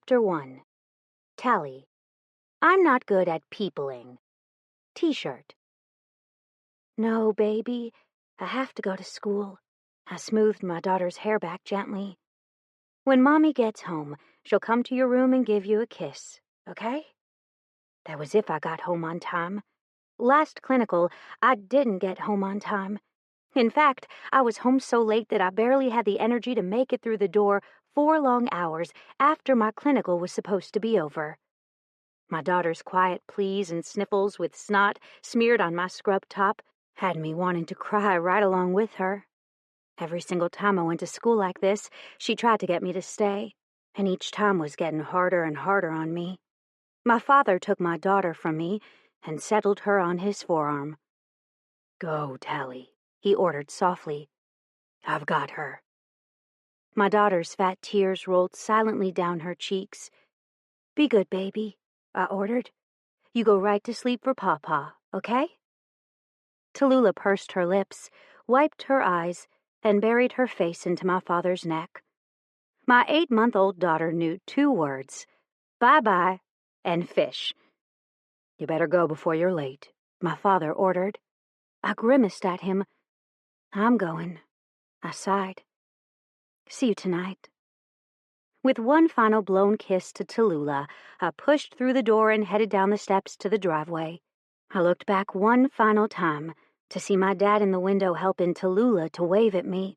Chapter 1. Tally. I'm not good at peopling. T-shirt. No, baby. I have to go to school. I smoothed my daughter's hair back gently. When Mommy gets home, she'll come to your room and give you a kiss, okay? That was if I got home on time. Last clinical, I didn't get home on time. In fact, I was home so late that I barely had the energy to make it through the door 4 long hours after my clinical was supposed to be over. My daughter's quiet pleas and sniffles with snot smeared on my scrub top had me wanting to cry right along with her. Every single time I went to school like this, she tried to get me to stay, and each time was getting harder and harder on me. My father took my daughter from me and settled her on his forearm. "Go, Tally," he ordered softly. "I've got her." My daughter's fat tears rolled silently down her cheeks. "Be good, baby," I ordered. "You go right to sleep for Pawpaw, okay?" Tallulah pursed her lips, wiped her eyes, and buried her face into my father's neck. My 8-month-old daughter knew 2 words, bye-bye and fish. "You better go before you're late," my father ordered. I grimaced at him. "I'm going," I sighed. "See you tonight." With one final blown kiss to Tallulah, I pushed through the door and headed down the steps to the driveway. I looked back one final time to see my dad in the window helping Tallulah to wave at me.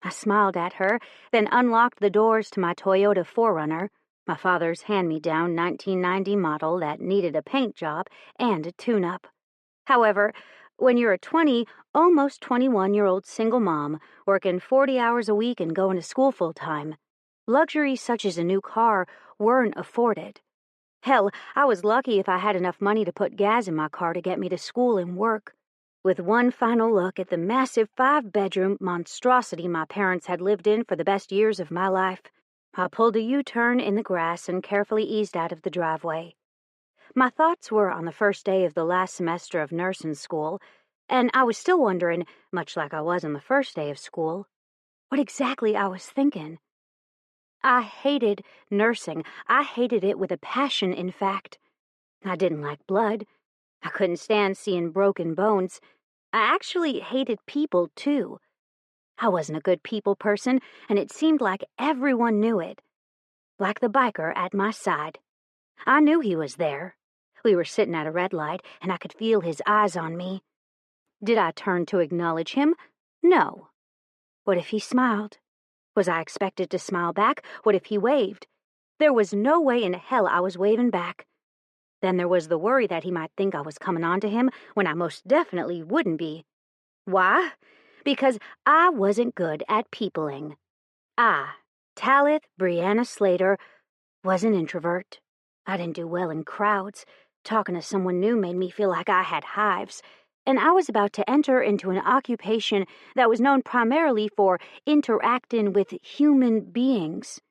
I smiled at her, then unlocked the doors to my Toyota 4Runner, my father's hand-me-down 1990 model that needed a paint job and a tune-up. However, when you're a 20, almost 21-year-old single mom working 40 hours a week and going to school full-time, luxuries such as a new car weren't afforded. Hell, I was lucky if I had enough money to put gas in my car to get me to school and work. With one final look at the massive 5-bedroom monstrosity my parents had lived in for the best years of my life, I pulled a U-turn in the grass and carefully eased out of the driveway. My thoughts were on the first day of the last semester of nursing school, and I was still wondering, much like I was on the first day of school, what exactly I was thinking. I hated nursing. I hated it with a passion, in fact. I didn't like blood. I couldn't stand seeing broken bones. I actually hated people, too. I wasn't a good people person, and it seemed like everyone knew it. Like the biker at my side. I knew he was there. We were sitting at a red light, and I could feel his eyes on me. Did I turn to acknowledge him? No. What if he smiled? Was I expected to smile back? What if he waved? There was no way in hell I was waving back. Then there was the worry that he might think I was coming on to him when I most definitely wouldn't be. Why? Because I wasn't good at peopling. I, Talith Brianna Slater, was an introvert. I didn't do well in crowds. Talking to someone new made me feel like I had hives, and I was about to enter into an occupation that was known primarily for interacting with human beings.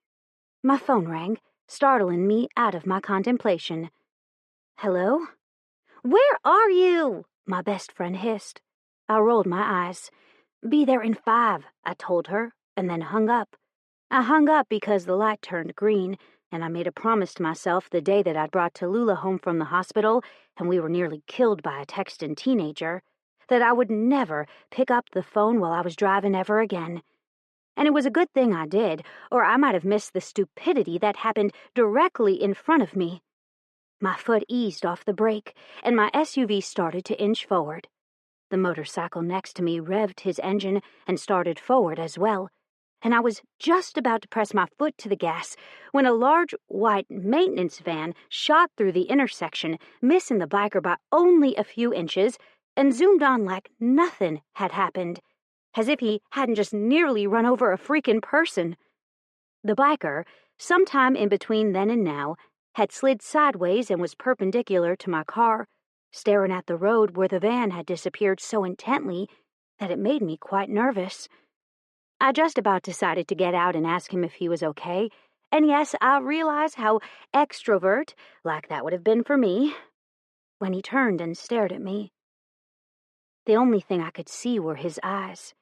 My phone rang, startling me out of my contemplation. "Hello?" "Where are you?" my best friend hissed. I rolled my eyes. "Be there in 5, I told her, and then hung up. I hung up because the light turned green, and I made a promise to myself the day that I'd brought Tallulah home from the hospital and we were nearly killed by a texting teenager, that I would never pick up the phone while I was driving ever again. And it was a good thing I did, or I might have missed the stupidity that happened directly in front of me. My foot eased off the brake, and my SUV started to inch forward. The motorcycle next to me revved his engine and started forward as well, and I was just about to press my foot to the gas when a large white maintenance van shot through the intersection, missing the biker by only a few inches, and zoomed on like nothing had happened, as if he hadn't just nearly run over a freaking person. The biker, sometime in between then and now, had slid sideways and was perpendicular to my car, staring at the road where the van had disappeared so intently that it made me quite nervous. I just about decided to get out and ask him if he was okay, and yes, I realize how extrovert like that would have been for me, when he turned and stared at me. The only thing I could see were his eyes,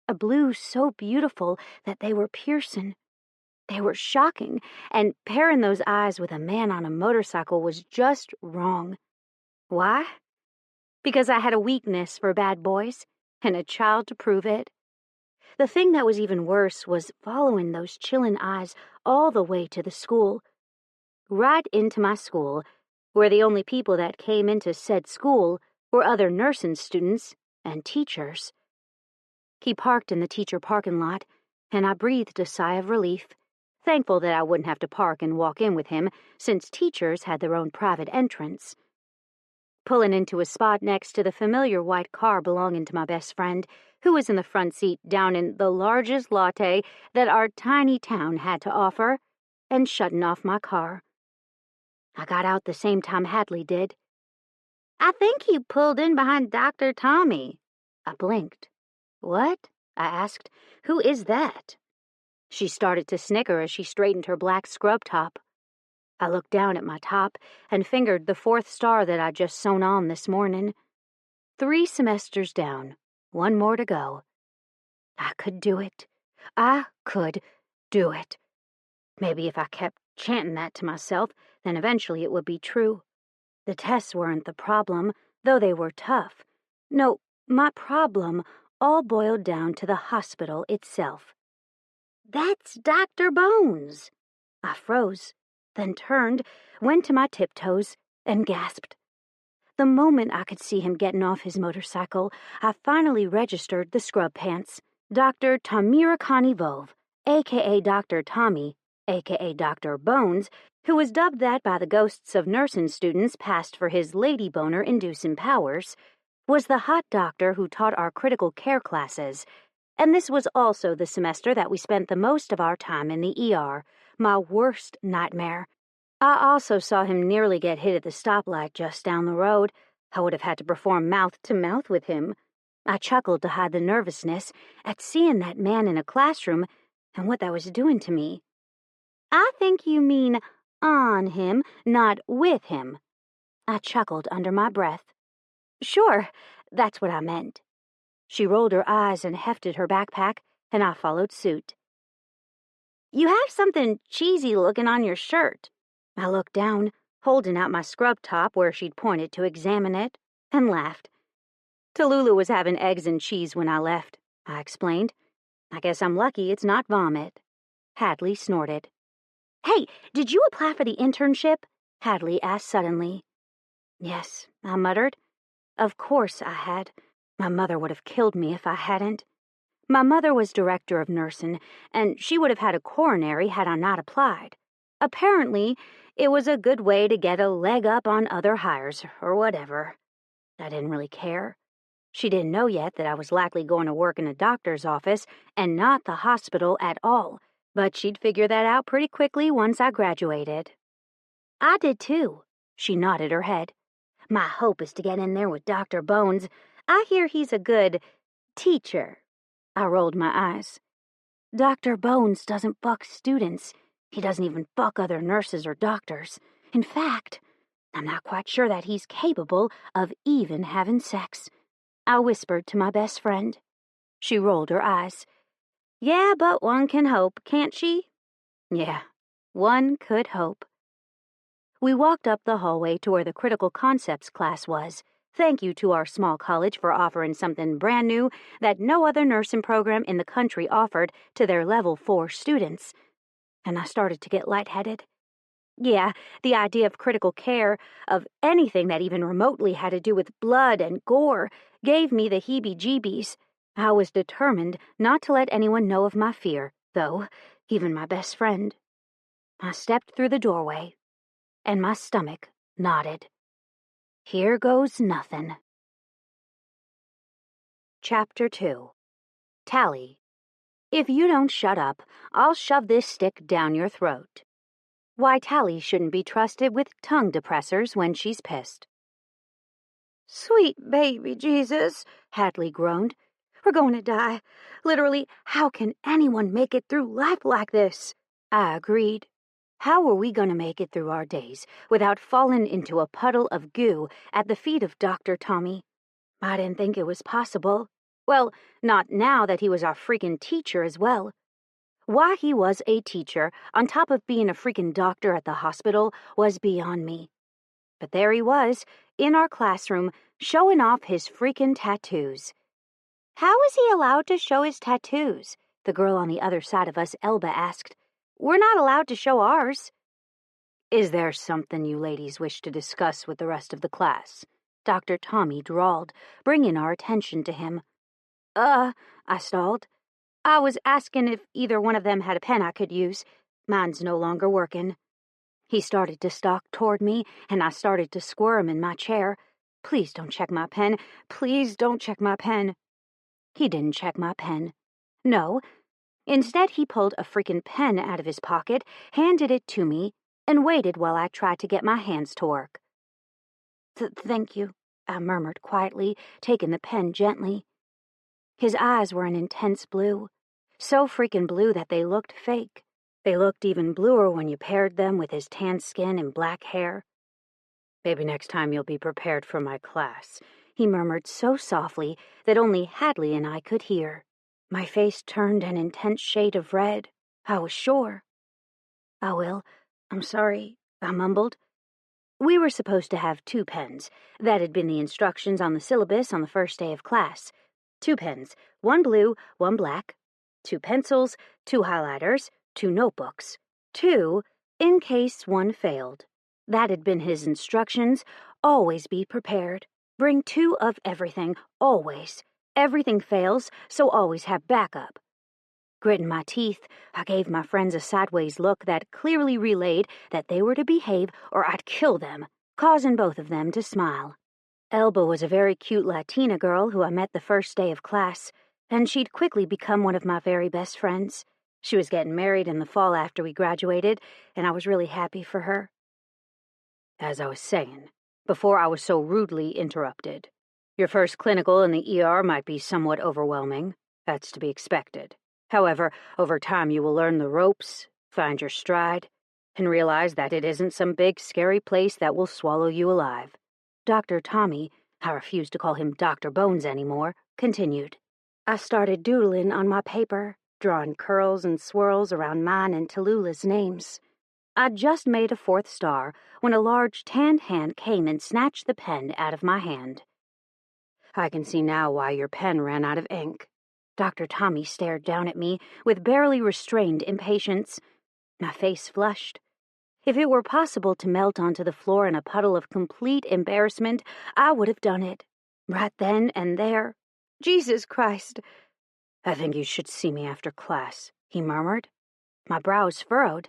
a blue so beautiful that they were piercing. They were shocking, and pairing those eyes with a man on a motorcycle was just wrong. Why? Because I had a weakness for bad boys, and a child to prove it. The thing that was even worse was following those chillin' eyes all the way to the school. Right into my school, where the only people that came into said school were other nursing students and teachers. He parked in the teacher parking lot, and I breathed a sigh of relief, thankful that I wouldn't have to park and walk in with him, since teachers had their own private entrance. Pulling into a spot next to the familiar white car belonging to my best friend, who was in the front seat down in the largest latte that our tiny town had to offer, and shutting off my car. I got out the same time Hadley did. "I think he pulled in behind Dr. Tommy." I blinked. "What?" I asked. "Who is that?" She started to snicker as she straightened her black scrub top. I looked down at my top and fingered the 4th star that I'd just sewn on this morning. 3 semesters down, 1 more to go. I could do it. I could do it. Maybe if I kept chanting that to myself, then eventually it would be true. The tests weren't the problem, though they were tough. No, my problem all boiled down to the hospital itself. "That's Dr. Bones." I froze, then turned, went to my tiptoes, and gasped. The moment I could see him getting off his motorcycle, I finally registered the scrub pants. Dr. Tamirikani Vove, a.k.a. Dr. Tommy, a.k.a. Dr. Bones, who was dubbed that by the ghosts of nursing students passed for his lady boner-inducing powers, was the hot doctor who taught our critical care classes, and this was also the semester that we spent the most of our time in the ER, my worst nightmare. I also saw him nearly get hit at the stoplight just down the road. I would have had to perform mouth-to-mouth with him. I chuckled to hide the nervousness at seeing that man in a classroom and what that was doing to me. "I think you mean on him, not with him." I chuckled under my breath. "Sure, that's what I meant." She rolled her eyes and hefted her backpack, and I followed suit. "You have something cheesy looking on your shirt." I looked down, holding out my scrub top where she'd pointed to examine it, and laughed. "Tallulah was having eggs and cheese when I left," I explained. "I guess I'm lucky it's not vomit." Hadley snorted. "Hey, did you apply for the internship?" Hadley asked suddenly. "Yes," I muttered. "Of course I had. My mother would have killed me if I hadn't. My mother was director of nursing, and she would have had a coronary had I not applied. Apparently, it was a good way to get a leg up on other hires, or whatever. I didn't really care. She didn't know yet that I was likely going to work in a doctor's office and not the hospital at all, but she'd figure that out pretty quickly once I graduated." "I did too." She nodded her head. "My hope is to get in there with Dr. Bones. I hear he's a good teacher." I rolled my eyes. "Dr. Bones doesn't fuck students. He doesn't even fuck other nurses or doctors. In fact, I'm not quite sure that he's capable of even having sex." I whispered to my best friend. She rolled her eyes. "Yeah, but one can hope, can't she?" Yeah, one could hope. We walked up the hallway to where the critical concepts class was. Thank you to our small college for offering something brand new that no other nursing program in the country offered to their level 4 students. And I started to get lightheaded. Yeah, the idea of critical care, of anything that even remotely had to do with blood and gore, gave me the heebie-jeebies. I was determined not to let anyone know of my fear, though, even my best friend. I stepped through the doorway, and my stomach nodded. Here goes nothing. Chapter 2. Tally. If you don't shut up, I'll shove this stick down your throat. Why Tally shouldn't be trusted with tongue depressors when she's pissed. "Sweet baby Jesus," Hadley groaned. "We're going to die. Literally, how can anyone make it through life like this?" I agreed. How were we going to make it through our days without falling into a puddle of goo at the feet of Dr. Tommy? I didn't think it was possible. Well, not now that he was our freaking teacher as well. Why he was a teacher, on top of being a freaking doctor at the hospital, was beyond me. But there he was, in our classroom, showing off his freaking tattoos. How is he allowed to show his tattoos? The girl on the other side of us, Elba, asked. We're not allowed to show ours. Is there something you ladies wish to discuss with the rest of the class? Dr. Tommy drawled, bringing our attention to him. I stalled. I was asking if either one of them had a pen I could use. Mine's no longer working. He started to stalk toward me, and I started to squirm in my chair. Please don't check my pen. Please don't check my pen. He didn't check my pen. No. Instead, he pulled a freaking pen out of his pocket, handed it to me, and waited while I tried to get my hands to work. Thank you, I murmured quietly, taking the pen gently. His eyes were an intense blue, so freaking blue that they looked fake. They looked even bluer when you paired them with his tan skin and black hair. Maybe next time you'll be prepared for my class, he murmured so softly that only Hadley and I could hear. My face turned an intense shade of red. I was sure. I will. I'm sorry, I mumbled. We were supposed to have 2 pens. That had been the instructions on the syllabus on the first day of class. 2 pens, 1 blue, 1 black, 2 pencils, 2 highlighters, 2 notebooks. 2, in case one failed. That had been his instructions. Always be prepared. Bring 2 of everything, always. Everything fails, so always have backup. Gritting my teeth, I gave my friends a sideways look that clearly relayed that they were to behave or I'd kill them, causing both of them to smile. Elba was a very cute Latina girl who I met the first day of class, and she'd quickly become one of my very best friends. She was getting married in the fall after we graduated, and I was really happy for her. As I was saying, before I was so rudely interrupted, your first clinical in the ER might be somewhat overwhelming. That's to be expected. However, over time you will learn the ropes, find your stride, and realize that it isn't some big, scary place that will swallow you alive. Dr. Tommy, I refuse to call him Dr. Bones anymore, continued. I started doodling on my paper, drawing curls and swirls around mine and Tallulah's names. I'd just made a 4th star when a large tanned hand came and snatched the pen out of my hand. I can see now why your pen ran out of ink. Dr. Tommy stared down at me with barely restrained impatience. My face flushed. If it were possible to melt onto the floor in a puddle of complete embarrassment, I would have done it. Right then and there. Jesus Christ! I think you should see me after class, he murmured. My brows furrowed.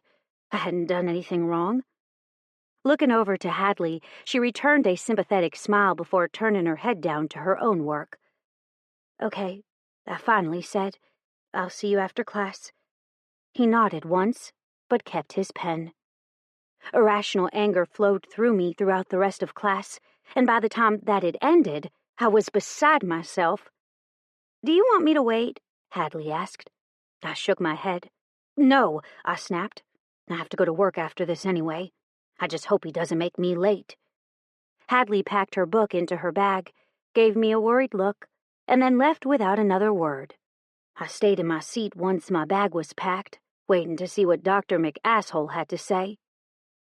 I hadn't done anything wrong. Looking over to Hadley, she returned a sympathetic smile before turning her head down to her own work. Okay, I finally said. I'll see you after class. He nodded once, but kept his pen. Irrational anger flowed through me throughout the rest of class, and by the time that had ended, I was beside myself. Do you want me to wait? Hadley asked. I shook my head. No, I snapped. I have to go to work after this anyway. I just hope he doesn't make me late. Hadley packed her book into her bag, gave me a worried look, and then left without another word. I stayed in my seat once my bag was packed, waiting to see what Dr. McAsshole had to say.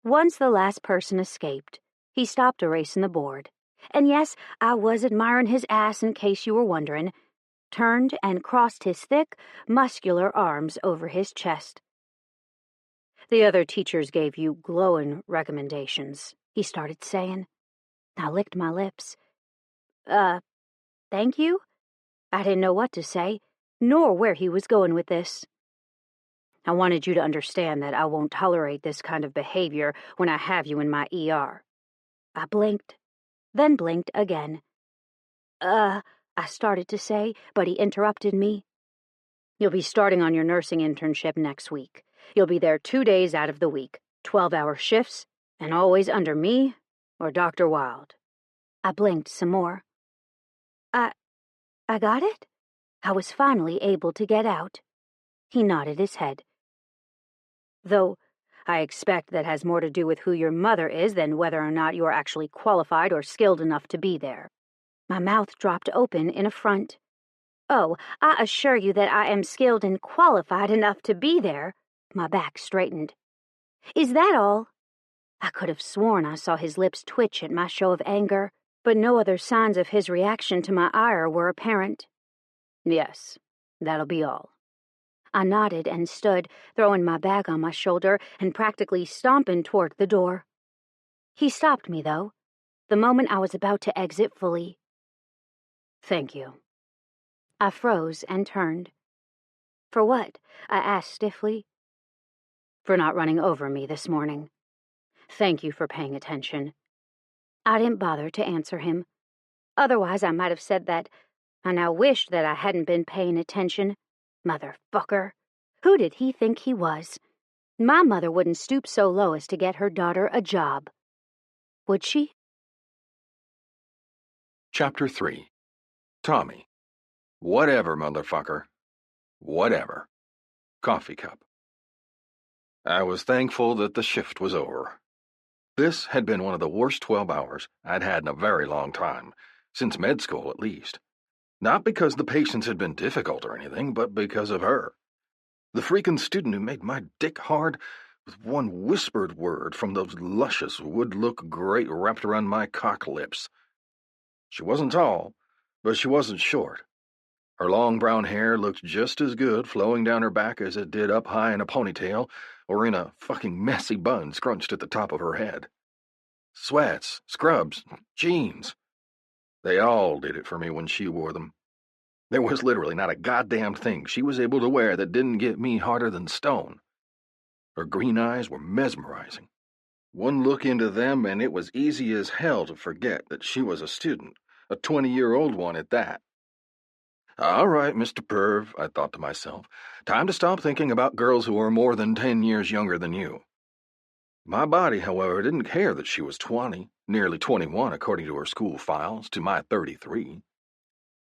Once the last person escaped, he stopped erasing the board. And yes, I was admiring his ass in case you were wondering. Turned and crossed his thick, muscular arms over his chest. The other teachers gave you glowing recommendations, he started saying. I licked my lips. Thank you? I didn't know what to say, nor where he was going with this. I wanted you to understand that I won't tolerate this kind of behavior when I have you in my ER. I blinked, then blinked again. I started to say, but he interrupted me. You'll be starting on your nursing internship next week. You'll be there 2 days out of the week, 12-hour shifts, and always under me or Dr. Wilde. I blinked some more. I got it? I was finally able to get out. He nodded his head. Though I expect that has more to do with who your mother is than whether or not you're actually qualified or skilled enough to be there. My mouth dropped open in affront. Oh, I assure you that I am skilled and qualified enough to be there. My back straightened. Is that all? I could have sworn I saw his lips twitch at my show of anger, but no other signs of his reaction to my ire were apparent. Yes, that'll be all. I nodded and stood, throwing my bag on my shoulder and practically stomping toward the door. He stopped me, though, the moment I was about to exit fully. Thank you. I froze and turned. For what? I asked stiffly. For not running over me this morning. Thank you for paying attention. I didn't bother to answer him. Otherwise, I might have said that I now wished that I hadn't been paying attention. Motherfucker. Who did he think he was? My mother wouldn't stoop so low as to get her daughter a job. Would she? Chapter 3. Tommy. Whatever, motherfucker. Whatever. Coffee cup. I was thankful that the shift was over. This had been one of the worst 12 hours I'd had in a very long time, since med school at least. Not because the patients had been difficult or anything, but because of her. The freaking student who made my dick hard with one whispered word from those luscious would-look great wrapped around my cock lips. She wasn't tall, but she wasn't short. Her long brown hair looked just as good flowing down her back as it did up high in a ponytail or in a fucking messy bun scrunched at the top of her head. Sweats, scrubs, jeans. They all did it for me when she wore them. There was literally not a goddamn thing she was able to wear that didn't get me harder than stone. Her green eyes were mesmerizing. One look into them and it was easy as hell to forget that she was a student, a 20-year-old one at that. All right, Mr. Perv, I thought to myself, time to stop thinking about girls who are more than 10 years younger than you. My body, however, didn't care that she was 20, nearly 21 according to her school files, to my 33.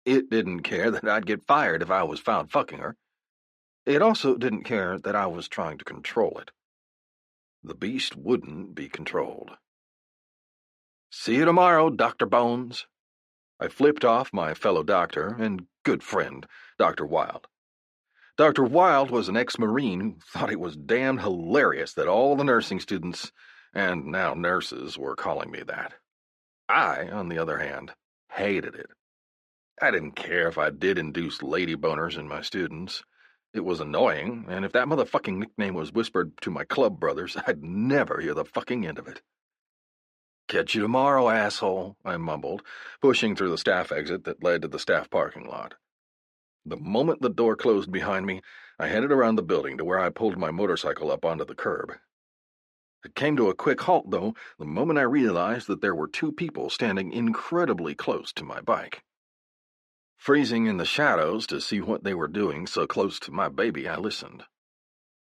It didn't care that I'd get fired if I was found fucking her. It also didn't care that I was trying to control it. The beast wouldn't be controlled. See you tomorrow, Dr. Bones. I flipped off my fellow doctor and good friend, Dr. Wilde. Dr. Wilde was an ex-Marine who thought it was damn hilarious that all the nursing students, and now nurses, were calling me that. I, on the other hand, hated it. I didn't care if I did induce lady boners in my students. It was annoying, and if that motherfucking nickname was whispered to my club brothers, I'd never hear the fucking end of it. Catch you tomorrow, asshole, I mumbled, pushing through the staff exit that led to the staff parking lot. The moment the door closed behind me, I headed around the building to where I pulled my motorcycle up onto the curb. It came to a quick halt, though, the moment I realized that there were two people standing incredibly close to my bike. Freezing in the shadows to see what they were doing so close to my baby, I listened.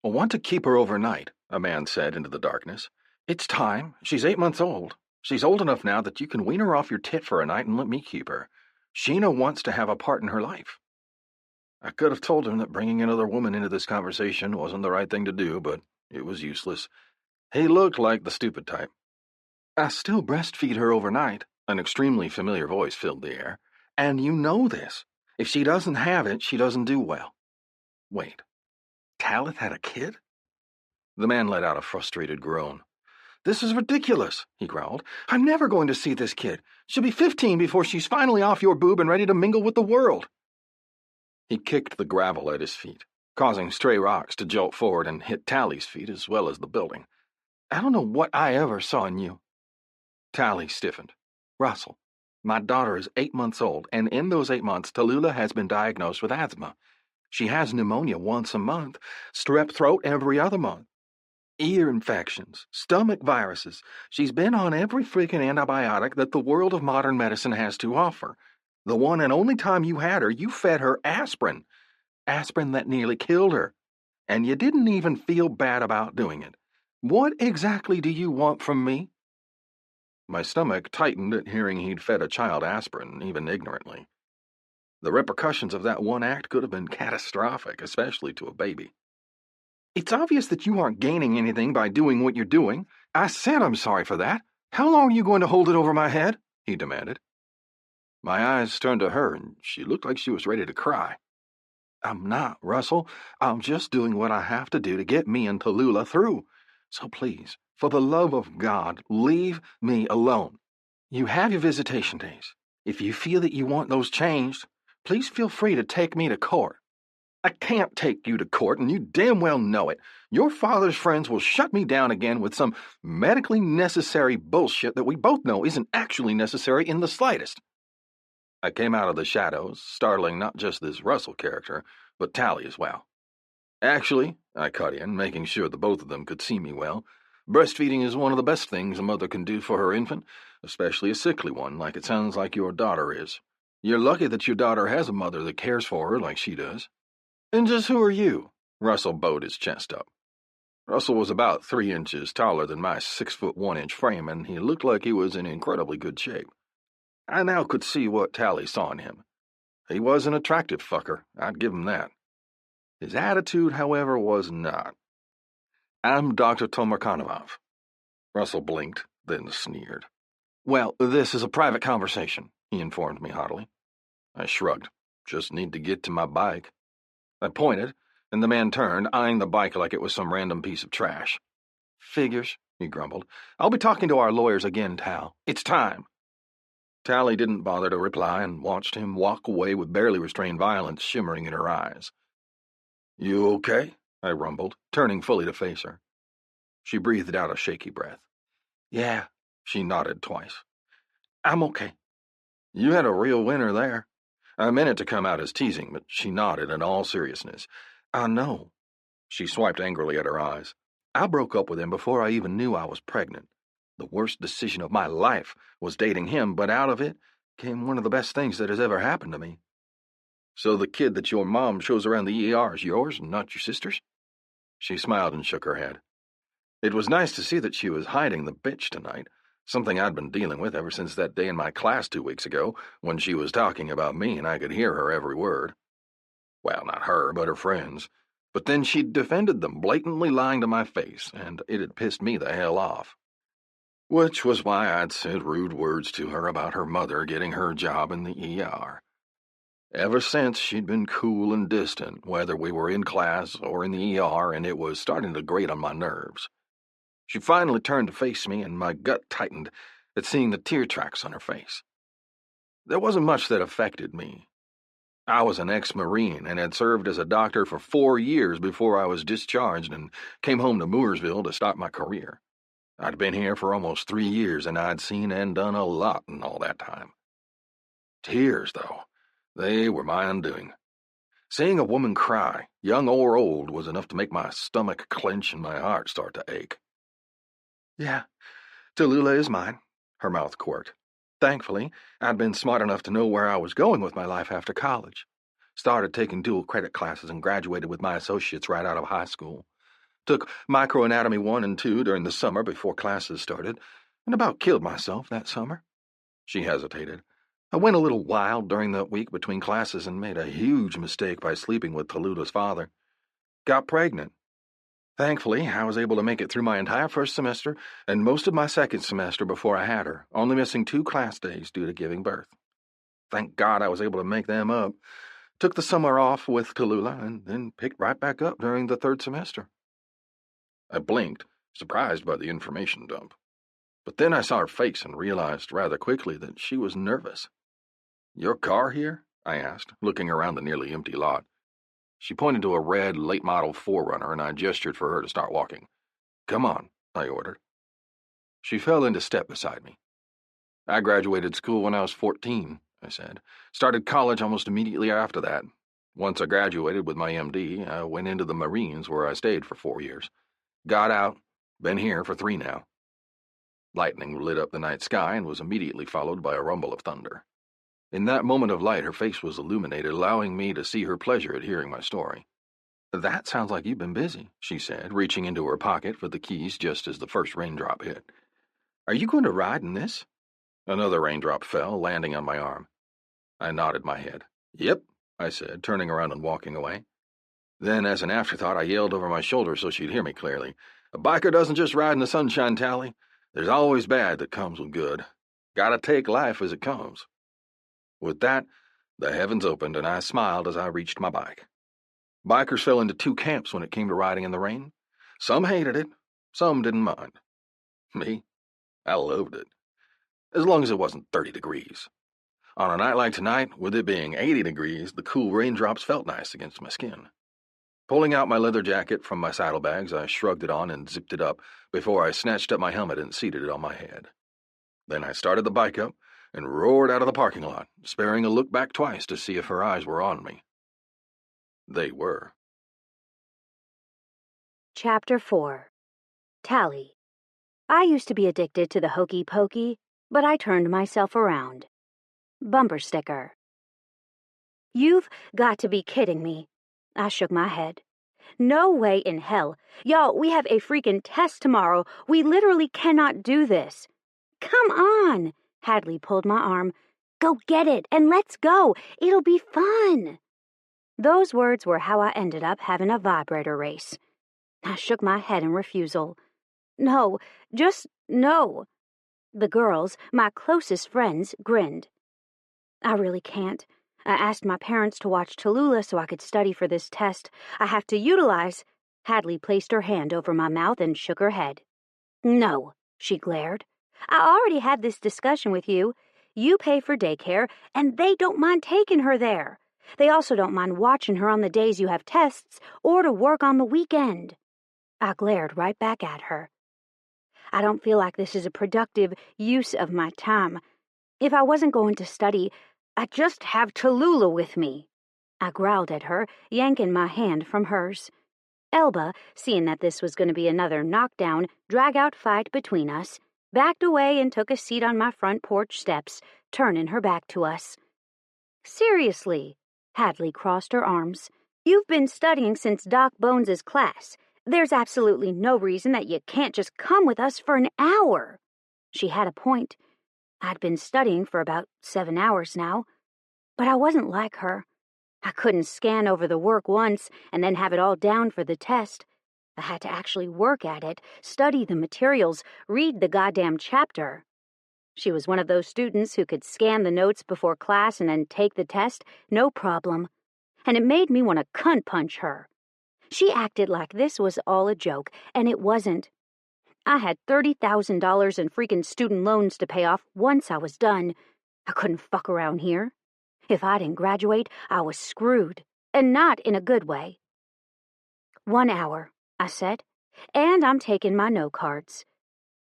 I want to keep her overnight, a man said into the darkness. It's time. She's 8 months old. She's old enough now that you can wean her off your tit for a night and let me keep her. Sheena wants to have a part in her life. I could have told him that bringing another woman into this conversation wasn't the right thing to do, but it was useless. He looked like the stupid type. I still breastfeed her overnight, an extremely familiar voice filled the air. And you know this. If she doesn't have it, she doesn't do well. Wait, Talith had a kid? The man let out a frustrated groan. This is ridiculous, he growled. I'm never going to see this kid. She'll be 15 before she's finally off your boob and ready to mingle with the world. He kicked the gravel at his feet, causing stray rocks to jolt forward and hit Tally's feet as well as the building. I don't know what I ever saw in you. Tally stiffened. Russell, my daughter is 8 months old, and in those 8 months, Tallulah has been diagnosed with asthma. She has pneumonia once a month, strep throat every other month. Ear infections, stomach viruses. She's been on every freaking antibiotic that the world of modern medicine has to offer. The one and only time you had her, you fed her aspirin. Aspirin that nearly killed her. And you didn't even feel bad about doing it. What exactly do you want from me? My stomach tightened at hearing he'd fed a child aspirin, even ignorantly. The repercussions of that one act could have been catastrophic, especially to a baby. It's obvious that you aren't gaining anything by doing what you're doing. I said I'm sorry for that. How long are you going to hold it over my head? He demanded. My eyes turned to her, and she looked like she was ready to cry. I'm not, Russell. I'm just doing what I have to do to get me and Tallulah through. So please, for the love of God, leave me alone. You have your visitation days. If you feel that you want those changed, please feel free to take me to court. I can't take you to court, and you damn well know it. Your father's friends will shut me down again with some medically necessary bullshit that we both know isn't actually necessary in the slightest. I came out of the shadows, startling not just this Russell character, but Tally as well. Actually, I cut in, making sure the both of them could see me well, breastfeeding is one of the best things a mother can do for her infant, especially a sickly one like it sounds like your daughter is. You're lucky that your daughter has a mother that cares for her like she does. And just who are you? Russell bowed his chest up. Russell was about 3 inches taller than my 6'1" frame, and he looked like he was in incredibly good shape. I now could see what Tally saw in him. He was an attractive fucker, I'd give him that. His attitude, however, was not. I'm Dr. Tomarkanov. Russell blinked, then sneered. Well, this is a private conversation, he informed me haughtily. I shrugged. Just need to get to my bike. I pointed, and the man turned, eyeing the bike like it was some random piece of trash. Figures, he grumbled. I'll be talking to our lawyers again, Tal. It's time. Tally didn't bother to reply and watched him walk away with barely restrained violence shimmering in her eyes. You okay? I rumbled, turning fully to face her. She breathed out a shaky breath. Yeah, she nodded twice. I'm okay. You had a real winner there. I meant it to come out as teasing, but she nodded in all seriousness. I know. She swiped angrily at her eyes. I broke up with him before I even knew I was pregnant. The worst decision of my life was dating him, but out of it came one of the best things that has ever happened to me. So the kid that your mom shows around the ER is yours and not your sister's? She smiled and shook her head. It was nice to see that she was hiding the bitch tonight, something I'd been dealing with ever since that day in my class 2 weeks ago when she was talking about me and I could hear her every word. Well, not her, but her friends. But then she'd defended them, blatantly lying to my face, and it had pissed me the hell off. Which was why I'd said rude words to her about her mother getting her job in the ER. Ever since, she'd been cool and distant, whether we were in class or in the ER, and it was starting to grate on my nerves. She finally turned to face me, and my gut tightened at seeing the tear tracks on her face. There wasn't much that affected me. I was an ex-Marine and had served as a doctor for 4 years before I was discharged and came home to Mooresville to start my career. I'd been here for almost 3 years, and I'd seen and done a lot in all that time. Tears, though, they were my undoing. Seeing a woman cry, young or old, was enough to make my stomach clench and my heart start to ache. Yeah, Tallulah is mine, her mouth quirked. Thankfully, I'd been smart enough to know where I was going with my life after college. Started taking dual credit classes and graduated with my associates right out of high school. Took microanatomy 1 and 2 during the summer before classes started, and about killed myself that summer. She hesitated. I went a little wild during that week between classes and made a huge mistake by sleeping with Tallulah's father. Got pregnant. Thankfully, I was able to make it through my entire first semester and most of my second semester before I had her, only missing 2 class days due to giving birth. Thank God I was able to make them up. Took the summer off with Tallulah and then picked right back up during the 3rd semester. I blinked, surprised by the information dump. But then I saw her face and realized rather quickly that she was nervous. Your car here? I asked, looking around the nearly empty lot. She pointed to a red, late-model 4Runner, and I gestured for her to start walking. Come on, I ordered. She fell into step beside me. I graduated school when I was 14, I said. Started college almost immediately after that. Once I graduated with my MD, I went into the Marines where I stayed for 4 years. Got out, been here for 3 now. Lightning lit up the night sky and was immediately followed by a rumble of thunder. In that moment of light, her face was illuminated, allowing me to see her pleasure at hearing my story. That sounds like you've been busy, she said, reaching into her pocket for the keys just as the first raindrop hit. Are you going to ride in this? Another raindrop fell, landing on my arm. I nodded my head. Yep, I said, turning around and walking away. Then, as an afterthought, I yelled over my shoulder so she'd hear me clearly. A biker doesn't just ride in the sunshine, Tally. There's always bad that comes with good. Gotta take life as it comes. With that, the heavens opened and I smiled as I reached my bike. Bikers fell into two camps when it came to riding in the rain. Some hated it, some didn't mind. Me, I loved it, as long as it wasn't 30 degrees. On a night like tonight, with it being 80 degrees, the cool raindrops felt nice against my skin. Pulling out my leather jacket from my saddlebags, I shrugged it on and zipped it up before I snatched up my helmet and seated it on my head. Then I started the bike up and roared out of the parking lot, sparing a look back twice to see if her eyes were on me. They were. Chapter 4. Tally. I used to be addicted to the hokey pokey, but I turned myself around. Bumper sticker. You've got to be kidding me. I shook my head. No way in hell. Y'all, we have a freaking test tomorrow. We literally cannot do this. Come on. Hadley pulled my arm. Go get it and let's go. It'll be fun. Those words were how I ended up having a vibrator race. I shook my head in refusal. No, just no. The girls, my closest friends, grinned. I really can't. I asked my parents to watch Tallulah so I could study for this test. I have to utilize... Hadley placed her hand over my mouth and shook her head. No, she glared. I already had this discussion with you. You pay for daycare, and they don't mind taking her there. They also don't mind watching her on the days you have tests or to work on the weekend. I glared right back at her. I don't feel like this is a productive use of my time. If I wasn't going to study, I'd just have Tallulah with me. I growled at her, yanking my hand from hers. Elba, seeing that this was going to be another knockdown, drag-out fight between us, backed away and took a seat on my front porch steps, turning her back to us. Seriously, Hadley crossed her arms. You've been studying since Doc Bones's class. There's absolutely no reason that you can't just come with us for an hour. She had a point. I'd been studying for about 7 hours now, but I wasn't like her. I couldn't scan over the work once and then have it all down for the test. I had to actually work at it, study the materials, read the goddamn chapter. She was one of those students who could scan the notes before class and then take the test, no problem. And it made me want to cunt punch her. She acted like this was all a joke, and it wasn't. I had $30,000 in freaking student loans to pay off once I was done. I couldn't fuck around here. If I didn't graduate, I was screwed, and not in a good way. 1 hour, I said, and I'm taking my no cards.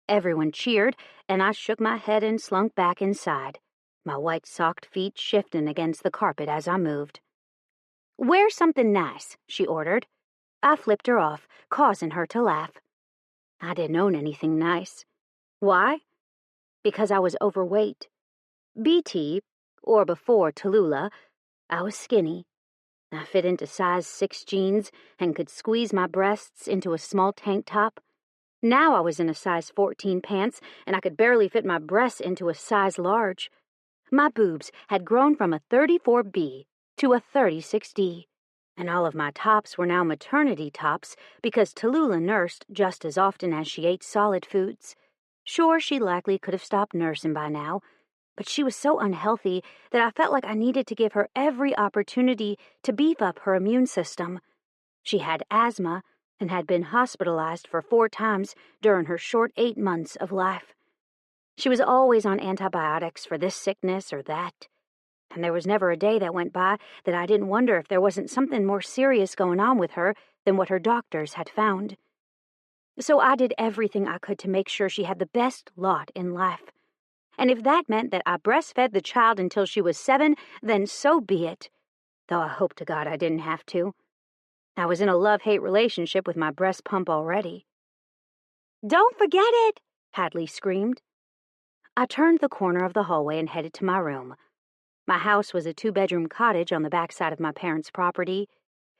Everyone cheered, and I shook my head and slunk back inside, my white-socked feet shifting against the carpet as I moved. Wear something nice, she ordered. I flipped her off, causing her to laugh. I didn't own anything nice. Why? Because I was overweight. BT, or before Tallulah, I was skinny. I fit into size 6 jeans and could squeeze my breasts into a small tank top. Now I was in a size 14 pants and I could barely fit my breasts into a size large. My boobs had grown from a 34B to a 36D, and all of my tops were now maternity tops because Tallulah nursed just as often as she ate solid foods. Sure, she likely could have stopped nursing by now, but she was so unhealthy that I felt like I needed to give her every opportunity to beef up her immune system. She had asthma and had been hospitalized for 4 times during her short 8 months of life. She was always on antibiotics for this sickness or that, and there was never a day that went by that I didn't wonder if there wasn't something more serious going on with her than what her doctors had found. So I did everything I could to make sure she had the best lot in life. And if that meant that I breastfed the child until she was 7, then so be it, though I hope to God I didn't have to. I was in a love-hate relationship with my breast pump already. Don't forget it, Hadley screamed. I turned the corner of the hallway and headed to my room. My house was a 2-bedroom cottage on the backside of my parents' property.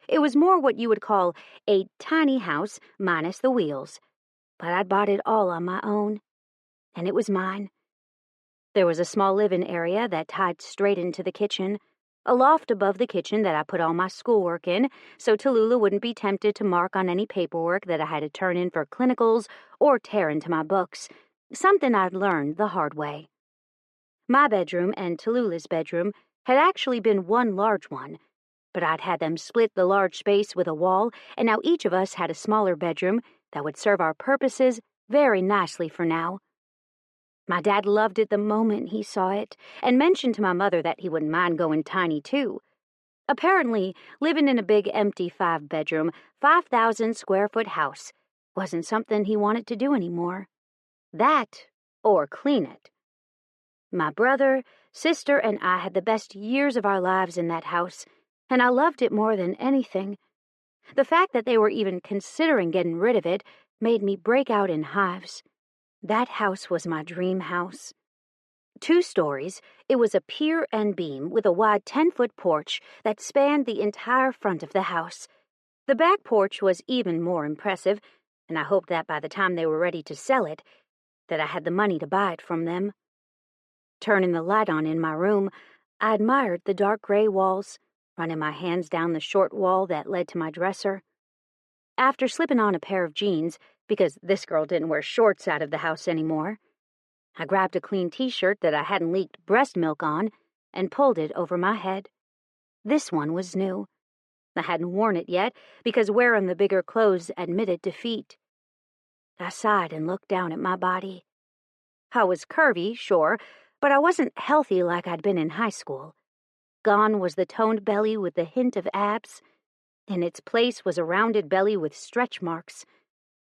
It was more what you would call a tiny house minus the wheels, but I'd bought it all on my own, and it was mine. There was a small living area that tied straight into the kitchen, a loft above the kitchen that I put all my schoolwork in, so Tallulah wouldn't be tempted to mark on any paperwork that I had to turn in for clinicals or tear into my books, something I'd learned the hard way. My bedroom and Tallulah's bedroom had actually been one large one, but I'd had them split the large space with a wall, and now each of us had a smaller bedroom that would serve our purposes very nicely for now. My dad loved it the moment he saw it, and mentioned to my mother that he wouldn't mind going tiny too. Apparently, living in a big empty 5-bedroom, 5,000-square-foot house wasn't something he wanted to do anymore. That, or clean it. My brother, sister, and I had the best years of our lives in that house, and I loved it more than anything. The fact that they were even considering getting rid of it made me break out in hives. That house was my dream house. 2 stories, it was a pier and beam with a wide 10-foot porch that spanned the entire front of the house. The back porch was even more impressive, and I hoped that by the time they were ready to sell it, that I had the money to buy it from them. Turning the light on in my room, I admired the dark gray walls, running my hands down the short wall that led to my dresser. After slipping on a pair of jeans, because this girl didn't wear shorts out of the house anymore, I grabbed a clean t-shirt that I hadn't leaked breast milk on and pulled it over my head. This one was new. I hadn't worn it yet because wearing the bigger clothes admitted defeat. I sighed and looked down at my body. I was curvy, sure, but I wasn't healthy like I'd been in high school. Gone was the toned belly with the hint of abs. In its place was a rounded belly with stretch marks.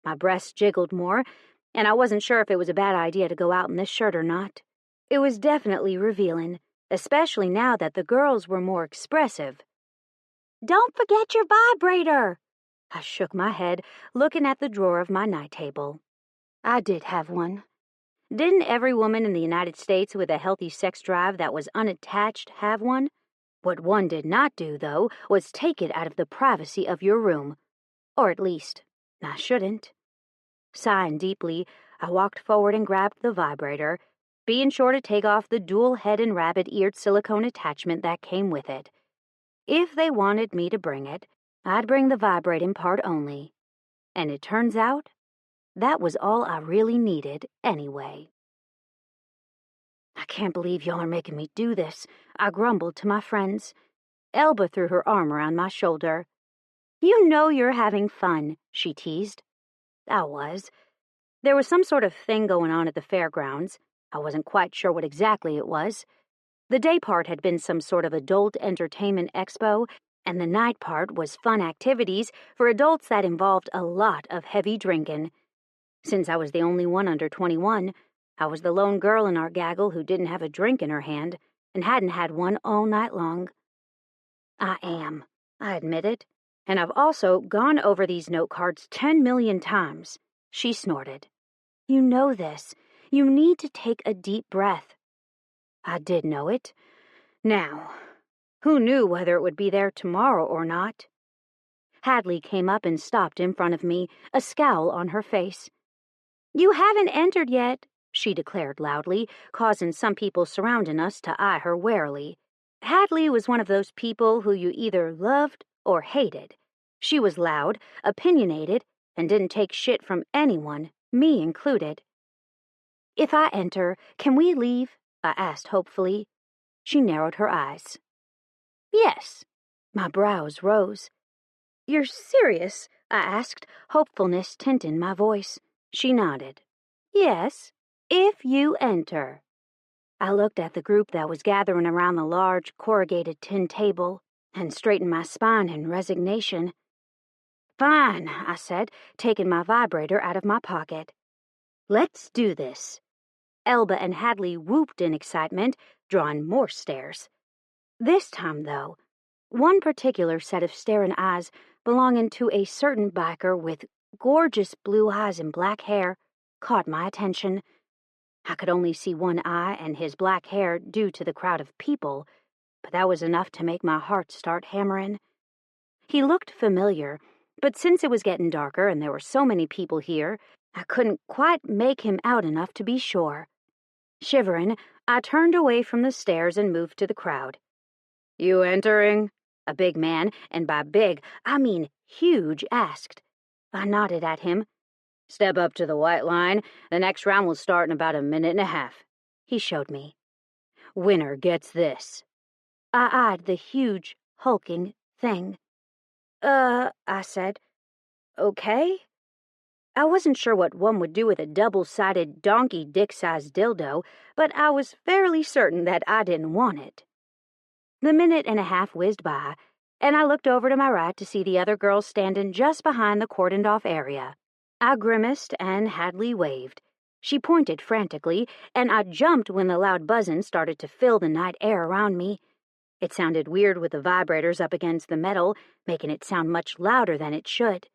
My breasts jiggled more, and I wasn't sure if it was a bad idea to go out in this shirt or not. It was definitely revealing, especially now that the girls were more expressive. "Don't forget your vibrator!" I shook my head, looking at the drawer of my night table. I did have one. Didn't every woman in the United States with a healthy sex drive that was unattached have one? What one did not do, though, was take it out of the privacy of your room. Or at least, I shouldn't. Sighing deeply, I walked forward and grabbed the vibrator, being sure to take off the dual head and rabbit-eared silicone attachment that came with it. If they wanted me to bring it, I'd bring the vibrating part only. And it turns out, that was all I really needed anyway. "I can't believe y'all are making me do this," I grumbled to my friends. Elba threw her arm around my shoulder. "You know you're having fun," she teased. I was. There was some sort of thing going on at the fairgrounds. I wasn't quite sure what exactly it was. The day part had been some sort of adult entertainment expo, and the night part was fun activities for adults that involved a lot of heavy drinking. Since I was the only one under 21, I was the lone girl in our gaggle who didn't have a drink in her hand and hadn't had one all night long. "I am," I admitted, "and I've also gone over these note cards 10 million times." She snorted. "You know this. You need to take a deep breath." I did know it. Now, who knew whether it would be there tomorrow or not? Hadley came up and stopped in front of me, a scowl on her face. "You haven't entered yet," she declared loudly, causing some people surrounding us to eye her warily. Hadley was one of those people who you either loved or hated. She was loud, opinionated, and didn't take shit from anyone, me included. "If I enter, can we leave?" I asked hopefully. She narrowed her eyes. "Yes." My brows rose. "You're serious?" I asked, hopefulness tinting my voice. She nodded. "Yes, if you enter." I looked at the group that was gathering around the large, corrugated tin table and straightened my spine in resignation. "Fine," I said, taking my vibrator out of my pocket. "Let's do this." Elba and Hadley whooped in excitement, drawing more stares. This time, though, one particular set of staring eyes belonging to a certain biker with gorgeous blue eyes and black hair caught my attention. I could only see one eye and his black hair due to the crowd of people, but that was enough to make my heart start hammering. He looked familiar, but since it was getting darker and there were so many people here, I couldn't quite make him out enough to be sure. Shivering, I turned away from the stairs and moved to the crowd. "You entering?" a big man, and by big, I mean huge, asked. I nodded at him. "Step up to the white line. The next round will start in about a minute and a half." He showed me. Winner gets this. I eyed the huge, hulking thing. I said, okay. I wasn't sure what one would do with a double-sided donkey dick-sized dildo, but I was fairly certain that I didn't want it. The minute and a half whizzed by, and I looked over to my right to see the other girls standing just behind the cordoned-off area. I grimaced, and Hadley waved. She pointed frantically, and I jumped when the loud buzzing started to fill the night air around me. It sounded weird with the vibrators up against the metal, making it sound much louder than it should.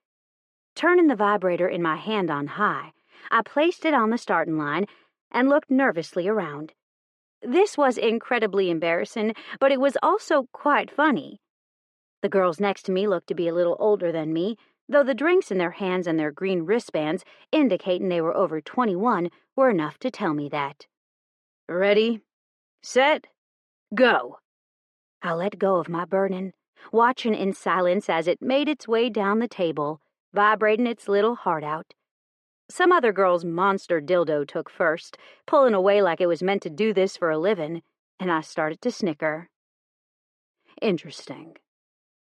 Turning the vibrator in my hand on high, I placed it on the starting line and looked nervously around. This was incredibly embarrassing, but it was also quite funny. The girls next to me looked to be a little older than me, though the drinks in their hands and their green wristbands indicating they were over 21 were enough to tell me that. Ready, set, go. I let go of my burden, watching in silence as it made its way down the table, vibrating its little heart out. Some other girl's monster dildo took first, pulling away like it was meant to do this for a living, and I started to snicker. Interesting.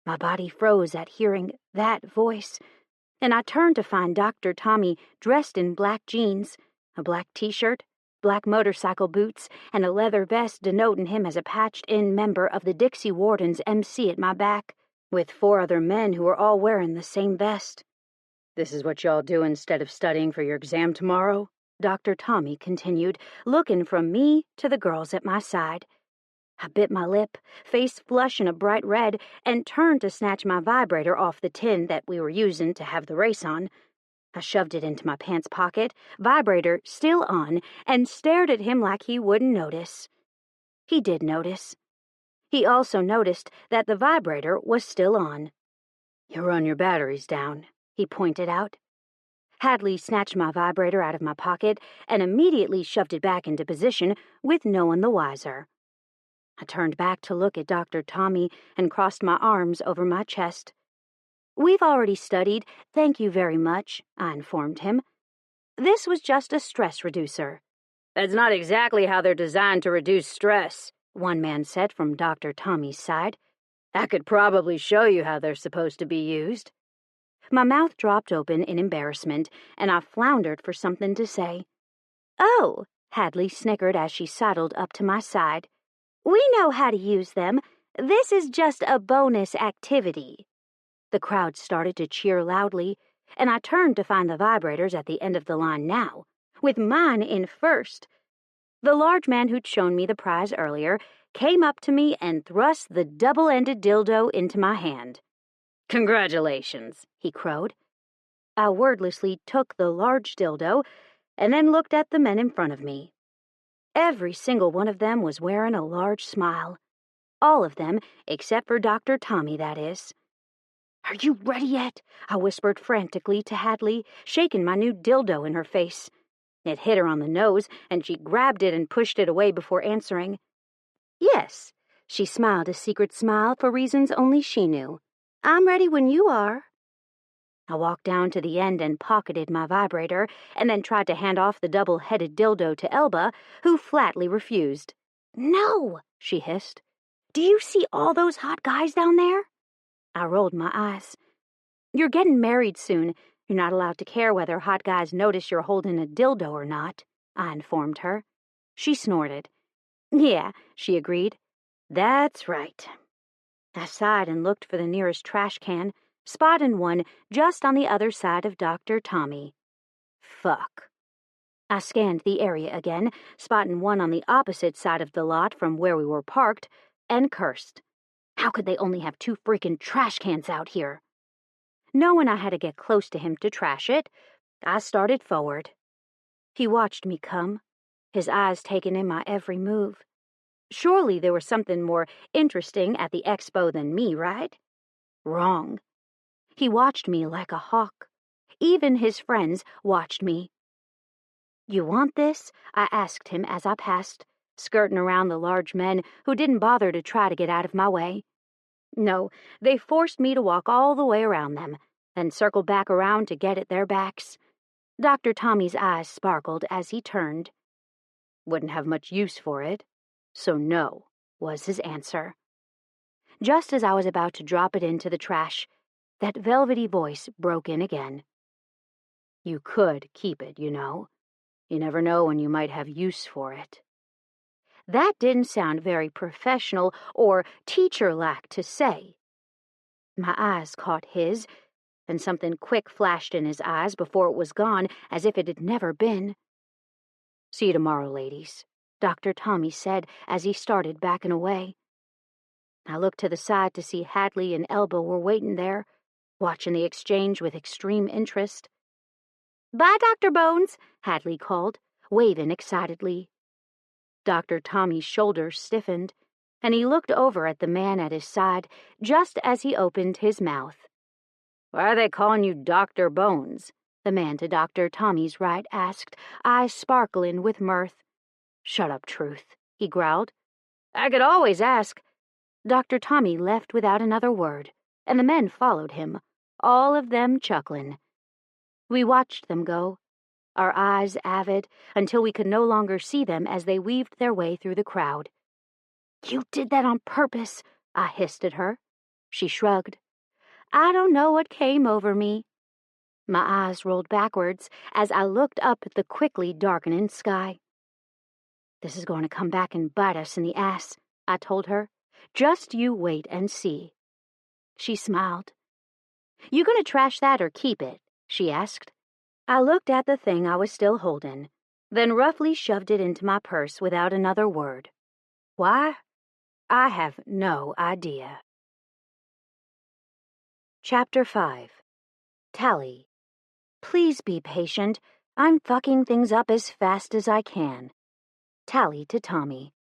My body froze at hearing that voice, and I turned to find Dr. Tommy dressed in black jeans, a black t-shirt, black motorcycle boots, and a leather vest denoting him as a patched-in member of the Dixie Wardens MC at my back, with 4 other men who were all wearing the same vest. This is what y'all do instead of studying for your exam tomorrow? Dr. Tommy continued, looking from me to the girls at my side. I bit my lip, face flushing a bright red, and turned to snatch my vibrator off the tin that we were using to have the race on. I shoved it into my pants pocket, vibrator still on, and stared at him like he wouldn't notice. He did notice. He also noticed that the vibrator was still on. You run your batteries down, he pointed out. Hadley snatched my vibrator out of my pocket and immediately shoved it back into position with no one the wiser. I turned back to look at Dr. Tommy and crossed my arms over my chest. We've already studied, thank you very much, I informed him. This was just a stress reducer. That's not exactly how they're designed to reduce stress, one man said from Dr. Tommy's side. I could probably show you how they're supposed to be used. My mouth dropped open in embarrassment, and I floundered for something to say. Oh, Hadley snickered as she sidled up to my side. We know how to use them. This is just a bonus activity. The crowd started to cheer loudly, and I turned to find the vibrators at the end of the line now, with mine in first. The large man who'd shown me the prize earlier came up to me and thrust the double-ended dildo into my hand. Congratulations, he crowed. I wordlessly took the large dildo and then looked at the men in front of me. Every single one of them was wearing a large smile. All of them, except for Dr. Tommy, that is. Are you ready yet? I whispered frantically to Hadley, shaking my new dildo in her face. It hit her on the nose, and she grabbed it and pushed it away before answering. Yes, she smiled a secret smile for reasons only she knew. I'm ready when you are. I walked down to the end and pocketed my vibrator, and then tried to hand off the double-headed dildo to Elba, who flatly refused. No, she hissed. Do you see all those hot guys down there? I rolled my eyes. You're getting married soon. You're not allowed to care whether hot guys notice you're holding a dildo or not, I informed her. She snorted. Yeah, she agreed. That's right. I sighed and looked for the nearest trash can, spotting one just on the other side of Dr. Tommy. Fuck. I scanned the area again, spotting one on the opposite side of the lot from where we were parked, and cursed. How could they only have 2 freaking trash cans out here? Knowing I had to get close to him to trash it, I started forward. He watched me come, his eyes taking in my every move. Surely there was something more interesting at the expo than me, right? Wrong. He watched me like a hawk. Even his friends watched me. You want this? I asked him as I passed, skirting around the large men who didn't bother to try to get out of my way. No, they forced me to walk all the way around them, then circle back around to get at their backs. Dr. Tommy's eyes sparkled as he turned. Wouldn't have much use for it. So no, was his answer. Just as I was about to drop it into the trash, that velvety voice broke in again. You could keep it, you know. You never know when you might have use for it. That didn't sound very professional or teacher-like to say. My eyes caught his, and something quick flashed in his eyes before it was gone, as if it had never been. See you tomorrow, ladies, Dr. Tommy said as he started backing away. I looked to the side to see Hadley and Elba were waiting there, watching the exchange with extreme interest. Bye, Dr. Bones, Hadley called, waving excitedly. Dr. Tommy's shoulders stiffened, and he looked over at the man at his side just as he opened his mouth. Why are they calling you Dr. Bones? The man to Dr. Tommy's right asked, eyes sparkling with mirth. Shut up, Truth, he growled. I could always ask. Dr. Tommy left without another word, and the men followed him, all of them chuckling. We watched them go, our eyes avid, until we could no longer see them as they weaved their way through the crowd. You did that on purpose, I hissed at her. She shrugged. I don't know what came over me. My eyes rolled backwards as I looked up at the quickly darkening sky. This is going to come back and bite us in the ass, I told her. Just you wait and see. She smiled. You gonna trash that or keep it? She asked. I looked at the thing I was still holding, then roughly shoved it into my purse without another word. Why? I have no idea. Chapter 5. Tally. Please be patient. I'm fucking things up as fast as I can. Tally to Tommy.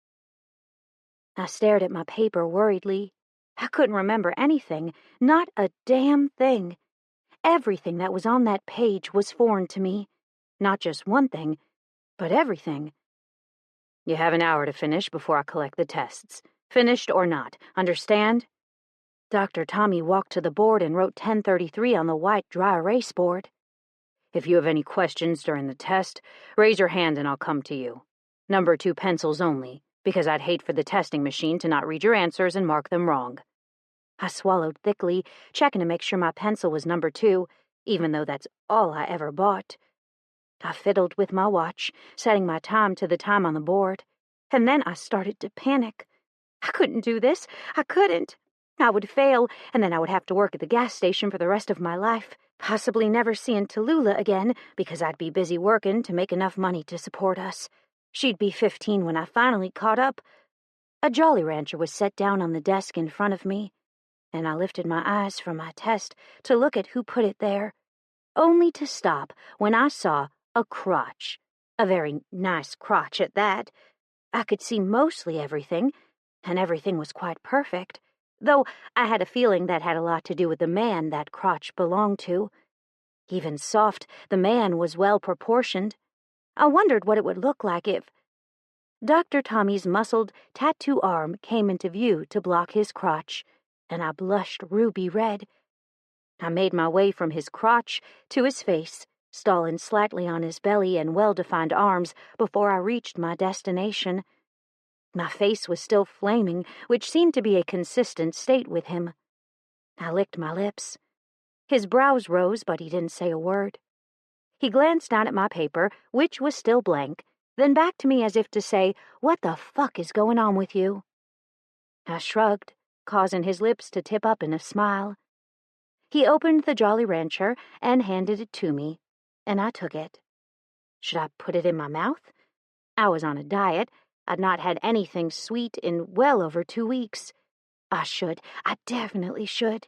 I stared at my paper worriedly. I couldn't remember anything, not a damn thing. Everything that was on that page was foreign to me. Not just one thing, but everything. You have an hour to finish before I collect the tests. Finished or not, understand? Dr. Tommy walked to the board and wrote 1033 on the white dry erase board. If you have any questions during the test, raise your hand and I'll come to you. Number 2 pencils only, because I'd hate for the testing machine to not read your answers and mark them wrong. I swallowed thickly, checking to make sure my pencil was number 2, even though that's all I ever bought. I fiddled with my watch, setting my time to the time on the board, and then I started to panic. I couldn't do this. I couldn't. I would fail, and then I would have to work at the gas station for the rest of my life, possibly never seeing Tallulah again because I'd be busy working to make enough money to support us. She'd be 15 when I finally caught up. A Jolly Rancher was set down on the desk in front of me, and I lifted my eyes from my test to look at who put it there, only to stop when I saw a crotch. A very nice crotch at that. I could see mostly everything, and everything was quite perfect, though I had a feeling that had a lot to do with the man that crotch belonged to. Even soft, the man was well proportioned. I wondered what it would look like if... Dr. Tommy's muscled, tattoo arm came into view to block his crotch, and I blushed ruby red. I made my way from his crotch to his face, stalling slightly on his belly and well-defined arms before I reached my destination. My face was still flaming, which seemed to be a consistent state with him. I licked my lips. His brows rose, but he didn't say a word. He glanced down at my paper, which was still blank, then back to me as if to say, "What the fuck is going on with you?" I shrugged, causing his lips to tip up in a smile. He opened the Jolly Rancher and handed it to me, and I took it. Should I put it in my mouth? I was on a diet. I'd not had anything sweet in well over 2 weeks. I should. I definitely should.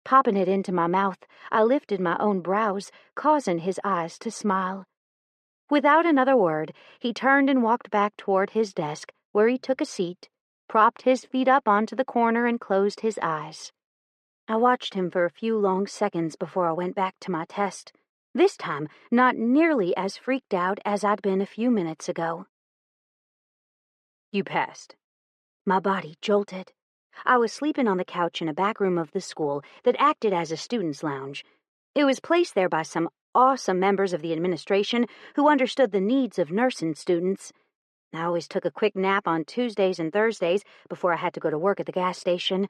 Popping it into my mouth, I lifted my own brows, causing his eyes to smile. Without another word, he turned and walked back toward his desk, where he took a seat, propped his feet up onto the corner, and closed his eyes. I watched him for a few long seconds before I went back to my test, this time not nearly as freaked out as I'd been a few minutes ago. You passed. My body jolted. I was sleeping on the couch in a back room of the school that acted as a student's lounge. It was placed there by some awesome members of the administration who understood the needs of nursing students. I always took a quick nap on Tuesdays and Thursdays before I had to go to work at the gas station.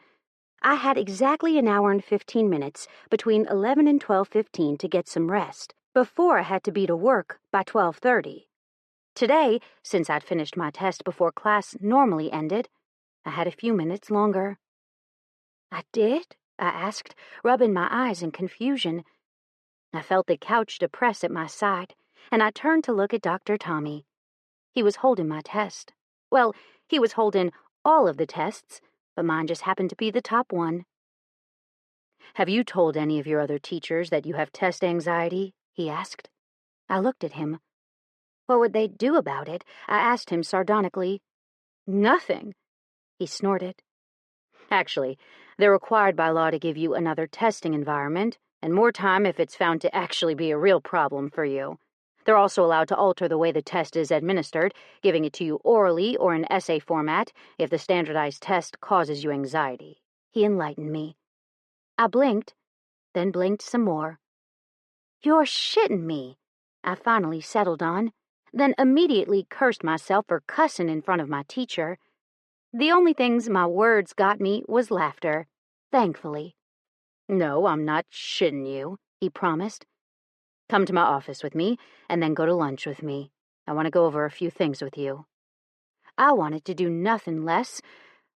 I had exactly an hour and 15 minutes between 11 and 12:15 to get some rest before I had to be to work by 12:30. Today, since I'd finished my test before class normally ended, I had a few minutes longer. I did? I asked, rubbing my eyes in confusion. I felt the couch depress at my side, and I turned to look at Dr. Tommy. He was holding my test. Well, he was holding all of the tests, but mine just happened to be the top one. "Have you told any of your other teachers that you have test anxiety?" he asked. I looked at him. What would they do about it? I asked him sardonically. "Nothing," he snorted. "Actually, they're required by law to give you another testing environment, and more time if it's found to actually be a real problem for you. They're also allowed to alter the way the test is administered, giving it to you orally or in essay format if the standardized test causes you anxiety." He enlightened me. I blinked, then blinked some more. "You're shitting me," I finally settled on, then immediately cursed myself for cussing in front of my teacher. The only things my words got me was laughter, thankfully. "No, I'm not shitting you," he promised. "Come to my office with me, and then go to lunch with me. I want to go over a few things with you." I wanted to do nothing less,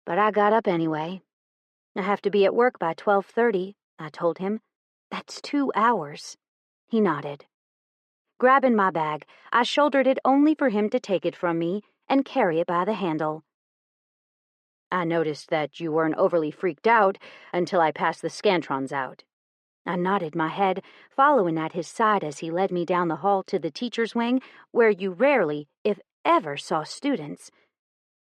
but I got up anyway. "I have to be at work by 12:30, I told him. "That's 2 hours. He nodded. Grabbing my bag, I shouldered it only for him to take it from me and carry it by the handle. "I noticed that you weren't overly freaked out until I passed the scantrons out." I nodded my head, following at his side as he led me down the hall to the teacher's wing, where you rarely, if ever, saw students.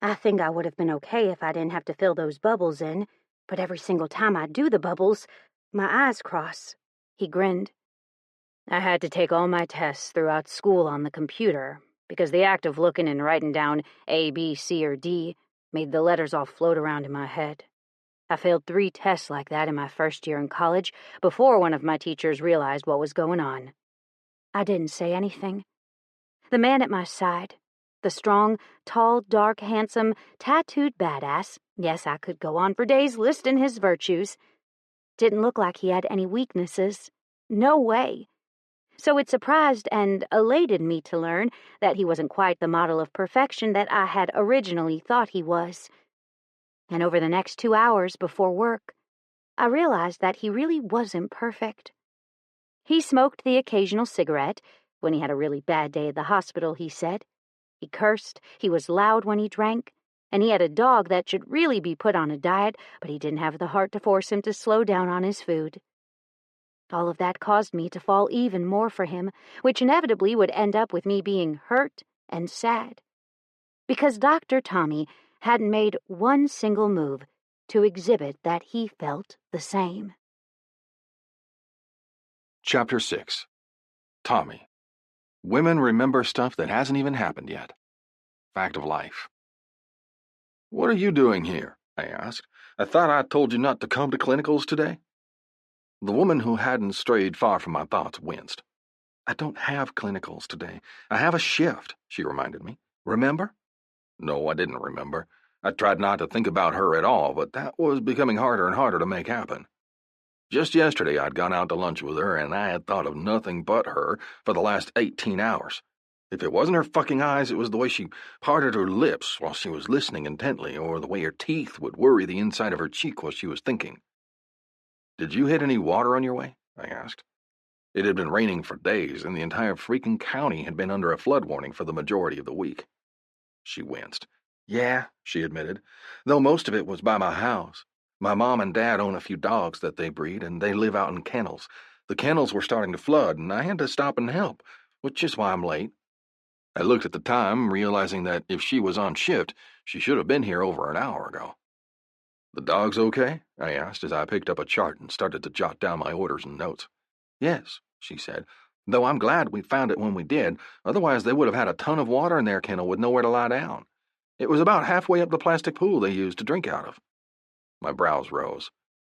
I think I would have been okay if I didn't have to fill those bubbles in, but every single time I do the bubbles, my eyes cross. He grinned. "I had to take all my tests throughout school on the computer, because the act of looking and writing down A, B, C, or D made the letters all float around in my head. I failed 3 tests like that in my first year in college before one of my teachers realized what was going on." I didn't say anything. The man at my side, the strong, tall, dark, handsome, tattooed badass, yes, I could go on for days listing his virtues, didn't look like he had any weaknesses. No way. So it surprised and elated me to learn that he wasn't quite the model of perfection that I had originally thought he was. And over the next 2 hours before work, I realized that he really wasn't perfect. He smoked the occasional cigarette when he had a really bad day at the hospital, he said. He cursed, he was loud when he drank, and he had a dog that should really be put on a diet, but he didn't have the heart to force him to slow down on his food. All of that caused me to fall even more for him, which inevitably would end up with me being hurt and sad. Because Dr. Tommy hadn't made one single move to exhibit that he felt the same. Chapter 6. Tommy. Women remember stuff that hasn't even happened yet. Fact of life. "What are you doing here?" I asked. "I thought I told you not to come to clinicals today." The woman, who hadn't strayed far from my thoughts, winced. "I don't have clinicals today. I have a shift," she reminded me. "Remember?" No, I didn't remember. I tried not to think about her at all, but that was becoming harder and harder to make happen. Just yesterday I'd gone out to lunch with her, and I had thought of nothing but her for the last 18 hours. If it wasn't her fucking eyes, it was the way she parted her lips while she was listening intently, or the way her teeth would worry the inside of her cheek while she was thinking. "Did you hit any water on your way?" I asked. It had been raining for days, and the entire freaking county had been under a flood warning for the majority of the week. She winced. "Yeah," she admitted, "though most of it was by my house. My mom and dad own a few dogs that they breed, and they live out in kennels. The kennels were starting to flood, and I had to stop and help, which is why I'm late." I looked at the time, realizing that if she was on shift, she should have been here over an hour ago. "The dog's okay?" I asked as I picked up a chart and started to jot down my orders and notes. "Yes," she said, "though I'm glad we found it when we did, otherwise they would have had a ton of water in their kennel with nowhere to lie down. It was about halfway up the plastic pool they used to drink out of." My brows rose.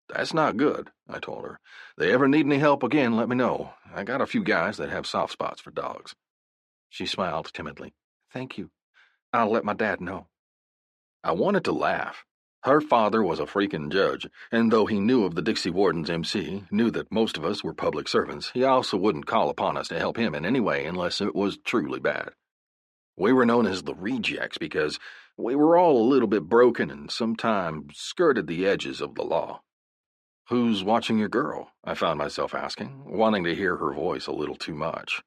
"That's not good," I told her. "They ever need any help again, let me know. I got a few guys that have soft spots for dogs." She smiled timidly. "Thank you. I'll let my dad know." I wanted to laugh. Her father was a freaking judge, and though he knew of the Dixie Warden's MC, knew that most of us were public servants, he also wouldn't call upon us to help him in any way unless it was truly bad. We were known as the Rejects because we were all a little bit broken and sometimes skirted the edges of the law. "Who's watching your girl?" I found myself asking, wanting to hear her voice a little too much.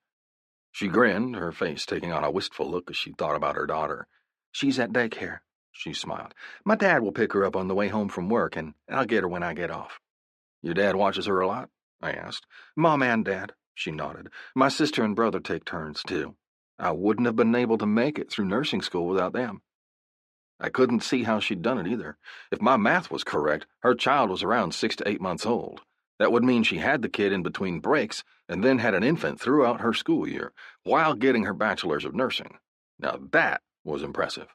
She grinned, her face taking on a wistful look as she thought about her daughter. "She's at daycare," she smiled. "My dad will pick her up on the way home from work, and I'll get her when I get off." "Your dad watches her a lot?" I asked. "Mom and Dad," she nodded. "My sister and brother take turns, too. I wouldn't have been able to make it through nursing school without them." I couldn't see how she'd done it either. If my math was correct, her child was around 6 to 8 months old. That would mean she had the kid in between breaks and then had an infant throughout her school year, while getting her bachelor's of nursing. Now that was impressive.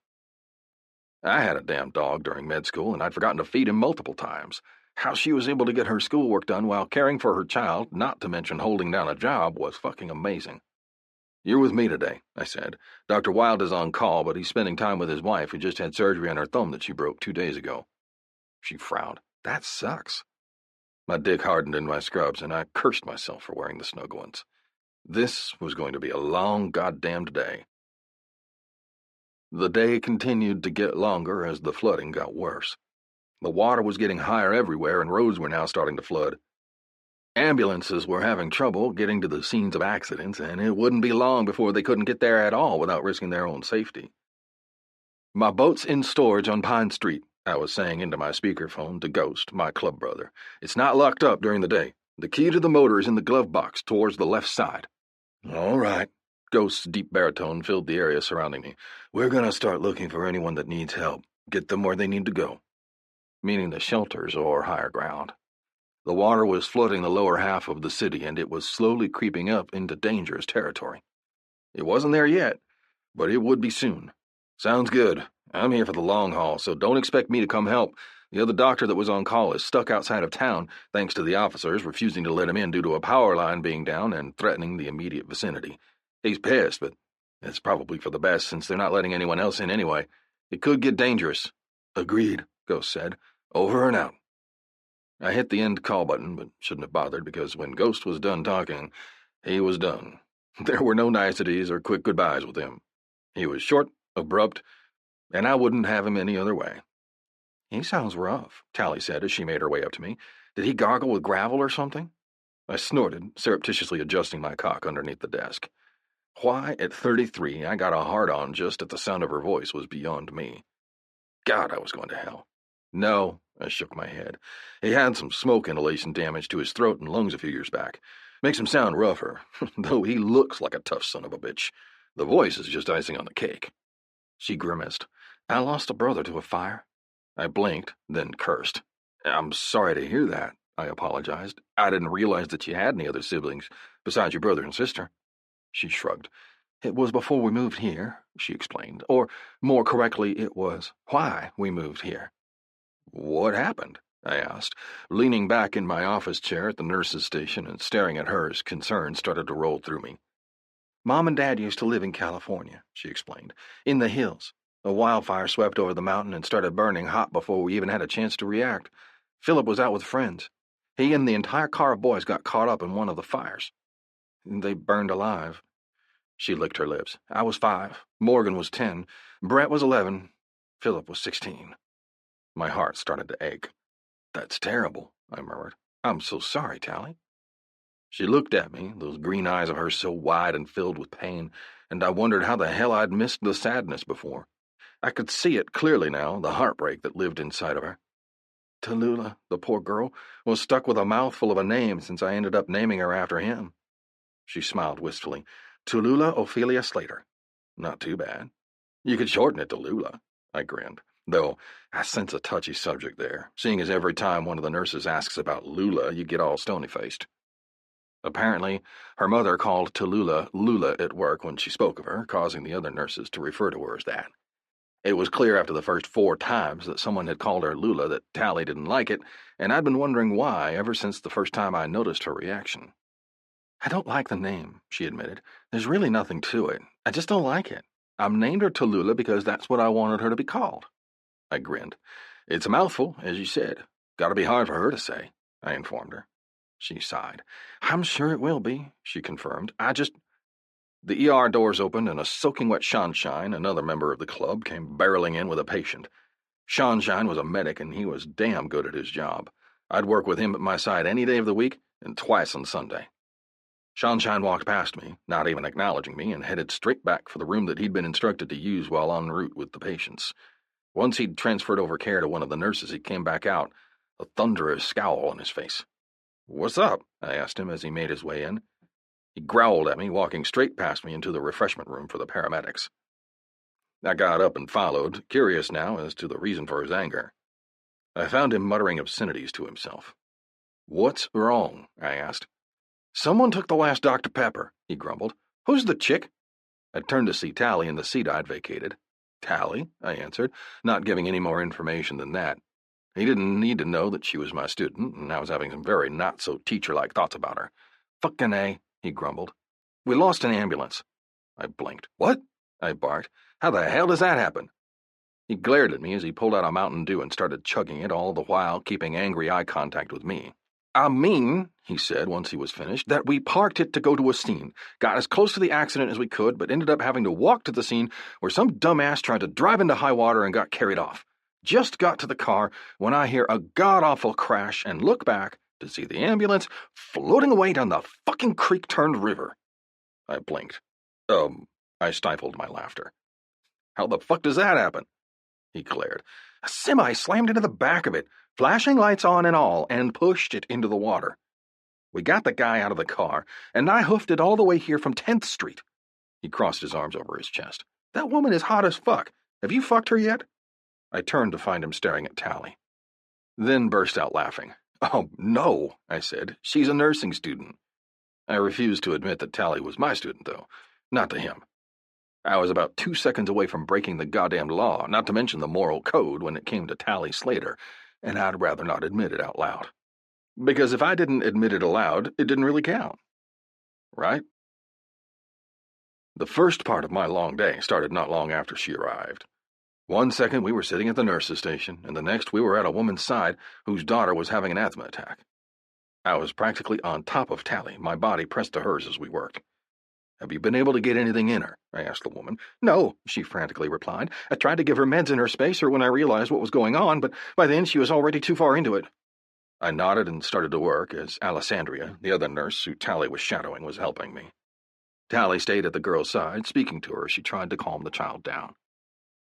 I had a damn dog during med school, and I'd forgotten to feed him multiple times. How she was able to get her schoolwork done while caring for her child, not to mention holding down a job, was fucking amazing. "You're with me today," I said. "Dr. Wilde is on call, but he's spending time with his wife, who just had surgery on her thumb that she broke 2 days ago." She frowned. "That sucks." My dick hardened in my scrubs, and I cursed myself for wearing the snug ones. This was going to be a long goddamned day. The day continued to get longer as the flooding got worse. The water was getting higher everywhere, and roads were now starting to flood. Ambulances were having trouble getting to the scenes of accidents, and it wouldn't be long before they couldn't get there at all without risking their own safety. "My boat's in storage on Pine Street," I was saying into my speakerphone to Ghost, my club brother. "It's not locked up during the day. The key to the motor is in the glove box towards the left side." "All right." Ghost's deep baritone filled the area surrounding me. "We're gonna start looking for anyone that needs help. Get them where they need to go." Meaning the shelters or higher ground. The water was flooding the lower half of the city, and it was slowly creeping up into dangerous territory. It wasn't there yet, but it would be soon. "Sounds good. I'm here for the long haul, so don't expect me to come help. The other doctor that was on call is stuck outside of town, thanks to the officers refusing to let him in due to a power line being down and threatening the immediate vicinity. He's pissed, but it's probably for the best since they're not letting anyone else in anyway. It could get dangerous." "Agreed," Ghost said. "Over and out." I hit the end call button, but shouldn't have bothered because when Ghost was done talking, he was done. There were no niceties or quick goodbyes with him. He was short, abrupt, and I wouldn't have him any other way. "He sounds rough," Tally said as she made her way up to me. "Did he gargle with gravel or something?" I snorted, surreptitiously adjusting my cock underneath the desk. Why, at 33, I got a hard-on just at the sound of her voice was beyond me. God, I was going to hell. "No," I shook my head. "He had some smoke inhalation damage to his throat and lungs a few years back. Makes him sound rougher, though he looks like a tough son of a bitch. The voice is just icing on the cake." She grimaced. "I lost a brother to a fire." I blinked, then cursed. "I'm sorry to hear that," I apologized. "I didn't realize that you had any other siblings besides your brother and sister." She shrugged. "It was before we moved here," she explained. "Or, more correctly, it was why we moved here." "What happened?" I asked, leaning back in my office chair at the nurse's station and staring at her as concern started to roll through me. "Mom and Dad used to live in California," she explained. "In the hills. A wildfire swept over the mountain and started burning hot before we even had a chance to react. Philip was out with friends. He and the entire car of boys got caught up in one of the fires. They burned alive." She licked her lips. "I was 5. Morgan was 10. Brett was 11. Philip was 16. My heart started to ache. "That's terrible," I murmured. "I'm so sorry, Tally." She looked at me, those green eyes of hers so wide and filled with pain, and I wondered how the hell I'd missed the sadness before. I could see it clearly now, the heartbreak that lived inside of her. Tallulah, the poor girl, was stuck with a mouthful of a name since I ended up naming her after him. She smiled wistfully. "Tallulah Ophelia Slater. Not too bad. You could shorten it to Lula." I grinned, though I sense a touchy subject there, seeing as every time one of the nurses asks about Lula, you get all stony-faced. Apparently, her mother called Tallulah Lula at work when she spoke of her, causing the other nurses to refer to her as that. It was clear after the first 4 times that someone had called her Lula that Tally didn't like it, and I'd been wondering why ever since the first time I noticed her reaction. "I don't like the name," she admitted. "There's really nothing to it. I just don't like it." I'm named her Tallulah because that's what I wanted her to be called. I grinned. It's a mouthful, as you said. Gotta be hard for her to say, I informed her. She sighed. I'm sure it will be, she confirmed. The ER doors opened and a soaking wet Sunshine, another member of the club, came barreling in with a patient. Sunshine was a medic and he was damn good at his job. I'd work with him at my side any day of the week and twice on Sunday. Sunshine walked past me, not even acknowledging me, and headed straight back for the room that he'd been instructed to use while en route with the patients. Once he'd transferred over care to one of the nurses, he came back out, a thunderous scowl on his face. "What's up?" I asked him as he made his way in. He growled at me, walking straight past me into the refreshment room for the paramedics. I got up and followed, curious now as to the reason for his anger. I found him muttering obscenities to himself. "What's wrong?" I asked. "Someone took the last Dr. Pepper," he grumbled. "Who's the chick?" I turned to see Tally in the seat I'd vacated. "Tally," I answered, not giving any more information than that. He didn't need to know that she was my student, and I was having some very not-so-teacher-like thoughts about her. "Fucking A," he grumbled. "We lost an ambulance." I blinked. "What?" I barked. "How the hell does that happen?" He glared at me as he pulled out a Mountain Dew and started chugging it, all the while keeping angry eye contact with me. "I mean," he said once he was finished, "that we parked it to go to a scene, got as close to the accident as we could, but ended up having to walk to the scene where some dumbass tried to drive into high water and got carried off. Just got to the car when I hear a god-awful crash and look back to see the ambulance floating away down the fucking creek-turned river." I blinked. I stifled my laughter. "How the fuck does that happen?" He glared. "A semi slammed into the back of it, flashing lights on and all, and pushed it into the water. We got the guy out of the car, and I hoofed it all the way here from 10th Street. He crossed his arms over his chest. "That woman is hot as fuck. Have you fucked her yet?" I turned to find him staring at Tally. Then burst out laughing. "Oh, no," I said. "She's a nursing student." I refused to admit that Tally was my student, though. Not to him. I was about 2 seconds away from breaking the goddamn law, not to mention the moral code when it came to Tally Slater, and I'd rather not admit it out loud. Because if I didn't admit it aloud, it didn't really count. Right? The first part of my long day started not long after she arrived. One second we were sitting at the nurse's station, and the next we were at a woman's side whose daughter was having an asthma attack. I was practically on top of Tally, my body pressed to hers as we worked. "Have you been able to get anything in her?" I asked the woman. "No," she frantically replied. "I tried to give her meds in her spacer when I realized what was going on, but by then she was already too far into it." I nodded and started to work as Alessandria, the other nurse who Tally was shadowing, was helping me. Tally stayed at the girl's side, speaking to her as she tried to calm the child down.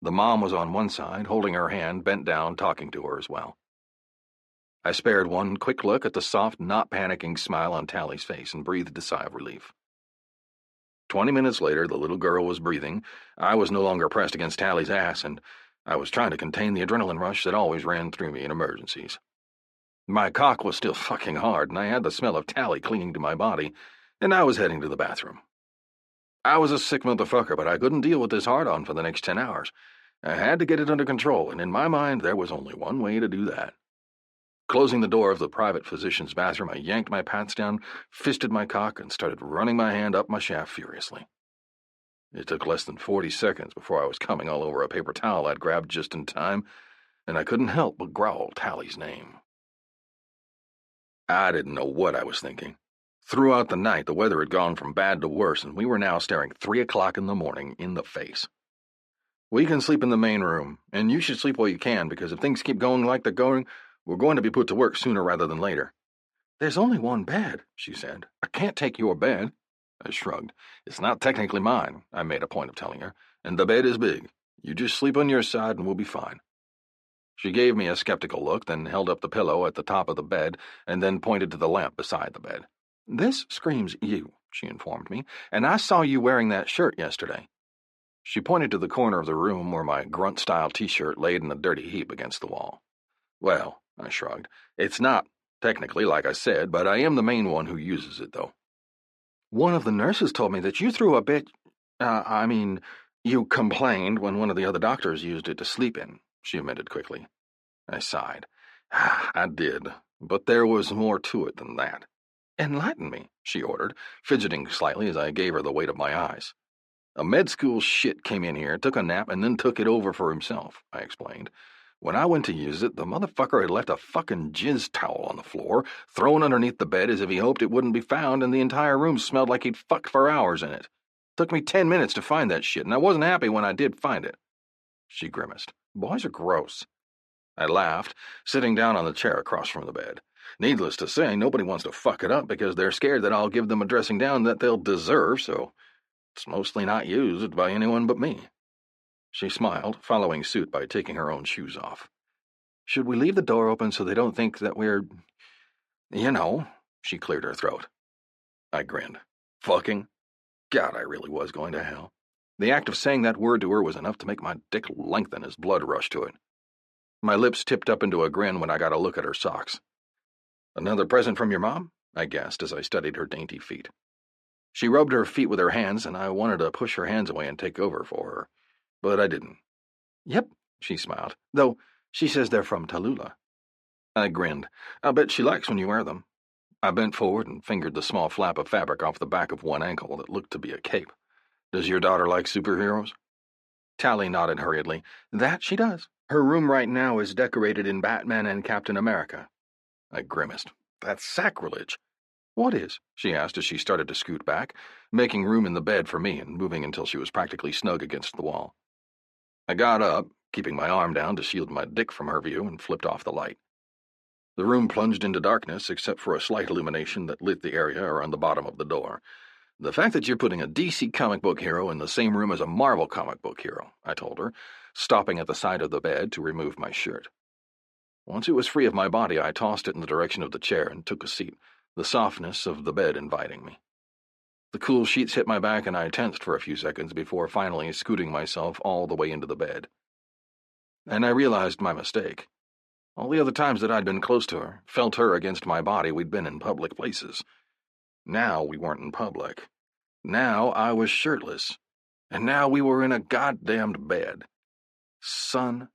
The mom was on one side, holding her hand, bent down, talking to her as well. I spared one quick look at the soft, not panicking smile on Tally's face and breathed a sigh of relief. 20 minutes later, the little girl was breathing. I was no longer pressed against Tally's ass, and I was trying to contain the adrenaline rush that always ran through me in emergencies. My cock was still fucking hard, and I had the smell of Tally clinging to my body, and I was heading to the bathroom. I was a sick motherfucker, but I couldn't deal with this hard-on for the next 10 hours. I had to get it under control, and in my mind, there was only one way to do that. Closing the door of the private physician's bathroom, I yanked my pants down, fisted my cock, and started running my hand up my shaft furiously. It took less than 40 seconds before I was coming all over a paper towel I'd grabbed just in time, and I couldn't help but growl Tally's name. I didn't know what I was thinking. Throughout the night, the weather had gone from bad to worse, and we were now staring 3 o'clock in the morning in the face. "We can sleep in the main room, and you should sleep while you can, because if things keep going like they're going, we're going to be put to work sooner rather than later." "There's only one bed," she said. "I can't take your bed." I shrugged. "It's not technically mine," I made a point of telling her, "and the bed is big. You just sleep on your side and we'll be fine." She gave me a skeptical look, then held up the pillow at the top of the bed, and then pointed to the lamp beside the bed. "This screams you," she informed me, "and I saw you wearing that shirt yesterday." She pointed to the corner of the room where my grunt-style t-shirt laid in a dirty heap against the wall. "Well," I shrugged, "it's not technically like I said, but I am the main one who uses it, though." "One of the nurses told me that you threw a bit... you complained when one of the other doctors used it to sleep in," she amended quickly. I sighed. "I did, but there was more to it than that." "Enlighten me," she ordered, fidgeting slightly as I gave her the weight of my eyes. A med school shit came in here, took a nap, and then took it over for himself, I explained. When I went to use it, the motherfucker had left a fucking jizz towel on the floor, thrown underneath the bed as if he hoped it wouldn't be found, and the entire room smelled like he'd fucked for hours in it. Took me 10 minutes to find that shit, and I wasn't happy when I did find it. She grimaced. Boys are gross. I laughed, sitting down on the chair across from the bed. Needless to say, nobody wants to fuck it up because they're scared that I'll give them a dressing down that they'll deserve, so it's mostly not used by anyone but me. She smiled, following suit by taking her own shoes off. Should we leave the door open so they don't think that we're... She cleared her throat. I grinned. Fucking? God, I really was going to hell. The act of saying that word to her was enough to make my dick lengthen as blood rushed to it. My lips tipped up into a grin when I got a look at her socks. Another present from your mom? I gasped as I studied her dainty feet. She rubbed her feet with her hands, and I wanted to push her hands away and take over for her, but I didn't. Yep, she smiled, though she says they're from Tallulah. I grinned. I bet she likes when you wear them. I bent forward and fingered the small flap of fabric off the back of one ankle that looked to be a cape. Does your daughter like superheroes? Tally nodded hurriedly. That she does. Her room right now is decorated in Batman and Captain America. I grimaced. That's sacrilege. What is? She asked as she started to scoot back, making room in the bed for me and moving until she was practically snug against the wall. I got up, keeping my arm down to shield my dick from her view, and flipped off the light. The room plunged into darkness except for a slight illumination that lit the area around the bottom of the door. The fact that you're putting a DC comic book hero in the same room as a Marvel comic book hero, I told her, stopping at the side of the bed to remove my shirt. Once it was free of my body, I tossed it in the direction of the chair and took a seat, the softness of the bed inviting me. The cool sheets hit my back and I tensed for a few seconds before finally scooting myself all the way into the bed. And I realized my mistake. All the other times that I'd been close to her, felt her against my body, we'd been in public places. Now we weren't in public. Now I was shirtless. And now we were in a goddamned bed. Son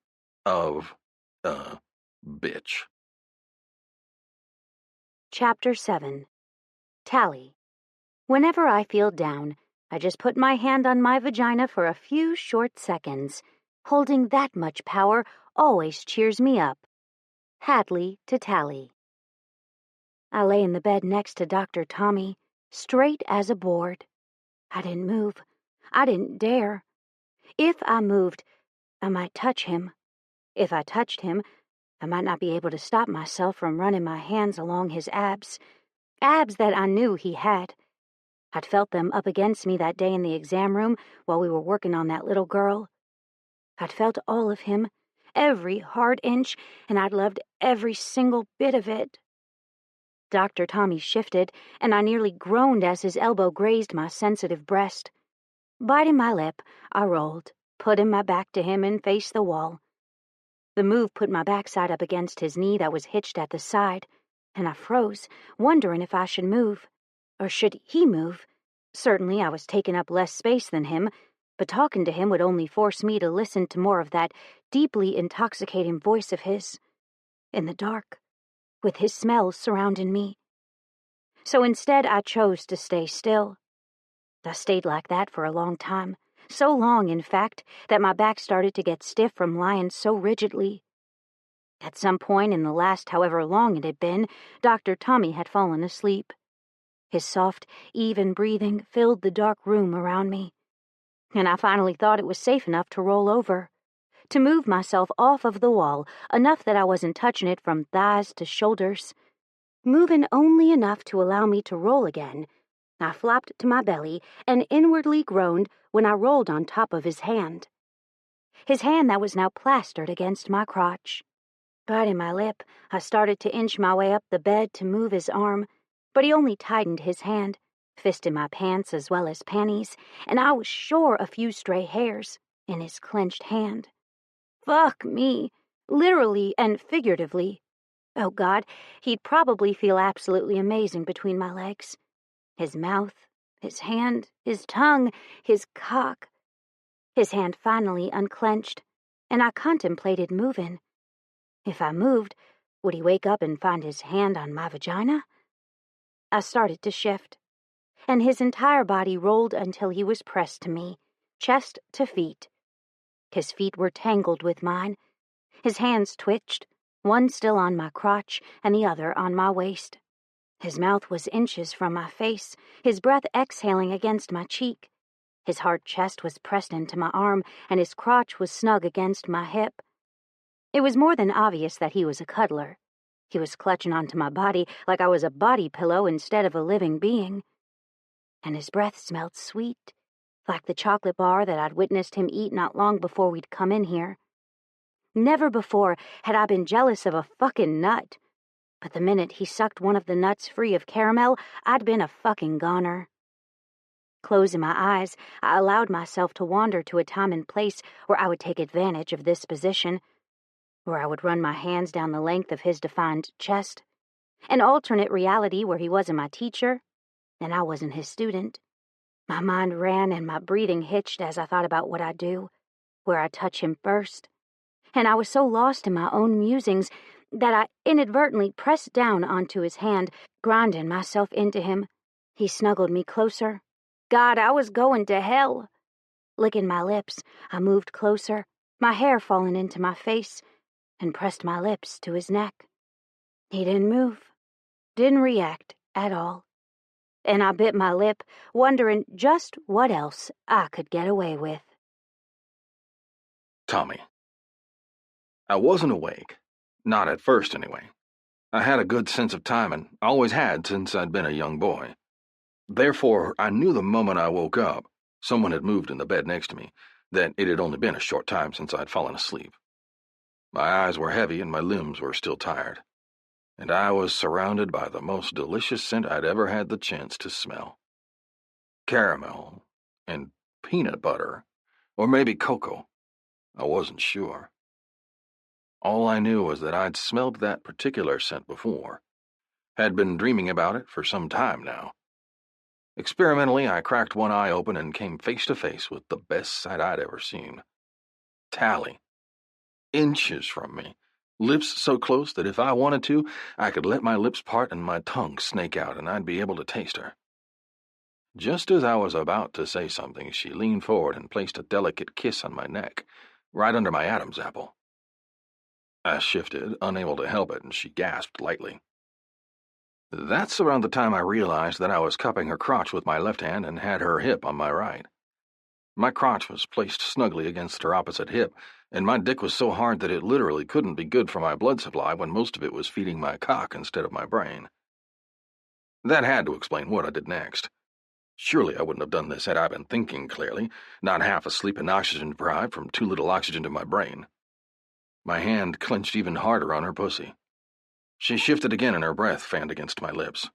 of a bitch. Chapter 7. Tally. Whenever I feel down, I just put my hand on my vagina for a few short seconds. Holding that much power always cheers me up. Hadley to Tally. I lay in the bed next to Dr. Tommy, straight as a board. I didn't move. I didn't dare. If I moved, I might touch him. If I touched him, I might not be able to stop myself from running my hands along his abs that I knew he had. I'd felt them up against me that day in the exam room while we were working on that little girl. I'd felt all of him, every hard inch, and I'd loved every single bit of it. Dr. Tommy shifted, and I nearly groaned as his elbow grazed my sensitive breast. Biting my lip, I rolled, putting my back to him and faced the wall. The move put my backside up against his knee that was hitched at the side, and I froze, wondering if I should move. Or should he move? Certainly I was taking up less space than him, but talking to him would only force me to listen to more of that deeply intoxicating voice of his. In the dark, with his smells surrounding me. So instead I chose to stay still. I stayed like that for a long time. So long, in fact, that my back started to get stiff from lying so rigidly. At some point in the last however long it had been, Dr. Tommy had fallen asleep. His soft, even breathing filled the dark room around me. And I finally thought it was safe enough to roll over, to move myself off of the wall, enough that I wasn't touching it from thighs to shoulders. Moving only enough to allow me to roll again, I flopped to my belly and inwardly groaned when I rolled on top of his hand. His hand that was now plastered against my crotch. Biting my lip, I started to inch my way up the bed to move his arm, but he only tightened his hand, fisting my pants as well as panties, and I was sure a few stray hairs in his clenched hand. Fuck me, literally and figuratively. Oh God, he'd probably feel absolutely amazing between my legs. His mouth, his hand, his tongue, his cock. His hand finally unclenched, and I contemplated moving. If I moved, would he wake up and find his hand on my vagina? I started to shift, and his entire body rolled until he was pressed to me, chest to feet. His feet were tangled with mine. His hands twitched, one still on my crotch and the other on my waist. His mouth was inches from my face, his breath exhaling against my cheek. His hard chest was pressed into my arm, and his crotch was snug against my hip. It was more than obvious that he was a cuddler. He was clutching onto my body like I was a body pillow instead of a living being. And his breath smelled sweet, like the chocolate bar that I'd witnessed him eat not long before we'd come in here. Never before had I been jealous of a fucking nut. But the minute he sucked one of the nuts free of caramel, I'd been a fucking goner. Closing my eyes, I allowed myself to wander to a time and place where I would take advantage of this position, where I would run my hands down the length of his defined chest. An alternate reality where he wasn't my teacher, and I wasn't his student. My mind ran and my breathing hitched as I thought about what I'd do, where I'd touch him first. And I was so lost in my own musings that I inadvertently pressed down onto his hand, grinding myself into him. He snuggled me closer. God, I was going to hell. Licking my lips, I moved closer, my hair falling into my face, and pressed my lips to his neck. He didn't move, didn't react at all. And I bit my lip, wondering just what else I could get away with. Tommy. I wasn't awake. Not at first, anyway. I had a good sense of time and always had since I'd been a young boy. Therefore, I knew the moment I woke up, someone had moved in the bed next to me, that it had only been a short time since I'd fallen asleep. My eyes were heavy and my limbs were still tired, and I was surrounded by the most delicious scent I'd ever had the chance to smell. Caramel and peanut butter, or maybe cocoa. I wasn't sure. All I knew was that I'd smelled that particular scent before, had been dreaming about it for some time now. Experimentally, I cracked one eye open and came face to face with the best sight I'd ever seen. Tally. Inches from me. Lips so close that if I wanted to, I could let my lips part and my tongue snake out and I'd be able to taste her. Just as I was about to say something, she leaned forward and placed a delicate kiss on my neck, right under my Adam's apple. I shifted, unable to help it, and she gasped lightly. That's around the time I realized that I was cupping her crotch with my left hand and had her hip on my right. My crotch was placed snugly against her opposite hip, and my dick was so hard that it literally couldn't be good for my blood supply when most of it was feeding my cock instead of my brain. That had to explain what I did next. Surely I wouldn't have done this had I been thinking clearly, not half asleep and oxygen-deprived from too little oxygen to my brain. My hand clenched even harder on her pussy. She shifted again and her breath fanned against my lips.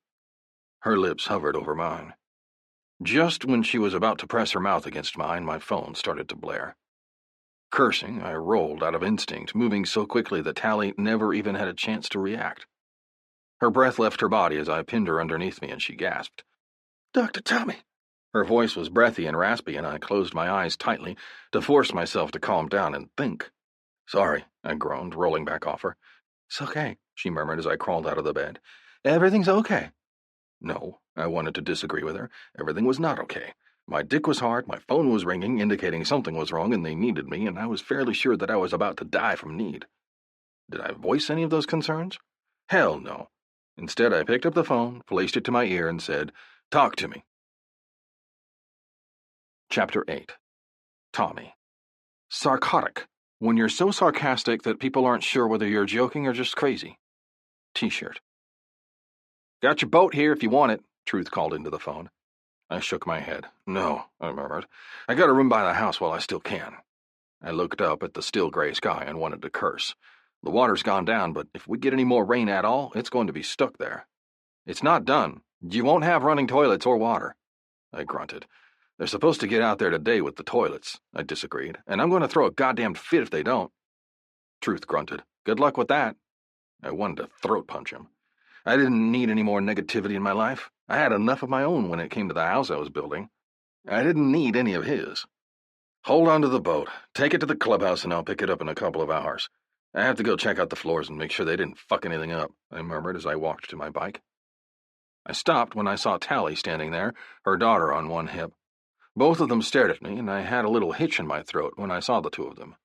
Her lips hovered over mine. Just when she was about to press her mouth against mine, my phone started to blare. Cursing, I rolled out of instinct, moving so quickly that Tally never even had a chance to react. Her breath left her body as I pinned her underneath me and she gasped. "Dr. Tommy." Her voice was breathy and raspy and I closed my eyes tightly to force myself to calm down and think. "Sorry," I groaned, rolling back off her. "It's okay," she murmured as I crawled out of the bed. "Everything's okay." No, I wanted to disagree with her. Everything was not okay. My dick was hard, my phone was ringing, indicating something was wrong and they needed me, and I was fairly sure that I was about to die from need. Did I voice any of those concerns? Hell no. Instead, I picked up the phone, placed it to my ear, and said, "Talk to me." Chapter 8. Tommy. Sarcotic. When you're so sarcastic that people aren't sure whether you're joking or just crazy. T-shirt. "Got your boat here if you want it," Truth called into the phone. I shook my head. "No," I murmured. "I got a room by the house while I still can." I looked up at the still gray sky and wanted to curse. The water's gone down, but if we get any more rain at all, it's going to be stuck there. "It's not done. You won't have running toilets or water." I grunted. "They're supposed to get out there today with the toilets," I disagreed, "and I'm going to throw a goddamn fit if they don't." Truth grunted. "Good luck with that." I wanted to throat punch him. I didn't need any more negativity in my life. I had enough of my own when it came to the house I was building. I didn't need any of his. "Hold on to the boat. Take it to the clubhouse and I'll pick it up in a couple of hours. I have to go check out the floors and make sure they didn't fuck anything up," I murmured as I walked to my bike. I stopped when I saw Tally standing there, her daughter on one hip. Both of them stared at me, and I had a little hitch in my throat when I saw the two of them.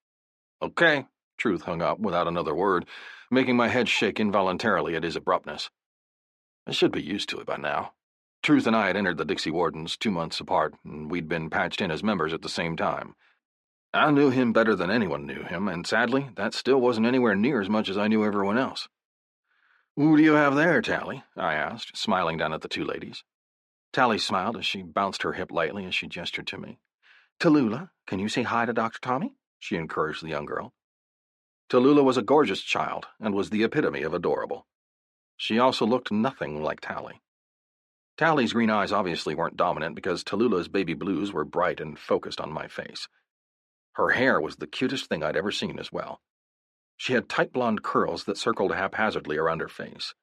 "Okay," Truth hung up without another word, making my head shake involuntarily at his abruptness. I should be used to it by now. Truth and I had entered the Dixie Wardens 2 months apart, and we'd been patched in as members at the same time. I knew him better than anyone knew him, and sadly, that still wasn't anywhere near as much as I knew everyone else. "Who do you have there, Tally?" I asked, smiling down at the two ladies. Tally smiled as she bounced her hip lightly as she gestured to me. "Tallulah, can you say hi to Dr. Tommy?" she encouraged the young girl. Tallulah was a gorgeous child and was the epitome of adorable. She also looked nothing like Tally. Tally's green eyes obviously weren't dominant because Tallulah's baby blues were bright and focused on my face. Her hair was the cutest thing I'd ever seen as well. She had tight blonde curls that circled haphazardly around her face,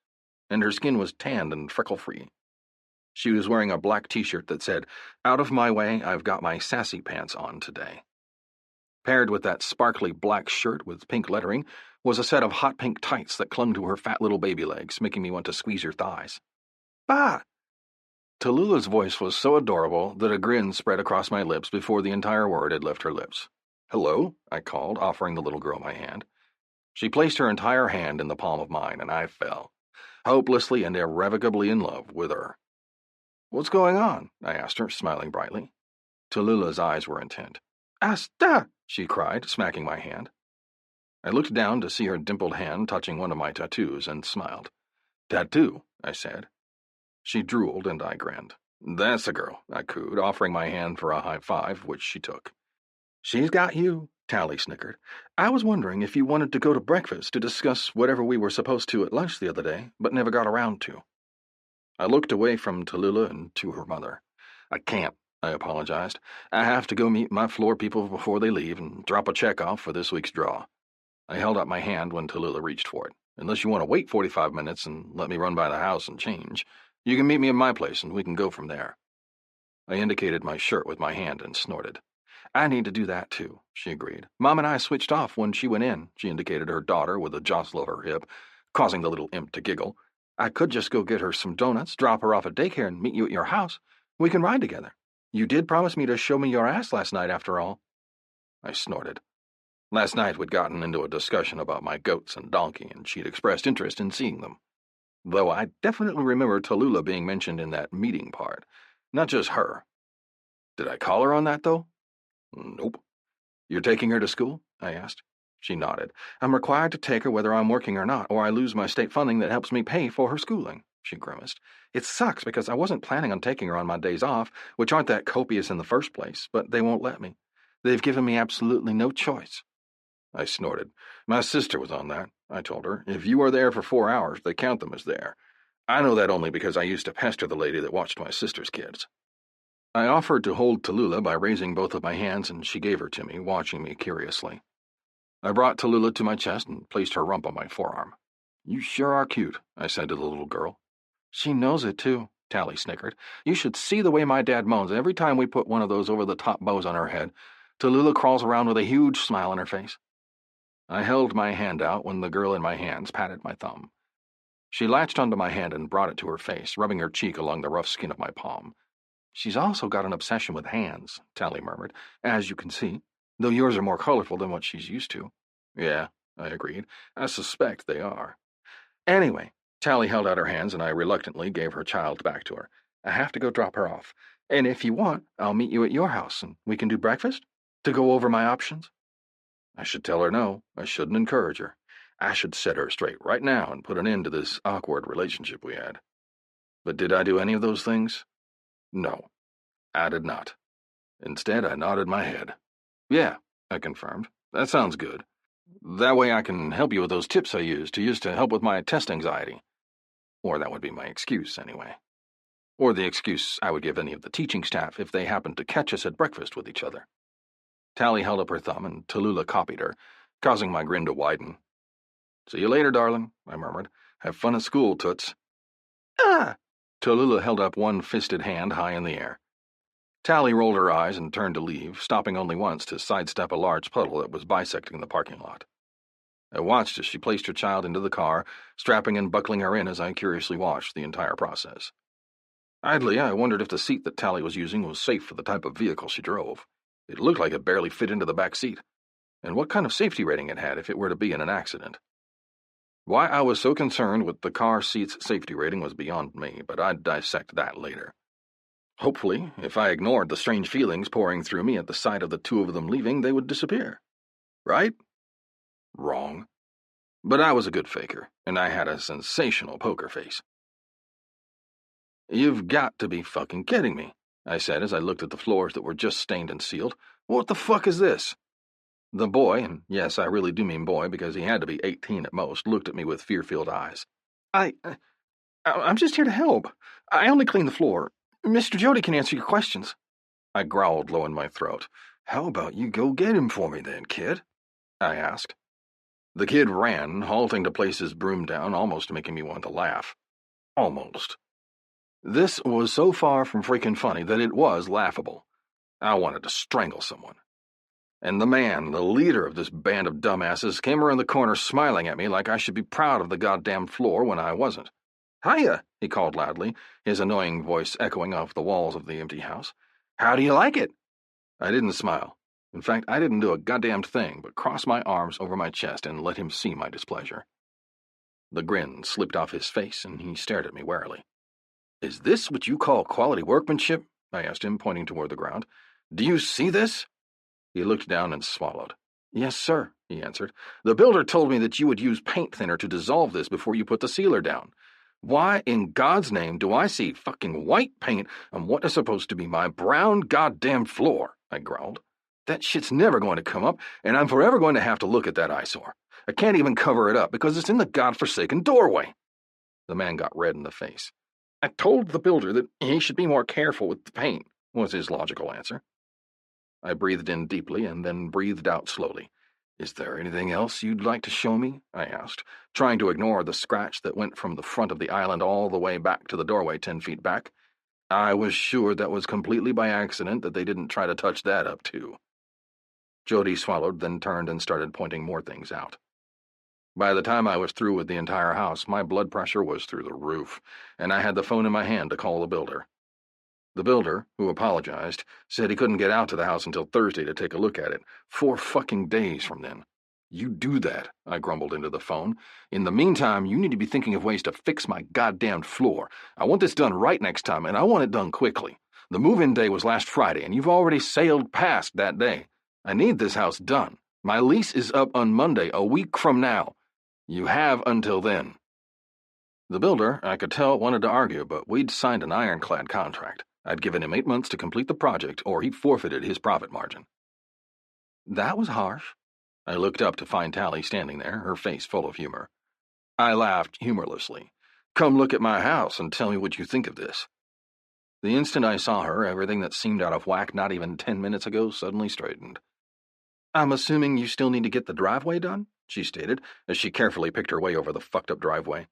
and her skin was tanned and freckle-free. She was wearing a black t-shirt that said, "Out of my way, I've got my sassy pants on today." Paired with that sparkly black shirt with pink lettering was a set of hot pink tights that clung to her fat little baby legs, making me want to squeeze her thighs. "Bah!" Tallulah's voice was so adorable that a grin spread across my lips before the entire word had left her lips. "Hello," I called, offering the little girl my hand. She placed her entire hand in the palm of mine, and I fell, hopelessly and irrevocably in love with her. "What's going on?" I asked her, smiling brightly. Tallulah's eyes were intent. "Asta!" she cried, smacking my hand. I looked down to see her dimpled hand touching one of my tattoos and smiled. "Tattoo," I said. She drooled, and I grinned. "That's the girl," I cooed, offering my hand for a high five, which she took. "She's got you," Tally snickered. "I was wondering if you wanted to go to breakfast to discuss whatever we were supposed to at lunch the other day, but never got around to." I looked away from Tallulah and to her mother. "I can't," I apologized. "I have to go meet my floor people before they leave and drop a check off for this week's draw." I held out my hand when Tallulah reached for it. "Unless you want to wait 45 minutes and let me run by the house and change, you can meet me at my place and we can go from there." I indicated my shirt with my hand and snorted. "I need to do that too," she agreed. "Mom and I switched off when she went in." She indicated her daughter with a jostle of her hip, causing the little imp to giggle. "I could just go get her some donuts, drop her off at daycare, and meet you at your house. We can ride together. You did promise me to show me your ass last night, after all." I snorted. Last night we'd gotten into a discussion about my goats and donkey, and she'd expressed interest in seeing them. Though I definitely remember Tallulah being mentioned in that meeting part, not just her. Did I call her on that, though? Nope. "You're taking her to school?" I asked. She nodded. "I'm required to take her whether I'm working or not, or I lose my state funding that helps me pay for her schooling," she grimaced. "It sucks because I wasn't planning on taking her on my days off, which aren't that copious in the first place, but they won't let me. They've given me absolutely no choice." I snorted. "My sister was on that," I told her. "If you are there for 4 hours, they count them as there. I know that only because I used to pester the lady that watched my sister's kids." I offered to hold Tallulah by raising both of my hands, and she gave her to me, watching me curiously. I brought Tallulah to my chest and placed her rump on my forearm. "You sure are cute," I said to the little girl. "She knows it, too," Tally snickered. "You should see the way my dad moans every time we put one of those over-the-top bows on her head. Tallulah crawls around with a huge smile on her face." I held my hand out when the girl in my hands patted my thumb. She latched onto my hand and brought it to her face, rubbing her cheek along the rough skin of my palm. "She's also got an obsession with hands," Tally murmured, "as you can see, though yours are more colorful than what she's used to." "Yeah," I agreed. "I suspect they are." "Anyway," Tally held out her hands and I reluctantly gave her child back to her. "I have to go drop her off. And if you want, I'll meet you at your house and we can do breakfast? To go over my options?" I should tell her no. I shouldn't encourage her. I should set her straight right now and put an end to this awkward relationship we had. But did I do any of those things? No, I did not. Instead, I nodded my head. "Yeah," I confirmed. "That sounds good. That way I can help you with those tips I used to help with my test anxiety. Or that would be my excuse, anyway. Or the excuse I would give any of the teaching staff if they happened to catch us at breakfast with each other." Tally held up her thumb, and Tallulah copied her, causing my grin to widen. "See you later, darling," I murmured. "Have fun at school, toots." "Ah!" Tallulah held up one fisted hand high in the air. Tally rolled her eyes and turned to leave, stopping only once to sidestep a large puddle that was bisecting the parking lot. I watched as she placed her child into the car, strapping and buckling her in as I curiously watched the entire process. Idly, I wondered if the seat that Tally was using was safe for the type of vehicle she drove. It looked like it barely fit into the back seat. And what kind of safety rating it had if it were to be in an accident. Why I was so concerned with the car seat's safety rating was beyond me, but I'd dissect that later. Hopefully, if I ignored the strange feelings pouring through me at the sight of the two of them leaving, they would disappear. Right? Wrong. But I was a good faker, and I had a sensational poker face. "You've got to be fucking kidding me," I said as I looked at the floors that were just stained and sealed. "What the fuck is this?" The boy, and yes, I really do mean boy because he had to be 18 at most, looked at me with fear-filled eyes. I'm just here to help. I only clean the floor. Mr. Jody can answer your questions." I growled low in my throat. "How about you go get him for me then, kid?" I asked. The kid ran, halting to place his broom down, almost making me want to laugh. Almost. This was so far from freaking funny that it was laughable. I wanted to strangle someone. And the man, the leader of this band of dumbasses, came around the corner smiling at me like I should be proud of the goddamn floor when I wasn't. "Hiya," he called loudly, his annoying voice echoing off the walls of the empty house. "How do you like it?" I didn't smile. In fact, I didn't do a goddamn thing but cross my arms over my chest and let him see my displeasure. The grin slipped off his face, and he stared at me warily. "Is this what you call quality workmanship?" I asked him, pointing toward the ground. "Do you see this?" He looked down and swallowed. "Yes, sir," he answered. "The builder told me that you would use paint thinner to dissolve this before you put the sealer down. Why, in God's name, do I see fucking white paint on what is supposed to be my brown goddamn floor?" I growled. "That shit's never going to come up, and I'm forever going to have to look at that eyesore. I can't even cover it up because it's in the godforsaken doorway." The man got red in the face. "I told the builder that he should be more careful with the paint," was his logical answer. I breathed in deeply and then breathed out slowly. "Is there anything else you'd like to show me?" I asked, trying to ignore the scratch that went from the front of the island all the way back to the doorway 10 feet back. I was sure that was completely by accident that they didn't try to touch that up, too. Jody swallowed, then turned and started pointing more things out. By the time I was through with the entire house, my blood pressure was through the roof, and I had the phone in my hand to call the builder. The builder, who apologized, said he couldn't get out to the house until Thursday to take a look at it, 4 fucking days from then. "You do that," I grumbled into the phone. "In the meantime, you need to be thinking of ways to fix my goddamn floor. I want this done right next time, and I want it done quickly. The move-in day was last Friday, and you've already sailed past that day. I need this house done. My lease is up on Monday, a week from now. You have until then." The builder, I could tell, wanted to argue, but we'd signed an ironclad contract. I'd given him 8 months to complete the project, or he forfeited his profit margin. That was harsh. I looked up to find Tally standing there, her face full of humor. I laughed humorlessly. "Come look at my house and tell me what you think of this." The instant I saw her, everything that seemed out of whack not even 10 minutes ago suddenly straightened. "I'm assuming you still need to get the driveway done?" she stated, as she carefully picked her way over the fucked-up driveway.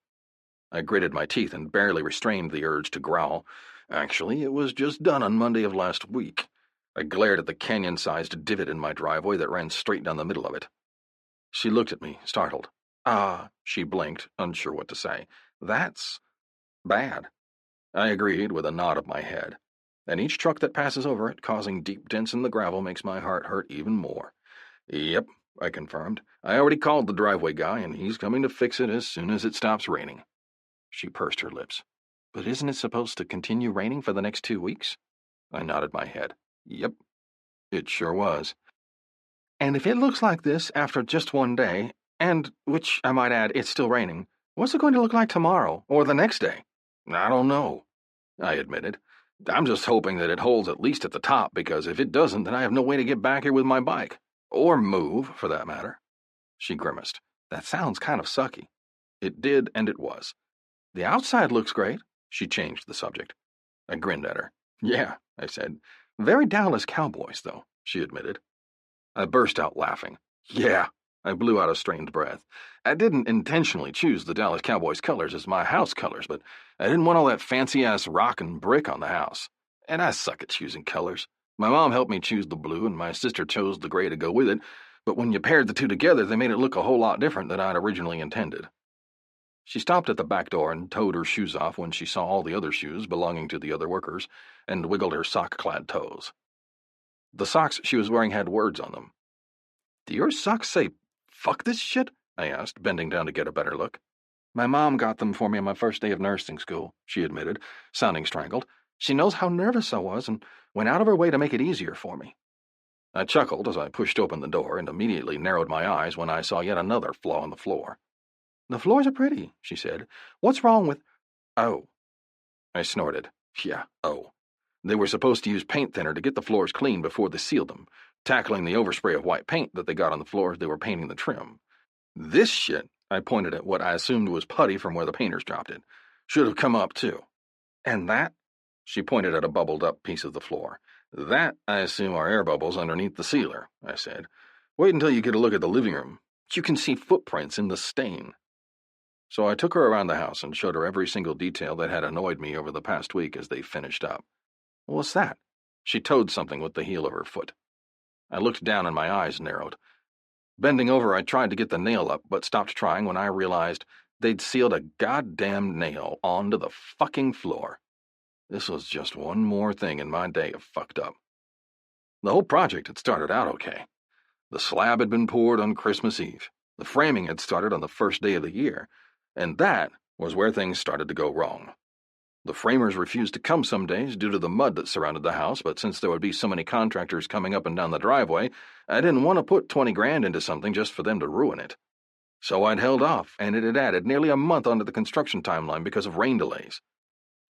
I gritted my teeth and barely restrained the urge to growl. Actually, it was just done on Monday of last week. I glared at the canyon-sized divot in my driveway that ran straight down the middle of it. She looked at me, startled. She blinked, unsure what to say. "That's bad." I agreed with a nod of my head. And each truck that passes over it, causing deep dents in the gravel, makes my heart hurt even more. "Yep," I confirmed. "I already called the driveway guy, and he's coming to fix it as soon as it stops raining." She pursed her lips. "But isn't it supposed to continue raining for the next 2 weeks?" I nodded my head. "Yep, it sure was." "And if it looks like this after just 1 day, and, which I might add, it's still raining, what's it going to look like tomorrow, or the next day?" "I don't know," I admitted. "I'm just hoping that it holds at least at the top, because if it doesn't, then I have no way to get back here with my bike. Or move, for that matter." She grimaced. "That sounds kind of sucky." It did, and it was. "The outside looks great." She changed the subject. I grinned at her. "Yeah," I said. "Very Dallas Cowboys, though," she admitted. I burst out laughing. "Yeah," I blew out a strained breath. "I didn't intentionally choose the Dallas Cowboys colors as my house colors, but I didn't want all that fancy-ass rock and brick on the house. And I suck at choosing colors. My mom helped me choose the blue, and my sister chose the gray to go with it, but when you paired the two together, they made it look a whole lot different than I'd originally intended." She stopped at the back door and towed her shoes off when she saw all the other shoes belonging to the other workers and wiggled her sock-clad toes. The socks she was wearing had words on them. "Do your socks say, 'fuck this shit'?" I asked, bending down to get a better look. "My mom got them for me on my first day of nursing school," she admitted, sounding strangled. "She knows how nervous I was and went out of her way to make it easier for me." I chuckled as I pushed open the door and immediately narrowed my eyes when I saw yet another flaw in the floor. "The floors are pretty," she said. "What's wrong with—" "Oh." I snorted. Yeah, oh. They were supposed to use paint thinner to get the floors clean before they sealed them, tackling the overspray of white paint that they got on the floors they were painting the trim. This shit, I pointed at what I assumed was putty from where the painters dropped it, should have come up too. "And that?" She pointed at a bubbled-up piece of the floor. "That, I assume, are air bubbles underneath the sealer," I said. "Wait until you get a look at the living room. You can see footprints in the stain." So I took her around the house and showed her every single detail that had annoyed me over the past week as they finished up. "What's that?" She toed something with the heel of her foot. I looked down and my eyes narrowed. Bending over, I tried to get the nail up, but stopped trying when I realized they'd sealed a goddamn nail onto the fucking floor. This was just one more thing in my day of fucked up. The whole project had started out okay. The slab had been poured on Christmas Eve. The framing had started on the first day of the year. And that was where things started to go wrong. The framers refused to come some days due to the mud that surrounded the house, but since there would be so many contractors coming up and down the driveway, I didn't want to put 20 grand into something just for them to ruin it. So I'd held off, and it had added nearly a month onto the construction timeline because of rain delays.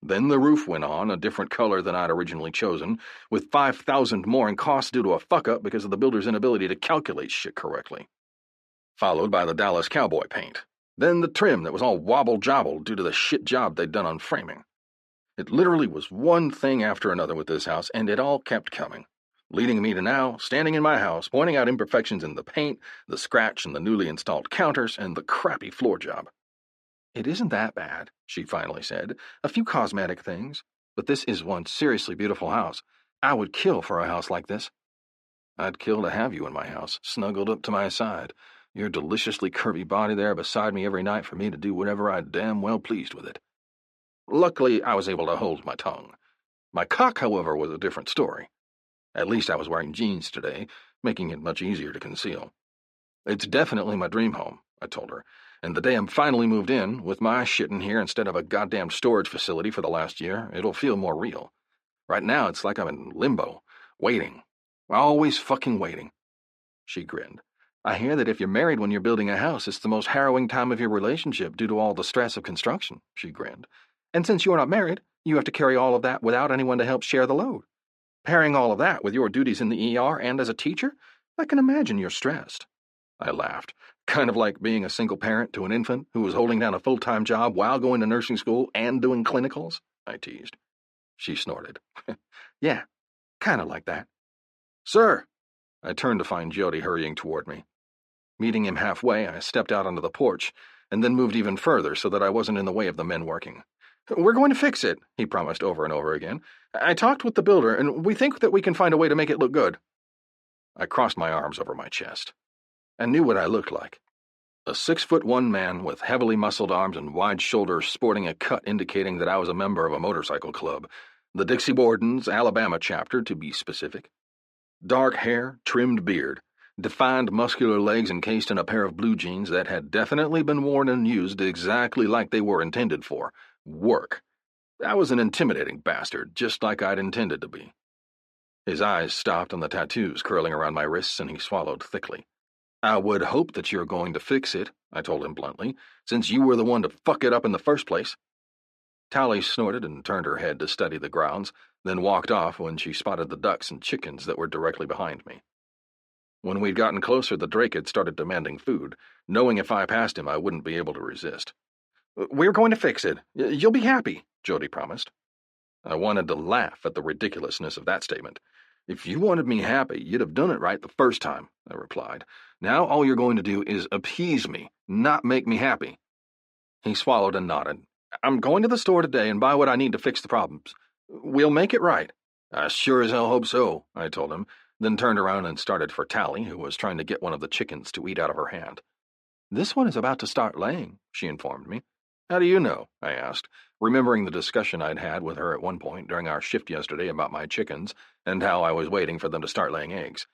Then the roof went on, a different color than I'd originally chosen, with $5,000 more in costs due to a fuck-up because of the builder's inability to calculate shit correctly. Followed by the Dallas Cowboy paint. Then the trim that was all wobble-jobble due to the shit job they'd done on framing. It literally was one thing after another with this house, and it all kept coming, leading me to now, standing in my house, pointing out imperfections in the paint, the scratch in the newly installed counters, and the crappy floor job. "It isn't that bad," she finally said. "A few cosmetic things, but this is one seriously beautiful house. I would kill for a house like this." "I'd kill to have you in my house, snuggled up to my side. Your deliciously curvy body there beside me every night for me to do whatever I damn well pleased with it." Luckily, I was able to hold my tongue. My cock, however, was a different story. At least I was wearing jeans today, making it much easier to conceal. "It's definitely my dream home," I told her, "and the day I'm finally moved in, with my shit in here instead of a goddamn storage facility for the last year, it'll feel more real. Right now, it's like I'm in limbo, waiting. Always fucking waiting." She grinned. "I hear that if you're married when you're building a house, it's the most harrowing time of your relationship due to all the stress of construction," she grinned. "And since you're not married, you have to carry all of that without anyone to help share the load. Pairing all of that with your duties in the ER and as a teacher, I can imagine you're stressed." I laughed, kind of like being a single parent to an infant who was holding down a full-time job while going to nursing school and doing clinicals, I teased. She snorted. "Yeah, kind of like that." "Sir!" I turned to find Jody hurrying toward me. Meeting him halfway, I stepped out onto the porch, and then moved even further so that I wasn't in the way of the men working. "We're going to fix it," he promised over and over again. "I talked with the builder, and we think that we can find a way to make it look good." I crossed my arms over my chest. I knew what I looked like. A 6'1" man with heavily muscled arms and wide shoulders sporting a cut indicating that I was a member of a motorcycle club, the Dixie Wardens, Alabama chapter, to be specific. Dark hair, trimmed beard, defined muscular legs encased in a pair of blue jeans that had definitely been worn and used exactly like they were intended for. Work. I was an intimidating bastard, just like I'd intended to be. His eyes stopped on the tattoos curling around my wrists, and he swallowed thickly. "I would hope that you're going to fix it," I told him bluntly, "since you were the one to fuck it up in the first place." Tally snorted and turned her head to study the grounds, then walked off when she spotted the ducks and chickens that were directly behind me. When we'd gotten closer, the Drake had started demanding food, knowing if I passed him I wouldn't be able to resist. "We're going to fix it. You'll be happy," Jody promised. I wanted to laugh at the ridiculousness of that statement. "If you wanted me happy, you'd have done it right the first time," I replied. "Now all you're going to do is appease me, not make me happy." He swallowed and nodded. "I'm going to the store today and buy what I need to fix the problems. We'll make it right." "I sure as hell hope so," I told him, then turned around and started for Tally, who was trying to get one of the chickens to eat out of her hand. "This one is about to start laying," she informed me. How do you know? I asked, remembering the discussion I'd had with her at one point during our shift yesterday about my chickens and how I was waiting for them to start laying eggs.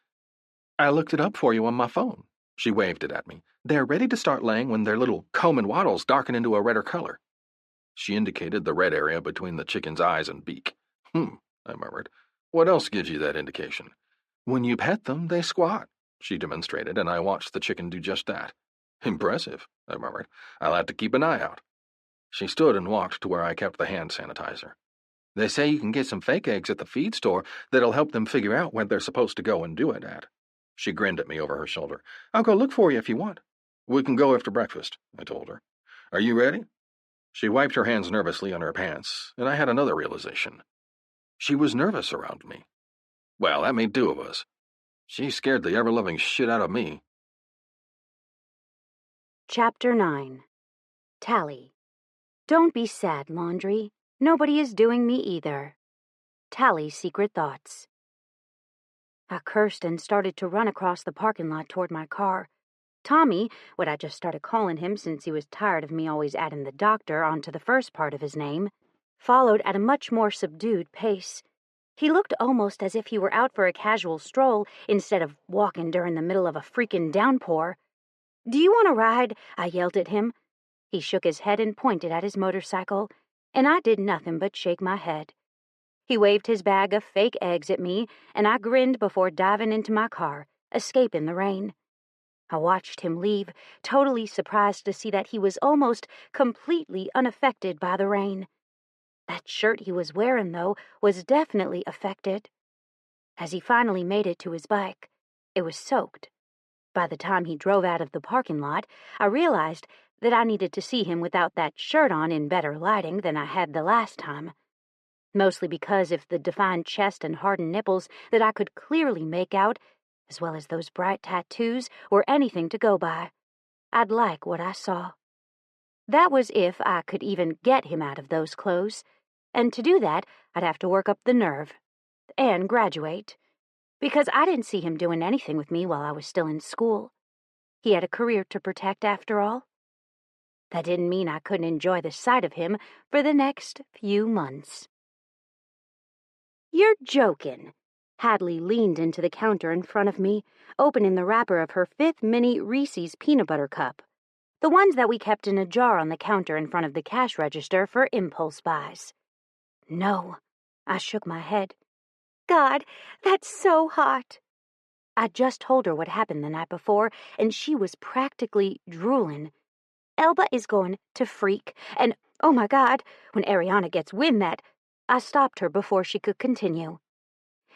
I looked it up for you on my phone. She waved it at me. They're ready to start laying when their little comb and wattles darken into a redder color. She indicated the red area between the chicken's eyes and beak. I murmured. What else gives you that indication? When you pet them, they squat, she demonstrated, and I watched the chicken do just that. Impressive, I murmured. I'll have to keep an eye out. She stood and walked to where I kept the hand sanitizer. They say you can get some fake eggs at the feed store that'll help them figure out where they're supposed to go and do it at. She grinned at me over her shoulder. I'll go look for you if you want. We can go after breakfast, I told her. Are you ready? She wiped her hands nervously on her pants, and I had another realization. She was nervous around me. Well, that made two of us. She scared the ever-loving shit out of me. Chapter 9. Tally. Don't be sad, Laundry. Nobody is doing me either. Tally's secret thoughts. I cursed and started to run across the parking lot toward my car. Tommy, what I just started calling him since he was tired of me always adding the doctor onto the first part of his name, followed at a much more subdued pace. He looked almost as if he were out for a casual stroll instead of walking during the middle of a freaking downpour. Do you want a ride? I yelled at him. He shook his head and pointed at his motorcycle, and I did nothing but shake my head. He waved his bag of fake eggs at me, and I grinned before diving into my car, escaping the rain. I watched him leave, totally surprised to see that he was almost completely unaffected by the rain. That shirt he was wearing, though, was definitely affected. As he finally made it to his bike, it was soaked. By the time he drove out of the parking lot, I realized that I needed to see him without that shirt on in better lighting than I had the last time. Mostly because of the defined chest and hardened nipples that I could clearly make out, as well as those bright tattoos, were anything to go by. I'd like what I saw. That was if I could even get him out of those clothes, and to do that, I'd have to work up the nerve. And graduate. Because I didn't see him doing anything with me while I was still in school. He had a career to protect after all. That didn't mean I couldn't enjoy the sight of him for the next few months. You're joking. Hadley leaned into the counter in front of me, opening the wrapper of her 5th mini Reese's peanut butter cup. The ones that we kept in a jar on the counter in front of the cash register for impulse buys. No, I shook my head. God, that's so hot. I just told her what happened the night before, and she was practically drooling. Elba is going to freak, and, oh my God, when Ariana gets wind that... I stopped her before she could continue.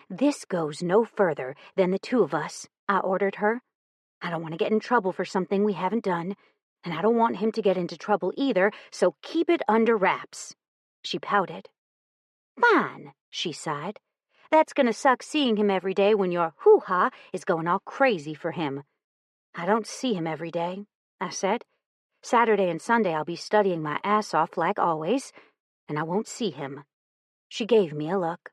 This goes no further than the two of us, I ordered her. I don't want to get in trouble for something we haven't done, and I don't want him to get into trouble either, so keep it under wraps. She pouted. Fine, she sighed. That's gonna suck seeing him every day when your hoo-ha is going all crazy for him. I don't see him every day, I said. Saturday and Sunday I'll be studying my ass off like always, and I won't see him. She gave me a look.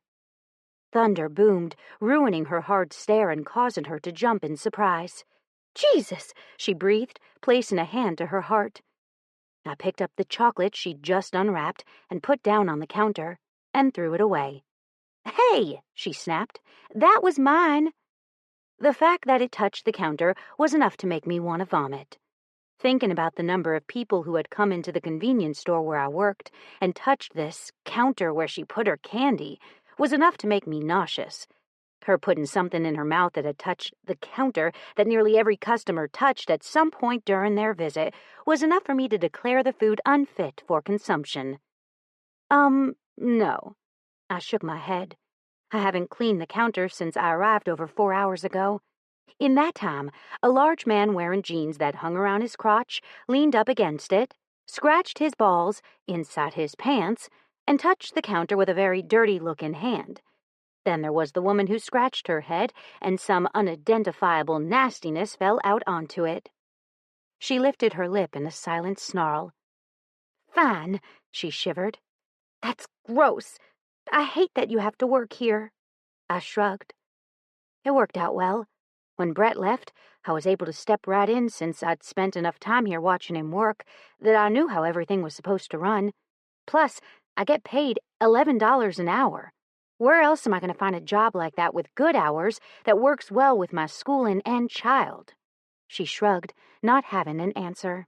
Thunder boomed, ruining her hard stare and causing her to jump in surprise. Jesus, she breathed, placing a hand to her heart. I picked up the chocolate she'd just unwrapped and put down on the counter, and threw it away. Hey, she snapped, that was mine. The fact that it touched the counter was enough to make me want to vomit. Thinking about the number of people who had come into the convenience store where I worked and touched this counter where she put her candy was enough to make me nauseous. Her putting something in her mouth that had touched the counter that nearly every customer touched at some point during their visit was enough for me to declare the food unfit for consumption. No. I shook my head. I haven't cleaned the counter since I arrived over 4 hours ago. In that time, a large man wearing jeans that hung around his crotch leaned up against it, scratched his balls inside his pants, and touched the counter with a very dirty-looking hand. Then there was the woman who scratched her head, and some unidentifiable nastiness fell out onto it. She lifted her lip in a silent snarl. Fine, she shivered. That's gross. I hate that you have to work here. I shrugged. It worked out well. When Brett left, I was able to step right in since I'd spent enough time here watching him work that I knew how everything was supposed to run. Plus, I get paid $11 an hour. Where else am I going to find a job like that with good hours that works well with my schooling and child? She shrugged, not having an answer.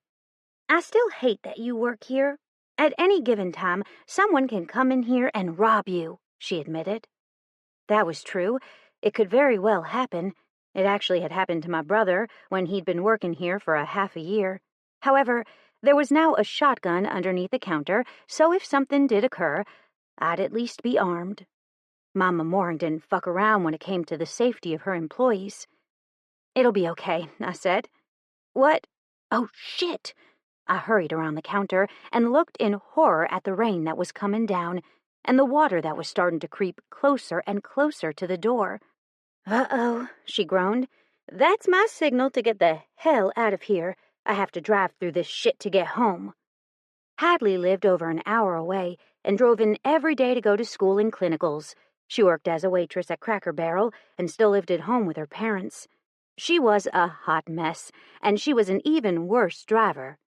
I still hate that you work here. At any given time, someone can come in here and rob you, she admitted. That was true. It could very well happen. It actually had happened to my brother when he'd been working here for a half a year. However, there was now a shotgun underneath the counter, so if something did occur, I'd at least be armed. Mama Moring didn't fuck around when it came to the safety of her employees. It'll be okay, I said. What? Oh, shit! I hurried around the counter and looked in horror at the rain that was coming down and the water that was starting to creep closer and closer to the door. Uh-oh, she groaned. That's my signal to get the hell out of here. I have to drive through this shit to get home. Hadley lived over an hour away and drove in every day to go to school in clinicals. She worked as a waitress at Cracker Barrel and still lived at home with her parents. She was a hot mess, and she was an even worse driver.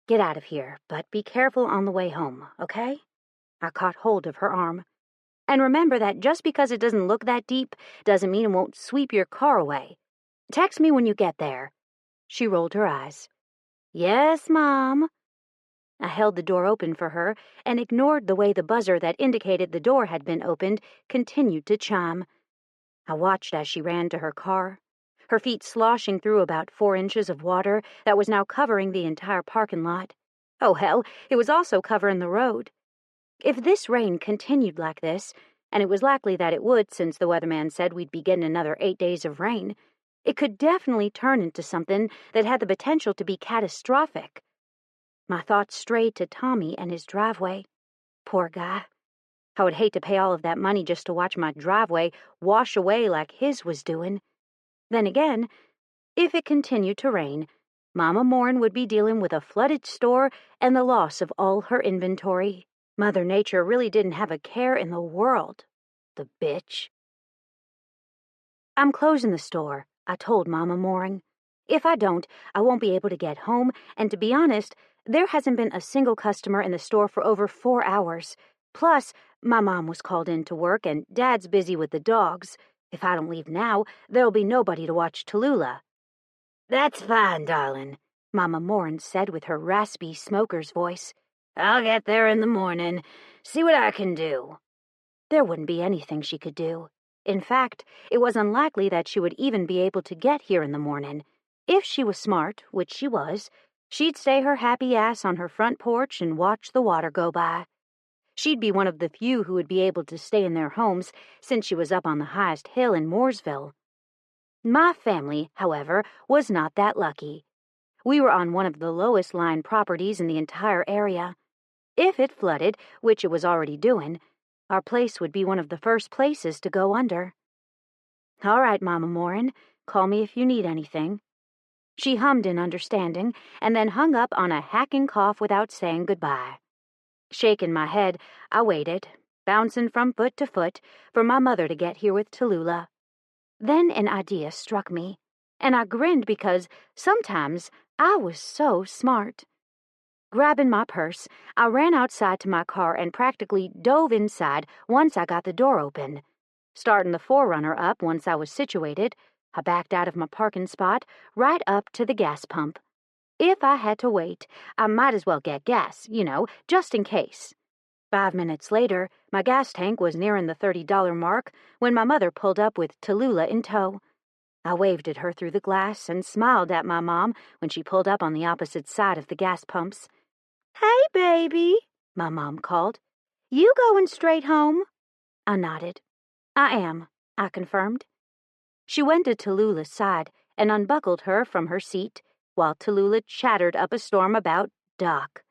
Get out of here, but be careful on the way home, okay? I caught hold of her arm. And remember that just because it doesn't look that deep doesn't mean it won't sweep your car away. Text me when you get there. She rolled her eyes. Yes, Mom. I held the door open for her and ignored the way the buzzer that indicated the door had been opened continued to chime. I watched as she ran to her car, her feet sloshing through about 4 inches of water that was now covering the entire parking lot. Oh, hell, it was also covering the road. If this rain continued like this, and it was likely that it would since the weatherman said we'd be getting another 8 days of rain, it could definitely turn into something that had the potential to be catastrophic. My thoughts strayed to Tommy and his driveway. Poor guy. I would hate to pay all of that money just to watch my driveway wash away like his was doing. Then again, if it continued to rain, Mama Morin would be dealing with a flooded store and the loss of all her inventory. Mother Nature really didn't have a care in the world. The bitch. I'm closing the store, I told Mama Moring. If I don't, I won't be able to get home, and to be honest, there hasn't been a single customer in the store for over 4 hours. Plus, my mom was called in to work, and Dad's busy with the dogs. If I don't leave now, there'll be nobody to watch Tallulah. That's fine, darling, Mama Morin said with her raspy smoker's voice. I'll get there in the morning. See what I can do. There wouldn't be anything she could do. In fact, it was unlikely that she would even be able to get here in the morning. If she was smart, which she was, she'd stay her happy ass on her front porch and watch the water go by. She'd be one of the few who would be able to stay in their homes since she was up on the highest hill in Mooresville. My family, however, was not that lucky. We were on one of the lowest-lying properties in the entire area. If it flooded, which it was already doing, our place would be one of the first places to go under. All right, Mama Morin, call me if you need anything. She hummed in understanding and then hung up on a hacking cough without saying goodbye. Shaking my head, I waited, bouncing from foot to foot, for my mother to get here with Tallulah. Then an idea struck me, and I grinned because sometimes I was so smart. Grabbing my purse, I ran outside to my car and practically dove inside once I got the door open. Starting the 4Runner up once I was situated, I backed out of my parking spot right up to the gas pump. If I had to wait, I might as well get gas, just in case. 5 minutes later, my gas tank was nearing the $30 mark when my mother pulled up with Tallulah in tow. I waved at her through the glass and smiled at my mom when she pulled up on the opposite side of the gas pumps. Hey, baby, my mom called. You going straight home? I nodded. I am, I confirmed. She went to Tallulah's side and unbuckled her from her seat, while Tallulah chattered up a storm about Doc.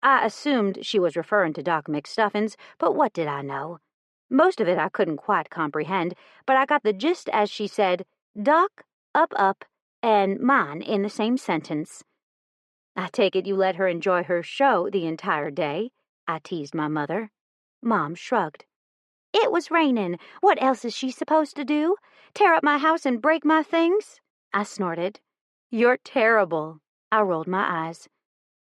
I assumed she was referring to Doc McStuffins, but what did I know? Most of it I couldn't quite comprehend, but I got the gist as she said, Doc, up, and mine in the same sentence. I take it you let her enjoy her show the entire day, I teased my mother. Mom shrugged. It was raining. What else is she supposed to do? Tear up my house and break my things? I snorted. You're terrible. I rolled my eyes.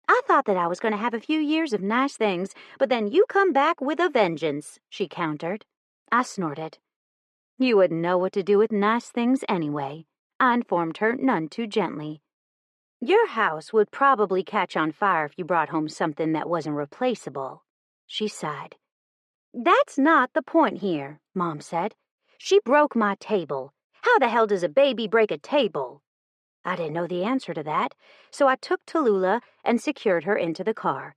I thought that I was going to have a few years of nice things, but then you come back with a vengeance, she countered. I snorted. You wouldn't know what to do with nice things anyway, I informed her none too gently. Your house would probably catch on fire if you brought home something that wasn't replaceable, she sighed. That's not the point here, Mom said. She broke my table. How the hell does a baby break a table? I didn't know the answer to that, so I took Tallulah and secured her into the car.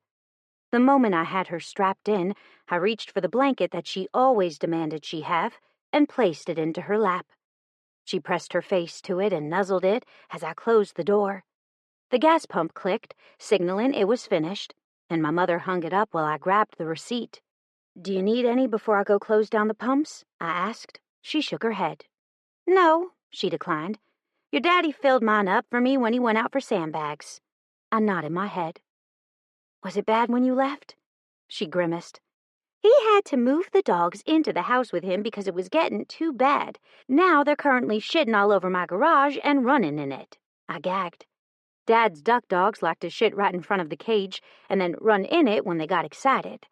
The moment I had her strapped in, I reached for the blanket that she always demanded she have and placed it into her lap. She pressed her face to it and nuzzled it as I closed the door. The gas pump clicked, signaling it was finished, and my mother hung it up while I grabbed the receipt. Do you need any before I go close down the pumps? I asked. She shook her head. No, she declined. Your daddy filled mine up for me when he went out for sandbags. I nodded my head. Was it bad when you left? She grimaced. He had to move the dogs into the house with him because it was getting too bad. Now they're currently shitting all over my garage and running in it. I gagged. Dad's duck dogs like to shit right in front of the cage and then run in it when they got excited.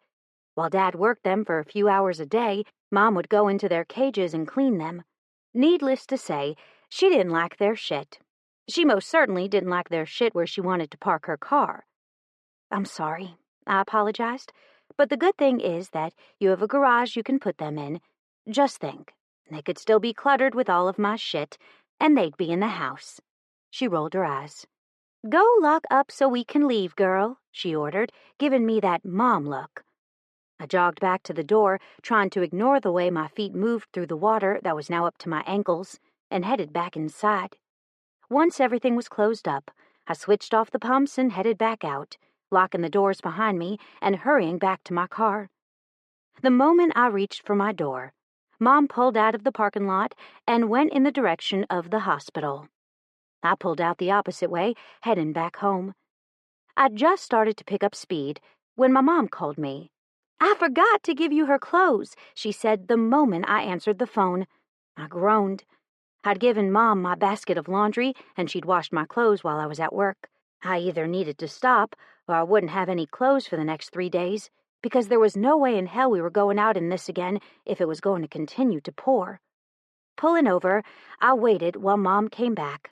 While Dad worked them for a few hours a day, Mom would go into their cages and clean them. Needless to say, she didn't like their shit. She most certainly didn't like their shit where she wanted to park her car. I'm sorry, I apologized, but the good thing is that you have a garage you can put them in. Just think, they could still be cluttered with all of my shit, and they'd be in the house. She rolled her eyes. Go lock up so we can leave, girl, she ordered, giving me that mom look. I jogged back to the door, trying to ignore the way my feet moved through the water that was now up to my ankles, and headed back inside. Once everything was closed up, I switched off the pumps and headed back out, locking the doors behind me and hurrying back to my car. The moment I reached for my door, Mom pulled out of the parking lot and went in the direction of the hospital. I pulled out the opposite way, heading back home. I'd just started to pick up speed when my mom called me. I forgot to give you her clothes, she said the moment I answered the phone. I groaned. I'd given Mom my basket of laundry, and she'd washed my clothes while I was at work. I either needed to stop, or I wouldn't have any clothes for the next 3 days, because there was no way in hell we were going out in this again if it was going to continue to pour. Pulling over, I waited while Mom came back.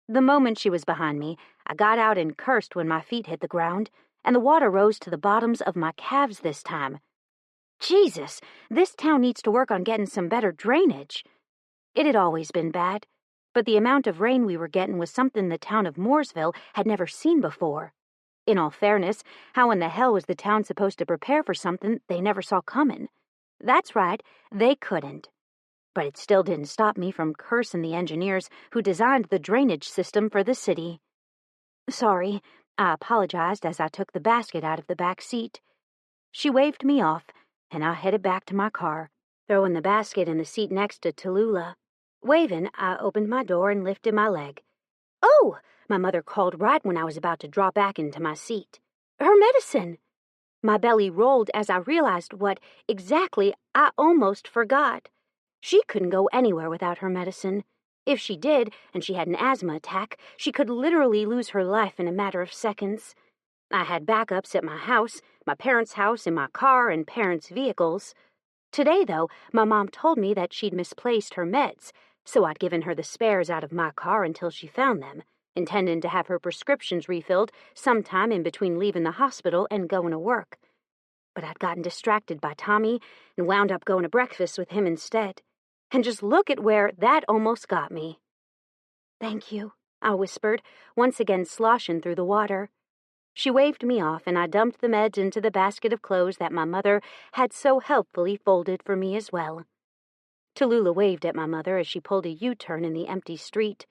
The moment she was behind me, I got out and cursed when my feet hit the ground, and the water rose to the bottoms of my calves this time. Jesus, this town needs to work on getting some better drainage. It had always been bad, but the amount of rain we were getting was something the town of Mooresville had never seen before. In all fairness, how in the hell was the town supposed to prepare for something they never saw coming? That's right, they couldn't. But it still didn't stop me from cursing the engineers who designed the drainage system for the city. Sorry, I apologized as I took the basket out of the back seat. She waved me off, and I headed back to my car, throwing the basket in the seat next to Tallulah. Waving, I opened my door and lifted my leg. Oh, my mother called right when I was about to drop back into my seat. Her medicine! My belly rolled as I realized what exactly I almost forgot. She couldn't go anywhere without her medicine. If she did, and she had an asthma attack, she could literally lose her life in a matter of seconds. I had backups at my house, my parents' house, in my car, and parents' vehicles. Today, though, my mom told me that she'd misplaced her meds, so I'd given her the spares out of my car until she found them, intending to have her prescriptions refilled sometime in between leaving the hospital and going to work. But I'd gotten distracted by Tommy and wound up going to breakfast with him instead. And just look at where that almost got me. Thank you, I whispered, once again sloshing through the water. She waved me off, and I dumped the meds into the basket of clothes that my mother had so helpfully folded for me as well. Tallulah waved at my mother as she pulled a U-turn in the empty street,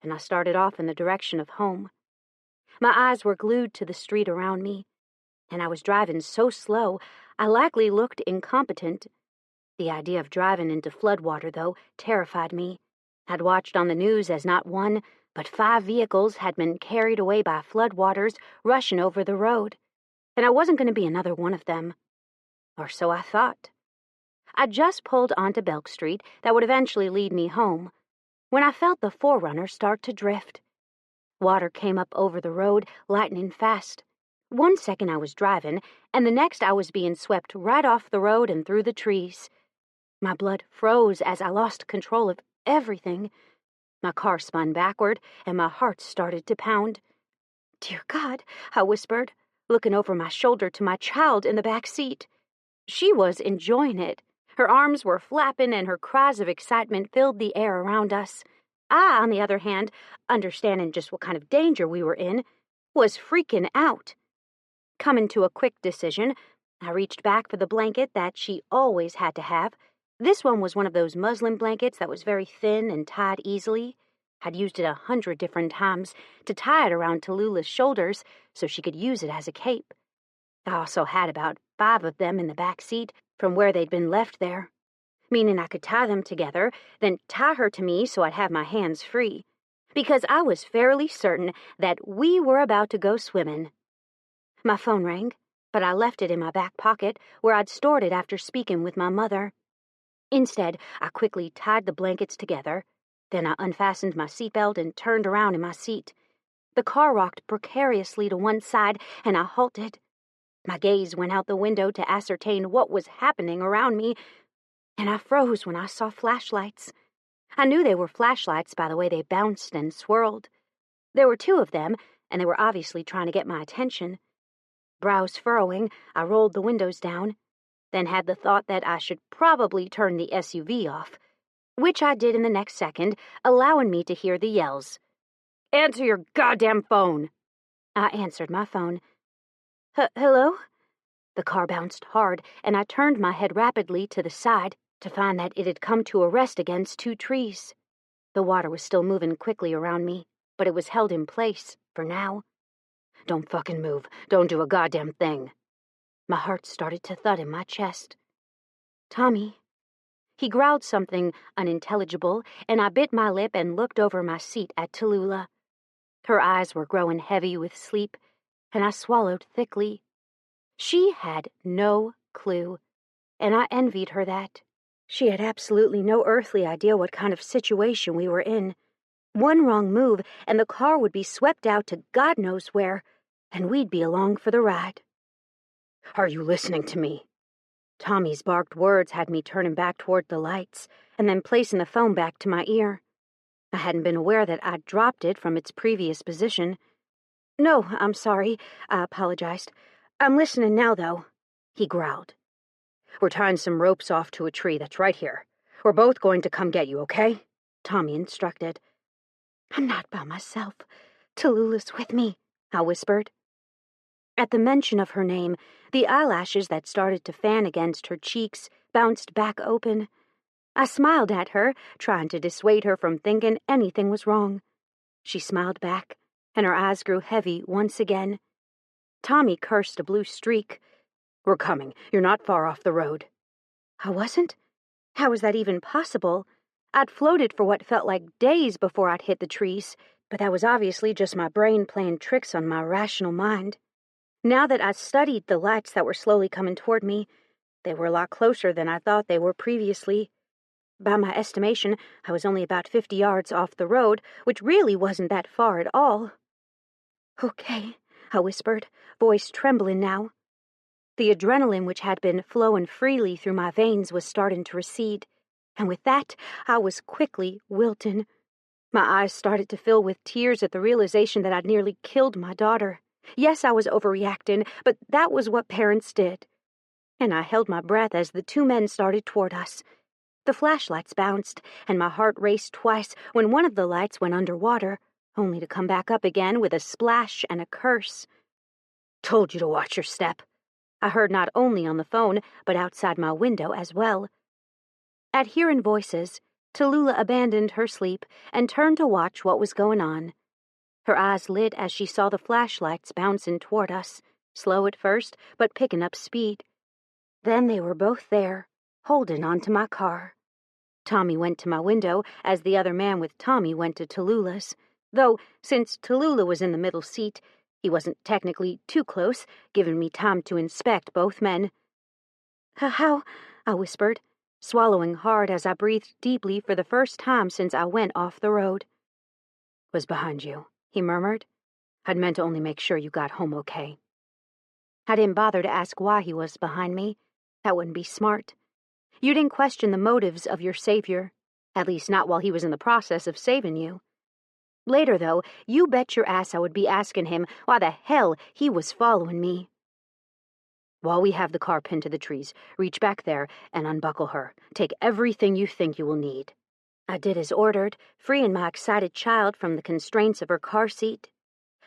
and I started off in the direction of home. My eyes were glued to the street around me, and I was driving so slow I likely looked incompetent. The idea of driving into floodwater, though, terrified me. I'd watched on the news as not one, but 5 vehicles had been carried away by floodwaters rushing over the road, and I wasn't going to be another one of them. Or so I thought. I just pulled onto Belk Street that would eventually lead me home. when I felt the Forerunner start to drift. Water came up over the road, lightning fast. 1 second I was driving, and the next I was being swept right off the road and through the trees. My blood froze as I lost control of everything. My car spun backward, and my heart started to pound. "Dear God," I whispered, looking over my shoulder to my child in the back seat. She was enjoying it. Her arms were flapping, and her cries of excitement filled the air around us. I, on the other hand, understanding just what kind of danger we were in, was freaking out. Coming to a quick decision, I reached back for the blanket that she always had to have. This one was one of those muslin blankets that was very thin and tied easily. I'd used it 100 different times to tie it around Tallulah's shoulders so she could use it as a cape. I also had about 5 of them in the back seat from where they'd been left there, meaning I could tie them together, then tie her to me so I'd have my hands free, because I was fairly certain that we were about to go swimming. My phone rang, but I left it in my back pocket where I'd stored it after speaking with my mother. Instead, I quickly tied the blankets together. Then I unfastened my seatbelt and turned around in my seat. The car rocked precariously to one side, and I halted. My gaze went out the window to ascertain what was happening around me, and I froze when I saw flashlights. I knew they were flashlights by the way they bounced and swirled. There were 2 of them, and they were obviously trying to get my attention. Brows furrowing, I rolled the windows down, then had the thought that I should probably turn the SUV off, which I did in the next second, allowing me to hear the yells. "Answer your goddamn phone!" I answered my phone. Hello? The car bounced hard, and I turned my head rapidly to the side to find that it had come to a rest against 2 trees. The water was still moving quickly around me, but it was held in place, for now. "Don't fucking move. Don't do a goddamn thing." My heart started to thud in my chest. "Tommy." He growled something unintelligible, and I bit my lip and looked over my seat at Tallulah. Her eyes were growing heavy with sleep, and I swallowed thickly. She had no clue, and I envied her that. She had absolutely no earthly idea what kind of situation we were in. One wrong move, and the car would be swept out to God knows where, and we'd be along for the ride. "Are you listening to me?" Tommy's barked words had me turning back toward the lights, and then placing the phone back to my ear. I hadn't been aware that I'd dropped it from its previous position. "No, I'm sorry," I apologized. "I'm listening now, though," he growled. "We're tying some ropes off to a tree that's right here. We're both going to come get you, okay?" Tommy instructed. "I'm not by myself. Tallulah's with me," I whispered. At the mention of her name, the eyelashes that started to fan against her cheeks bounced back open. I smiled at her, trying to dissuade her from thinking anything was wrong. She smiled back, and her eyes grew heavy once again. Tommy cursed a blue streak. "We're coming. You're not far off the road." I wasn't? How was that even possible? I'd floated for what felt like days before I'd hit the trees, but that was obviously just my brain playing tricks on my rational mind. Now that I studied the lights that were slowly coming toward me, they were a lot closer than I thought they were previously. By my estimation, I was only about 50 yards off the road, which really wasn't that far at all. "Okay," I whispered, voice trembling now. The adrenaline which had been flowing freely through my veins was starting to recede, and with that, I was quickly wilting. My eyes started to fill with tears at the realization that I'd nearly killed my daughter. Yes, I was overreacting, but that was what parents did. And I held my breath as the 2 men started toward us. The flashlights bounced, and my heart raced twice when one of the lights went underwater, only to come back up again with a splash and a curse. "Told you to watch your step," I heard not only on the phone, but outside my window as well. At hearing voices, Tallulah abandoned her sleep and turned to watch what was going on. Her eyes lit as she saw the flashlights bouncing toward us, slow at first, but picking up speed. Then they were both there, holding onto my car. Tommy went to my window as the other man with Tommy went to Tallulah's, though since Tallulah was in the middle seat, he wasn't technically too close, giving me time to inspect both men. "How?" I whispered. swallowing hard as I breathed deeply for the first time since I went off the road. "Was behind you," he murmured. "I'd meant to only make sure you got home okay." I didn't bother to ask why he was behind me. That wouldn't be smart. You didn't question the motives of your savior, at least not while he was in the process of saving you. Later, though, you bet your ass I would be asking him why the hell he was following me. "While we have the car pinned to the trees, reach back there and unbuckle her. Take everything you think you will need." I did as ordered, freeing my excited child from the constraints of her car seat.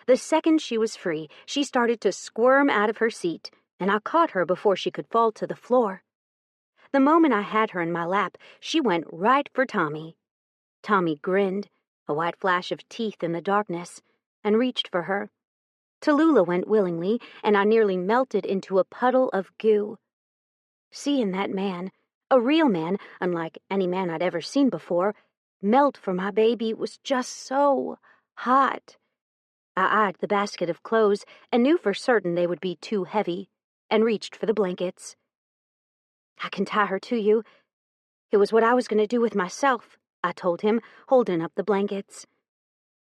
The second she was free, she started to squirm out of her seat, and I caught her before she could fall to the floor. The moment I had her in my lap, she went right for Tommy. Tommy grinned, a white flash of teeth in the darkness, and reached for her. Tallulah went willingly, and I nearly melted into a puddle of goo. Seeing that man, a real man, unlike any man I'd ever seen before, melt for my baby was just so hot. I eyed the basket of clothes and knew for certain they would be too heavy, and reached for the blankets. "I can tie her to you. It was what I was going to do with myself," I told him, holding up the blankets.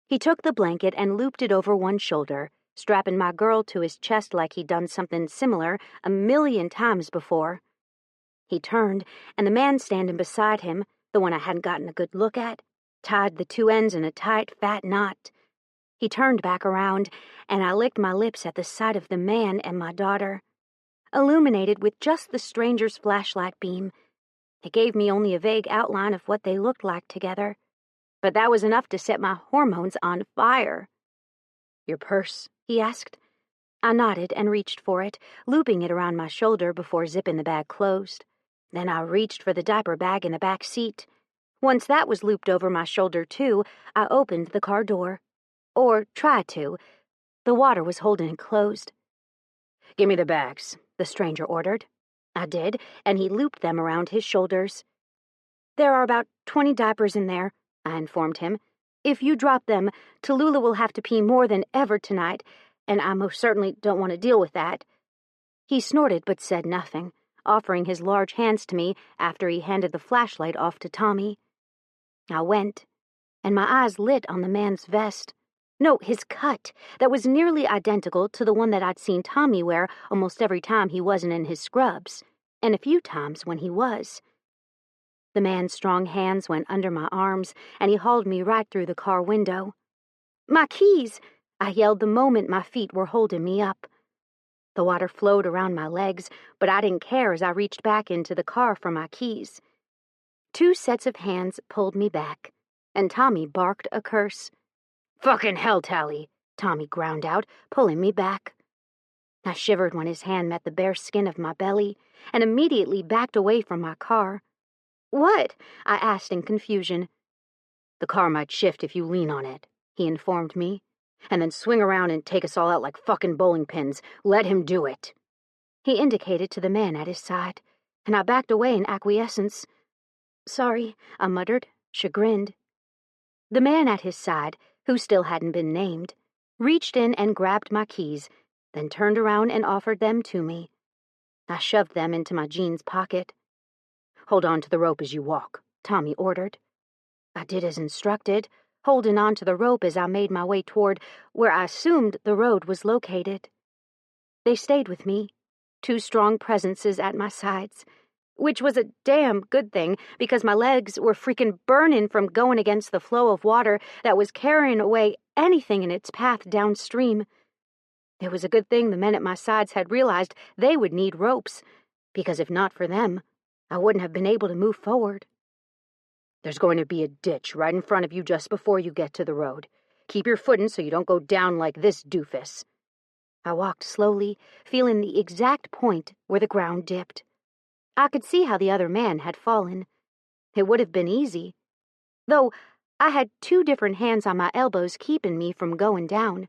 He took the blanket and looped it over one shoulder, strapping my girl to his chest like he'd done something similar 1,000,000 times before. He turned, and the man standing beside him, the one I hadn't gotten a good look at, tied the two ends in a tight, fat knot. He turned back around, and I licked my lips at the sight of the man and my daughter. Illuminated with just the stranger's flashlight beam, it gave me only a vague outline of what they looked like together, but that was enough to set my hormones on fire. "Your purse?" he asked. I nodded and reached for it, looping it around my shoulder before zipping the bag closed. Then I reached for the diaper bag in the back seat. Once that was looped over my shoulder, too, I opened the car door. Or tried to. The water was holding it closed. "Give me the bags," the stranger ordered. I did, and he looped them around his shoulders. "There are about 20 diapers in there," I informed him. "If you drop them, Tallulah will have to pee more than ever tonight, and I most certainly don't want to deal with that." He snorted but said nothing, offering his large hands to me after he handed the flashlight off to Tommy. I went, and my eyes lit on the man's vest. No, his cut, that was nearly identical to the one that I'd seen Tommy wear almost every time he wasn't in his scrubs, and a few times when he was. The man's strong hands went under my arms, and he hauled me right through the car window. "My keys!" I yelled the moment my feet were holding me up. The water flowed around my legs, but I didn't care as I reached back into the car for my keys. Two sets of hands pulled me back, and Tommy barked a curse. "Fucking hell, Tally," Tommy ground out, pulling me back. I shivered when his hand met the bare skin of my belly, and immediately backed away from my car. "What?" I asked in confusion. "The car might shift if you lean on it," he informed me, "and then swing around and take us all out like fucking bowling pins. Let him do it." He indicated to the man at his side, and I backed away in acquiescence. "Sorry," I muttered, chagrined. The man at his side, who still hadn't been named, reached in and grabbed my keys, then turned around and offered them to me. I shoved them into my jeans pocket. "Hold on to the rope as you walk," Tommy ordered. I did as instructed, holding on to the rope as I made my way toward where I assumed the road was located. They stayed with me, two strong presences at my sides, which was a damn good thing because my legs were freaking burning from going against the flow of water that was carrying away anything in its path downstream. It was a good thing the men at my sides had realized they would need ropes, because if not for them, I wouldn't have been able to move forward. "There's going to be a ditch right in front of you just before you get to the road. Keep your footing so you don't go down like this doofus." I walked slowly, feeling the exact point where the ground dipped. I could see how the other man had fallen. It would have been easy, though I had two different hands on my elbows keeping me from going down.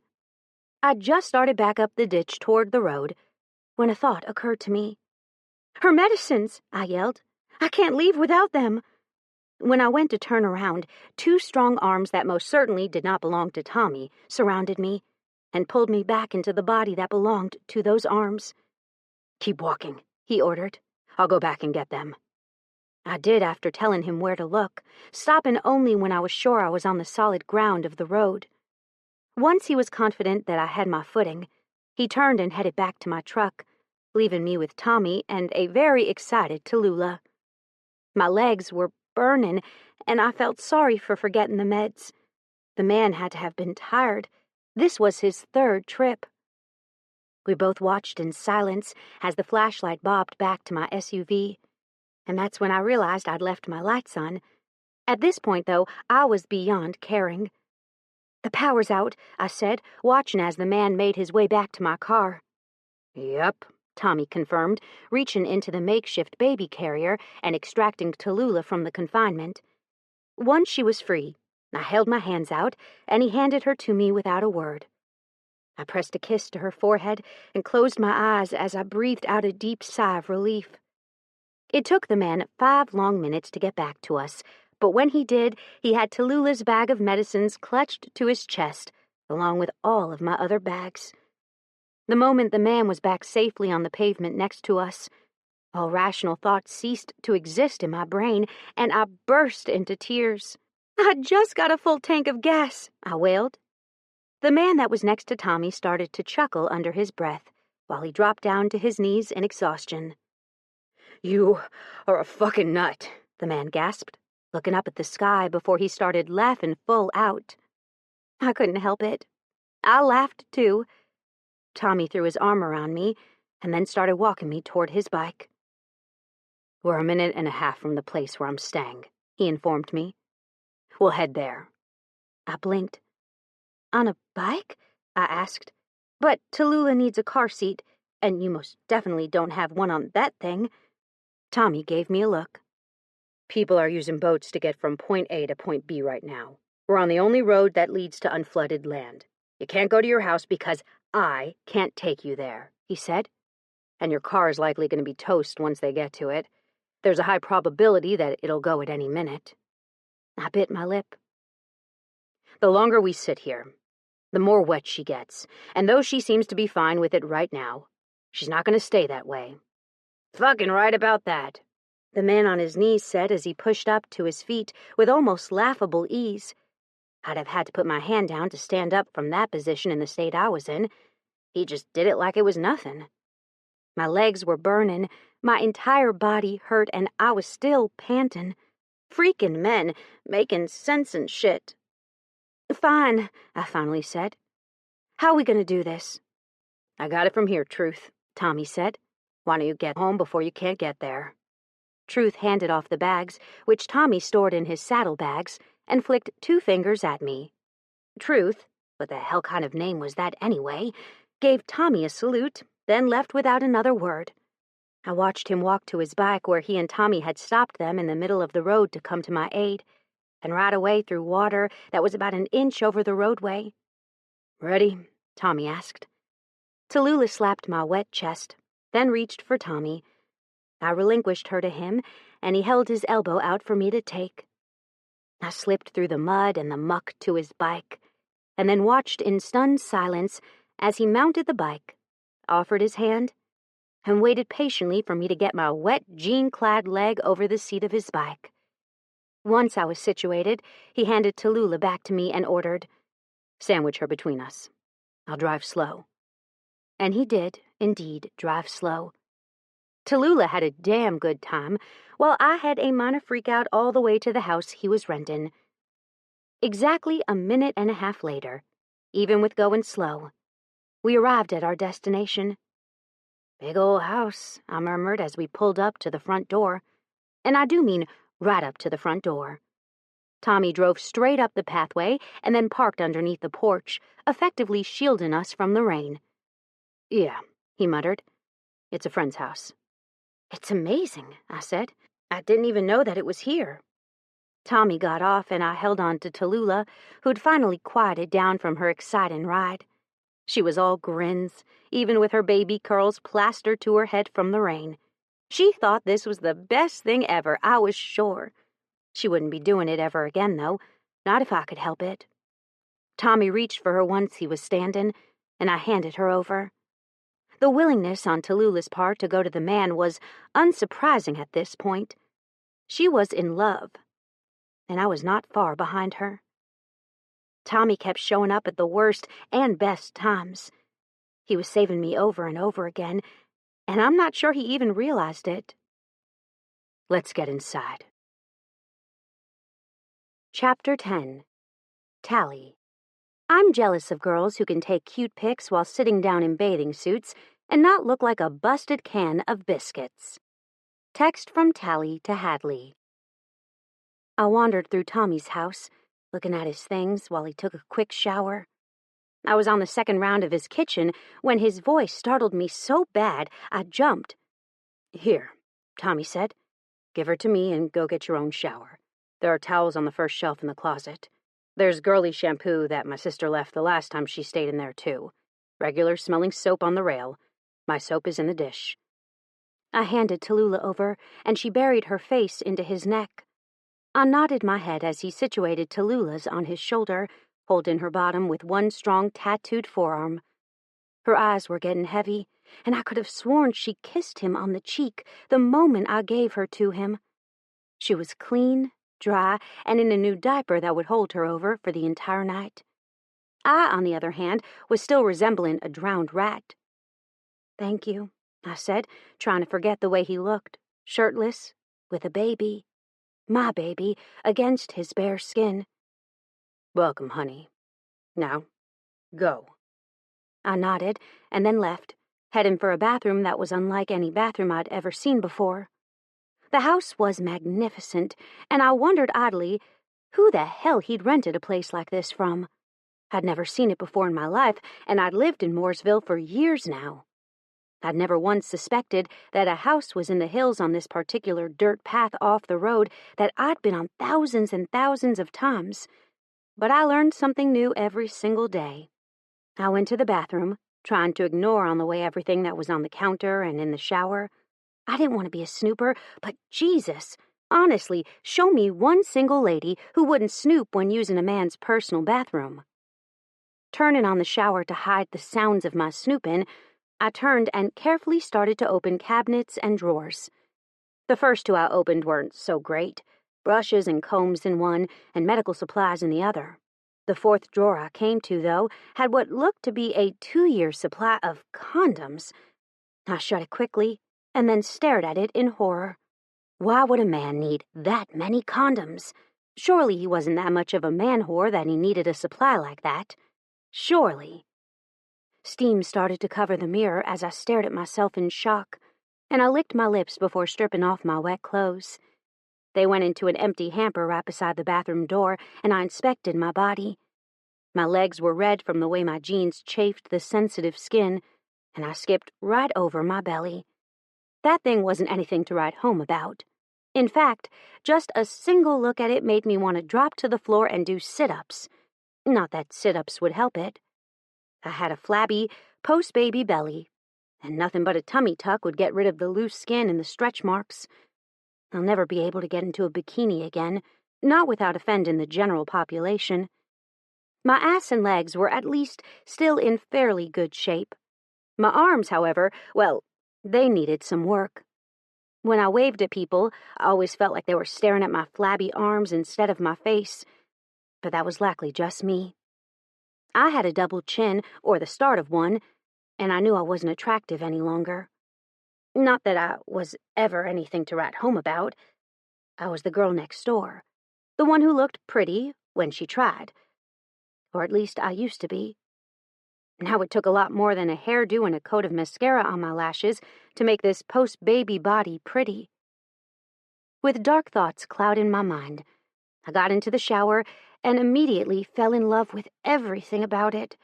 I just started back up the ditch toward the road when a thought occurred to me. "Her medicines!" I yelled. "I can't leave without them." When I went to turn around, two strong arms that most certainly did not belong to Tommy surrounded me and pulled me back into the body that belonged to those arms. "Keep walking," he ordered. "I'll go back and get them." I did after telling him where to look, stopping only when I was sure I was on the solid ground of the road. Once he was confident that I had my footing, he turned and headed back to my truck, leaving me with Tommy and a very excited Tallulah. My legs were burning, and I felt sorry for forgetting the meds. The man had to have been tired. This was his third trip. We both watched in silence as the flashlight bobbed back to my SUV, and that's when I realized I'd left my lights on. At this point, though, I was beyond caring. "The power's out," I said, watching as the man made his way back to my car. "Yep," Tommy confirmed, reaching into the makeshift baby carrier and extracting Tallulah from the confinement. Once she was free, I held my hands out, and he handed her to me without a word. I pressed a kiss to her forehead and closed my eyes as I breathed out a deep sigh of relief. It took the man 5 long minutes to get back to us, but when he did, he had Tallulah's bag of medicines clutched to his chest, along with all of my other bags. The moment the man was back safely on the pavement next to us, all rational thoughts ceased to exist in my brain, and I burst into tears. "I just got a full tank of gas," I wailed. The man that was next to Tommy started to chuckle under his breath, while he dropped down to his knees in exhaustion. "You are a fucking nut," the man gasped, looking up at the sky before he started laughing full out. I couldn't help it. I laughed, too. Tommy threw his arm around me and then started walking me toward his bike. "We're a minute and a half from the place where I'm staying," he informed me. "We'll head there." I blinked. "On a bike?" I asked. "But Tallulah needs a car seat, and you most definitely don't have one on that thing." Tommy gave me a look. "People are using boats to get from point A to point B right now. We're on the only road that leads to unflooded land. You can't go to your house because I can't take you there," he said. "And your car is likely going to be toast once they get to it. There's a high probability that it'll go at any minute." I bit my lip. "The longer we sit here, the more wet she gets, and though she seems to be fine with it right now, she's not going to stay that way." "Fucking right about that," the man on his knees said as he pushed up to his feet with almost laughable ease. I'd have had to put my hand down to stand up from that position in the state I was in. He just did it like it was nothing. My legs were burning, my entire body hurt, and I was still panting. Freaking men, making sense and shit. "Fine," I finally said. "How are we going to do this?" "I got it from here, Truth," Tommy said. "Why don't you get home before you can't get there?" Truth handed off the bags, which Tommy stored in his saddlebags, and flicked 2 fingers at me. Truth, what the hell kind of name was that anyway, gave Tommy a salute, then left without another word. I watched him walk to his bike where he and Tommy had stopped them in the middle of the road to come to my aid, and ride away through water that was about an inch over the roadway. "Ready?" Tommy asked. Tallulah slapped my wet chest, then reached for Tommy. I relinquished her to him, and he held his elbow out for me to take. I slipped through the mud and the muck to his bike, and then watched in stunned silence as he mounted the bike, offered his hand, and waited patiently for me to get my wet, jean-clad leg over the seat of his bike. Once I was situated, he handed Tallulah back to me and ordered, "Sandwich her between us. I'll drive slow." And he did, indeed, drive slow. Tallulah had a damn good time, while I had a minor freakout all the way to the house he was renting. Exactly a minute and a half later, even with going slow, we arrived at our destination. "Big old house," I murmured as we pulled up to the front door. And I do mean right up to the front door. Tommy drove straight up the pathway and then parked underneath the porch, effectively shielding us from the rain. "Yeah," he muttered. "It's a friend's house." "It's amazing," I said. "I didn't even know that it was here." Tommy got off and I held on to Tallulah, who'd finally quieted down from her exciting ride. She was all grins, even with her baby curls plastered to her head from the rain. She thought this was the best thing ever, I was sure. She wouldn't be doing it ever again, though, not if I could help it. Tommy reached for her once he was standing, and I handed her over. The willingness on Tallulah's part to go to the man was unsurprising at this point. She was in love, and I was not far behind her. Tommy kept showing up at the worst and best times. He was saving me over and over again, and I'm not sure he even realized it. Let's get inside. Chapter 10. Tally. I'm jealous of girls who can take cute pics while sitting down in bathing suits and not look like a busted can of biscuits. Text from Tally to Hadley. I wandered through Tommy's house, looking at his things while he took a quick shower. I was on the second round of his kitchen when his voice startled me so bad I jumped. Here, Tommy said. Give her to me and go get your own shower. There are towels on the first shelf in the closet. There's girly shampoo that my sister left the last time she stayed in there, too. Regular smelling soap on the rail. My soap is in the dish. I handed Tallulah over, and she buried her face into his neck. I nodded my head as he situated Tallulah's on his shoulder, holding her bottom with one strong tattooed forearm. Her eyes were getting heavy, and I could have sworn she kissed him on the cheek the moment I gave her to him. She was clean, dry, and in a new diaper that would hold her over for the entire night. I, on the other hand, was still resembling a drowned rat. Thank you, I said, trying to forget the way he looked, shirtless, with a baby, my baby, against his bare skin. Welcome, honey. Now, go. I nodded and then left, heading for a bathroom that was unlike any bathroom I'd ever seen before. The house was magnificent, and I wondered oddly who the hell he'd rented a place like this from. I'd never seen it before in my life, and I'd lived in Mooresville for years now. I'd never once suspected that a house was in the hills on this particular dirt path off the road that I'd been on thousands and thousands of times. But I learned something new every single day. I went to the bathroom, trying to ignore on the way everything that was on the counter and in the shower. I didn't want to be a snooper, but Jesus, honestly, show me one single lady who wouldn't snoop when using a man's personal bathroom. Turning on the shower to hide the sounds of my snooping, I turned and carefully started to open cabinets and drawers. The first two I opened weren't so great, brushes and combs in one and medical supplies in the other. The fourth drawer I came to, though, had what looked to be a 2-year supply of condoms. I shut it quickly and then stared at it in horror. Why would a man need that many condoms? Surely he wasn't that much of a man-whore that he needed a supply like that. Surely. Steam started to cover the mirror as I stared at myself in shock, and I licked my lips before stripping off my wet clothes. They went into an empty hamper right beside the bathroom door, and I inspected my body. My legs were red from the way my jeans chafed the sensitive skin, and I skipped right over my belly. That thing wasn't anything to write home about. In fact, just a single look at it made me want to drop to the floor and do sit-ups. Not that sit-ups would help it. I had a flabby, post-baby belly, and nothing but a tummy tuck would get rid of the loose skin and the stretch marks. I'll never be able to get into a bikini again, not without offending the general population. My ass and legs were at least still in fairly good shape. My arms, however, well, they needed some work. When I waved at people, I always felt like they were staring at my flabby arms instead of my face, but that was likely just me. I had a double chin, or the start of one, and I knew I wasn't attractive any longer. Not that I was ever anything to write home about. I was the girl next door, the one who looked pretty when she tried. Or at least I used to be. Now it took a lot more than a hairdo and a coat of mascara on my lashes to make this post-baby body pretty. With dark thoughts clouding my mind, I got into the shower and immediately fell in love with everything about it.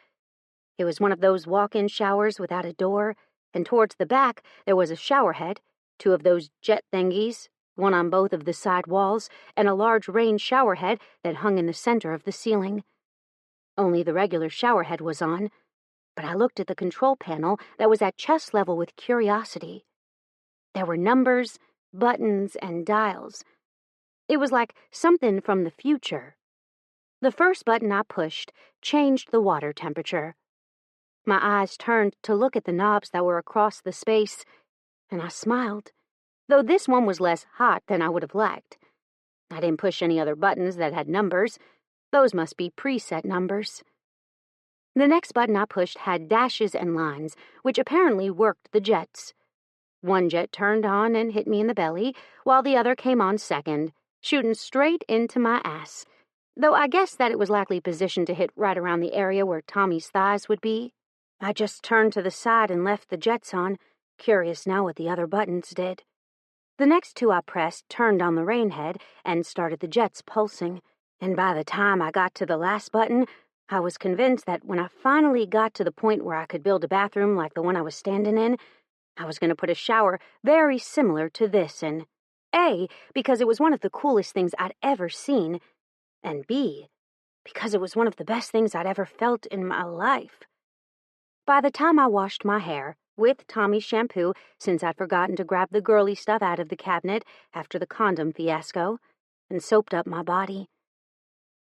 It was one of those walk-in showers without a door, and towards the back there was a shower head, 2 of those jet thingies, one on both of the side walls, and a large rain shower head that hung in the center of the ceiling. Only the regular shower head was on, but I looked at the control panel that was at chest level with curiosity. There were numbers, buttons, and dials. It was like something from the future. The first button I pushed changed the water temperature. My eyes turned to look at the knobs that were across the space, and I smiled. though this one was less hot than I would have liked. I didn't push any other buttons that had numbers. Those must be preset numbers. The next button I pushed had dashes and lines, which apparently worked the jets. One jet turned on and hit me in the belly, while the other came on second, shooting straight into my ass, though I guessed that it was likely positioned to hit right around the area where Tommy's thighs would be. I just turned to the side and left the jets on, curious now what the other buttons did. The next two I pressed turned on the rainhead and started the jets pulsing, and by the time I got to the last button, I was convinced that when I finally got to the point where I could build a bathroom like the one I was standing in, I was going to put a shower very similar to this in A, because it was one of the coolest things I'd ever seen, and B, because it was one of the best things I'd ever felt in my life. By the time I washed my hair, with Tommy's shampoo, since I'd forgotten to grab the girly stuff out of the cabinet after the condom fiasco, and soaped up my body,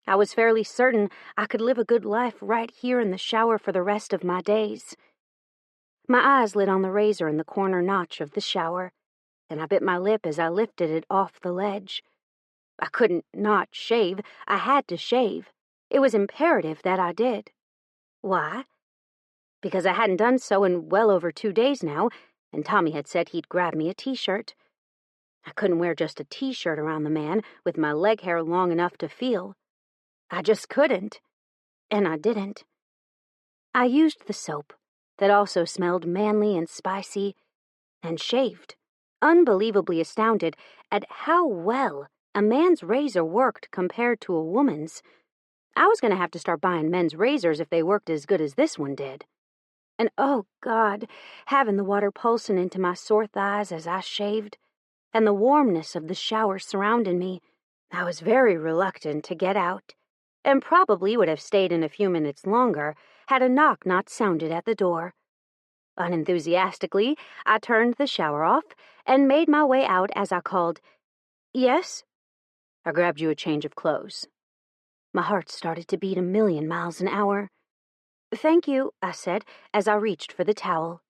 I was fairly certain I could live a good life right here in the shower for the rest of my days. My eyes lit on the razor in the corner notch of the shower, and I bit my lip as I lifted it off the ledge. I couldn't not shave. I had to shave. It was imperative that I did. Why? Because I hadn't done so in well over 2 days now, and Tommy had said he'd grab me a t-shirt. I couldn't wear just a t-shirt around the man with my leg hair long enough to feel. I just couldn't, and I didn't. I used the soap, that also smelled manly and spicy, and shaved, unbelievably astounded at how well a man's razor worked compared to a woman's. I was going to have to start buying men's razors if they worked as good as this one did. And oh God, having the water pulsing into my sore thighs as I shaved, and the warmness of the shower surrounding me, I was very reluctant to get out, and probably would have stayed in a few minutes longer had a knock not sounded at the door. Unenthusiastically, I turned the shower off and made my way out as I called, "Yes?" "I grabbed you a change of clothes." My heart started to beat 1,000,000 miles an hour. "Thank you," I said as I reached for the towel.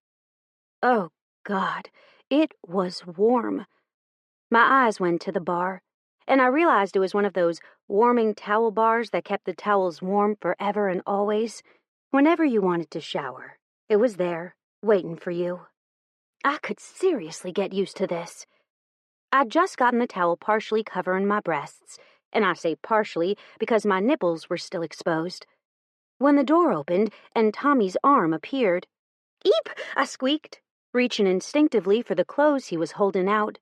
Oh, God, it was warm. My eyes went to the bar, and I realized it was one of those warming towel bars that kept the towels warm forever and always. Whenever you wanted to shower, it was there, waiting for you. I could seriously get used to this. I'd just gotten the towel partially covering my breasts, and I say partially because my nipples were still exposed, when the door opened and Tommy's arm appeared. "Eep!" I squeaked, reaching instinctively for the clothes he was holding out.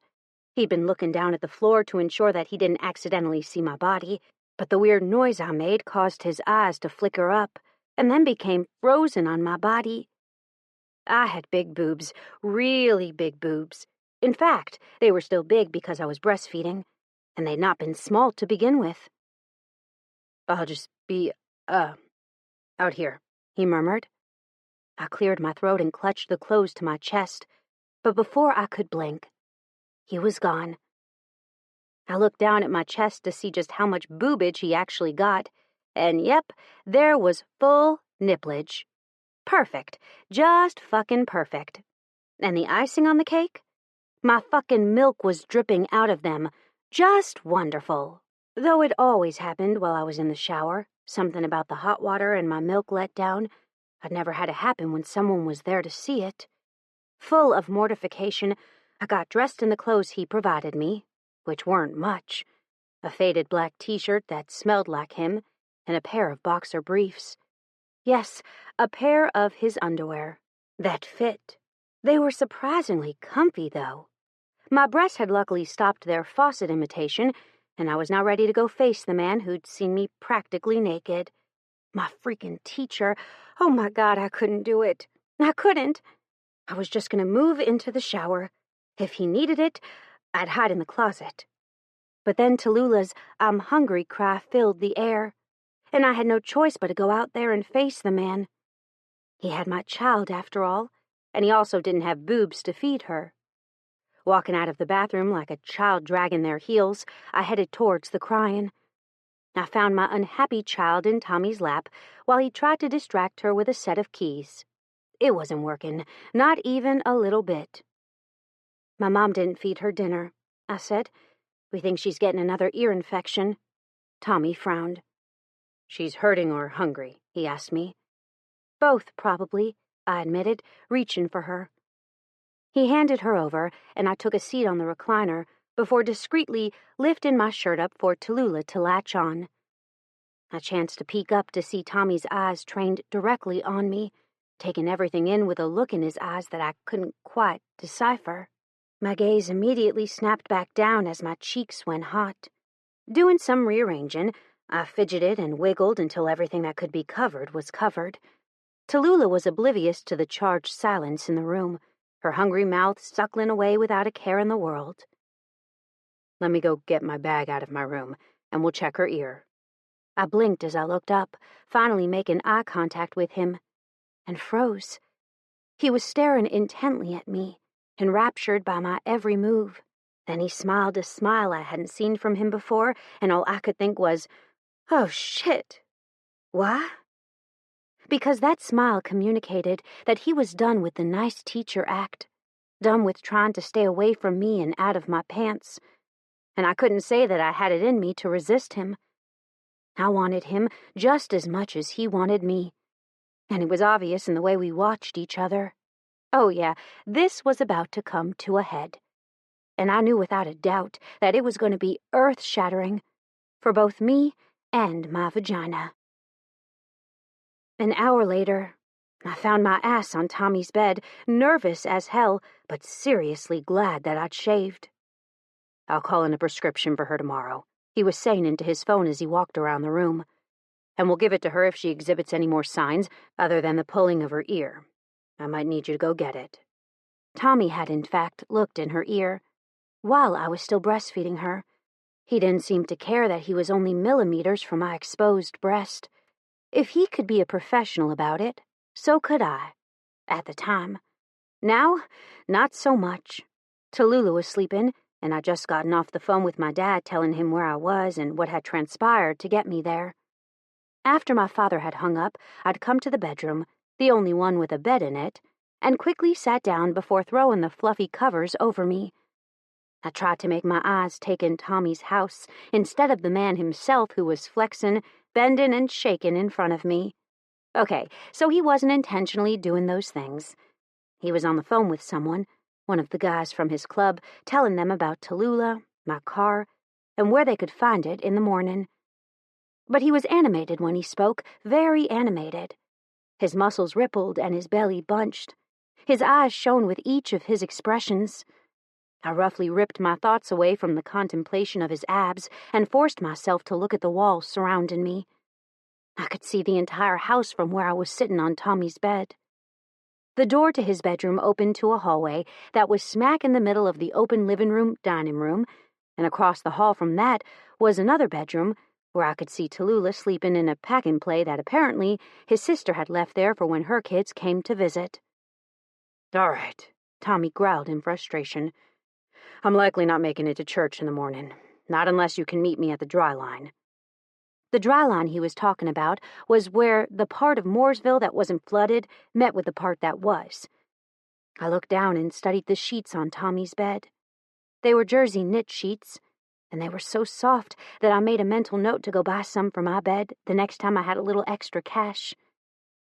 He'd been looking down at the floor to ensure that he didn't accidentally see my body, but the weird noise I made caused his eyes to flicker up, and then became frozen on my body. I had big boobs, really big boobs. In fact, they were still big because I was breastfeeding, and they'd not been small to begin with. "I'll just be, out here," he murmured. I cleared my throat and clutched the clothes to my chest, but before I could blink, he was gone. I looked down at my chest to see just how much boobage he actually got, and yep, there was full nipplage. Perfect. Just fucking perfect. And the icing on the cake? My fucking milk was dripping out of them. Just wonderful. Though it always happened while I was in the shower, something about the hot water and my milk let down. I'd never had it happen when someone was there to see it. Full of mortification, I got dressed in the clothes he provided me, which weren't much. A faded black t-shirt that smelled like him, and a pair of boxer briefs. Yes, a pair of his underwear. That fit. They were surprisingly comfy, though. My breasts had luckily stopped their faucet imitation, and I was now ready to go face the man who'd seen me practically naked. My freaking teacher. Oh my God, I couldn't do it. I couldn't. I was just going to move into the shower. If he needed it, I'd hide in the closet. But then Tallulah's "I'm hungry" cry filled the air, and I had no choice but to go out there and face the man. He had my child, after all, and he also didn't have boobs to feed her. Walking out of the bathroom like a child dragging their heels, I headed towards the crying. I found my unhappy child in Tommy's lap while he tried to distract her with a set of keys. It wasn't working, not even a little bit. My mom didn't feed her dinner, I said. We think she's getting another ear infection. Tommy frowned. She's hurting or hungry, he asked me. Both, probably, I admitted, reaching for her. He handed her over, and I took a seat on the recliner before discreetly lifting my shirt up for Tallulah to latch on. I chanced to peek up to see Tommy's eyes trained directly on me, taking everything in with a look in his eyes that I couldn't quite decipher. My gaze immediately snapped back down as my cheeks went hot. Doing some rearranging, I fidgeted and wiggled until everything that could be covered was covered. Tallulah was oblivious to the charged silence in the room, her hungry mouth suckling away without a care in the world. Let me go get my bag out of my room, and we'll check her ear. I blinked as I looked up, finally making eye contact with him, and froze. He was staring intently at me, enraptured by my every move. Then he smiled a smile I hadn't seen from him before, and all I could think was, oh, shit. Why? Because that smile communicated that he was done with the nice teacher act, done with trying to stay away from me and out of my pants. And I couldn't say that I had it in me to resist him. I wanted him just as much as he wanted me, and it was obvious in the way we watched each other. Oh yeah, this was about to come to a head, and I knew without a doubt that it was going to be earth-shattering for both me and my vagina. An hour later, I found my ass on Tommy's bed, nervous as hell, but seriously glad that I'd shaved. I'll call in a prescription for her tomorrow, he was saying into his phone as he walked around the room. And we'll give it to her if she exhibits any more signs other than the pulling of her ear. I might need you to go get it. Tommy had, in fact, looked in her ear while I was still breastfeeding her. He didn't seem to care that he was only millimeters from my exposed breast. If he could be a professional about it, so could I. At the time. Now, not so much. Tallulah was sleeping, and I'd just gotten off the phone with my dad telling him where I was and what had transpired to get me there. After my father had hung up, I'd come to the bedroom, the only one with a bed in it, and quickly sat down before throwing the fluffy covers over me. I tried to make my eyes take in Tommy's house instead of the man himself who was flexing, bending, and shaking in front of me. Okay, so he wasn't intentionally doing those things. He was on the phone with someone, one of the guys from his club, telling them about Tallulah, my car, and where they could find it in the morning. But he was animated when he spoke, very animated. His muscles rippled and his belly bunched. His eyes shone with each of his expressions. I roughly ripped my thoughts away from the contemplation of his abs and forced myself to look at the walls surrounding me. I could see the entire house from where I was sitting on Tommy's bed. The door to his bedroom opened to a hallway that was smack in the middle of the open living room, dining room, and across the hall from that was another bedroom where I could see Tallulah sleeping in a pack-and-play that apparently his sister had left there for when her kids came to visit. All right, Tommy growled in frustration. I'm likely not making it to church in the morning, not unless you can meet me at the dry line. The dry line he was talking about was where the part of Mooresville that wasn't flooded met with the part that was. I looked down and studied the sheets on Tommy's bed. They were jersey knit sheets, and they were so soft that I made a mental note to go buy some for my bed the next time I had a little extra cash.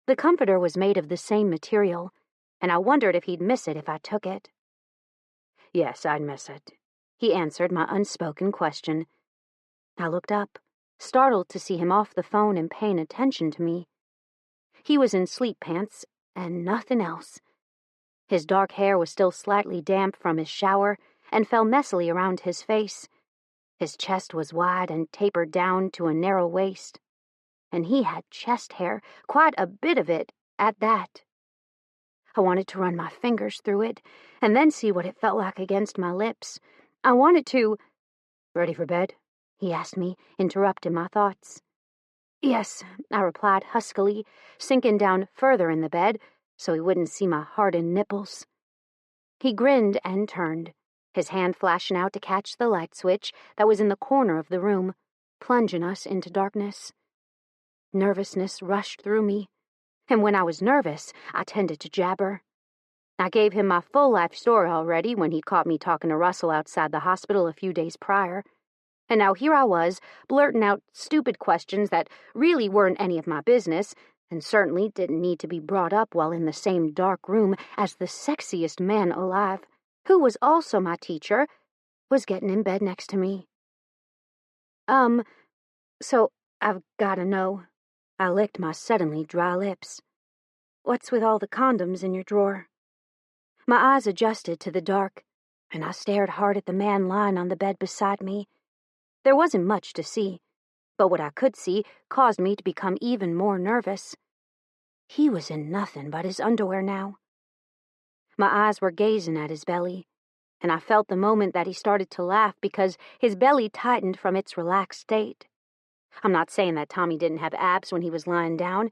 The comforter was made of the same material, and I wondered if he'd miss it if I took it. Yes, I'd miss it, he answered my unspoken question. I looked up, startled to see him off the phone and paying attention to me. He was in sleep pants and nothing else. His dark hair was still slightly damp from his shower and fell messily around his face. His chest was wide and tapered down to a narrow waist, and he had chest hair, quite a bit of it, at that. I wanted to run my fingers through it, and then see what it felt like against my lips. I wanted to— Ready for bed? He asked me, interrupting my thoughts. Yes, I replied huskily, sinking down further in the bed so he wouldn't see my hardened nipples. He grinned and turned, his hand flashing out to catch the light switch that was in the corner of the room, plunging us into darkness. Nervousness rushed through me, and when I was nervous, I tended to jabber. I gave him my full life story already when he'd caught me talking to Russell outside the hospital a few days prior. And now here I was, blurting out stupid questions that really weren't any of my business, and certainly didn't need to be brought up while in the same dark room as the sexiest man alive, who was also my teacher, was getting in bed next to me. So I've gotta know. I licked my suddenly dry lips. What's with all the condoms in your drawer? My eyes adjusted to the dark, and I stared hard at the man lying on the bed beside me. There wasn't much to see, but what I could see caused me to become even more nervous. He was in nothing but his underwear now. My eyes were gazing at his belly, and I felt the moment that he started to laugh because his belly tightened from its relaxed state. I'm not saying that Tommy didn't have abs when he was lying down,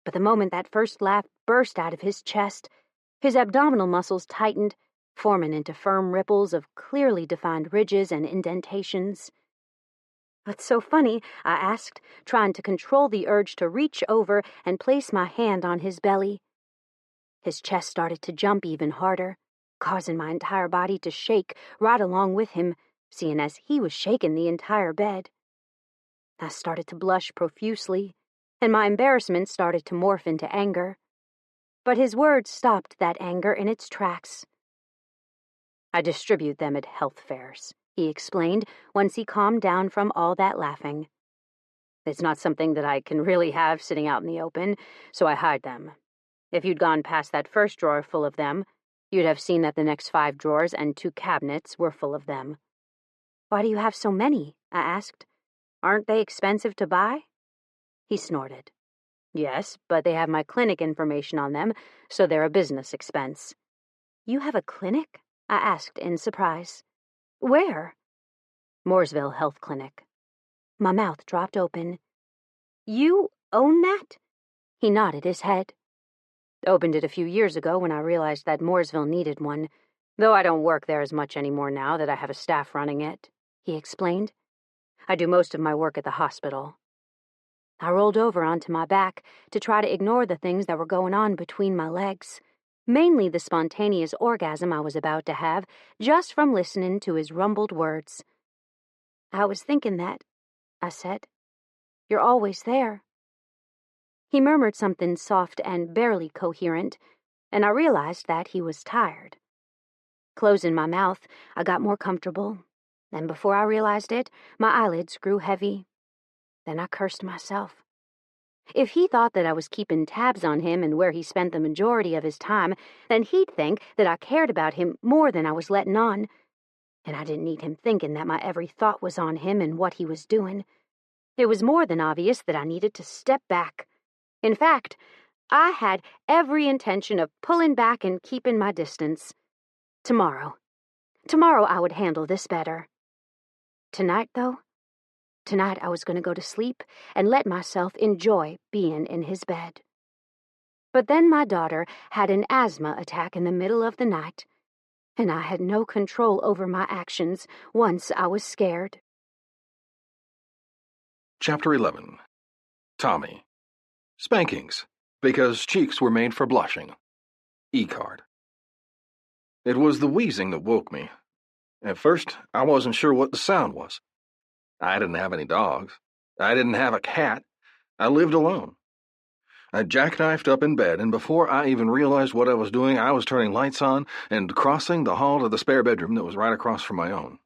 but the moment that first laugh burst out of his chest, his abdominal muscles tightened, forming into firm ripples of clearly defined ridges and indentations. "What's so funny?" I asked, trying to control the urge to reach over and place my hand on his belly. His chest started to jump even harder, causing my entire body to shake right along with him, seeing as he was shaking the entire bed. I started to blush profusely, and my embarrassment started to morph into anger. But his words stopped that anger in its tracks. "I distribute them at health fairs," he explained once he calmed down from all that laughing. "It's not something that I can really have sitting out in the open, so I hide them. If you'd gone past that first drawer full of them, you'd have seen that the next 5 drawers and 2 cabinets were full of them." "Why do you have so many?" I asked. "Aren't they expensive to buy?" He snorted. "Yes, but they have my clinic information on them, so they're a business expense." "You have a clinic?" I asked in surprise. "Where?" "Mooresville Health Clinic." My mouth dropped open. "You own that?" He nodded his head. "Opened it a few years ago when I realized that Mooresville needed one, though I don't work there as much anymore now that I have a staff running it," he explained. "I do most of my work at the hospital." I rolled over onto my back to try to ignore the things that were going on between my legs, mainly the spontaneous orgasm I was about to have just from listening to his rumbled words. "I was thinking that," I said. "You're always there." He murmured something soft and barely coherent, and I realized that he was tired. Closing my mouth, I got more comfortable, and before I realized it, my eyelids grew heavy. Then I cursed myself. If he thought that I was keeping tabs on him and where he spent the majority of his time, then he'd think that I cared about him more than I was letting on. And I didn't need him thinking that my every thought was on him and what he was doing. It was more than obvious that I needed to step back. In fact, I had every intention of pulling back and keeping my distance. Tomorrow I would handle this better. Tonight, though? Tonight I was going to go to sleep and let myself enjoy being in his bed. But then my daughter had an asthma attack in the middle of the night, and I had no control over my actions once I was scared. Chapter 11. Tommy. Spankings, because cheeks were made for blushing. E-card. It was the wheezing that woke me. At first, I wasn't sure what the sound was. I didn't have any dogs. I didn't have a cat. I lived alone. I jackknifed up in bed, and before I even realized what I was doing, I was turning lights on and crossing the hall to the spare bedroom that was right across from my own.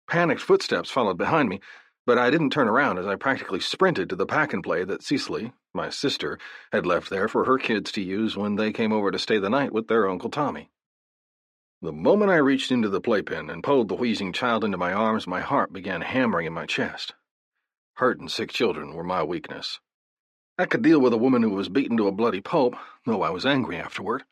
Panicked footsteps followed behind me, but I didn't turn around as I practically sprinted to the pack-and-play that Cecily, my sister, had left there for her kids to use when they came over to stay the night with their Uncle Tommy. The moment I reached into the playpen and pulled the wheezing child into my arms, my heart began hammering in my chest. Hurt and sick children were my weakness. I could deal with a woman who was beaten to a bloody pulp, though I was angry afterward.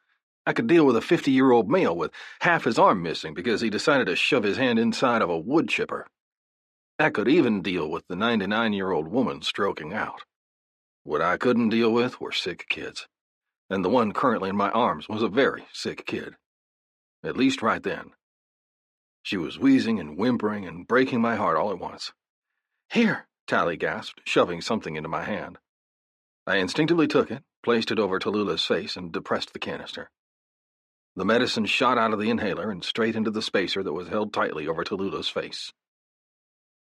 I could deal with a 50-year-old male with half his arm missing because he decided to shove his hand inside of a wood chipper. I could even deal with the 99-year-old woman stroking out. What I couldn't deal with were sick kids, and the one currently in my arms was a very sick kid. At least right then. She was wheezing and whimpering and breaking my heart all at once. "Here," Tally gasped, shoving something into my hand. I instinctively took it, placed it over Tallulah's face, and depressed the canister. The medicine shot out of the inhaler and straight into the spacer that was held tightly over Tallulah's face.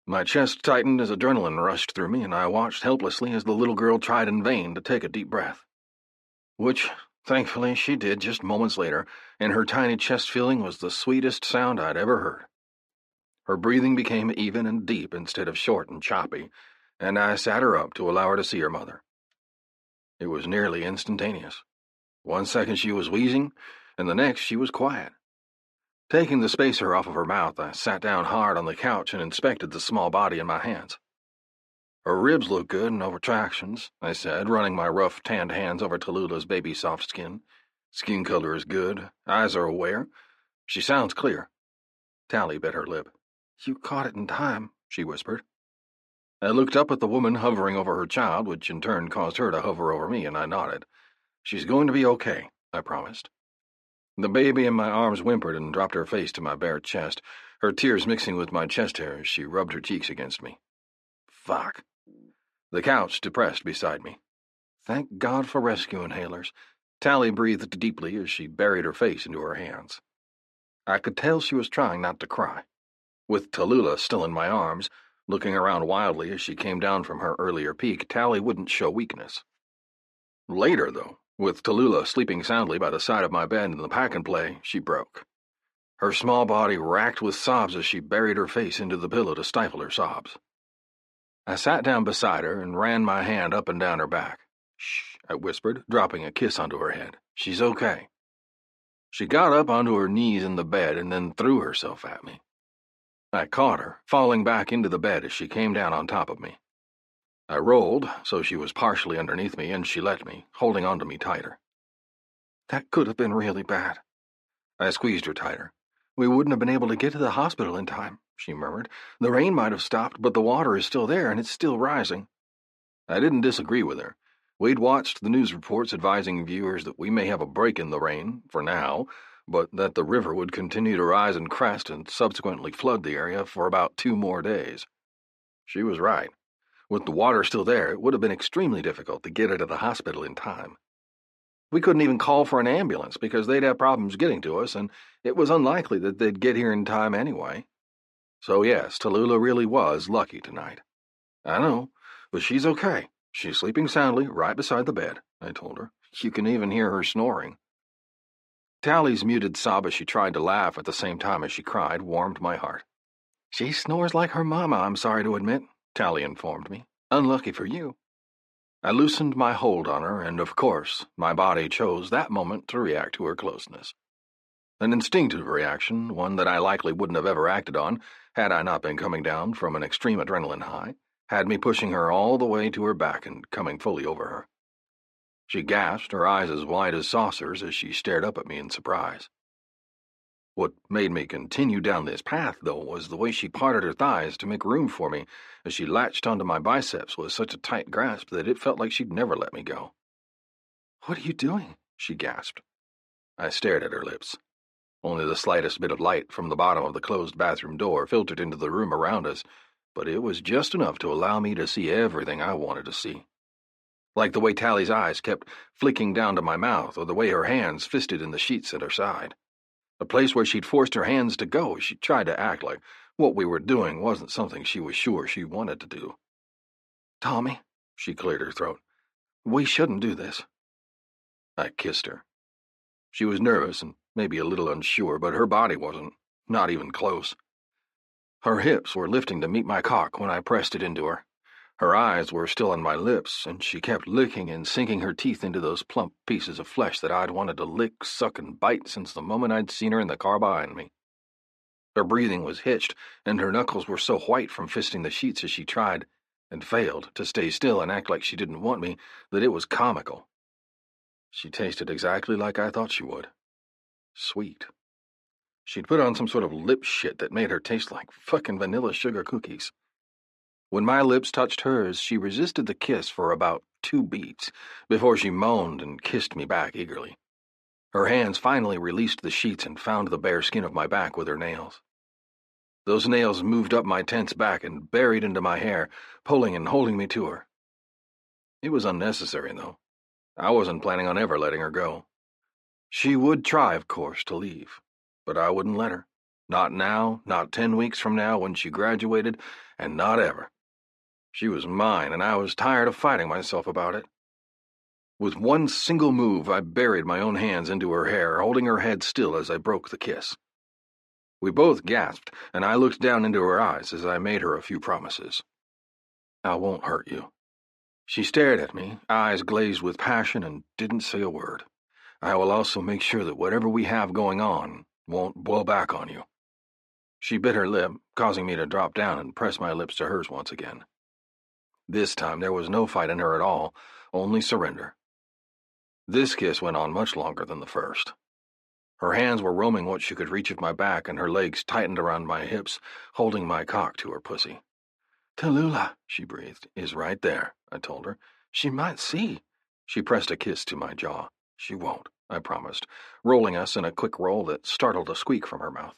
My chest tightened as adrenaline rushed through me, and I watched helplessly as the little girl tried in vain to take a deep breath. Which, thankfully, she did just moments later, and her tiny chest feeling was the sweetest sound I'd ever heard. Her breathing became even and deep instead of short and choppy, and I sat her up to allow her to see her mother. It was nearly instantaneous. 1 second she was wheezing, and the next she was quiet. Taking the spacer off of her mouth, I sat down hard on the couch and inspected the small body in my hands. Her ribs look good, no retractions, I said, running my rough, tanned hands over Tallulah's baby soft skin. Skin color is good, eyes are aware. She sounds clear. Tally bit her lip. You caught it in time, she whispered. I looked up at the woman hovering over her child, which in turn caused her to hover over me, and I nodded. She's going to be okay, I promised. The baby in my arms whimpered and dropped her face to my bare chest, her tears mixing with my chest hair as she rubbed her cheeks against me. Fuck. The couch depressed beside me. Thank God for rescue inhalers. Tally breathed deeply as she buried her face into her hands. I could tell she was trying not to cry. With Tallulah still in my arms, looking around wildly as she came down from her earlier peak, Tally wouldn't show weakness. Later, though, with Tallulah sleeping soundly by the side of my bed in the pack-and-play, she broke. Her small body racked with sobs as she buried her face into the pillow to stifle her sobs. I sat down beside her and ran my hand up and down her back. Shh, I whispered, dropping a kiss onto her head. She's okay. She got up onto her knees in the bed and then threw herself at me. I caught her, falling back into the bed as she came down on top of me. I rolled, so she was partially underneath me, and she let me, holding onto me tighter. That could have been really bad. I squeezed her tighter. We wouldn't have been able to get to the hospital in time, she murmured. The rain might have stopped, but the water is still there, and it's still rising. I didn't disagree with her. We'd watched the news reports advising viewers that we may have a break in the rain, for now, but that the river would continue to rise and crest and subsequently flood the area for about 2 more days. She was right. With the water still there, it would have been extremely difficult to get her to the hospital in time. We couldn't even call for an ambulance because they'd have problems getting to us, and it was unlikely that they'd get here in time anyway. So yes, Tallulah really was lucky tonight. I know, but she's okay. She's sleeping soundly right beside the bed, I told her. You can even hear her snoring. Tally's muted sob as she tried to laugh at the same time as she cried warmed my heart. She snores like her mama, I'm sorry to admit, Tally informed me. Unlucky for you. I loosened my hold on her, and of course, my body chose that moment to react to her closeness. An instinctive reaction, one that I likely wouldn't have ever acted on had I not been coming down from an extreme adrenaline high, had me pushing her all the way to her back and coming fully over her. She gasped, her eyes as wide as saucers as she stared up at me in surprise. What made me continue down this path, though, was the way she parted her thighs to make room for me as she latched onto my biceps with such a tight grasp that it felt like she'd never let me go. What are you doing? She gasped. I stared at her lips. Only the slightest bit of light from the bottom of the closed bathroom door filtered into the room around us, but it was just enough to allow me to see everything I wanted to see. Like the way Tally's eyes kept flicking down to my mouth, or the way her hands fisted in the sheets at her side. The place where she'd forced her hands to go as she tried to act like what we were doing wasn't something she was sure she wanted to do. Tommy, she cleared her throat, we shouldn't do this. I kissed her. She was nervous and maybe a little unsure, but her body wasn't, not even close. Her hips were lifting to meet my cock when I pressed it into her. Her eyes were still on my lips, and she kept licking and sinking her teeth into those plump pieces of flesh that I'd wanted to lick, suck, and bite since the moment I'd seen her in the car behind me. Her breathing was hitched, and her knuckles were so white from fisting the sheets as she tried, and failed, to stay still and act like she didn't want me, that it was comical. She tasted exactly like I thought she would. Sweet. She'd put on some sort of lip shit that made her taste like fucking vanilla sugar cookies. When my lips touched hers, she resisted the kiss for about 2 beats before she moaned and kissed me back eagerly. Her hands finally released the sheets and found the bare skin of my back with her nails. Those nails moved up my tense back and buried into my hair, pulling and holding me to her. It was unnecessary, though. I wasn't planning on ever letting her go. She would try, of course, to leave, but I wouldn't let her. Not now, not 10 weeks from now when she graduated, and not ever. She was mine, and I was tired of fighting myself about it. With one single move, I buried my own hands into her hair, holding her head still as I broke the kiss. We both gasped, and I looked down into her eyes as I made her a few promises. I won't hurt you. She stared at me, eyes glazed with passion, and didn't say a word. I will also make sure that whatever we have going on won't blow back on you. She bit her lip, causing me to drop down and press my lips to hers once again. This time there was no fight in her at all, only surrender. This kiss went on much longer than the first. Her hands were roaming what she could reach of my back, and her legs tightened around my hips, holding my cock to her pussy. "Tallulah," she breathed, "is right there," I told her. "She might see." She pressed a kiss to my jaw. "She won't," I promised, rolling us in a quick roll that startled a squeak from her mouth.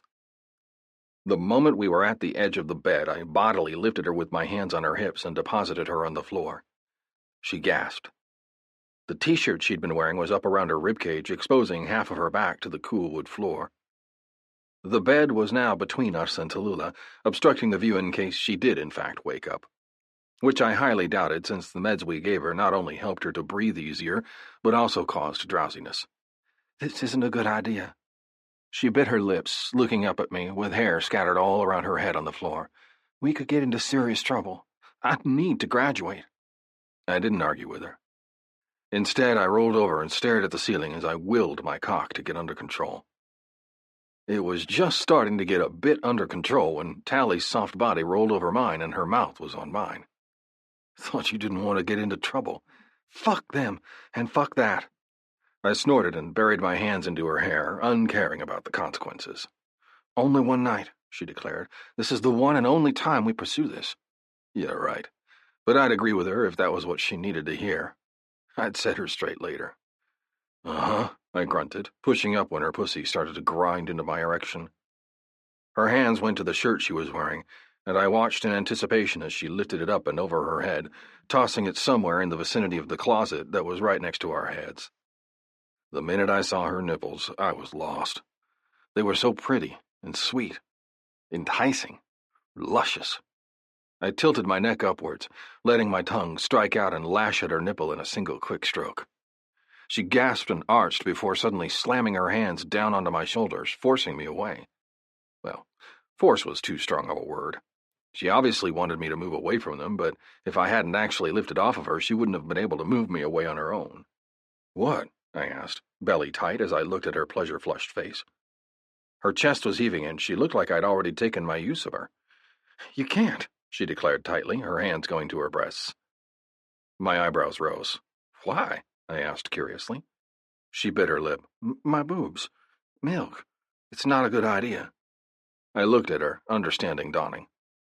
The moment we were at the edge of the bed, I bodily lifted her with my hands on her hips and deposited her on the floor. She gasped. The t-shirt she'd been wearing was up around her ribcage, exposing half of her back to the cool wood floor. The bed was now between us and Tallulah, obstructing the view in case she did in fact wake up, which I highly doubted since the meds we gave her not only helped her to breathe easier, but also caused drowsiness. "This isn't a good idea." She bit her lips, looking up at me, with hair scattered all around her head on the floor. "We could get into serious trouble. I need to graduate." I didn't argue with her. Instead, I rolled over and stared at the ceiling as I willed my cock to get under control. It was just starting to get a bit under control when Tally's soft body rolled over mine and her mouth was on mine. "Thought you didn't want to get into trouble. Fuck them, and fuck that." I snorted and buried my hands into her hair, uncaring about the consequences. "Only one night," she declared. "This is the one and only time we pursue this." Yeah, right. But I'd agree with her if that was what she needed to hear. I'd set her straight later. "Uh-huh," I grunted, pushing up when her pussy started to grind into my erection. Her hands went to the shirt she was wearing, and I watched in anticipation as she lifted it up and over her head, tossing it somewhere in the vicinity of the closet that was right next to our heads. The minute I saw her nipples, I was lost. They were so pretty and sweet, enticing, luscious. I tilted my neck upwards, letting my tongue strike out and lash at her nipple in a single quick stroke. She gasped and arched before suddenly slamming her hands down onto my shoulders, forcing me away. Well, force was too strong of a word. She obviously wanted me to move away from them, but if I hadn't actually lifted off of her, she wouldn't have been able to move me away on her own. "What?" I asked, belly tight as I looked at her pleasure-flushed face. Her chest was heaving, and she looked like I'd already taken my use of her. "You can't," she declared tightly, her hands going to her breasts. My eyebrows rose. "Why?" I asked curiously. She bit her lip. "My boobs. Milk. It's not a good idea." I looked at her, understanding dawning.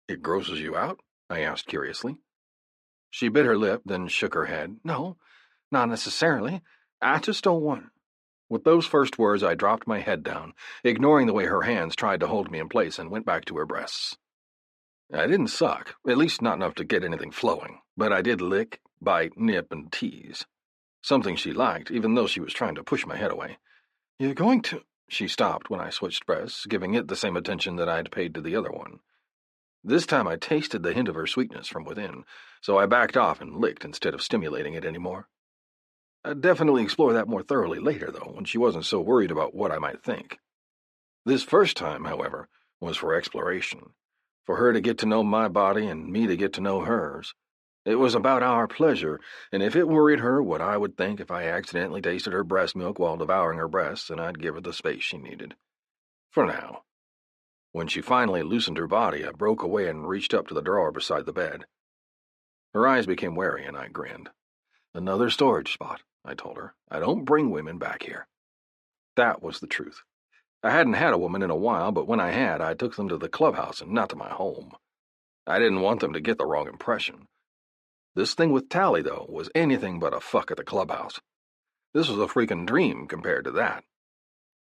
"It grosses you out?" I asked curiously. She bit her lip, then shook her head. "No, not necessarily. I just don't want..." With those first words, I dropped my head down, ignoring the way her hands tried to hold me in place, and went back to her breasts. I didn't suck, at least not enough to get anything flowing, but I did lick, bite, nip, and tease. Something she liked, even though she was trying to push my head away. "You're going to..." She stopped when I switched breasts, giving it the same attention that I'd paid to the other one. This time I tasted the hint of her sweetness from within, so I backed off and licked instead of stimulating it anymore. I'd definitely explore that more thoroughly later, though, when she wasn't so worried about what I might think. This first time, however, was for exploration, for her to get to know my body and me to get to know hers. It was about our pleasure, and if it worried her what I would think if I accidentally tasted her breast milk while devouring her breasts, then I'd give her the space she needed. For now. When she finally loosened her body, I broke away and reached up to the drawer beside the bed. Her eyes became wary, and I grinned. "Another storage spot," I told her. "I don't bring women back here." That was the truth. I hadn't had a woman in a while, but when I had, I took them to the clubhouse and not to my home. I didn't want them to get the wrong impression. This thing with Tally, though, was anything but a fuck at the clubhouse. This was a freaking dream compared to that.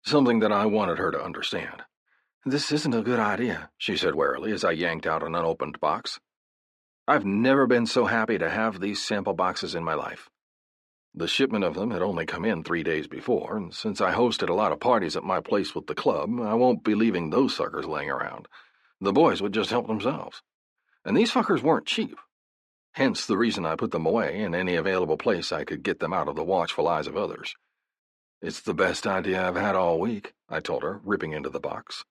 Something that I wanted her to understand. "This isn't a good idea," she said warily as I yanked out an unopened box. I've never been so happy to have these sample boxes in my life. The shipment of them had only come in 3 days before, and since I hosted a lot of parties at my place with the club, I won't be leaving those suckers laying around. The boys would just help themselves. And these fuckers weren't cheap. Hence the reason I put them away in any available place I could get them out of the watchful eyes of others. It's the best idea I've had all week, I told her, ripping into the box.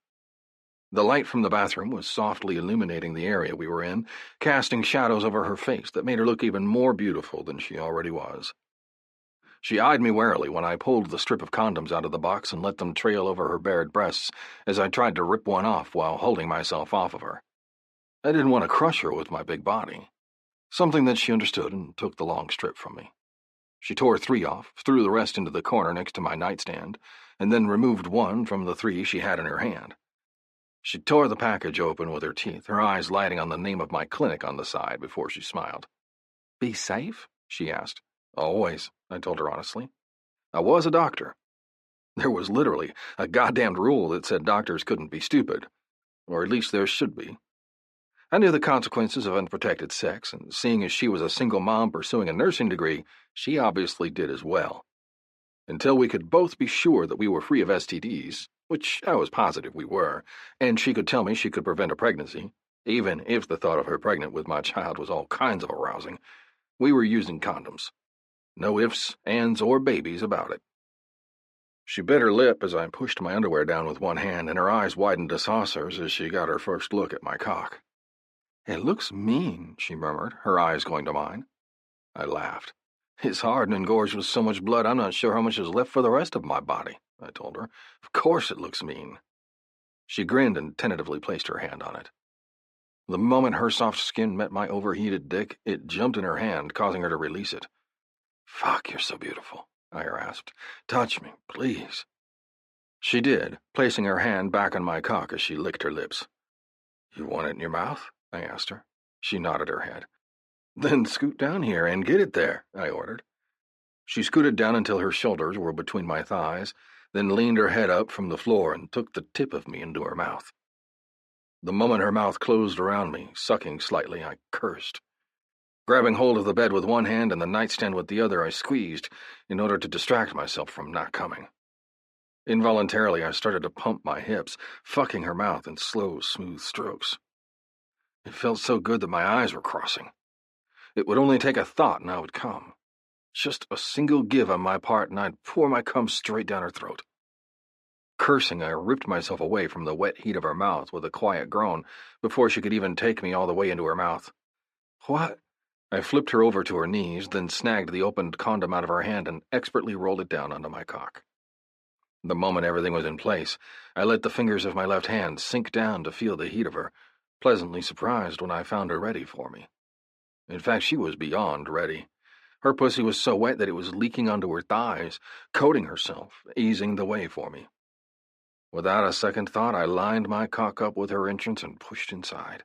The light from the bathroom was softly illuminating the area we were in, casting shadows over her face that made her look even more beautiful than she already was. She eyed me warily when I pulled the strip of condoms out of the box and let them trail over her bared breasts as I tried to rip one off while holding myself off of her. I didn't want to crush her with my big body. Something that she understood and took the long strip from me. She tore 3 off, threw the rest into the corner next to my nightstand, and then removed 1 from the 3 she had in her hand. She tore the package open with her teeth, her eyes lighting on the name of my clinic on the side before she smiled. "Be safe?" she asked. "Always," I told her honestly. I was a doctor. There was literally a goddamned rule that said doctors couldn't be stupid. Or at least there should be. I knew the consequences of unprotected sex, and seeing as she was a single mom pursuing a nursing degree, she obviously did as well. Until we could both be sure that we were free of STDs, which I was positive we were, and she could tell me she could prevent a pregnancy, even if the thought of her pregnant with my child was all kinds of arousing, we were using condoms. No ifs, ands, or babies about it. She bit her lip as I pushed my underwear down with one hand, and her eyes widened to saucers as she got her first look at my cock. "It looks mean," she murmured, her eyes going to mine. I laughed. "It's hard and engorged with so much blood I'm not sure how much is left for the rest of my body," I told her. "Of course it looks mean." She grinned and tentatively placed her hand on it. The moment her soft skin met my overheated dick, it jumped in her hand, causing her to release it. "Fuck, you're so beautiful," I rasped. "Touch me, please." She did, placing her hand back on my cock as she licked her lips. "You want it in your mouth?" I asked her. She nodded her head. "Then scoot down here and get it there," I ordered. She scooted down until her shoulders were between my thighs, then leaned her head up from the floor and took the tip of me into her mouth. The moment her mouth closed around me, sucking slightly, I cursed. Grabbing hold of the bed with one hand and the nightstand with the other, I squeezed in order to distract myself from not coming. Involuntarily, I started to pump my hips, fucking her mouth in slow, smooth strokes. It felt so good that my eyes were crossing. It would only take a thought and I would come. Just a single give on my part and I'd pour my cum straight down her throat. Cursing, I ripped myself away from the wet heat of her mouth with a quiet groan before she could even take me all the way into her mouth. "What?" I flipped her over to her knees, then snagged the opened condom out of her hand and expertly rolled it down onto my cock. The moment everything was in place, I let the fingers of my left hand sink down to feel the heat of her, pleasantly surprised when I found her ready for me. In fact, she was beyond ready. Her pussy was so wet that it was leaking onto her thighs, coating herself, easing the way for me. Without a second thought, I lined my cock up with her entrance and pushed inside.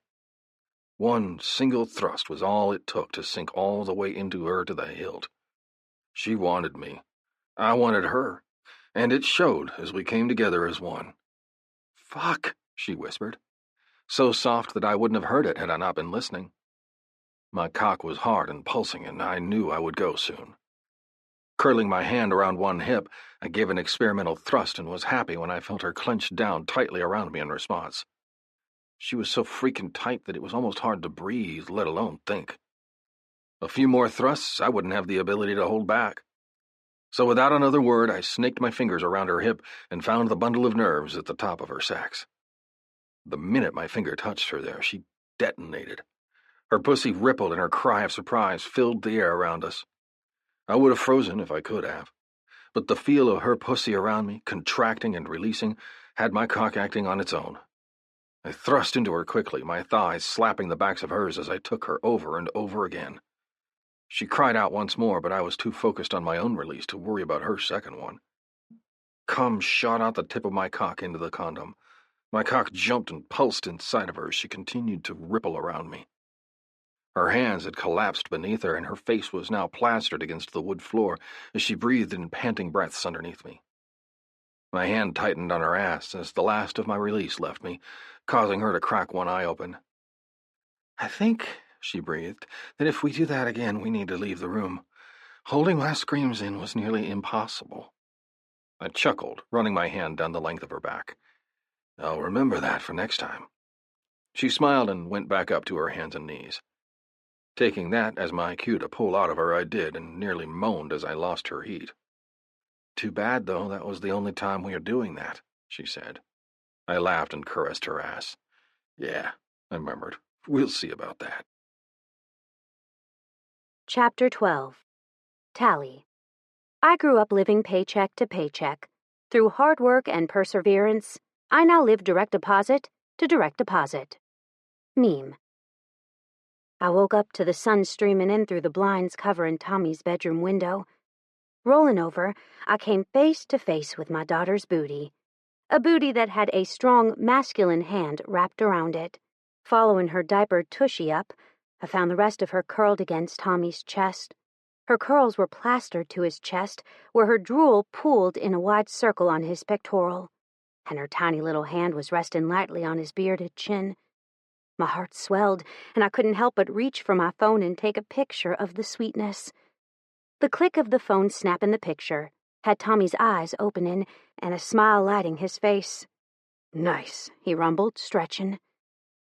One single thrust was all it took to sink all the way into her to the hilt. She wanted me. I wanted her, and it showed as we came together as one. "Fuck," she whispered, so soft that I wouldn't have heard it had I not been listening. My cock was hard and pulsing, and I knew I would go soon. Curling my hand around one hip, I gave an experimental thrust and was happy when I felt her clench down tightly around me in response. She was so freaking tight that it was almost hard to breathe, let alone think. A few more thrusts, I wouldn't have the ability to hold back. So without another word, I snaked my fingers around her hip and found the bundle of nerves at the top of her sacs. The minute my finger touched her there, she detonated. Her pussy rippled and her cry of surprise filled the air around us. I would have frozen if I could have, but the feel of her pussy around me, contracting and releasing, had my cock acting on its own. I thrust into her quickly, my thighs slapping the backs of hers as I took her over and over again. She cried out once more, but I was too focused on my own release to worry about her second one. Cum shot out the tip of my cock into the condom. My cock jumped and pulsed inside of her as she continued to ripple around me. Her hands had collapsed beneath her, and her face was now plastered against the wood floor as she breathed in panting breaths underneath me. My hand tightened on her ass as the last of my release left me, causing her to crack one eye open. "I think," she breathed, "that if we do that again, we need to leave the room. Holding my screams in was nearly impossible. I chuckled, running my hand down the length of her back. I'll remember that for next time. She smiled and went back up to her hands and knees. Taking that as my cue to pull out of her, I did, and nearly moaned as I lost her heat. Too bad, though, that was the only time we are doing that, she said. I laughed and caressed her ass. Yeah, I murmured. We'll see about that. Chapter 12. Tally. I grew up living paycheck to paycheck. Through hard work and perseverance, I now live direct deposit to direct deposit. Meme. I woke up to the sun streaming in through the blinds covering Tommy's bedroom window. Rolling over, I came face to face with my daughter's booty. A booty that had a strong, masculine hand wrapped around it. Following her diapered tushy up, I found the rest of her curled against Tommy's chest. Her curls were plastered to his chest, where her drool pooled in a wide circle on his pectoral, and her tiny little hand was resting lightly on his bearded chin. My heart swelled, and I couldn't help but reach for my phone and take a picture of the sweetness. The click of the phone snapping the picture had Tommy's eyes opening and a smile lighting his face. Nice, he rumbled, stretching.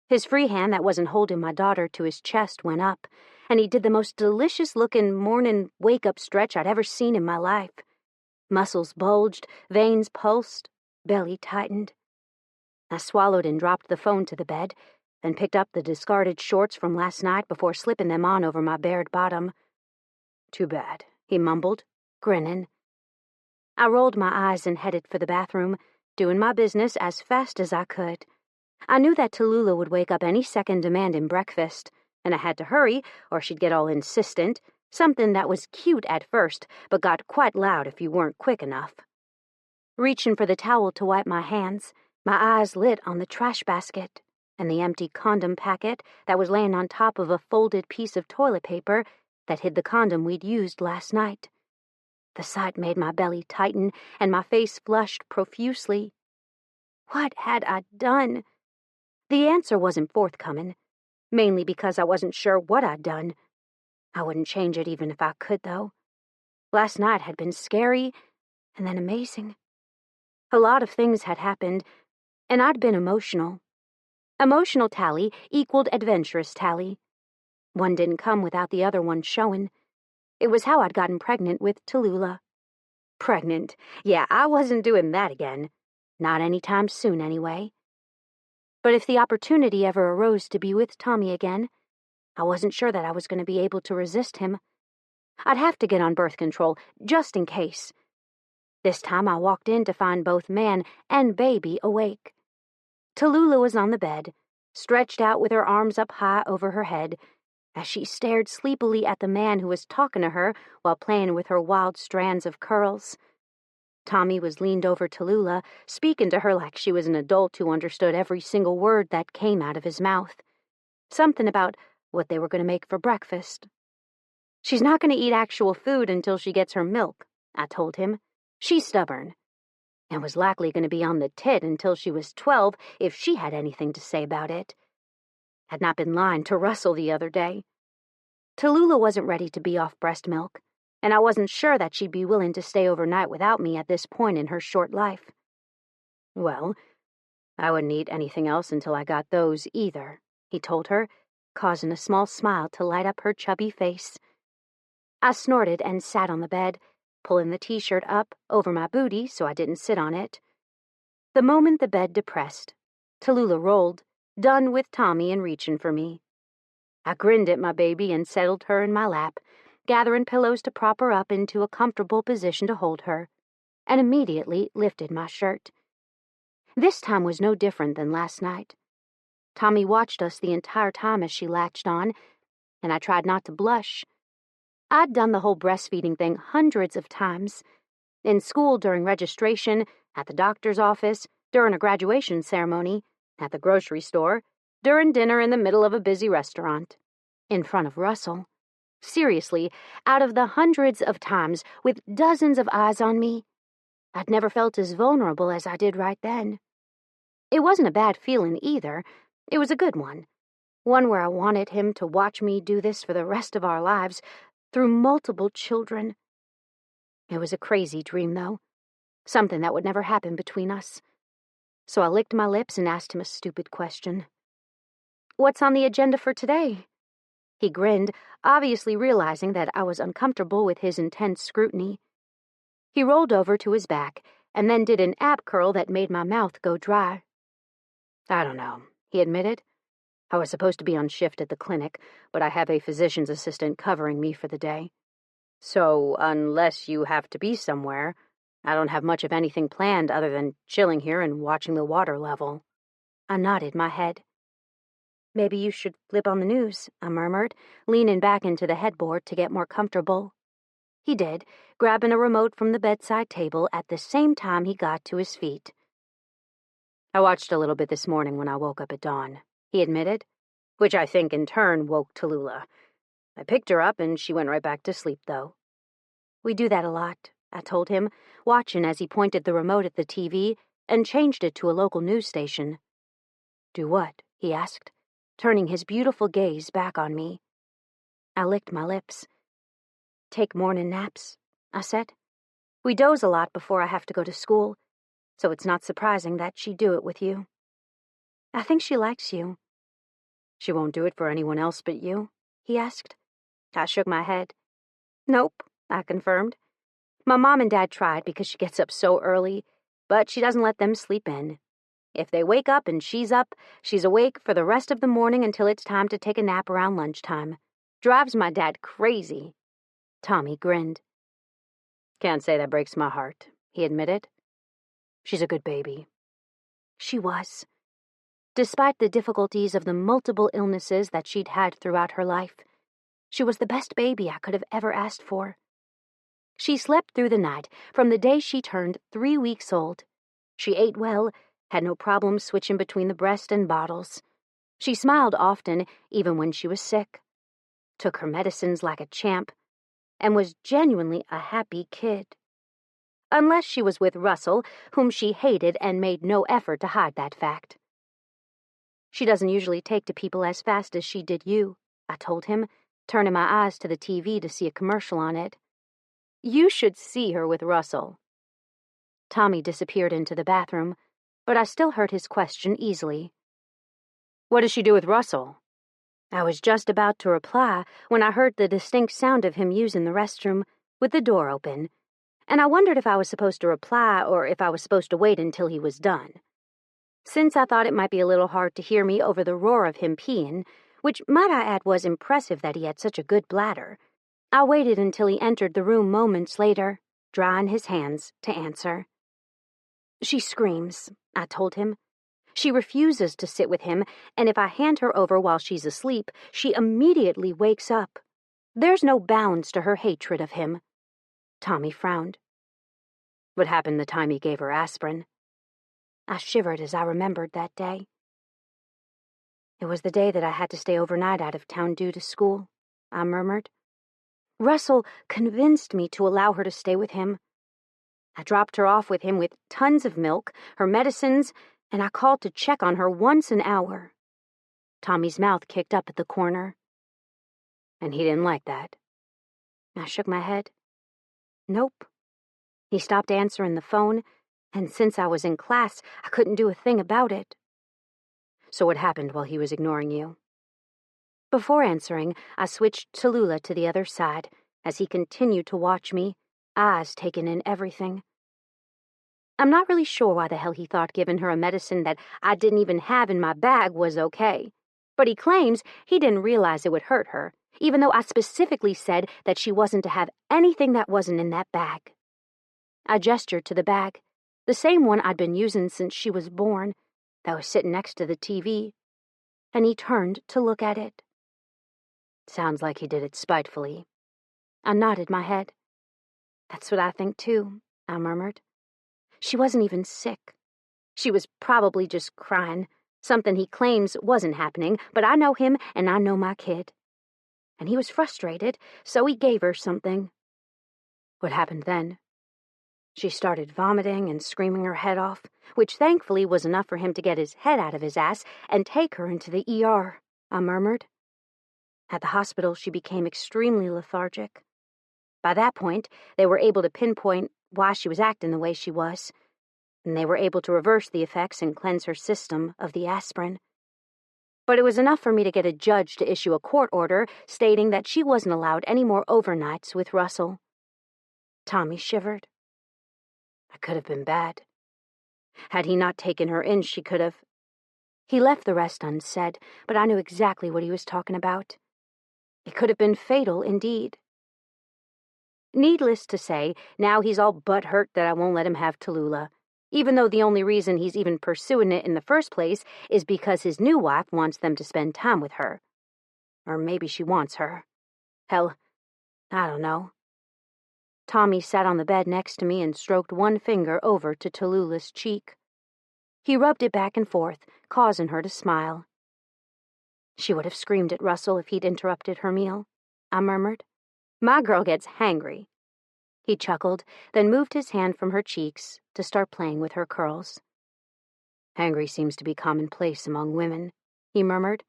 His free hand that wasn't holding my daughter to his chest went up, and he did the most delicious-looking morning wake-up stretch I'd ever seen in my life. Muscles bulged, veins pulsed, belly tightened. I swallowed and dropped the phone to the bed, then picked up the discarded shorts from last night before slipping them on over my bared bottom. Too bad, he mumbled, grinning. I rolled my eyes and headed for the bathroom, doing my business as fast as I could. I knew that Tallulah would wake up any second demanding breakfast, and I had to hurry or she'd get all insistent, something that was cute at first but got quite loud if you weren't quick enough. Reaching for the towel to wipe my hands, my eyes lit on the trash basket and the empty condom packet that was laying on top of a folded piece of toilet paper that hid the condom we'd used last night. The sight made my belly tighten and my face flushed profusely. What had I done? The answer wasn't forthcoming, mainly because I wasn't sure what I'd done. I wouldn't change it even if I could, though. Last night had been scary and then amazing. A lot of things had happened, and I'd been emotional. Emotional Tally equaled adventurous Tally. One didn't come without the other one showing. It was how I'd gotten pregnant with Tallulah. Pregnant. Yeah, I wasn't doing that again. Not anytime soon, anyway. But if the opportunity ever arose to be with Tommy again, I wasn't sure that I was going to be able to resist him. I'd have to get on birth control, just in case. This time I walked in to find both man and baby awake. Tallulah was on the bed, stretched out with her arms up high over her head, as she stared sleepily at the man who was talking to her while playing with her wild strands of curls. Tommy was leaned over Tallulah, speaking to her like she was an adult who understood every single word that came out of his mouth. Something about what they were going to make for breakfast. She's not going to eat actual food until she gets her milk, I told him. She's stubborn, and was likely going to be on the tit until she was 12 if she had anything to say about it. Had not been lying to Russell the other day. Tallulah wasn't ready to be off breast milk, and I wasn't sure that she'd be willing to stay overnight without me at this point in her short life. Well, I wouldn't eat anything else until I got those either, he told her, causing a small smile to light up her chubby face. I snorted and sat on the bed, pulling the t-shirt up over my booty so I didn't sit on it. The moment the bed depressed, Tallulah rolled, done with Tommy and reaching for me. I grinned at my baby and settled her in my lap, gathering pillows to prop her up into a comfortable position to hold her, and immediately lifted my shirt. This time was no different than last night. Tommy watched us the entire time as she latched on, and I tried not to blush. I'd done the whole breastfeeding thing hundreds of times. In school during registration, at the doctor's office, during a graduation ceremony, at the grocery store, during dinner in the middle of a busy restaurant, in front of Russell. Seriously, out of the hundreds of times with dozens of eyes on me, I'd never felt as vulnerable as I did right then. It wasn't a bad feeling either. It was a good one. One where I wanted him to watch me do this for the rest of our lives, through multiple children. It was a crazy dream, though. Something that would never happen between us. So I licked my lips and asked him a stupid question. "What's on the agenda for today?" He grinned, obviously realizing that I was uncomfortable with his intense scrutiny. He rolled over to his back and then did an ab curl that made my mouth go dry. "I don't know," he admitted. "I was supposed to be on shift at the clinic, but I have a physician's assistant covering me for the day. So, unless you have to be somewhere, I don't have much of anything planned other than chilling here and watching the water level." I nodded my head. "Maybe you should flip on the news," I murmured, leaning back into the headboard to get more comfortable. He did, grabbing a remote from the bedside table at the same time he got to his feet. "I watched a little bit this morning when I woke up at dawn," he admitted, which I think in turn woke Tallulah. I picked her up and she went right back to sleep, though. "We do that a lot," I told him, watching as he pointed the remote at the TV and changed it to a local news station. "Do what?" he asked, turning his beautiful gaze back on me. I licked my lips. "Take morning naps," I said. "We doze a lot before I have to go to school, so it's not surprising that she'd do it with you." "I think she likes you." "She won't do it for anyone else but you?" he asked. I shook my head. "Nope," I confirmed. "My mom and dad tried because she gets up so early, but she doesn't let them sleep in. If they wake up and she's up, she's awake for the rest of the morning until it's time to take a nap around lunchtime. Drives my dad crazy." Tommy grinned. "Can't say that breaks my heart," he admitted. "She's a good baby." She was. Despite the difficulties of the multiple illnesses that she'd had throughout her life, she was the best baby I could have ever asked for. She slept through the night from the day she turned 3 weeks old. She ate well, had no problem switching between the breast and bottles. She smiled often, even when she was sick, took her medicines like a champ, and was genuinely a happy kid. Unless she was with Russell, whom she hated and made no effort to hide that fact. "She doesn't usually take to people as fast as she did you," I told him, turning my eyes to the TV to see a commercial on it. "You should see her with Russell." Tommy disappeared into the bathroom, but I still heard his question easily. "What does she do with Russell?" I was just about to reply when I heard the distinct sound of him using the restroom, with the door open, and I wondered if I was supposed to reply or if I was supposed to wait until he was done. Since I thought it might be a little hard to hear me over the roar of him peeing, which might I add was impressive that he had such a good bladder, I waited until he entered the room moments later, drying his hands, to answer. "She screams," I told him. "She refuses to sit with him, and if I hand her over while she's asleep, she immediately wakes up. There's no bounds to her hatred of him." Tommy frowned. "What happened the time he gave her aspirin?" I shivered as I remembered that day. "It was the day that I had to stay overnight out of town due to school," I murmured. "Russell convinced me to allow her to stay with him. I dropped her off with him with tons of milk, her medicines, and I called to check on her once an hour." Tommy's mouth kicked up at the corner. "And he didn't like that?" I shook my head. "Nope. He stopped answering the phone, and since I was in class, I couldn't do a thing about it." "So what happened while he was ignoring you?" Before answering, I switched Tallulah to the other side as he continued to watch me, eyes taking in everything. I'm not really sure why the hell he thought giving her a medicine that I didn't even have in my bag was okay, but he claims he didn't realize it would hurt her, even though I specifically said that she wasn't to have anything that wasn't in that bag. I gestured to the bag, the same one I'd been using since she was born, that was sitting next to the TV, and he turned to look at it. "Sounds like he did it spitefully." I nodded my head. "That's what I think too," I murmured. "She wasn't even sick. She was probably just crying, something he claims wasn't happening, but I know him and I know my kid. And he was frustrated, so he gave her something." "What happened then?" "She started vomiting and screaming her head off, which thankfully was enough for him to get his head out of his ass and take her into the ER, I murmured. At the hospital, she became extremely lethargic. By that point, they were able to pinpoint why she was acting the way she was, and they were able to reverse the effects and cleanse her system of the aspirin. But it was enough for me to get a judge to issue a court order stating that she wasn't allowed any more overnights with Russell. Tommy shivered. I could have been bad. Had he not taken her in, she could have... He left the rest unsaid, but I knew exactly what he was talking about. It could have been fatal indeed. Needless to say, now he's all butthurt that I won't let him have Tallulah, even though the only reason he's even pursuing it in the first place is because his new wife wants them to spend time with her. Or maybe she wants her. Hell, I don't know. Tommy sat on the bed next to me and stroked one finger over to Tallulah's cheek. He rubbed it back and forth, causing her to smile. She would have screamed at Russell if he'd interrupted her meal, I murmured. My girl gets hangry. He chuckled, then moved his hand from her cheeks to start playing with her curls. Hangry seems to be commonplace among women, he murmured.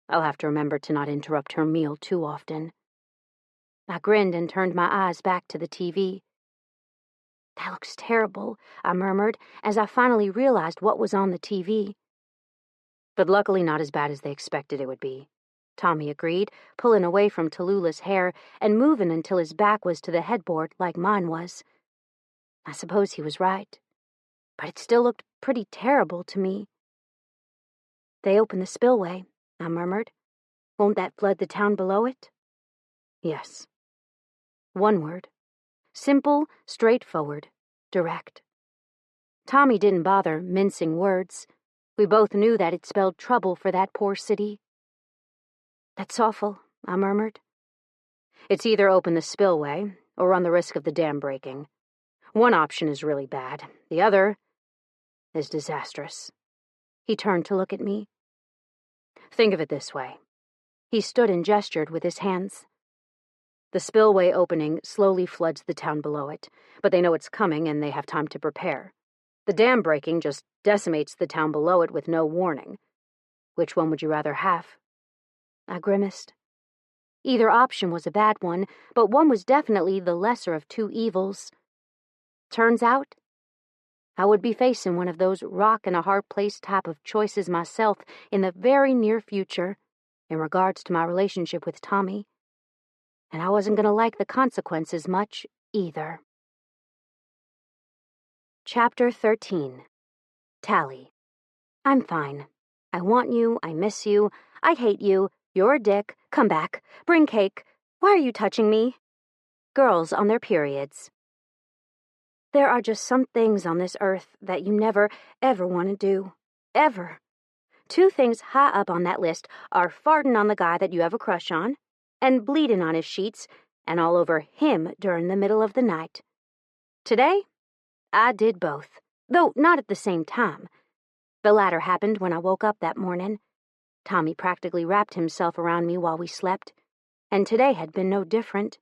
I'll have to remember to not interrupt her meal too often. I grinned and turned my eyes back to the TV. That looks terrible, I murmured, as I finally realized what was on the TV. But luckily not as bad as they expected it would be, Tommy agreed, pulling away from Tallulah's hair and moving until his back was to the headboard like mine was. I suppose he was right, but it still looked pretty terrible to me. They opened the spillway, I murmured. Won't that flood the town below it? Yes. One word. Simple, straightforward, direct. Tommy didn't bother mincing words. We both knew that it spelled trouble for that poor city. That's awful, I murmured. It's either open the spillway or run the risk of the dam breaking. One option is really bad. The other is disastrous. He turned to look at me. Think of it this way. He stood and gestured with his hands. The spillway opening slowly floods the town below it, but they know it's coming and they have time to prepare. The dam breaking just decimates the town below it with no warning. Which one would you rather have? I grimaced. Either option was a bad one, but one was definitely the lesser of two evils. Turns out, I would be facing one of those rock-and-a-hard-place type of choices myself in the very near future, in regards to my relationship with Tommy. And I wasn't going to like the consequences much, either. Chapter 13. Tally. I'm fine. I want you, I miss you, I hate you, you're a dick, come back, bring cake, why are you touching me? Girls on their periods. There are just some things on this earth that you never, ever want to do. Ever. Two things high up on that list are farting on the guy that you have a crush on, and bleeding on his sheets, and all over him during the middle of the night. Today, I did both, though not at the same time. The latter happened when I woke up that morning. Tommy practically wrapped himself around me while we slept, and today had been no different.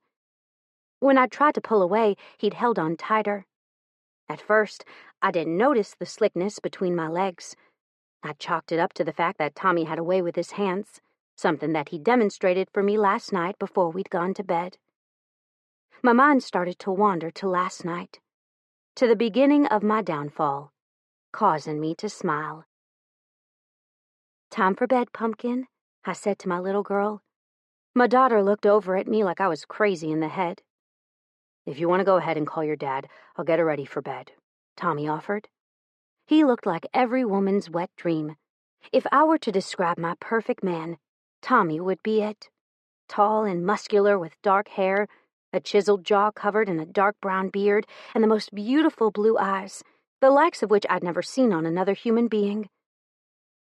When I tried to pull away, he'd held on tighter. At first, I didn't notice the slickness between my legs. I chalked it up to the fact that Tommy had a way with his hands, something that he demonstrated for me last night before we'd gone to bed. My mind started to wander to last night, to the beginning of my downfall, causing me to smile. Time for bed, Pumpkin, I said to my little girl. My daughter looked over at me like I was crazy in the head. If you want to go ahead and call your dad, I'll get her ready for bed, Tommy offered. He looked like every woman's wet dream. If I were to describe my perfect man, Tommy would be it. Tall and muscular with dark hair, a chiseled jaw covered in a dark brown beard, and the most beautiful blue eyes, the likes of which I'd never seen on another human being.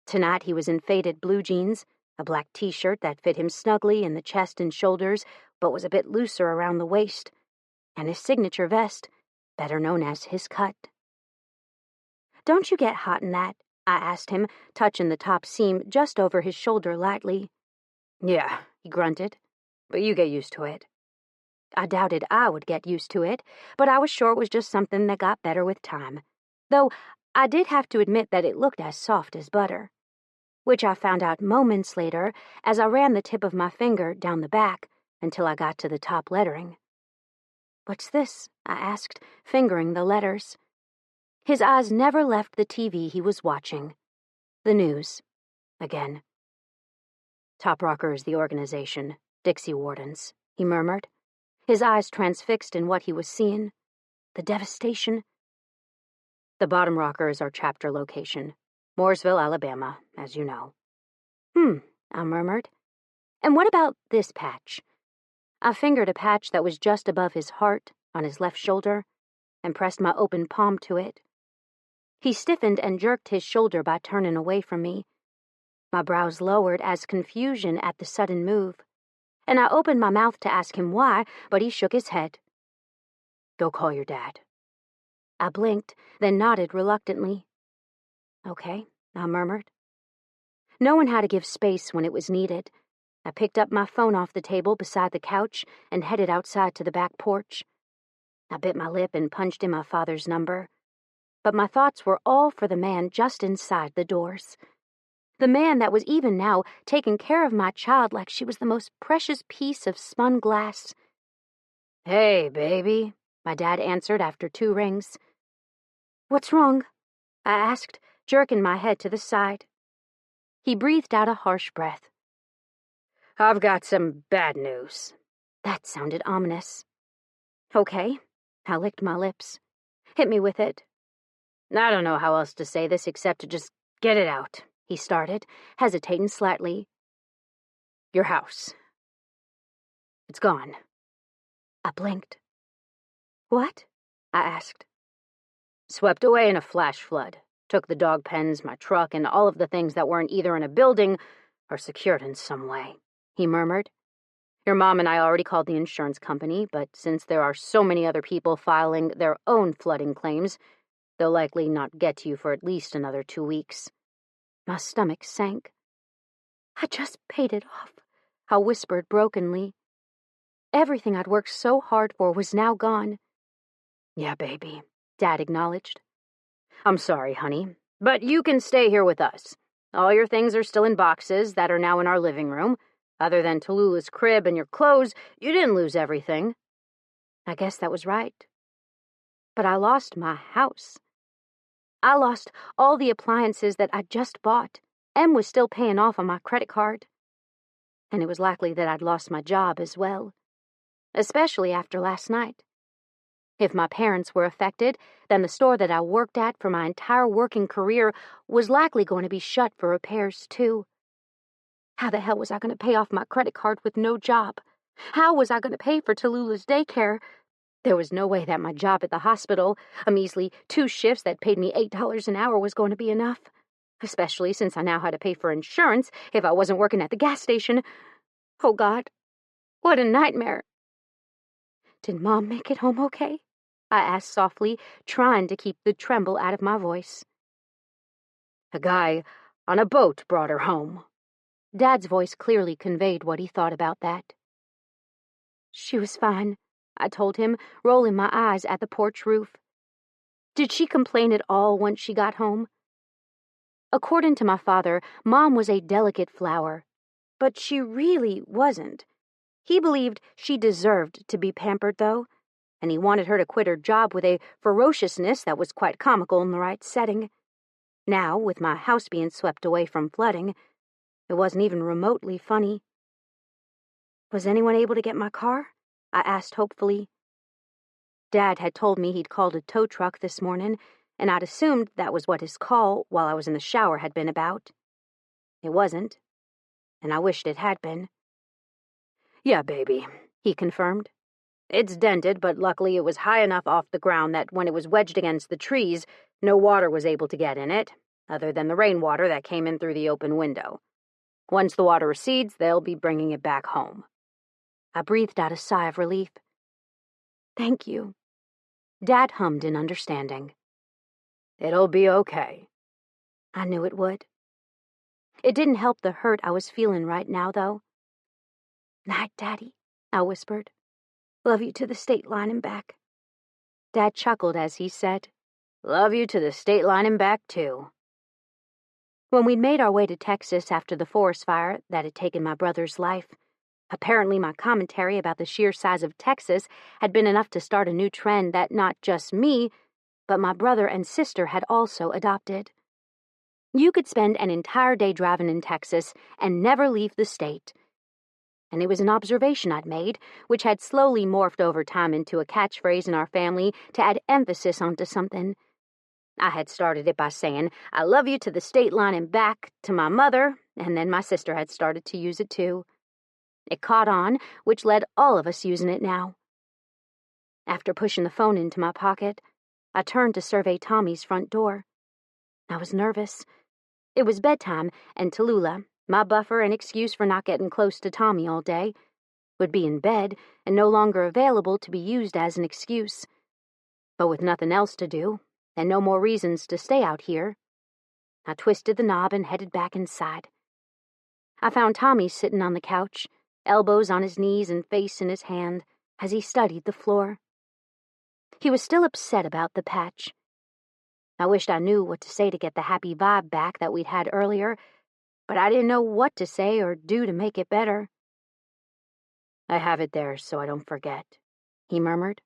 Tonight he was in faded blue jeans, a black t-shirt that fit him snugly in the chest and shoulders, but was a bit looser around the waist, and his signature vest, better known as his cut. Don't you get hot in that? I asked him, touching the top seam just over his shoulder lightly. Yeah, he grunted, but you get used to it. I doubted I would get used to it, but I was sure it was just something that got better with time, though I did have to admit that it looked as soft as butter. which I found out moments later as I ran the tip of my finger down the back until I got to the top lettering. "What's this?" I asked, fingering the letters. His eyes never left the TV he was watching. The news. Again. "Top Rockers, the organization. Dixie Wardens," he murmured, his eyes transfixed in what he was seeing. The devastation. "The Bottom Rockers are chapter location. Mooresville, Alabama, as you know." I murmured. "And what about this patch?" I fingered a patch that was just above his heart on his left shoulder and pressed my open palm to it. He stiffened and jerked his shoulder by turning away from me. My brows lowered as confusion at the sudden move, and I opened my mouth to ask him why, but he shook his head. "Go call your dad." I blinked, then nodded reluctantly. "Okay," I murmured. Knowing how to give space when it was needed, I picked up my phone off the table beside the couch and headed outside to the back porch. I bit my lip and punched in my father's number, but my thoughts were all for the man just inside the doors. The man that was even now taking care of my child like she was the most precious piece of spun glass. "Hey, baby," my dad answered after 2 rings. "What's wrong?" I asked, jerking my head to the side. He breathed out a harsh breath. "I've got some bad news." That sounded ominous. "Okay." I licked my lips. "Hit me with it." "I don't know how else to say this except to just get it out," he started, hesitating slightly. "Your house. It's gone." I blinked. "What?" I asked. "Swept away in a flash flood. Took the dog pens, my truck, and all of the things that weren't either in a building or secured in some way," he murmured. "Your mom and I already called the insurance company, but since there are so many other people filing their own flooding claims, they'll likely not get to you for at least another 2 weeks. My stomach sank. "I just paid it off," I whispered brokenly. Everything I'd worked so hard for was now gone. "Yeah, baby," Dad acknowledged. "I'm sorry, honey, but you can stay here with us. All your things are still in boxes that are now in our living room. Other than Tallulah's crib and your clothes, you didn't lose everything." I guess that was right. But I lost my house. I lost all the appliances that I'd just bought and was still paying off on my credit card. And it was likely that I'd lost my job as well, especially after last night. If my parents were affected, then the store that I worked at for my entire working career was likely going to be shut for repairs too. How the hell was I going to pay off my credit card with no job? How was I going to pay for Tallulah's daycare? There was no way that my job at the hospital, a measly 2 shifts that paid me $8 an hour, was going to be enough, especially since I now had to pay for insurance if I wasn't working at the gas station. Oh, God, what a nightmare. "Did Mom make it home okay?" I asked softly, trying to keep the tremble out of my voice. "A guy on a boat brought her home." Dad's voice clearly conveyed what he thought about that. "She was fine," I told him, rolling my eyes at the porch roof. "Did she complain at all once she got home?" According to my father, Mom was a delicate flower, but she really wasn't. He believed she deserved to be pampered, though, and he wanted her to quit her job with a ferociousness that was quite comical in the right setting. Now, with my house being swept away from flooding, it wasn't even remotely funny. "Was anyone able to get my car?" I asked hopefully. Dad had told me he'd called a tow truck this morning, and I'd assumed that was what his call while I was in the shower had been about. It wasn't, and I wished it had been. "Yeah, baby," he confirmed. "It's dented, but luckily it was high enough off the ground that when it was wedged against the trees, no water was able to get in it, other than the rainwater that came in through the open window. Once the water recedes, they'll be bringing it back home." I breathed out a sigh of relief. "Thank you." Dad hummed in understanding. "It'll be okay." I knew it would. It didn't help the hurt I was feeling right now, though. "Night, Daddy," I whispered. "Love you to the state line and back." Dad chuckled as he said, "Love you to the state line and back, too." When we'd made our way to Texas after the forest fire that had taken my brother's life, apparently my commentary about the sheer size of Texas had been enough to start a new trend that not just me, but my brother and sister had also adopted. You could spend an entire day driving in Texas and never leave the state. And it was an observation I'd made, which had slowly morphed over time into a catchphrase in our family to add emphasis onto something. I had started it by saying, "I love you to the state line and back," to my mother, and then my sister had started to use it too. It caught on, which led all of us using it now. After pushing the phone into my pocket, I turned to survey Tommy's front door. I was nervous. It was bedtime, and Tallulah, my buffer and excuse for not getting close to Tommy all day, would be in bed and no longer available to be used as an excuse. But with nothing else to do, and no more reasons to stay out here, I twisted the knob and headed back inside. I found Tommy sitting on the couch, elbows on his knees and face in his hand, as he studied the floor. He was still upset about the patch. I wished I knew what to say to get the happy vibe back that we'd had earlier, but I didn't know what to say or do to make it better. "I have it there so I don't forget," he murmured.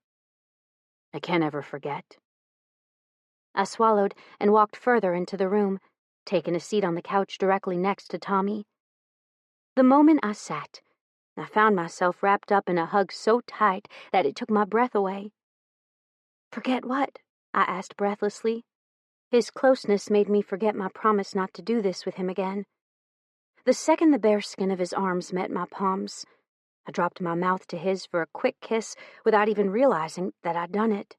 "I can't ever forget." I swallowed and walked further into the room, taking a seat on the couch directly next to Tommy. The moment I sat, I found myself wrapped up in a hug so tight that it took my breath away. "Forget what?" I asked breathlessly. His closeness made me forget my promise not to do this with him again. The second the bare skin of his arms met my palms, I dropped my mouth to his for a quick kiss without even realizing that I'd done it.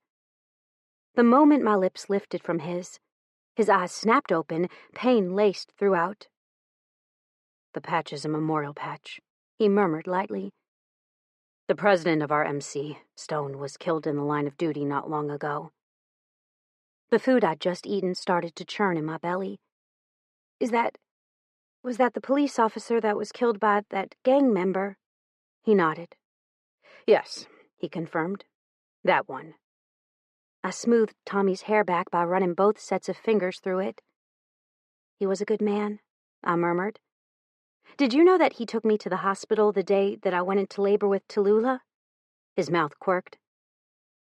The moment my lips lifted from his eyes snapped open, pain laced throughout. "The patch is a memorial patch," he murmured lightly. "The president of our MC, Stone, was killed in the line of duty not long ago." The food I'd just eaten started to churn in my belly. Was that the police officer that was killed by that gang member?" He nodded. "Yes," he confirmed. "That one." I smoothed Tommy's hair back by running both sets of fingers through it. "He was a good man," I murmured. "Did you know that he took me to the hospital the day that I went into labor with Tallulah?" His mouth quirked.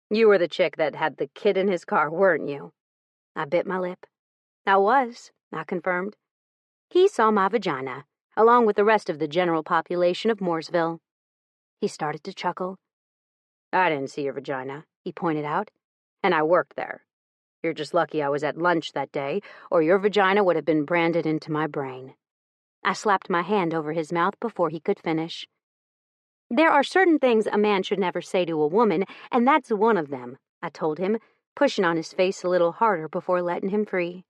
"You were the chick that had the kid in his car, weren't you?" I bit my lip. "I was," I confirmed. "He saw my vagina, along with the rest of the general population of Mooresville." He started to chuckle. "I didn't see your vagina," he pointed out, "and I worked there. You're just lucky I was at lunch that day, or your vagina would have been branded into my brain." I slapped my hand over his mouth before he could finish. "There are certain things a man should never say to a woman, and that's one of them," I told him, pushing on his face a little harder before letting him free.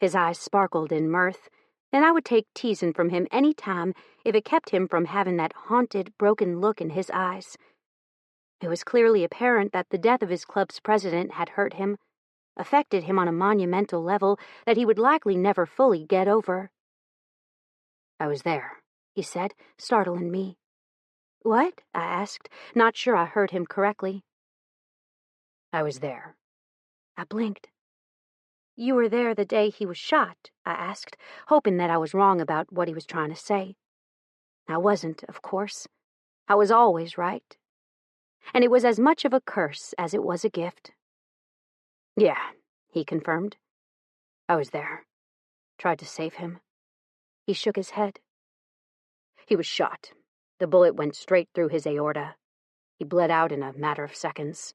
His eyes sparkled in mirth, and I would take teasing from him any time if it kept him from having that haunted, broken look in his eyes. It was clearly apparent that the death of his club's president had hurt him, affected him on a monumental level that he would likely never fully get over. "I was there," he said, startling me. "What?" I asked, not sure I heard him correctly. "I was there." I blinked. "You were there the day he was shot?" I asked, hoping that I was wrong about what he was trying to say. I wasn't, of course. I was always right. And it was as much of a curse as it was a gift. "Yeah," he confirmed. "I was there. Tried to save him." He shook his head. "He was shot. The bullet went straight through his aorta. He bled out in a matter of seconds."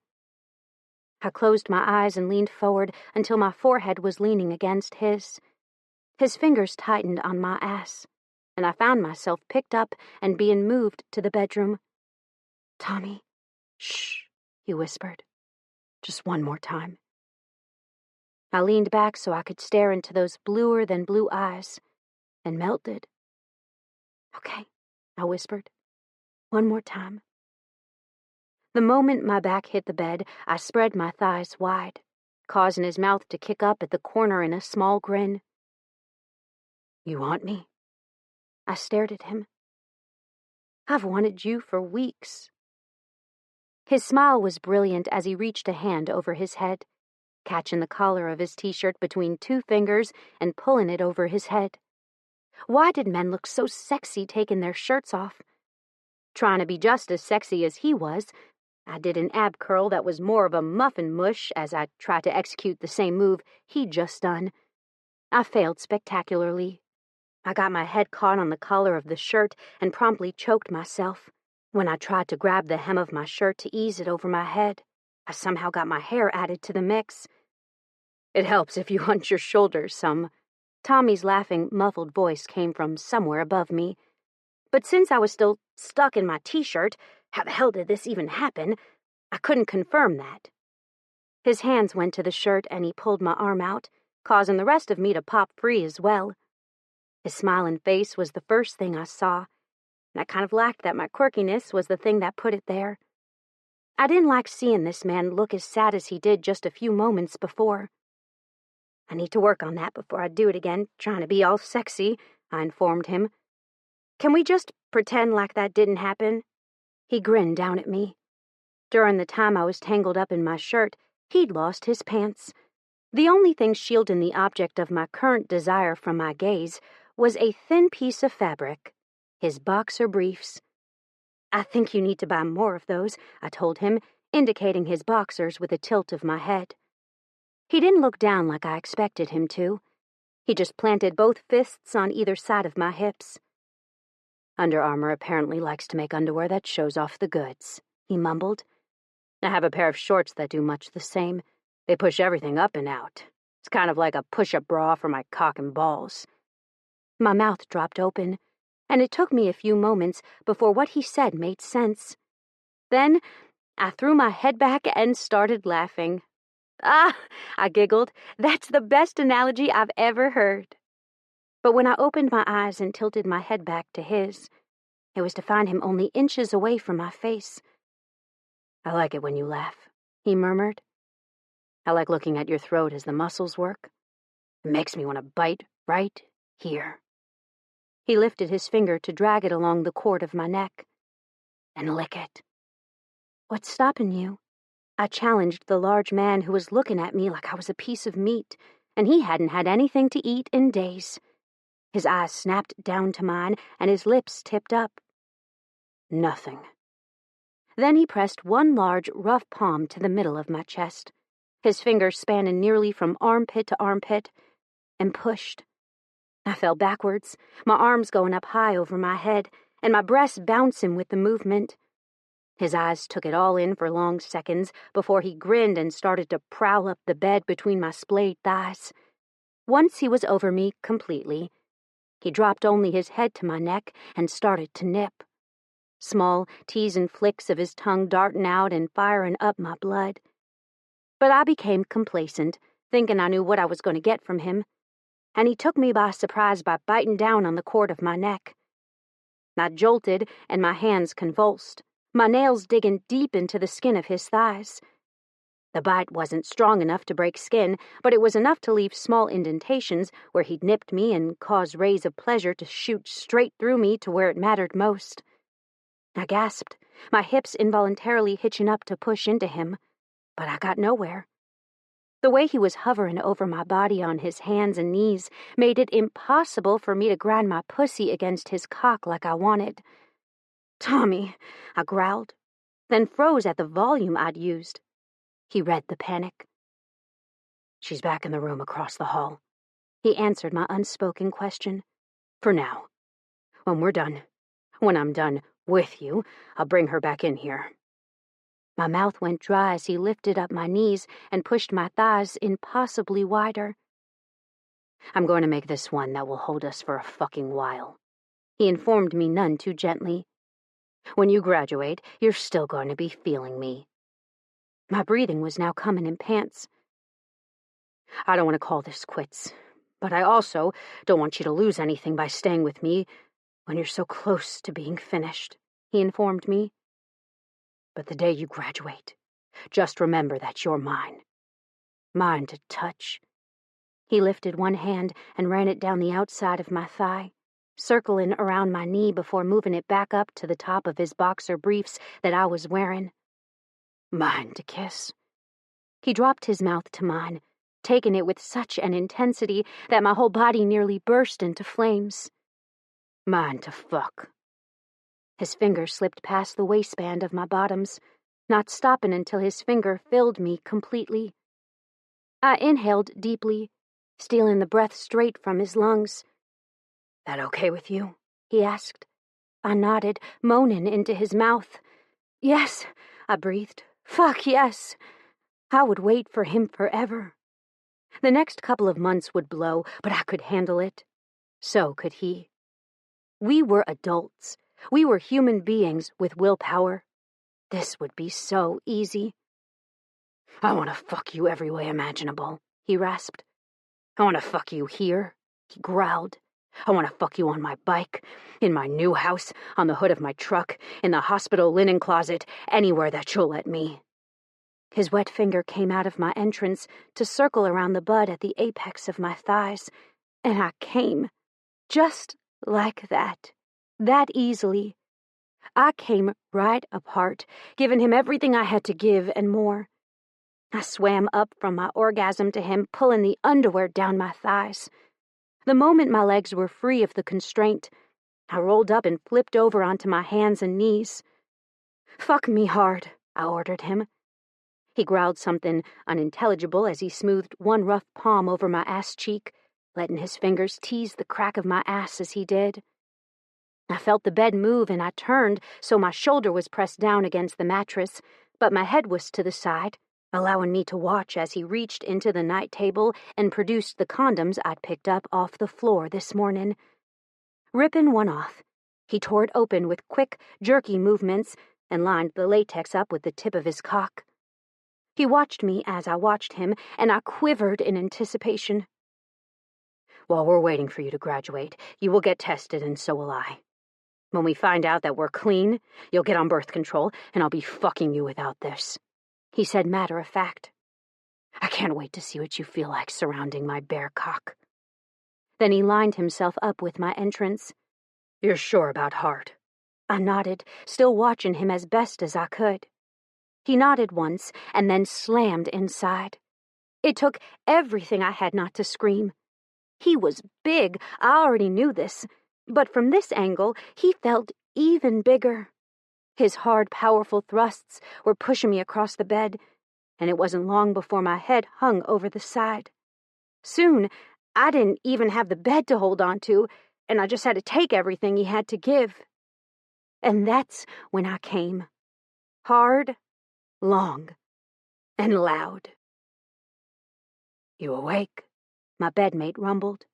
I closed my eyes and leaned forward until my forehead was leaning against his. His fingers tightened on my ass, and I found myself picked up and being moved to the bedroom. "Tommy." "Shh," he whispered. "Just one more time." I leaned back so I could stare into those bluer-than-blue eyes, and melted. "Okay," I whispered. "One more time." The moment my back hit the bed, I spread my thighs wide, causing his mouth to kick up at the corner in a small grin. "You want me?" I stared at him. "I've wanted you for weeks." His smile was brilliant as he reached a hand over his head. catching the collar of his t-shirt between 2 fingers and pulling it over his head. Why did men look so sexy taking their shirts off? Trying to be just as sexy as he was, I did an ab curl that was more of a muffin mush as I tried to execute the same move he'd just done. I failed spectacularly. I got my head caught on the collar of the shirt and promptly choked myself. When I tried to grab the hem of my shirt to ease it over my head, I somehow got my hair added to the mix. It helps if you hunch your shoulders some. Tommy's laughing, muffled voice came from somewhere above me. But since I was still stuck in my t-shirt, how the hell did this even happen? I couldn't confirm that. His hands went to the shirt and he pulled my arm out, causing the rest of me to pop free as well. His smiling face was the first thing I saw, and I kind of lacked that my quirkiness was the thing that put it there. I didn't like seeing this man look as sad as he did just a few moments before. I need to work on that before I do it again, trying to be all sexy, I informed him. Can we just pretend like that didn't happen? He grinned down at me. During the time I was tangled up in my shirt, he'd lost his pants. The only thing shielding the object of my current desire from my gaze was a thin piece of fabric, his boxer briefs. I think you need to buy more of those, I told him, indicating his boxers with a tilt of my head. He didn't look down like I expected him to. He just planted both fists on either side of my hips. Under Armour apparently likes to make underwear that shows off the goods, he mumbled. I have a pair of shorts that do much the same. They push everything up and out. It's kind of like a push-up bra for my cock and balls. My mouth dropped open, and it took me a few moments before what he said made sense. Then I threw my head back and started laughing. Ah, I giggled. That's the best analogy I've ever heard. But when I opened my eyes and tilted my head back to his, it was to find him only inches away from my face. I like it when you laugh, he murmured. I like looking at your throat as the muscles work. It makes me want to bite right here. He lifted his finger to drag it along the cord of my neck. And lick it. What's stopping you? I challenged the large man who was looking at me like I was a piece of meat, and he hadn't had anything to eat in days. His eyes snapped down to mine, and his lips tipped up. Nothing. Then he pressed one large, rough palm to the middle of my chest, his fingers spanning nearly from armpit to armpit, and pushed. I fell backwards, my arms going up high over my head, and my breasts bouncing with the movement. His eyes took it all in for long seconds before he grinned and started to prowl up the bed between my splayed thighs. Once he was over me completely, he dropped only his head to my neck and started to nip. Small, teasing flicks of his tongue darting out and firing up my blood. But I became complacent, thinking I knew what I was going to get from him, and he took me by surprise by biting down on the cord of my neck. I jolted, and my hands convulsed, my nails digging deep into the skin of his thighs. The bite wasn't strong enough to break skin, but it was enough to leave small indentations where he'd nipped me and caused rays of pleasure to shoot straight through me to where it mattered most. I gasped, my hips involuntarily hitching up to push into him, but I got nowhere. The way he was hovering over my body on his hands and knees made it impossible for me to grind my pussy against his cock like I wanted. Tommy, I growled, then froze at the volume I'd used. He read the panic. She's back in the room across the hall. He answered my unspoken question. For now. When I'm done with you, I'll bring her back in here. My mouth went dry as he lifted up my knees and pushed my thighs impossibly wider. I'm going to make this one that will hold us for a fucking while. He informed me none too gently. When you graduate, you're still going to be feeling me. My breathing was now coming in pants. I don't want to call this quits, but I also don't want you to lose anything by staying with me when you're so close to being finished, he informed me. But the day you graduate, just remember that you're mine. Mine to touch. He lifted one hand and ran it down the outside of my thigh, circling around my knee before moving it back up to the top of his boxer briefs that I was wearing. Mine to kiss. He dropped his mouth to mine, taking it with such an intensity that my whole body nearly burst into flames. Mine to fuck. His finger slipped past the waistband of my bottoms, not stopping until his finger filled me completely. I inhaled deeply, stealing the breath straight from his lungs. "That okay with you?" he asked. I nodded, moaning into his mouth. "Yes," I breathed. "Fuck, yes." I would wait for him forever. The next couple of months would blow, but I could handle it. So could he. We were adults. We were human beings with willpower. This would be so easy. "I want to fuck you every way imaginable," he rasped. "I want to fuck you here," he growled. "I want to fuck you on my bike, in my new house, on the hood of my truck, in the hospital linen closet, anywhere that you'll let me." His wet finger came out of my entrance to circle around the bud at the apex of my thighs, and I came. Just like that easily. I came right apart, giving him everything I had to give and more. I swam up from my orgasm to him, pulling the underwear down my thighs. The moment my legs were free of the constraint, I rolled up and flipped over onto my hands and knees. "Fuck me hard," I ordered him. He growled something unintelligible as he smoothed one rough palm over my ass cheek, letting his fingers tease the crack of my ass as he did. I felt the bed move and I turned so my shoulder was pressed down against the mattress, but my head was to the side, allowing me to watch as he reached into the night table and produced the condoms I'd picked up off the floor this morning. Ripping one off, he tore it open with quick, jerky movements and lined the latex up with the tip of his cock. He watched me as I watched him, and I quivered in anticipation. "While we're waiting for you to graduate, you will get tested, and so will I. When we find out that we're clean, you'll get on birth control, and I'll be fucking you without this," he said matter of fact. "I can't wait to see what you feel like surrounding my bare cock." Then he lined himself up with my entrance. "You're sure about Hart?" I nodded, still watching him as best as I could. He nodded once and then slammed inside. It took everything I had not to scream. He was big, I already knew this, but from this angle, he felt even bigger. His hard, powerful thrusts were pushing me across the bed, and it wasn't long before my head hung over the side. Soon, I didn't even have the bed to hold on to, and I just had to take everything he had to give. And that's when I came. Hard, long, and loud. "You awake?" my bedmate rumbled.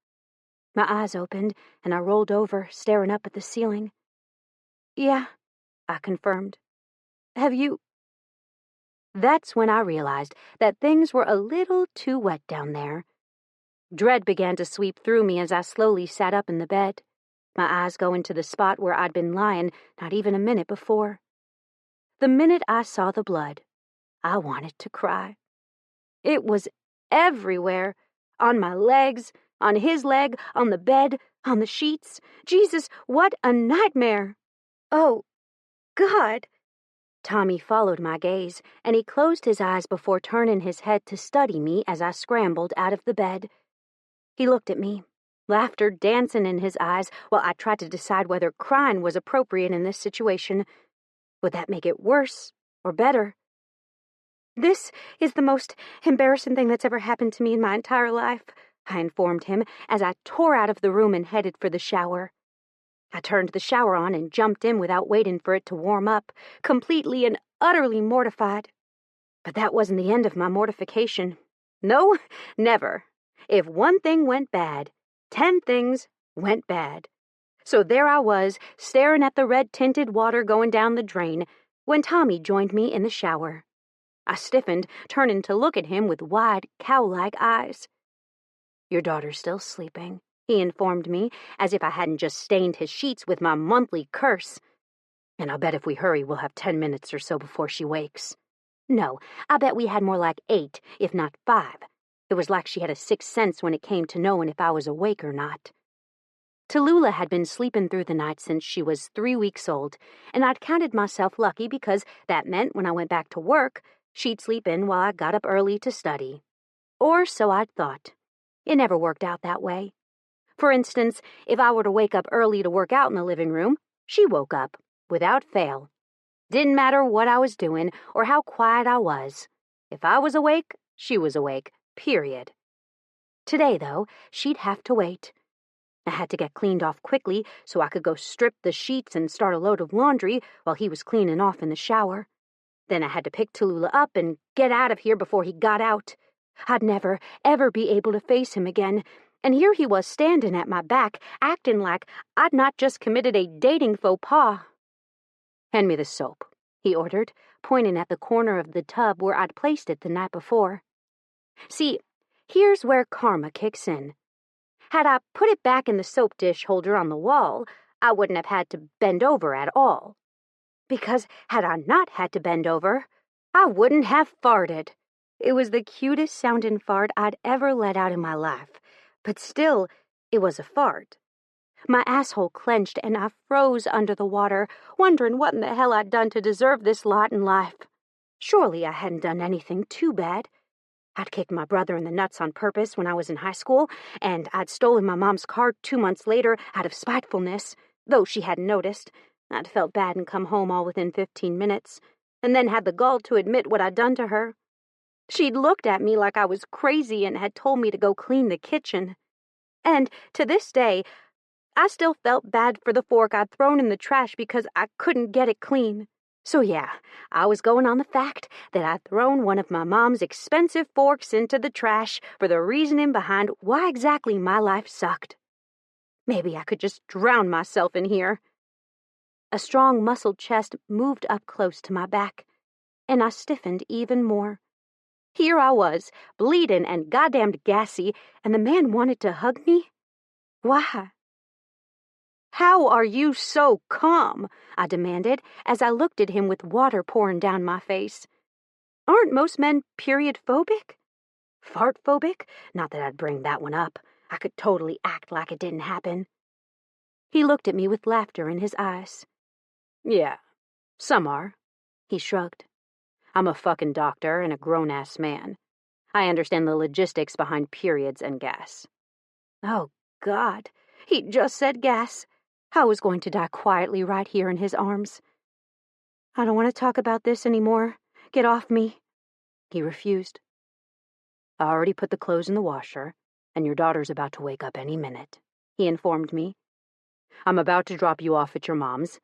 My eyes opened, and I rolled over, staring up at the ceiling. "Yeah," I confirmed. "Have you—" That's when I realized that things were a little too wet down there. Dread began to sweep through me as I slowly sat up in the bed, my eyes going to the spot where I'd been lying not even a minute before. The minute I saw the blood, I wanted to cry. It was everywhere, on my legs, on his leg, on the bed, on the sheets. Jesus, what a nightmare! "Oh, God!" Tommy followed my gaze, and he closed his eyes before turning his head to study me as I scrambled out of the bed. He looked at me, laughter dancing in his eyes while I tried to decide whether crying was appropriate in this situation. Would that make it worse or better? "This is the most embarrassing thing that's ever happened to me in my entire life," I informed him as I tore out of the room and headed for the shower. I turned the shower on and jumped in without waiting for it to warm up, completely and utterly mortified. But that wasn't the end of my mortification. No, never. If one thing went bad, 10 things went bad. So there I was, staring at the red-tinted water going down the drain, when Tommy joined me in the shower. I stiffened, turning to look at him with wide, cow-like eyes. "Your daughter's still sleeping," he informed me, as if I hadn't just stained his sheets with my monthly curse. "And I'll bet if we hurry, we'll have 10 minutes or so before she wakes." No, I bet we had more like 8, if not 5. It was like she had a sixth sense when it came to knowing if I was awake or not. Tallulah had been sleeping through the night since she was 3 weeks old, and I'd counted myself lucky because that meant when I went back to work, She'd sleep in while I got up early to study. Or so I'd thought. It never worked out that way. For instance, if I were to wake up early to work out in the living room, she woke up, without fail. Didn't matter what I was doing or how quiet I was. If I was awake, she was awake, period. Today, though, she'd have to wait. I had to get cleaned off quickly so I could go strip the sheets and start a load of laundry while he was cleaning off in the shower. Then I had to pick Tallulah up and get out of here before he got out. I'd never, ever be able to face him again, and here he was standing at my back, acting like I'd not just committed a dating faux pas. "Hand me the soap," he ordered, pointing at the corner of the tub where I'd placed it the night before. See, here's where karma kicks in. Had I put it back in the soap dish holder on the wall, I wouldn't have had to bend over at all. Because had I not had to bend over, I wouldn't have farted. It was the cutest sounding fart I'd ever let out in my life, but still, it was a fart. My asshole clenched and I froze under the water, wondering what in the hell I'd done to deserve this lot in life. Surely I hadn't done anything too bad. I'd kicked my brother in the nuts on purpose when I was in high school, and I'd stolen my mom's car 2 months later out of spitefulness, though she hadn't noticed. I'd felt bad and come home all within 15 minutes, and then had the gall to admit what I'd done to her. She'd looked at me like I was crazy and had told me to go clean the kitchen. And to this day, I still felt bad for the fork I'd thrown in the trash because I couldn't get it clean. So yeah, I was going on the fact that I'd thrown one of my mom's expensive forks into the trash for the reasoning behind why exactly my life sucked. Maybe I could just drown myself in here. A strong muscled chest moved up close to my back, and I stiffened even more. Here I was, bleeding and goddamned gassy, and the man wanted to hug me? Why? "How are you so calm?" I demanded as I looked at him with water pouring down my face. Aren't most men period-phobic? Fart-phobic? Not that I'd bring that one up. I could totally act like it didn't happen. He looked at me with laughter in his eyes. "Yeah, some are," he shrugged. "I'm a fucking doctor and a grown-ass man. I understand the logistics behind periods and gas." Oh, God, he just said gas. I was going to die quietly right here in his arms. "I don't want to talk about this anymore. Get off me." He refused. "I already put the clothes in the washer, and your daughter's about to wake up any minute," he informed me. "I'm about to drop you off at your mom's,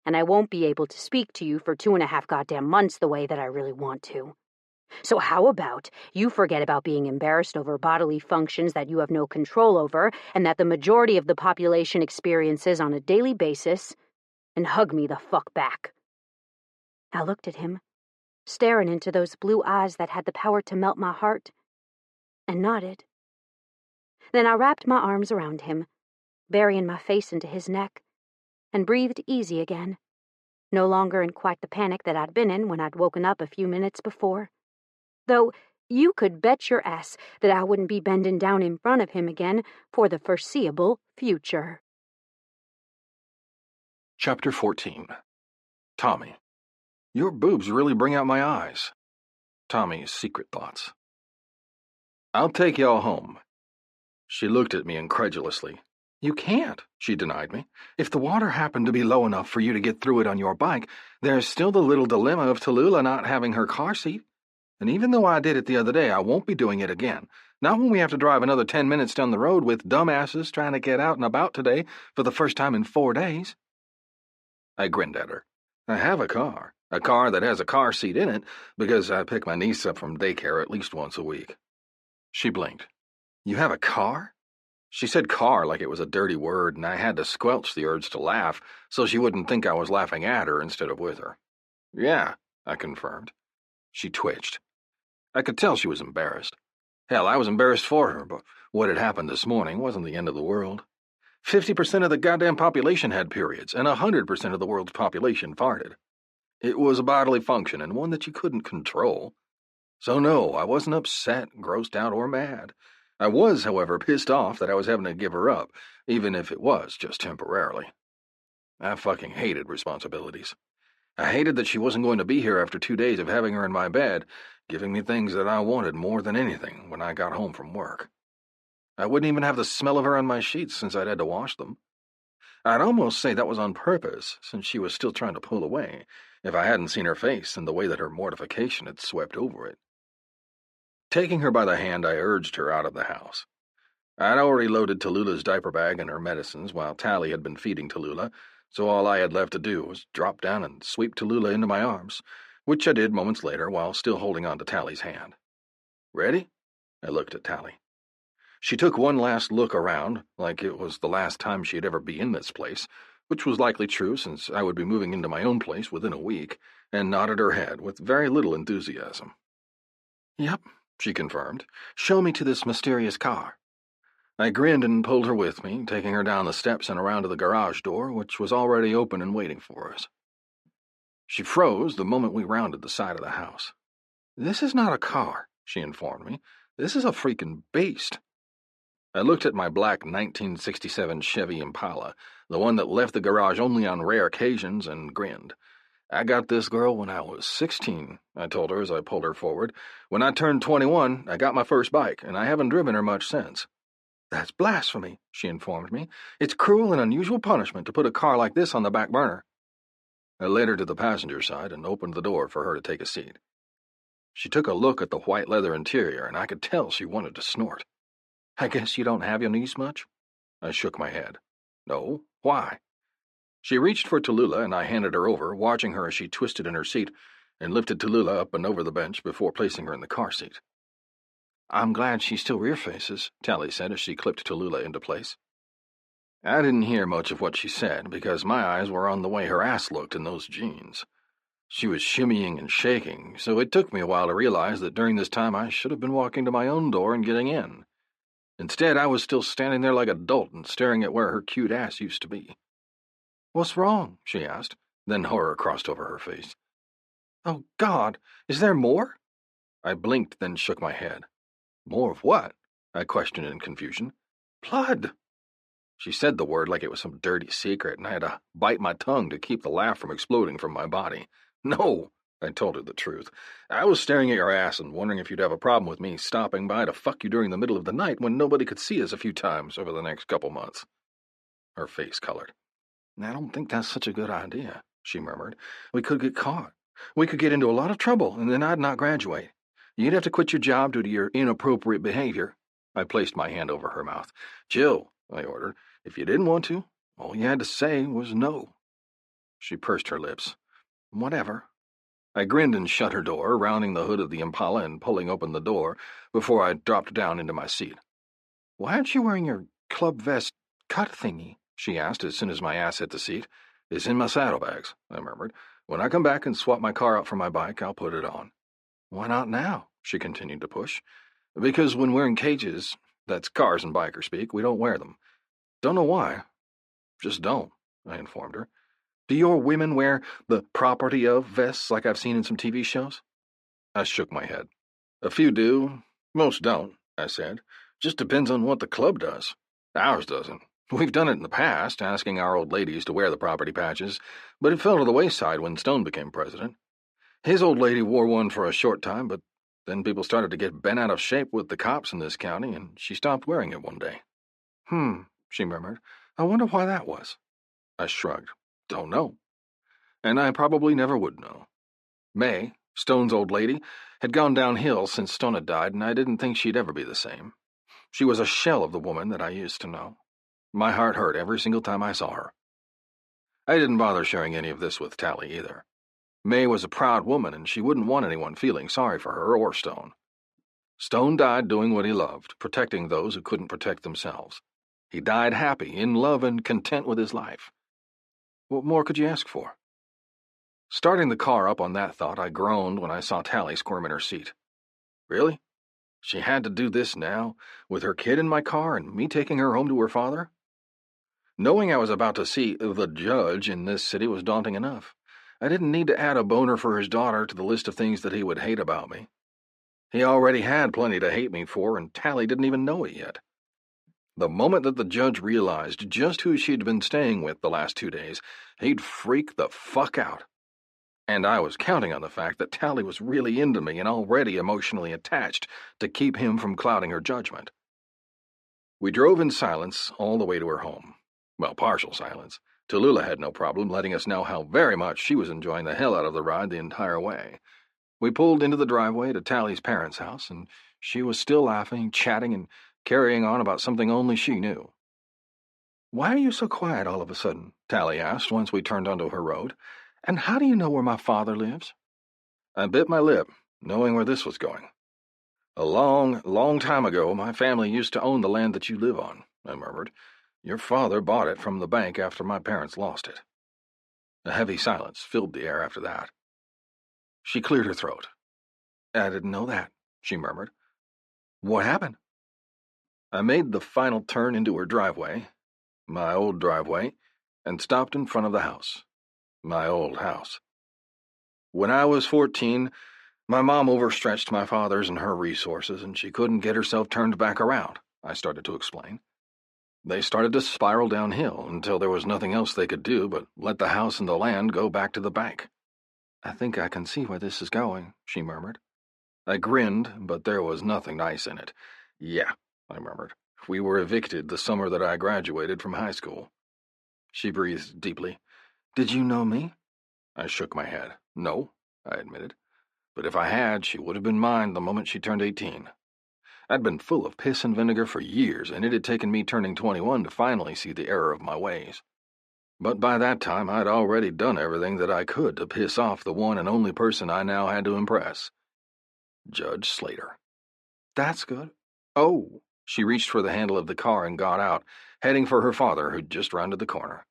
and I won't be able to speak to you for 2.5 goddamn months the way that I really want to. So how about you forget about being embarrassed over bodily functions that you have no control over and that the majority of the population experiences on a daily basis, and hug me the fuck back." I looked at him, staring into those blue eyes that had the power to melt my heart, and nodded. Then I wrapped my arms around him, burying my face into his neck, and breathed easy again, no longer in quite the panic that I'd been in when I'd woken up a few minutes before. Though you could bet your ass that I wouldn't be bending down in front of him again for the foreseeable future. Chapter 14. Tommy. Your boobs really bring out my eyes. Tommy's secret thoughts. "I'll take y'all home." She looked at me incredulously. "You can't," she denied me. "If the water happened to be low enough for you to get through it on your bike, there's still the little dilemma of Tallulah not having her car seat. And even though I did it the other day, I won't be doing it again. Not when we have to drive another 10 minutes down the road with dumbasses trying to get out and about today for the first time in 4 days. I grinned at her. I have a car that has a car seat in it, because I pick my niece up from daycare at least once a week. She blinked. "You have a car?" She said car like it was a dirty word, and I had to squelch the urge to laugh so she wouldn't think I was laughing at her instead of with her. "Yeah," I confirmed. She twitched. I could tell she was embarrassed. Hell, I was embarrassed for her, but what had happened this morning wasn't the end of the world. 50% of the goddamn population had periods, and 100% of the world's population farted. It was a bodily function, and one that you couldn't control. So no, I wasn't upset, grossed out, or mad. I was, however, pissed off that I was having to give her up, even if it was just temporarily. I fucking hated responsibilities. I hated that she wasn't going to be here after 2 days of having her in my bed, giving me things that I wanted more than anything when I got home from work. I wouldn't even have the smell of her on my sheets since I'd had to wash them. I'd almost say that was on purpose, since she was still trying to pull away, if I hadn't seen her face and the way that her mortification had swept over it. Taking her by the hand, I urged her out of the house. I'd already loaded Tallulah's diaper bag and her medicines while Tally had been feeding Tallulah, so all I had left to do was drop down and sweep Tallulah into my arms, which I did moments later while still holding on to Tally's hand. Ready? I looked at Tally. She took one last look around, like it was the last time she'd ever be in this place, which was likely true since I would be moving into my own place within a week, and nodded her head with very little enthusiasm. Yep, she confirmed. Show me to this mysterious car. I grinned and pulled her with me, taking her down the steps and around to the garage door, which was already open and waiting for us. She froze the moment we rounded the side of the house. This is not a car, she informed me. This is a freaking beast. I looked at my black 1967 Chevy Impala, the one that left the garage only on rare occasions, and grinned. I got this girl when I was 16, I told her as I pulled her forward. When I turned 21, I got my first bike, and I haven't driven her much since. That's blasphemy, she informed me. It's cruel and unusual punishment to put a car like this on the back burner. I led her to the passenger side and opened the door for her to take a seat. She took a look at the white leather interior, and I could tell she wanted to snort. I guess you don't have your niece much? I shook my head. No, why? She reached for Tallulah, and I handed her over, watching her as she twisted in her seat and lifted Tallulah up and over the bench before placing her in the car seat. I'm glad she still rear faces, Tally said as she clipped Tallulah into place. I didn't hear much of what she said because my eyes were on the way her ass looked in those jeans. She was shimmying and shaking, so it took me a while to realize that during this time I should have been walking to my own door and getting in. Instead, I was still standing there like a dolt and staring at where her cute ass used to be. What's wrong? She asked, then horror crossed over her face. Oh, God, is there more? I blinked, then shook my head. More of what? I questioned in confusion. Blood. She said the word like it was some dirty secret, and I had to bite my tongue to keep the laugh from exploding from my body. No, I told her the truth. I was staring at your ass and wondering if you'd have a problem with me stopping by to fuck you during the middle of the night when nobody could see us a few times over the next couple months. Her face colored. I don't think that's such a good idea, she murmured. We could get caught. We could get into a lot of trouble, and then I'd not graduate. You'd have to quit your job due to your inappropriate behavior. I placed my hand over her mouth. Jill, I ordered, if you didn't want to, all you had to say was no. She pursed her lips. Whatever. I grinned and shut her door, rounding the hood of the Impala and pulling open the door before I dropped down into my seat. Why aren't you wearing your club vest cut thingy? She asked as soon as my ass hit the seat. It's in my saddlebags, I murmured. When I come back and swap my car out for my bike, I'll put it on. Why not now? She continued to push. Because when we're in cages, that's cars and biker speak, we don't wear them. Don't know why. Just don't, I informed her. Do your women wear the property of vests like I've seen in some TV shows? I shook my head. A few do. Most don't, I said. Just depends on what the club does. Ours doesn't. We've done it in the past, asking our old ladies to wear the property patches, but it fell to the wayside when Stone became president. His old lady wore one for a short time, but then people started to get bent out of shape with the cops in this county, and she stopped wearing it one day. She murmured. I wonder why that was. I shrugged. Don't know. And I probably never would know. May, Stone's old lady, had gone downhill since Stone had died, and I didn't think she'd ever be the same. She was a shell of the woman that I used to know. My heart hurt every single time I saw her. I didn't bother sharing any of this with Tally either. May was a proud woman, and she wouldn't want anyone feeling sorry for her or Stone. Stone died doing what he loved, protecting those who couldn't protect themselves. He died happy, in love, and content with his life. What more could you ask for? Starting the car up on that thought, I groaned when I saw Tally squirm in her seat. Really? She had to do this now, with her kid in my car and me taking her home to her father? Knowing I was about to see the judge in this city was daunting enough. I didn't need to add a boner for his daughter to the list of things that he would hate about me. He already had plenty to hate me for, and Tally didn't even know it yet. The moment that the judge realized just who she'd been staying with the last 2 days, he'd freak the fuck out. And I was counting on the fact that Tally was really into me and already emotionally attached to keep him from clouding her judgment. We drove in silence all the way to her home. Well, partial silence. Tallulah had no problem letting us know how very much she was enjoying the hell out of the ride the entire way. We pulled into the driveway to Tally's parents' house, and she was still laughing, chatting, and carrying on about something only she knew. "Why are you so quiet all of a sudden?" Tally asked once we turned onto her road. "And how do you know where my father lives?" I bit my lip, knowing where this was going. "A long, long time ago, my family used to own the land that you live on," I murmured. "Your father bought it from the bank after my parents lost it." A heavy silence filled the air after that. She cleared her throat. "I didn't know that," she murmured. "What happened?" I made the final turn into her driveway, my old driveway, and stopped in front of the house, my old house. "When I was 14, my mom overstretched my father's and her resources, and she couldn't get herself turned back around," I started to explain. "They started to spiral downhill until there was nothing else they could do but let the house and the land go back to the bank." "I think I can see where this is going," she murmured. I grinned, but there was nothing nice in it. "Yeah," I murmured. "We were evicted the summer that I graduated from high school." She breathed deeply. "Did you know me?" I shook my head. "No," I admitted. "But if I had, she would have been mine the moment she turned 18. I'd been full of piss and vinegar for years, and it had taken me turning 21 to finally see the error of my ways. But by that time, I'd already done everything that I could to piss off the one and only person I now had to impress. Judge Slater. "That's good." "Oh." She reached for the handle of the car and got out, heading for her father, who'd just rounded the corner.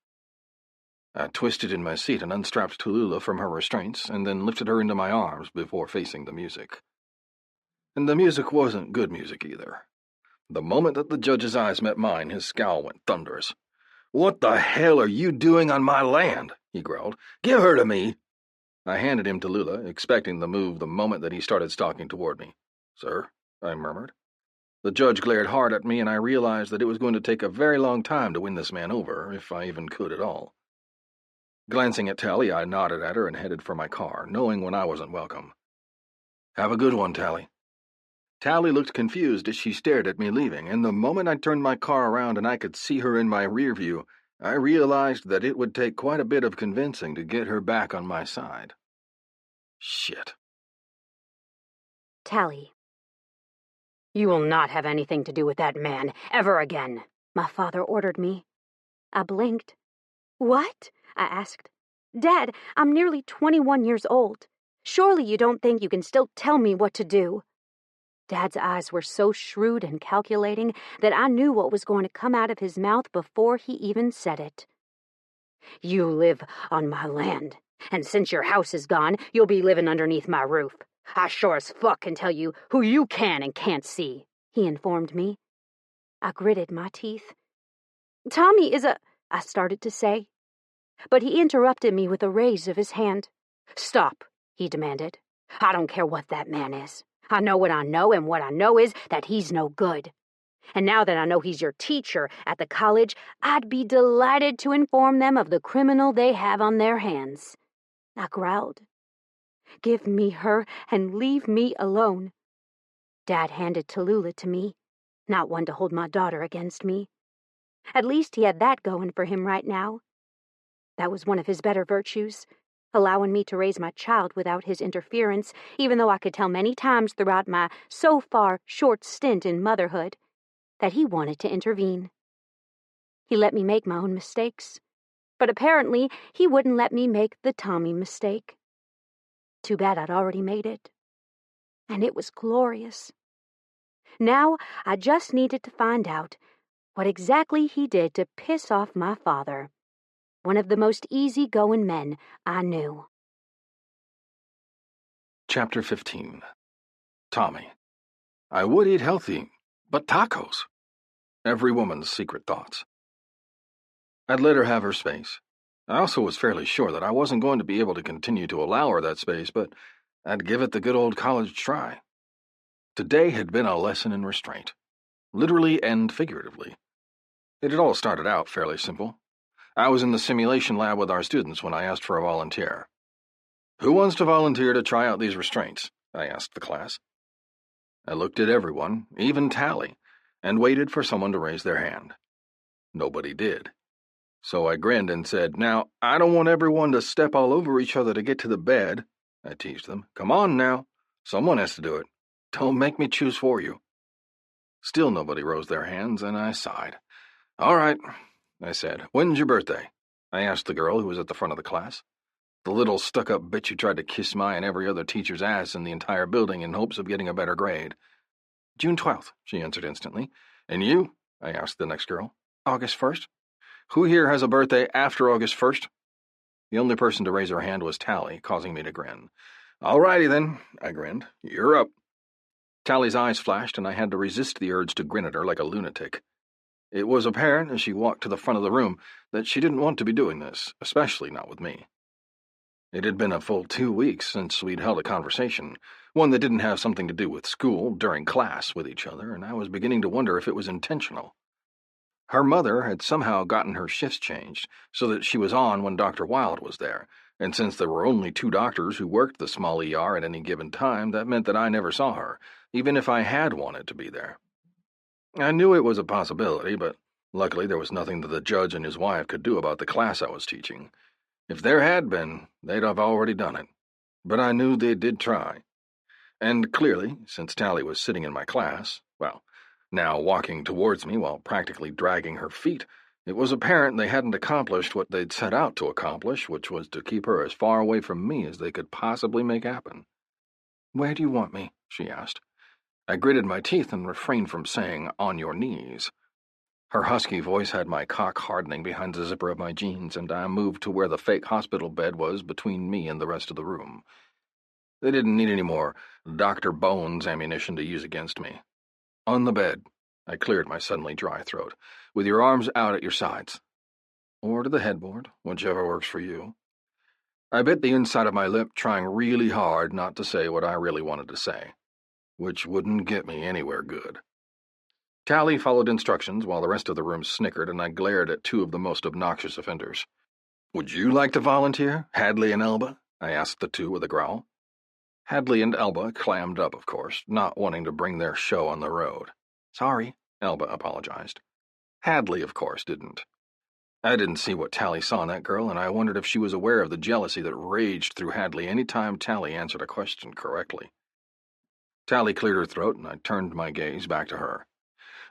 I twisted in my seat and unstrapped Tallulah from her restraints, and then lifted her into my arms before facing the music. And the music wasn't good music either. The moment that the judge's eyes met mine, his scowl went thunderous. "What the hell are you doing on my land?" he growled. "Give her to me." I handed him Tallulah, expecting the move the moment that he started stalking toward me. "Sir?" I murmured. The judge glared hard at me, and I realized that it was going to take a very long time to win this man over, if I even could at all. Glancing at Tally, I nodded at her and headed for my car, knowing when I wasn't welcome. "Have a good one, Tally." Tally looked confused as she stared at me leaving, and the moment I turned my car around and I could see her in my rear view, I realized that it would take quite a bit of convincing to get her back on my side. Shit. Tally. "You will not have anything to do with that man, ever again," my father ordered me. I blinked. "What?" I asked. "Dad, I'm nearly 21 years old. Surely you don't think you can still tell me what to do?" Dad's eyes were so shrewd and calculating that I knew what was going to come out of his mouth before he even said it. "You live on my land, and since your house is gone, you'll be living underneath my roof. I sure as fuck can tell you who you can and can't see," he informed me. I gritted my teeth. "Tommy is a—" I started to say. But he interrupted me with a raise of his hand. "Stop," he demanded. "I don't care what that man is. I know what I know, and what I know is that he's no good. And now that I know he's your teacher at the college, I'd be delighted to inform them of the criminal they have on their hands." I growled. "Give me her and leave me alone." Dad handed Tallulah to me, not one to hold my daughter against me. At least he had that going for him right now. That was one of his better virtues, allowing me to raise my child without his interference, even though I could tell many times throughout my so far short stint in motherhood that he wanted to intervene. He let me make my own mistakes, but apparently he wouldn't let me make the Tommy mistake. Too bad I'd already made it. And it was glorious. Now I just needed to find out what exactly he did to piss off my father, one of the most easy-going men I knew. Chapter 15. Tommy. I would eat healthy, but tacos. Every woman's secret thoughts. I'd let her have her space. I also was fairly sure that I wasn't going to be able to continue to allow her that space, but I'd give it the good old college try. Today had been a lesson in restraint, literally and figuratively. It had all started out fairly simple. I was in the simulation lab with our students when I asked for a volunteer. Who wants to volunteer to try out these restraints? I asked the class. I looked at everyone, even Tally, and waited for someone to raise their hand. Nobody did. So I grinned and said, "Now, I don't want everyone to step all over each other to get to the bed," I teased them. "Come on now. Someone has to do it. Don't make me choose for you." Still nobody rose their hands, and I sighed. "All right," I said. "When's your birthday?" I asked the girl who was at the front of the class. The little stuck-up bitch who tried to kiss my and every other teacher's ass in the entire building in hopes of getting a better grade. "June 12th, she answered instantly. "And you?" I asked the next girl. "August 1st. Who here has a birthday after August 1st? The only person to raise her hand was Tally, causing me to grin. "All righty then," I grinned. "You're up." Tally's eyes flashed, and I had to resist the urge to grin at her like a lunatic. It was apparent, as she walked to the front of the room, that she didn't want to be doing this, especially not with me. It had been a full 2 weeks since we'd held a conversation, one that didn't have something to do with school, during class, with each other, and I was beginning to wonder if it was intentional. Her mother had somehow gotten her shifts changed so that she was on when Dr. Wilde was there, and since there were only 2 doctors who worked the small ER at any given time, that meant that I never saw her, even if I had wanted to be there. I knew it was a possibility, but luckily there was nothing that the judge and his wife could do about the class I was teaching. If there had been, they'd have already done it. But I knew they did try. And clearly, since Tally was sitting in my class, well, now walking towards me while practically dragging her feet, it was apparent they hadn't accomplished what they'd set out to accomplish, which was to keep her as far away from me as they could possibly make happen. "Where do you want me?" she asked. I gritted my teeth and refrained from saying, "On your knees." Her husky voice had my cock hardening behind the zipper of my jeans, and I moved to where the fake hospital bed was between me and the rest of the room. They didn't need any more Dr. Bones ammunition to use against me. "On the bed," I cleared my suddenly dry throat, "with your arms out at your sides. Or to the headboard, whichever works for you." I bit the inside of my lip, trying really hard not to say what I really wanted to say, which wouldn't get me anywhere good. Tally followed instructions while the rest of the room snickered, and I glared at 2 of the most obnoxious offenders. "Would you like to volunteer, Hadley and Elba?" I asked the 2 with a growl. Hadley and Elba clammed up, of course, not wanting to bring their show on the road. "Sorry," Elba apologized. Hadley, of course, didn't. I didn't see what Tally saw in that girl, and I wondered if she was aware of the jealousy that raged through Hadley any time Tally answered a question correctly. Tally cleared her throat, and I turned my gaze back to her.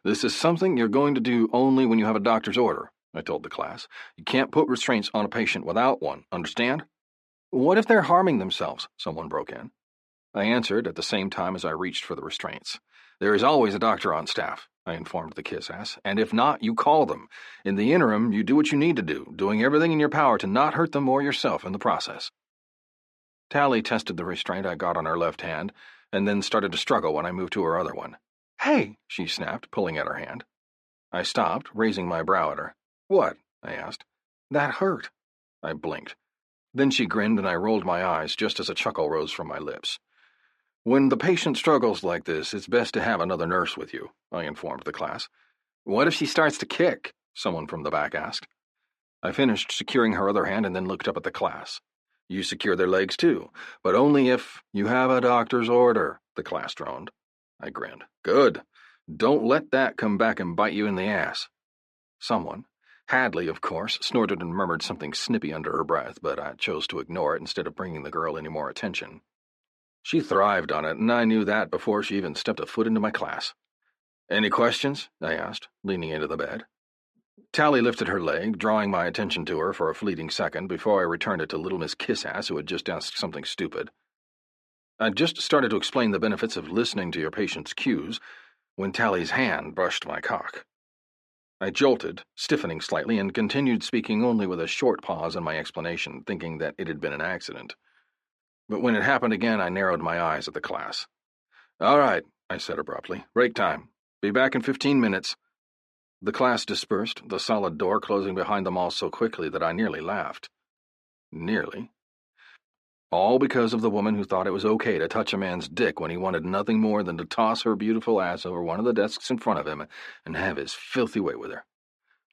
"This is something you're going to do only when you have a doctor's order," I told the class. "You can't put restraints on a patient without one, understand?" "What if they're harming themselves?" someone broke in. I answered at the same time as I reached for the restraints. "There is always a doctor on staff," I informed the kiss-ass, "and if not, you call them. In the interim, you do what you need to do, doing everything in your power to not hurt them or yourself in the process." Tally tested the restraint I got on her left hand, and then started to struggle when I moved to her other one. "Hey!" she snapped, pulling at her hand. I stopped, raising my brow at her. "What?" I asked. "That hurt." I blinked. Then she grinned, and I rolled my eyes just as a chuckle rose from my lips. "When the patient struggles like this, it's best to have another nurse with you," I informed the class. "What if she starts to kick?" someone from the back asked. I finished securing her other hand and then looked up at the class. "You secure their legs too, but only if you have a doctor's order," the class droned. I grinned. "Good. Don't let that come back and bite you in the ass." Someone, Hadley, of course, snorted and murmured something snippy under her breath, but I chose to ignore it instead of bringing the girl any more attention. She thrived on it, and I knew that before she even stepped a foot into my class. "Any questions?" I asked, leaning into the bed. Tally lifted her leg, drawing my attention to her for a fleeting second before I returned it to little Miss Kiss-Ass, who had just asked something stupid. I'd just started to explain the benefits of listening to your patient's cues when Tally's hand brushed my cock. I jolted, stiffening slightly, and continued speaking only with a short pause in my explanation, thinking that it had been an accident. But when it happened again, I narrowed my eyes at the class. "All right," I said abruptly. "Break time. Be back in 15 minutes. The class dispersed, the solid door closing behind them all so quickly that I nearly laughed. Nearly. All because of the woman who thought it was okay to touch a man's dick when he wanted nothing more than to toss her beautiful ass over one of the desks in front of him and have his filthy way with her.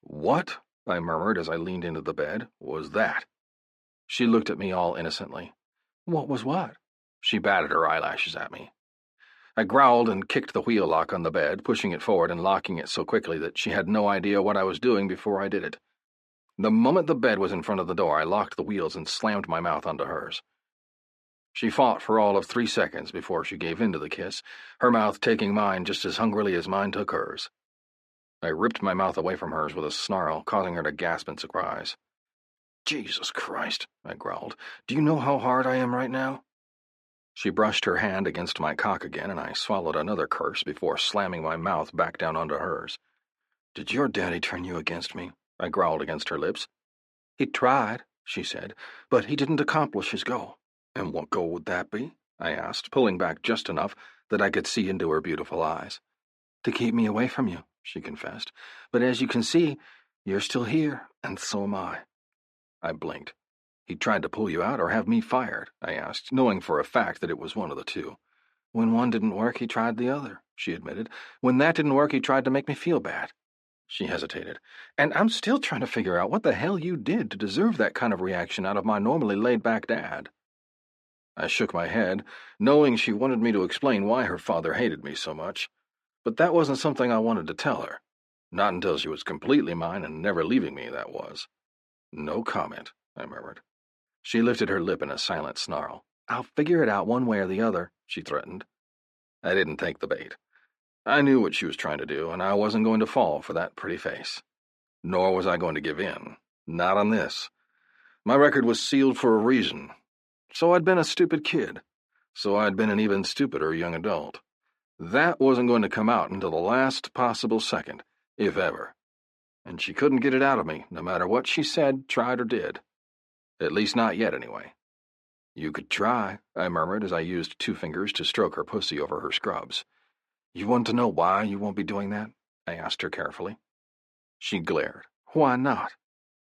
"What," I murmured as I leaned into the bed, "was that?" She looked at me all innocently. What was what? She batted her eyelashes at me. I growled and kicked the wheel lock on the bed, pushing it forward and locking it so quickly that she had no idea what I was doing before I did it. The moment the bed was in front of the door, I locked the wheels and slammed my mouth onto hers. She fought for all of 3 seconds before she gave in to the kiss, her mouth taking mine just as hungrily as mine took hers. I ripped my mouth away from hers with a snarl, causing her to gasp in surprise. Jesus Christ, I growled. Do you know how hard I am right now? She brushed her hand against my cock again, and I swallowed another curse before slamming my mouth back down onto hers. Did your daddy turn you against me? I growled against her lips. He tried, she said, but he didn't accomplish his goal. And what goal would that be? I asked, pulling back just enough that I could see into her beautiful eyes. To keep me away from you, she confessed. But as you can see, you're still here, and so am I. I blinked. He tried to pull you out or have me fired, I asked, knowing for a fact that it was one of the two. When one didn't work, he tried the other, she admitted. When that didn't work, he tried to make me feel bad. She hesitated. And I'm still trying to figure out what the hell you did to deserve that kind of reaction out of my normally laid-back dad. I shook my head, knowing she wanted me to explain why her father hated me so much. But that wasn't something I wanted to tell her. Not until she was completely mine and never leaving me, that was. No comment, I murmured. She lifted her lip in a silent snarl. I'll figure it out one way or the other, she threatened. I didn't take the bait. I knew what she was trying to do, and I wasn't going to fall for that pretty face. Nor was I going to give in. Not on this. My record was sealed for a reason. So I'd been a stupid kid. So I'd been an even stupider young adult. That wasn't going to come out until the last possible second, if ever. And she couldn't get it out of me, no matter what she said, tried, or did. At least not yet, anyway. You could try, I murmured as I used 2 fingers to stroke her pussy over her scrubs. You want to know why you won't be doing that? I asked her carefully. She glared. Why not?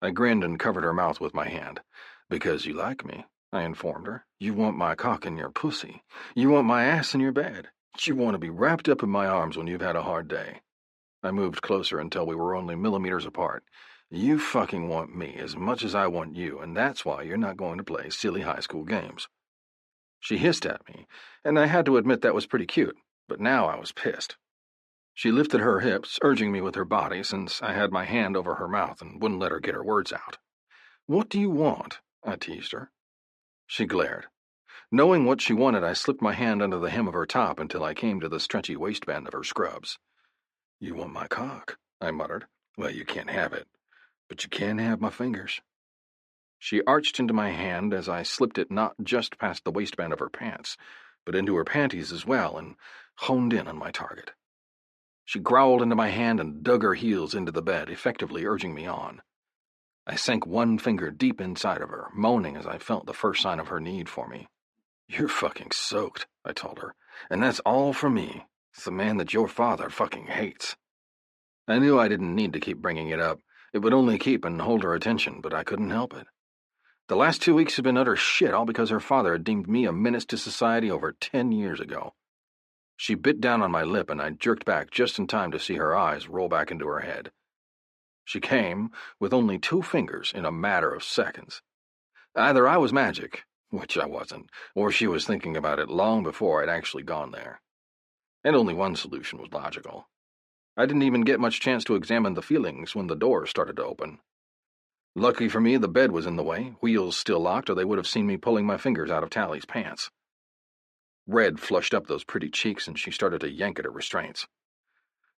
I grinned and covered her mouth with my hand. Because you like me, I informed her. You want my cock in your pussy. You want my ass in your bed. You want to be wrapped up in my arms when you've had a hard day. I moved closer until we were only millimeters apart. You fucking want me as much as I want you, and that's why you're not going to play silly high school games. She hissed at me, and I had to admit that was pretty cute, but now I was pissed. She lifted her hips, urging me with her body since I had my hand over her mouth and wouldn't let her get her words out. What do you want? I teased her. She glared. Knowing what she wanted, I slipped my hand under the hem of her top until I came to the stretchy waistband of her scrubs. You want my cock, I muttered. Well, you can't have it, but you can have my fingers. She arched into my hand as I slipped it not just past the waistband of her pants, but into her panties as well, and honed in on my target. She growled into my hand and dug her heels into the bed, effectively urging me on. I sank 1 finger deep inside of her, moaning as I felt the first sign of her need for me. You're fucking soaked, I told her, and that's all for me. It's the man that your father fucking hates. I knew I didn't need to keep bringing it up. It would only keep and hold her attention, but I couldn't help it. The last 2 weeks had been utter shit, all because her father had deemed me a menace to society over 10 years ago. She bit down on my lip, and I jerked back just in time to see her eyes roll back into her head. She came with only 2 fingers in a matter of seconds. Either I was magic, which I wasn't, or she was thinking about it long before I'd actually gone there. And only one solution was logical. I didn't even get much chance to examine the feelings when the door started to open. Lucky for me, the bed was in the way, wheels still locked, or they would have seen me pulling my fingers out of Tally's pants. Red flushed up those pretty cheeks, and she started to yank at her restraints.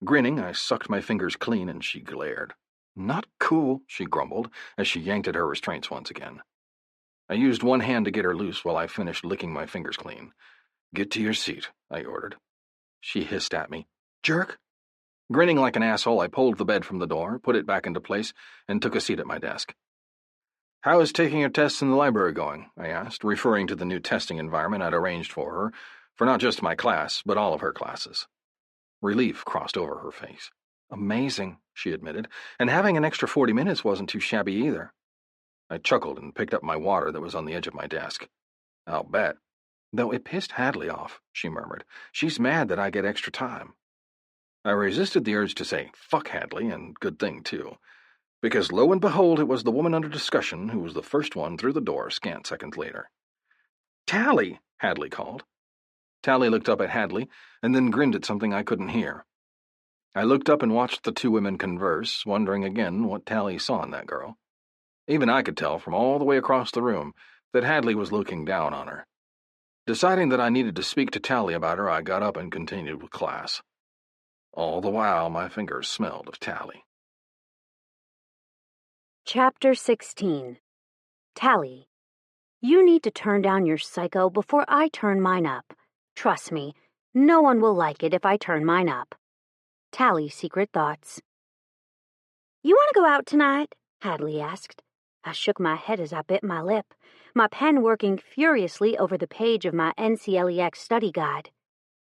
Grinning, I sucked my fingers clean, and she glared. Not cool, she grumbled, as she yanked at her restraints once again. I used one hand to get her loose while I finished licking my fingers clean. Get to your seat, I ordered. She hissed at me. Jerk! Grinning like an asshole, I pulled the bed from the door, put it back into place, and took a seat at my desk. How is taking your tests in the library going? I asked, referring to the new testing environment I'd arranged for her, for not just my class, but all of her classes. Relief crossed over her face. Amazing, she admitted, and having an extra 40 minutes wasn't too shabby either. I chuckled and picked up my water that was on the edge of my desk. I'll bet. Though it pissed Hadley off, she murmured. She's mad that I get extra time. I resisted the urge to say, fuck Hadley, and good thing, too, because lo and behold, it was the woman under discussion who was the first one through the door scant seconds later. "Tally!" Hadley called. Tally looked up at Hadley and then grinned at something I couldn't hear. I looked up and watched the two women converse, wondering again what Tally saw in that girl. Even I could tell from all the way across the room that Hadley was looking down on her. Deciding that I needed to speak to Tally about her, I got up and continued with class. All the while, my fingers smelled of Tally. Chapter 16. Tally. You need to turn down your psycho before I turn mine up. Trust me, no one will like it if I turn mine up. Tally's secret thoughts. You want to go out tonight? Hadley asked. I shook my head as I bit my lip, my pen working furiously over the page of my NCLEX study guide.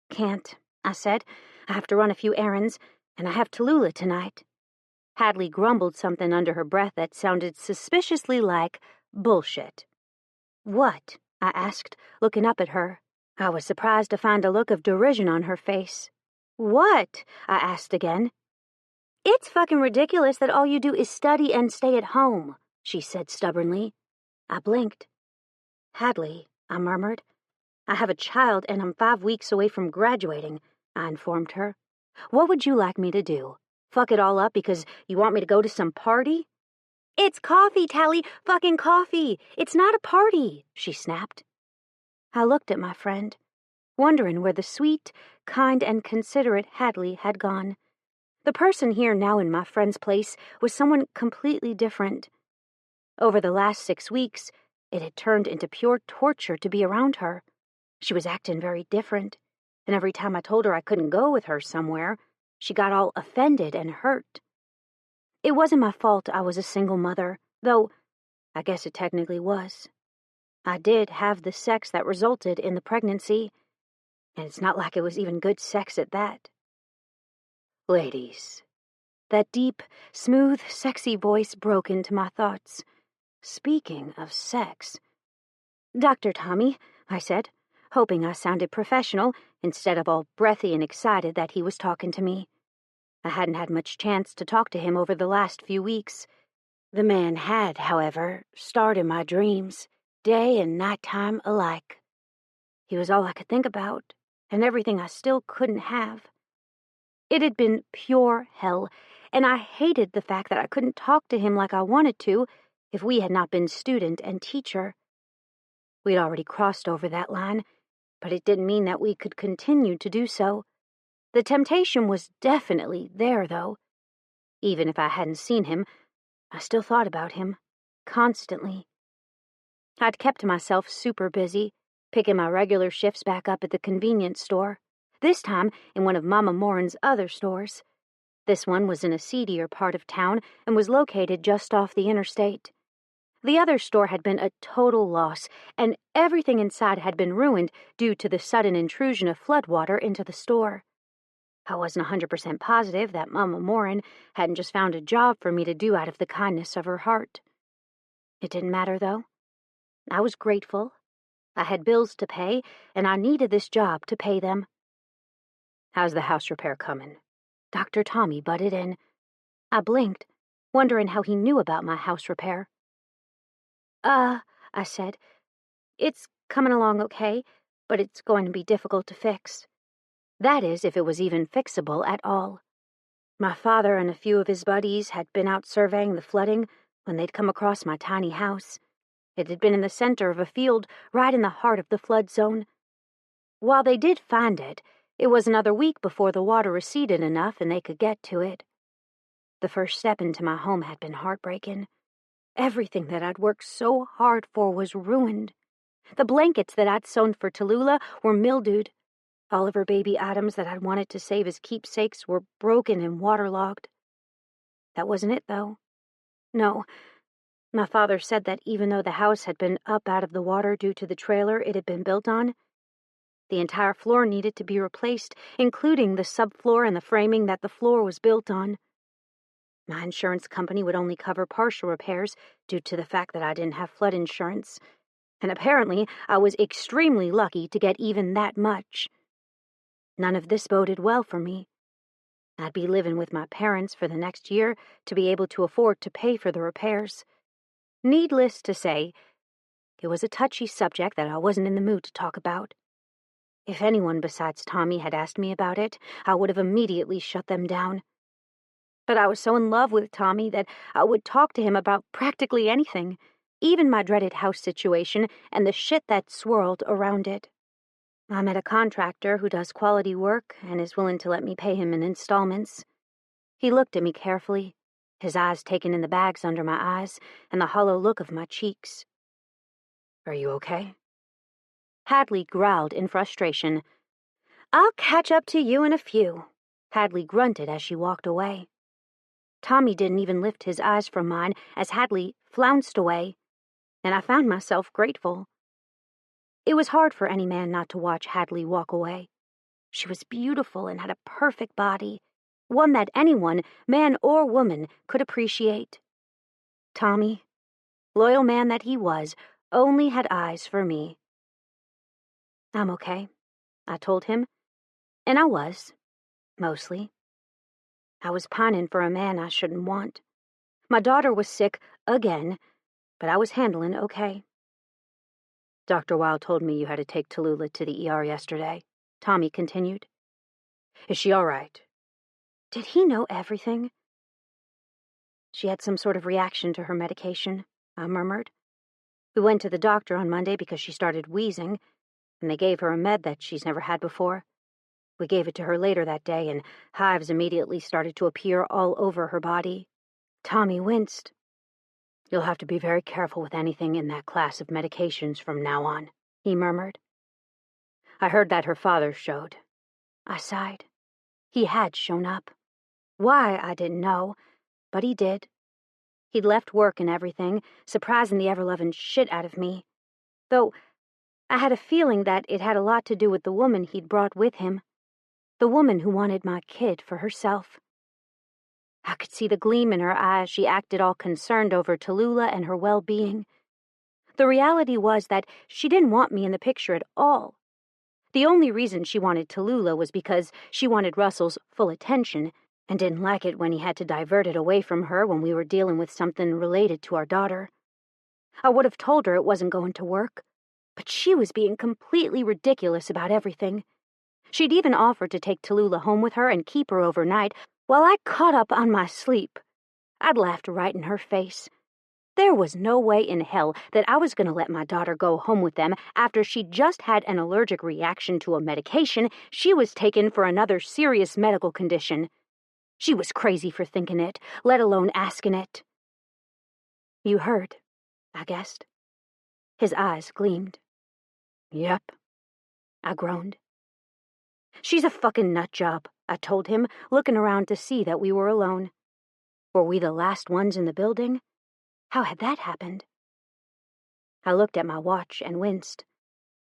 Can't, I said. I have to run a few errands, and I have Tallulah tonight. Hadley grumbled something under her breath that sounded suspiciously like bullshit. What? I asked, looking up at her. I was surprised to find a look of derision on her face. What? I asked again. It's fucking ridiculous that all you do is study and stay at home, she said stubbornly. I blinked. Hadley, I murmured. I have a child and I'm 5 weeks away from graduating, I informed her. What would you like me to do? Fuck it all up because you want me to go to some party? It's coffee, Tally, fucking coffee. It's not a party, she snapped. I looked at my friend, wondering where the sweet, kind, and considerate Hadley had gone. The person here now in my friend's place was someone completely different. Over the last 6 weeks, it had turned into pure torture to be around her. She was acting very different, and every time I told her I couldn't go with her somewhere, she got all offended and hurt. It wasn't my fault I was a single mother, though I guess it technically was. I did have the sex that resulted in the pregnancy, and it's not like it was even good sex at that. Ladies, that deep, smooth, sexy voice broke into my thoughts. Speaking of sex. Dr. Tommy, I said, hoping I sounded professional instead of all breathy and excited that he was talking to me. I hadn't had much chance to talk to him over the last few weeks. The man had, however, starred in my dreams, day and nighttime alike. He was all I could think about, and everything I still couldn't have. It had been pure hell, and I hated the fact that I couldn't talk to him like I wanted to if we had not been student and teacher. We'd already crossed over that line, but it didn't mean that we could continue to do so. The temptation was definitely there, though. Even if I hadn't seen him, I still thought about him, constantly. I'd kept myself super busy, picking my regular shifts back up at the convenience store, this time in one of Mama Morin's other stores. This one was in a seedier part of town and was located just off the interstate. The other store had been a total loss, and everything inside had been ruined due to the sudden intrusion of floodwater into the store. I wasn't 100% positive that Mama Morin hadn't just found a job for me to do out of the kindness of her heart. It didn't matter, though. I was grateful. I had bills to pay, and I needed this job to pay them. How's the house repair coming? Dr. Tommy butted in. I blinked, wondering how he knew about my house repair. I said, it's coming along okay, but it's going to be difficult to fix. That is, if it was even fixable at all. My father and a few of his buddies had been out surveying the flooding when they'd come across my tiny house. It had been in the center of a field right in the heart of the flood zone. While they did find it, it was another week before the water receded enough and they could get to it. The first step into my home had been heartbreaking. Everything that I'd worked so hard for was ruined. The blankets that I'd sewn for Tallulah were mildewed. All of her baby items that I'd wanted to save as keepsakes were broken and waterlogged. That wasn't it, though. No. My father said that even though the house had been up out of the water due to the trailer it had been built on, the entire floor needed to be replaced, including the subfloor and the framing that the floor was built on. My insurance company would only cover partial repairs due to the fact that I didn't have flood insurance, and apparently I was extremely lucky to get even that much. None of this boded well for me. I'd be living with my parents for the next year to be able to afford to pay for the repairs. Needless to say, It was a touchy subject that I wasn't in the mood to talk about. If anyone besides Tommy had asked me about it, I would have immediately shut them down. But I was so in love with Tommy that I would talk to him about practically anything, even my dreaded house situation and the shit that swirled around it. I met a contractor who does quality work and is willing to let me pay him in installments. He looked at me carefully, his eyes taken in the bags under my eyes and the hollow look of my cheeks. "Are you okay?" Hadley growled in frustration. "I'll catch up to you in a few," Hadley grunted as she walked away. Tommy didn't even lift his eyes from mine as Hadley flounced away, and I found myself grateful. It was hard for any man not to watch Hadley walk away. She was beautiful and had a perfect body, one that anyone, man or woman, could appreciate. Tommy, loyal man that he was, only had eyes for me. "I'm okay," I told him, and I was, mostly. I was pining for a man I shouldn't want. My daughter was sick again, but I was handling okay. "Dr. Wilde told me you had to take Tallulah to the ER yesterday," Tommy continued. "Is she all right?" Did he know everything? "She had some sort of reaction to her medication," I murmured. "We went to the doctor on Monday because she started wheezing, and they gave her a med that she's never had before. We gave it to her later that day, and hives immediately started to appear all over her body." Tommy winced. "You'll have to be very careful with anything in that class of medications from now on," he murmured. "I heard that her father showed." I sighed. He had shown up. Why, I didn't know, but he did. He'd left work and everything, surprising the ever-loving shit out of me. Though I had a feeling that it had a lot to do with the woman he'd brought with him. The woman who wanted my kid for herself. I could see the gleam in her eyes. She acted all concerned over Tallulah and her well-being. The reality was that she didn't want me in the picture at all. The only reason she wanted Tallulah was because she wanted Russell's full attention and didn't like it when he had to divert it away from her when we were dealing with something related to our daughter. I would have told her it wasn't going to work, but she was being completely ridiculous about everything. She'd even offered to take Tallulah home with her and keep her overnight while I caught up on my sleep. I'd laughed right in her face. There was no way in hell that I was going to let my daughter go home with them after she'd just had an allergic reaction to a medication she was taking for another serious medical condition. She was crazy for thinking it, let alone asking it. "You heard," I guessed. His eyes gleamed. "Yep," I groaned. "She's a fucking nut job," I told him, looking around to see that we were alone. Were we the last ones in the building? How had that happened? I looked at my watch and winced.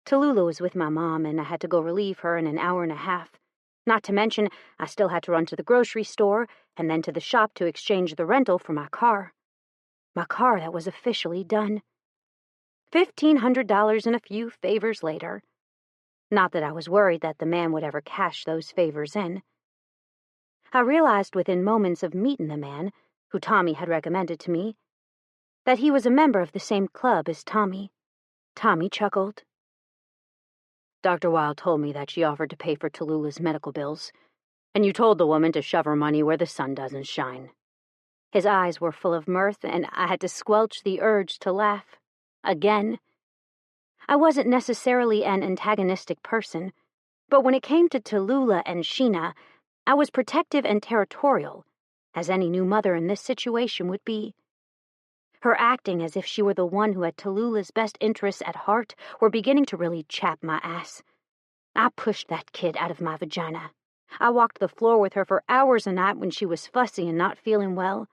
Tallulah was with my mom, and I had to go relieve her in an hour and a half. Not to mention, I still had to run to the grocery store and then to the shop to exchange the rental for my car. My car that was officially done. $1,500 and a few favors later. Not that I was worried that the man would ever cash those favors in. I realized within moments of meeting the man, who Tommy had recommended to me, that he was a member of the same club as Tommy. Tommy chuckled. "Dr. Wilde told me that she offered to pay for Tallulah's medical bills, and you told the woman to shove her money where the sun doesn't shine." His eyes were full of mirth, and I had to squelch the urge to laugh. Again. I wasn't necessarily an antagonistic person, but when it came to Tallulah and Sheena, I was protective and territorial, as any new mother in this situation would be. Her acting as if she were the one who had Tallulah's best interests at heart were beginning to really chap my ass. I pushed that kid out of my vagina. I walked the floor with her for hours a night when she was fussy and not feeling well.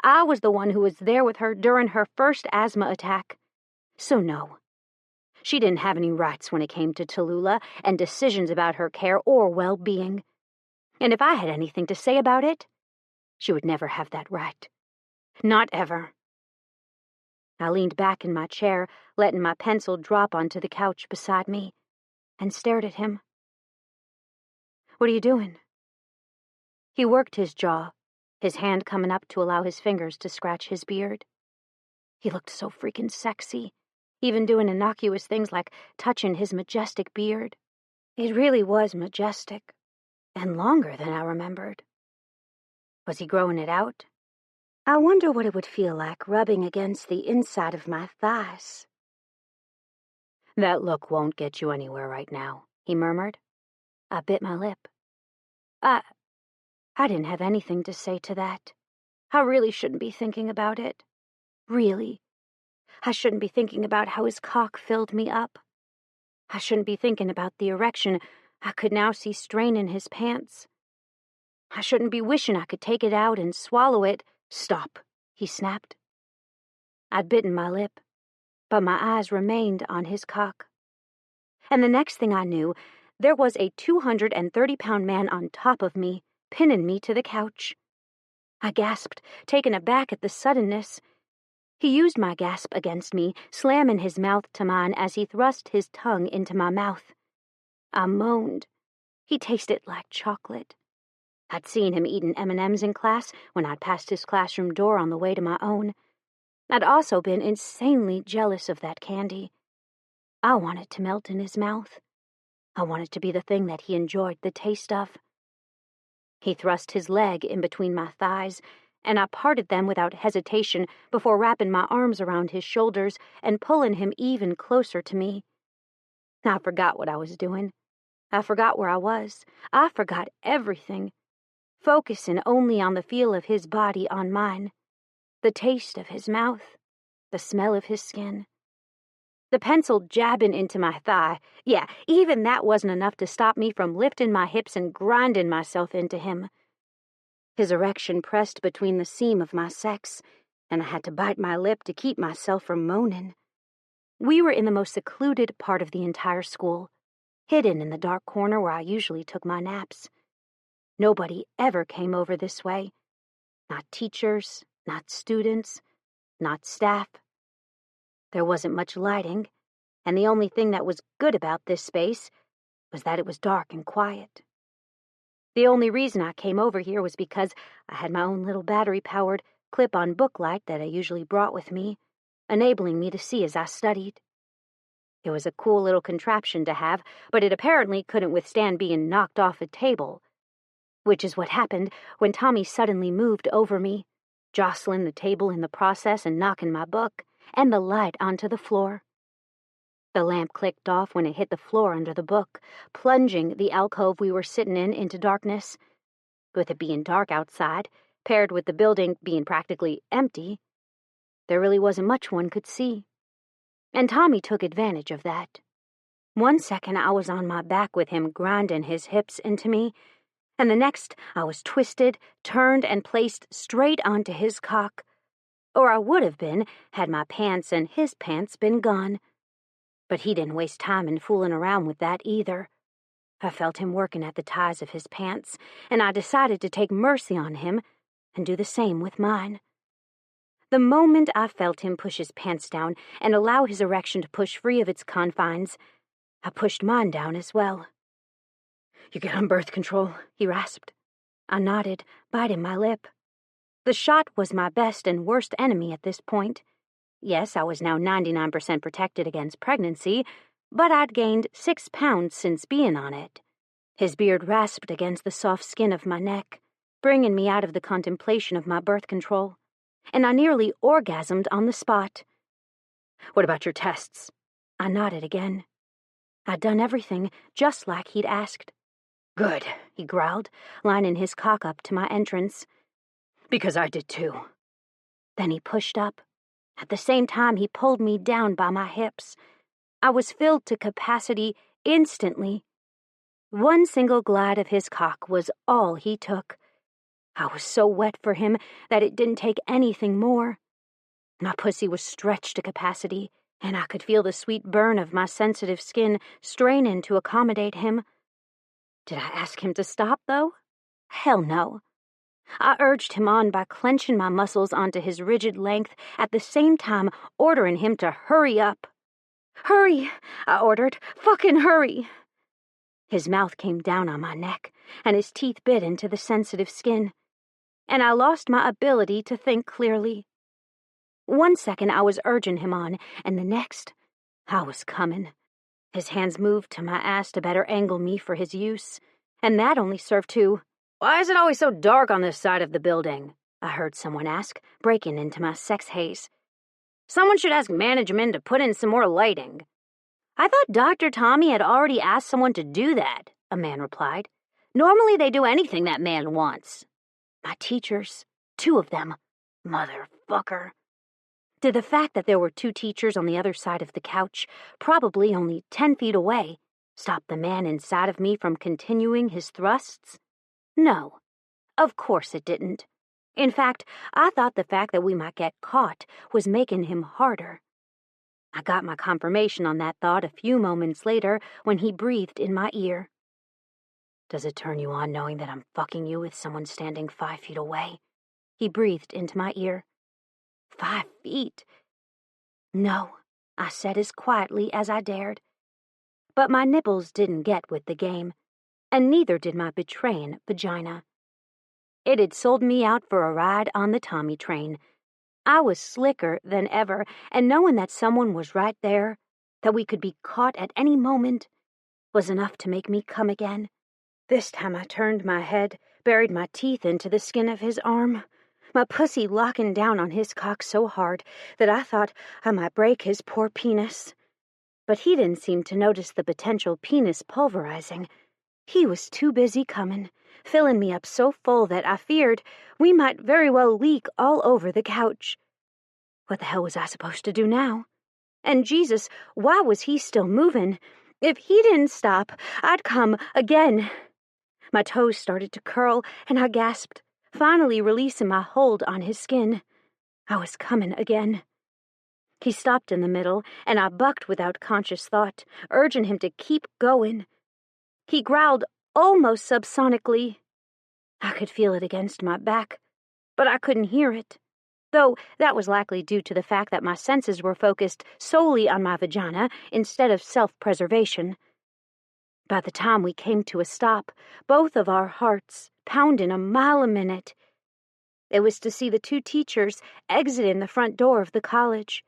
I was the one who was there with her during her first asthma attack. So no. She didn't have any rights when it came to Tallulah and decisions about her care or well-being. And if I had anything to say about it, she would never have that right. Not ever. I leaned back in my chair, letting my pencil drop onto the couch beside me, and stared at him. "What are you doing?" He worked his jaw, his hand coming up to allow his fingers to scratch his beard. He looked so freaking sexy, even doing innocuous things like touching his majestic beard. It really was majestic, and longer than I remembered. Was he growing it out? I wonder what it would feel like rubbing against the inside of my thighs. That look won't get you anywhere right now, he murmured. I bit my lip. I didn't have anything to say to that. I really shouldn't be thinking about it. Really. I shouldn't be thinking about how his cock filled me up. I shouldn't be thinking about the erection I could now see straining his pants. I shouldn't be wishing I could take it out and swallow it. Stop, he snapped. I'd bitten my lip, but my eyes remained on his cock. And the next thing I knew, there was a 230-pound man on top of me, pinning me to the couch. I gasped, taken aback at the suddenness. He used my gasp against me, slamming his mouth to mine as he thrust his tongue into my mouth. I moaned. He tasted like chocolate. I'd seen him eating M&Ms in class when I'd passed his classroom door on the way to my own. I'd also been insanely jealous of that candy. I wanted to melt in his mouth. I wanted to be the thing that he enjoyed the taste of. He thrust his leg in between my thighs, and I parted them without hesitation before wrapping my arms around his shoulders and pulling him even closer to me. I forgot what I was doing. I forgot where I was. I forgot everything, focusing only on the feel of his body on mine, the taste of his mouth, the smell of his skin. The pencil jabbing into my thigh, yeah, even that wasn't enough to stop me from lifting my hips and grinding myself into him. His erection pressed between the seam of my sex, and I had to bite my lip to keep myself from moaning. We were in the most secluded part of the entire school, hidden in the dark corner where I usually took my naps. Nobody ever came over this way. Not teachers, not students, not staff. There wasn't much lighting, and the only thing that was good about this space was that it was dark and quiet. The only reason I came over here was because I had my own little battery-powered, clip-on book light that I usually brought with me, enabling me to see as I studied. It was a cool little contraption to have, but it apparently couldn't withstand being knocked off a table, which is what happened when Tommy suddenly moved over me, jostling the table in the process and knocking my book and the light onto the floor. The lamp clicked off when it hit the floor under the book, plunging the alcove we were sitting in into darkness. With it being dark outside, paired with the building being practically empty, there really wasn't much one could see. And Tommy took advantage of that. One second I was on my back with him grinding his hips into me, and the next I was twisted, turned, and placed straight onto his cock. Or I would have been had my pants and his pants been gone. But he didn't waste time in fooling around with that either. I felt him working at the ties of his pants, and I decided to take mercy on him and do the same with mine. The moment I felt him push his pants down and allow his erection to push free of its confines, I pushed mine down as well. "You get on birth control," he rasped. I nodded, biting my lip. The shot was my best and worst enemy at this point. Yes, I was now 99% protected against pregnancy, but I'd gained 6 pounds since being on it. His beard rasped against the soft skin of my neck, bringing me out of the contemplation of my birth control, and I nearly orgasmed on the spot. "What about your tests?" I nodded again. I'd done everything, just like he'd asked. "Good," he growled, lining his cock up to my entrance. "Because I did too." Then he pushed up. At the same time, he pulled me down by my hips. I was filled to capacity instantly. One single glide of his cock was all he took. I was so wet for him that it didn't take anything more. My pussy was stretched to capacity, and I could feel the sweet burn of my sensitive skin straining to accommodate him. Did I ask him to stop, though? Hell no. I urged him on by clenching my muscles onto his rigid length, at the same time ordering him to hurry up. "Hurry," I ordered. "Fucking hurry." His mouth came down on my neck, and his teeth bit into the sensitive skin, and I lost my ability to think clearly. One second I was urging him on, and the next I was coming. His hands moved to my ass to better angle me for his use, and that only served to... "Why is it always so dark on this side of the building?" I heard someone ask, breaking into my sex haze. "Someone should ask management to put in some more lighting." "I thought Dr. Tommy had already asked someone to do that," a man replied. "Normally they do anything that man wants." My teachers, 2 of them. Motherfucker. Did the fact that there were 2 teachers on the other side of the couch, probably only 10 feet away, stop the man inside of me from continuing his thrusts? No. Of course it didn't. In fact, I thought the fact that we might get caught was making him harder. I got my confirmation on that thought a few moments later when he breathed in my ear. "Does it turn you on knowing that I'm fucking you with someone standing 5 feet away?" He breathed into my ear. 5 feet? "No," I said as quietly as I dared. But my nipples didn't get with the game, and neither did my betraying vagina. It had sold me out for a ride on the Tommy train. I was slicker than ever, and knowing that someone was right there, that we could be caught at any moment, was enough to make me come again. This time I turned my head, buried my teeth into the skin of his arm, my pussy locking down on his cock so hard that I thought I might break his poor penis. But he didn't seem to notice the potential penis pulverizing. He was too busy coming, filling me up so full that I feared we might very well leak all over the couch. What the hell was I supposed to do now? And Jesus, why was he still moving? If he didn't stop, I'd come again. My toes started to curl, and I gasped, finally releasing my hold on his skin. I was coming again. He stopped in the middle, and I bucked without conscious thought, urging him to keep going. He growled almost subsonically. I could feel it against my back, but I couldn't hear it, though that was likely due to the fact that my senses were focused solely on my vagina instead of self-preservation. By the time we came to a stop, both of our hearts pounding a mile a minute. It was to see the 2 teachers exiting the front door of the college,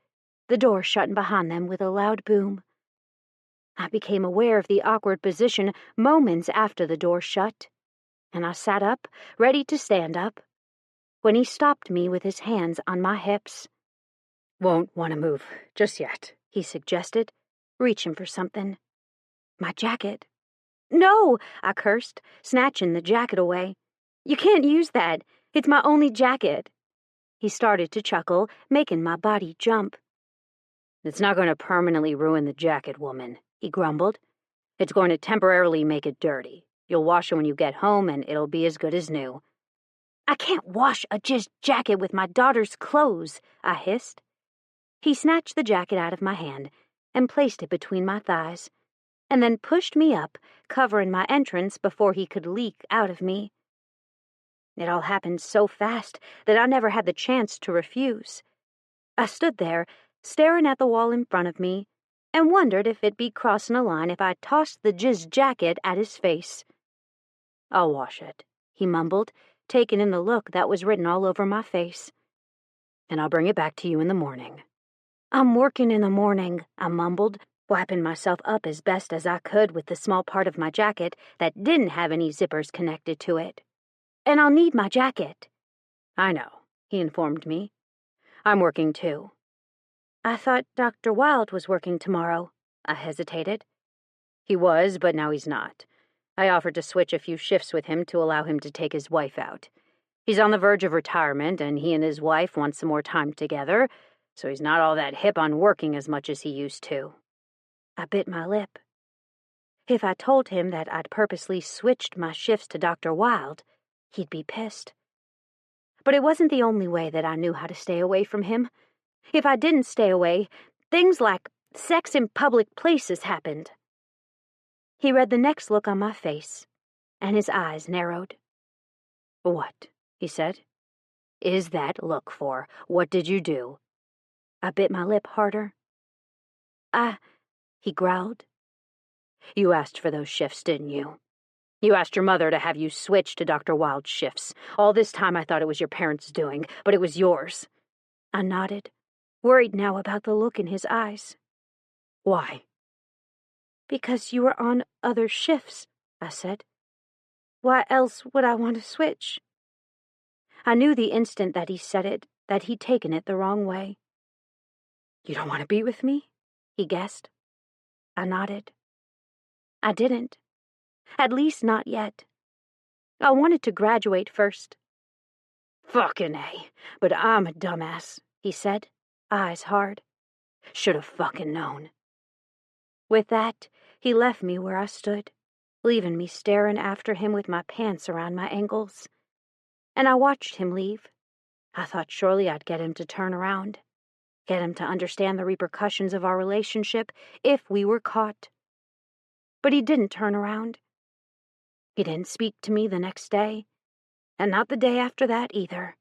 the door shutting behind them with a loud boom. I became aware of the awkward position moments after the door shut, and I sat up, ready to stand up, when he stopped me with his hands on my hips. "Won't want to move just yet," he suggested, reaching for something. My jacket. "No," I cursed, snatching the jacket away. "You can't use that. It's my only jacket." He started to chuckle, making my body jump. "It's not going to permanently ruin the jacket, woman," he grumbled. "It's going to temporarily make it dirty. You'll wash it when you get home, and it'll be as good as new." "I can't wash a jizz jacket with my daughter's clothes," I hissed. He snatched the jacket out of my hand and placed it between my thighs, and then pushed me up, covering my entrance before he could leak out of me. It all happened so fast that I never had the chance to refuse. I stood there, staring at the wall in front of me, and wondered if it'd be crossing a line if I tossed the jizz jacket at his face. "I'll wash it," he mumbled, taking in the look that was written all over my face. "And I'll bring it back to you in the morning." "I'm working in the morning," I mumbled, wiping myself up as best as I could with the small part of my jacket that didn't have any zippers connected to it. "And I'll need my jacket." "I know," he informed me. "I'm working too." "I thought Dr. Wilde was working tomorrow." I hesitated. "He was, but now he's not. I offered to switch a few shifts with him to allow him to take his wife out. He's on the verge of retirement, and he and his wife want some more time together, so he's not all that hip on working as much as he used to." I bit my lip. If I told him that I'd purposely switched my shifts to Dr. Wilde, he'd be pissed. But it wasn't the only way that I knew how to stay away from him. If I didn't stay away, things like sex in public places happened. He read the next look on my face, and his eyes narrowed. "What?" he said. "Is that look for? What did you do?" I bit my lip harder. He growled. "You asked for those shifts, didn't you? You asked your mother to have you switch to Dr. Wilde's shifts. All this time I thought it was your parents' doing, but it was yours." I nodded, worried now about the look in his eyes. Why? Because you were on other shifts, I said. Why else would I want to switch? I knew the instant that he said it that he'd taken it the wrong way. You don't want to be with me? He guessed. I nodded. I didn't. At least not yet. I wanted to graduate first. Fucking A, but I'm a dumbass, he said, eyes hard. Should've fucking known. With that, he left me where I stood, leaving me staring after him with my pants around my ankles. And I watched him leave. I thought surely I'd get him to turn around, get him to understand the repercussions of our relationship if we were caught. But he didn't turn around. He didn't speak to me the next day, and not the day after that either.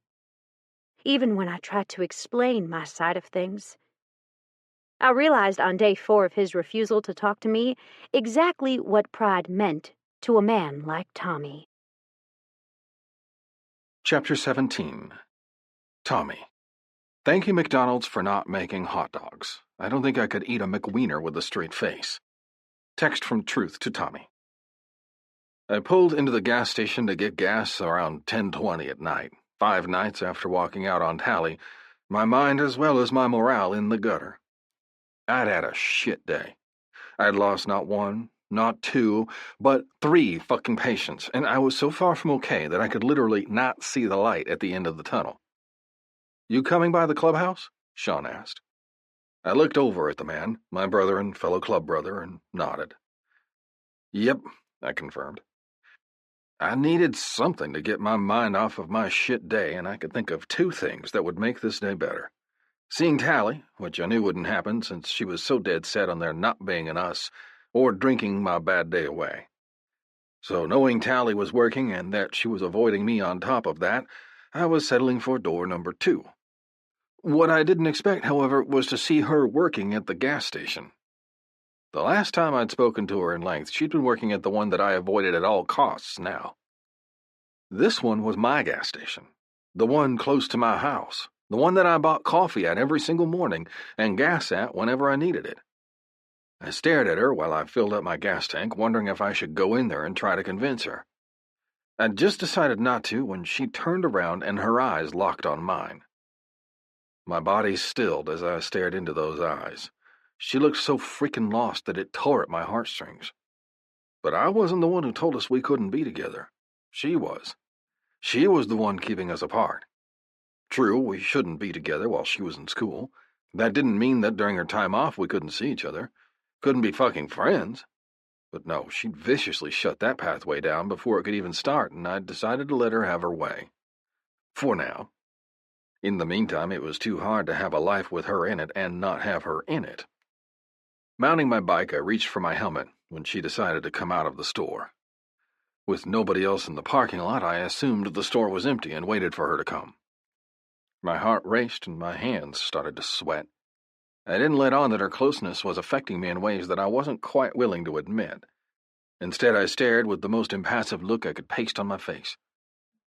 Even when I tried to explain my side of things, I realized on day 4 of his refusal to talk to me exactly what pride meant to a man like Tommy. Chapter 17. Tommy. Thank you, McDonald's, for not making hot dogs. I don't think I could eat a McWiener with a straight face. Text from Truth to Tommy. I pulled into the gas station to get gas around 10:20 at night, 5 nights after walking out on tally, my mind as well as my morale in the gutter. I'd had a shit day. I'd lost not 1, not 2, but 3 fucking patients, and I was so far from okay that I could literally not see the light at the end of the tunnel. You coming by the clubhouse? Sean asked. I looked over at the man, my brother and fellow club brother, and nodded. Yep, I confirmed. I needed something to get my mind off of my shit day, and I could think of 2 things that would make this day better. Seeing Tally, which I knew wouldn't happen since she was so dead set on there not being an us, or drinking my bad day away. So knowing Tally was working and that she was avoiding me on top of that, I was settling for door number 2. What I didn't expect, however, was to see her working at the gas station. The last time I'd spoken to her in length, she'd been working at the one that I avoided at all costs now. This one was my gas station, the one close to my house, the one that I bought coffee at every single morning and gas at whenever I needed it. I stared at her while I filled up my gas tank, wondering if I should go in there and try to convince her. I'd just decided not to when she turned around and her eyes locked on mine. My body stilled as I stared into those eyes. She looked so freaking lost that it tore at my heartstrings. But I wasn't the one who told us we couldn't be together. She was. She was the one keeping us apart. True, we shouldn't be together while she was in school. That didn't mean that during her time off we couldn't see each other. Couldn't be fucking friends. But no, she'd viciously shut that pathway down before it could even start, and I'd decided to let her have her way. For now. In the meantime, it was too hard to have a life with her in it and not have her in it. Mounting my bike, I reached for my helmet when she decided to come out of the store. With nobody else in the parking lot, I assumed the store was empty and waited for her to come. My heart raced and my hands started to sweat. I didn't let on that her closeness was affecting me in ways that I wasn't quite willing to admit. Instead, I stared with the most impassive look I could paste on my face.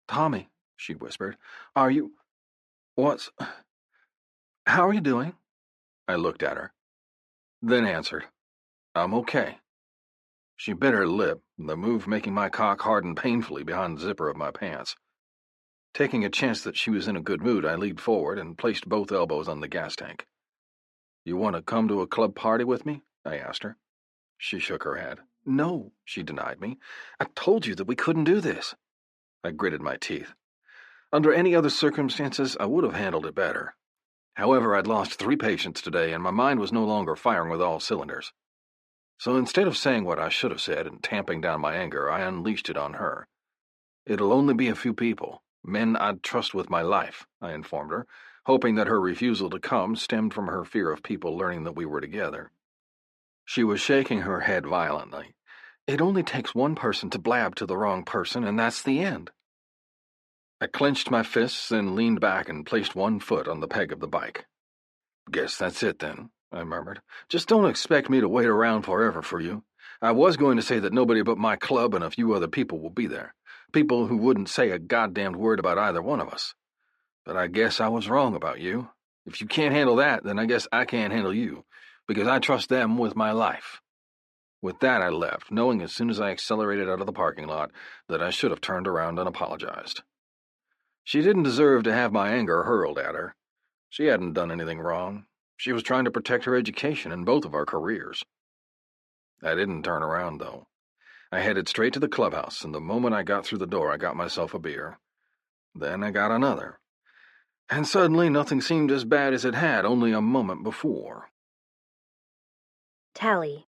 "Tommy," she whispered, "are you... How are you doing?" I looked at her, then answered, "I'm okay." She bit her lip, the move making my cock harden painfully behind the zipper of my pants. Taking a chance that she was in a good mood, I leaned forward and placed both elbows on the gas tank. "You want to come to a club party with me?" I asked her. She shook her head. "No," she denied me. "I told you that we couldn't do this." I gritted my teeth. Under any other circumstances, I would have handled it better. However, I'd lost 3 patients today, and my mind was no longer firing with all cylinders. So instead of saying what I should have said and tamping down my anger, I unleashed it on her. "It'll only be a few people, men I'd trust with my life," I informed her, hoping that her refusal to come stemmed from her fear of people learning that we were together. She was shaking her head violently. "It only takes one person to blab to the wrong person, and that's the end." I clenched my fists and leaned back and placed one foot on the peg of the bike. "Guess that's it then," I murmured. "Just don't expect me to wait around forever for you. I was going to say that nobody but my club and a few other people will be there. People who wouldn't say a goddamned word about either one of us. But I guess I was wrong about you. If you can't handle that, then I guess I can't handle you. because I trust them with my life. With that, I left, knowing as soon as I accelerated out of the parking lot that I should have turned around and apologized. She didn't deserve to have my anger hurled at her. She hadn't done anything wrong. She was trying to protect her education and both of our careers. I didn't turn around, though. I headed straight to the clubhouse, and the moment I got through the door, I got myself a beer. Then I got another. And suddenly nothing seemed as bad as it had only a moment before. Tally.